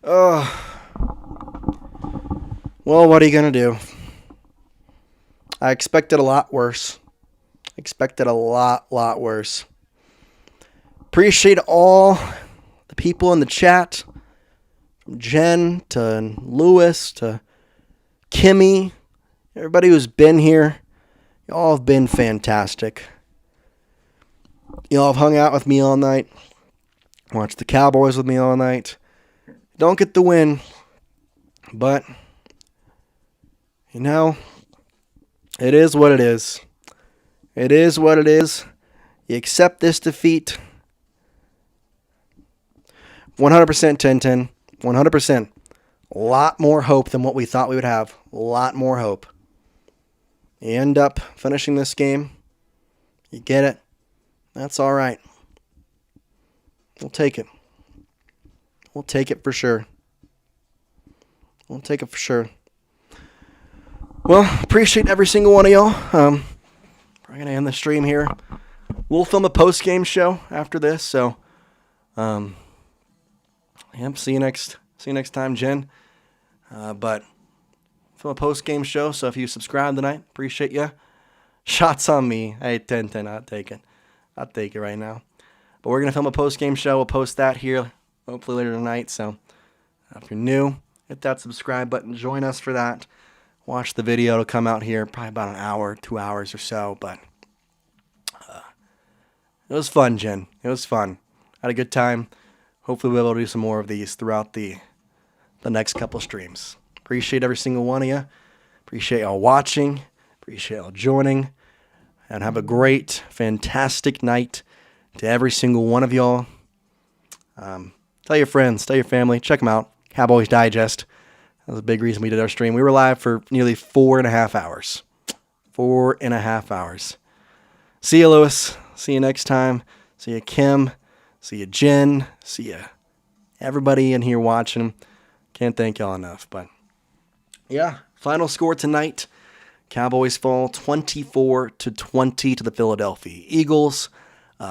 Ugh. Well, what are you going to do? I expected a lot worse. Expected a lot worse. Appreciate all the people in the chat. From Jen to Lewis to Kimmy. Everybody who's been here. Y'all have been fantastic. Y'all have hung out with me all night. Watched the Cowboys with me all night. Don't get the win. But... it is what it is. It is what it is. You accept this defeat. 100% 10-10. 100%. A lot more hope than what we thought we would have. A lot more hope. You end up finishing this game. You get it. That's all right. We'll take it. We'll take it for sure. We'll take it for sure. Well, appreciate every single one of y'all. We're going to end the stream here. We'll film a post-game show after this, so see you next time, Jen. But film a post-game show, so if you subscribe tonight, appreciate you. Shots on me. Hey, 10-10, I'll take it. I'll take it right now. But we're going to film a post-game show. We'll post that here hopefully later tonight. So if you're new, hit that subscribe button. Join us for that. Watch the video. It'll come out here probably about an hour, 2 hours or so. But it was fun, Jen. It was fun. Had a good time. Hopefully we'll be able to do some more of these throughout the next couple streams. Appreciate every single one of you. Appreciate y'all watching. Appreciate y'all joining. And have a great, fantastic night to every single one of y'all. Tell your friends, tell your family, check them out. Cowboys Digest. That was a big reason we did our stream. We were live for nearly 4.5 hours. 4.5 hours. See you, Lewis. See you next time. See you, Kim. See you, Jen. See you, everybody in here watching. Can't thank y'all enough. But, yeah, final score tonight. Cowboys fall 24-20 to the Philadelphia Eagles.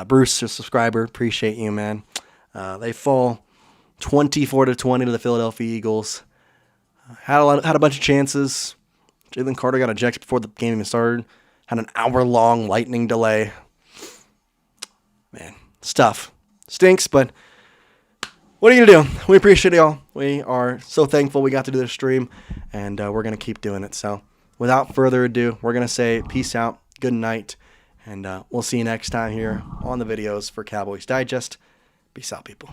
Bruce, a subscriber, appreciate you, man. They fall 24-20 to the Philadelphia Eagles. Had a bunch of chances. Jalen Carter got ejected before the game even started. Had an hour-long lightning delay. Man, stuff. Stinks, but what are you going to do? We appreciate y'all. We are so thankful we got to do this stream, and we're going to keep doing it. So without further ado, we're going to say peace out, good night, and we'll see you next time here on the videos for Cowboys Digest. Peace out, people.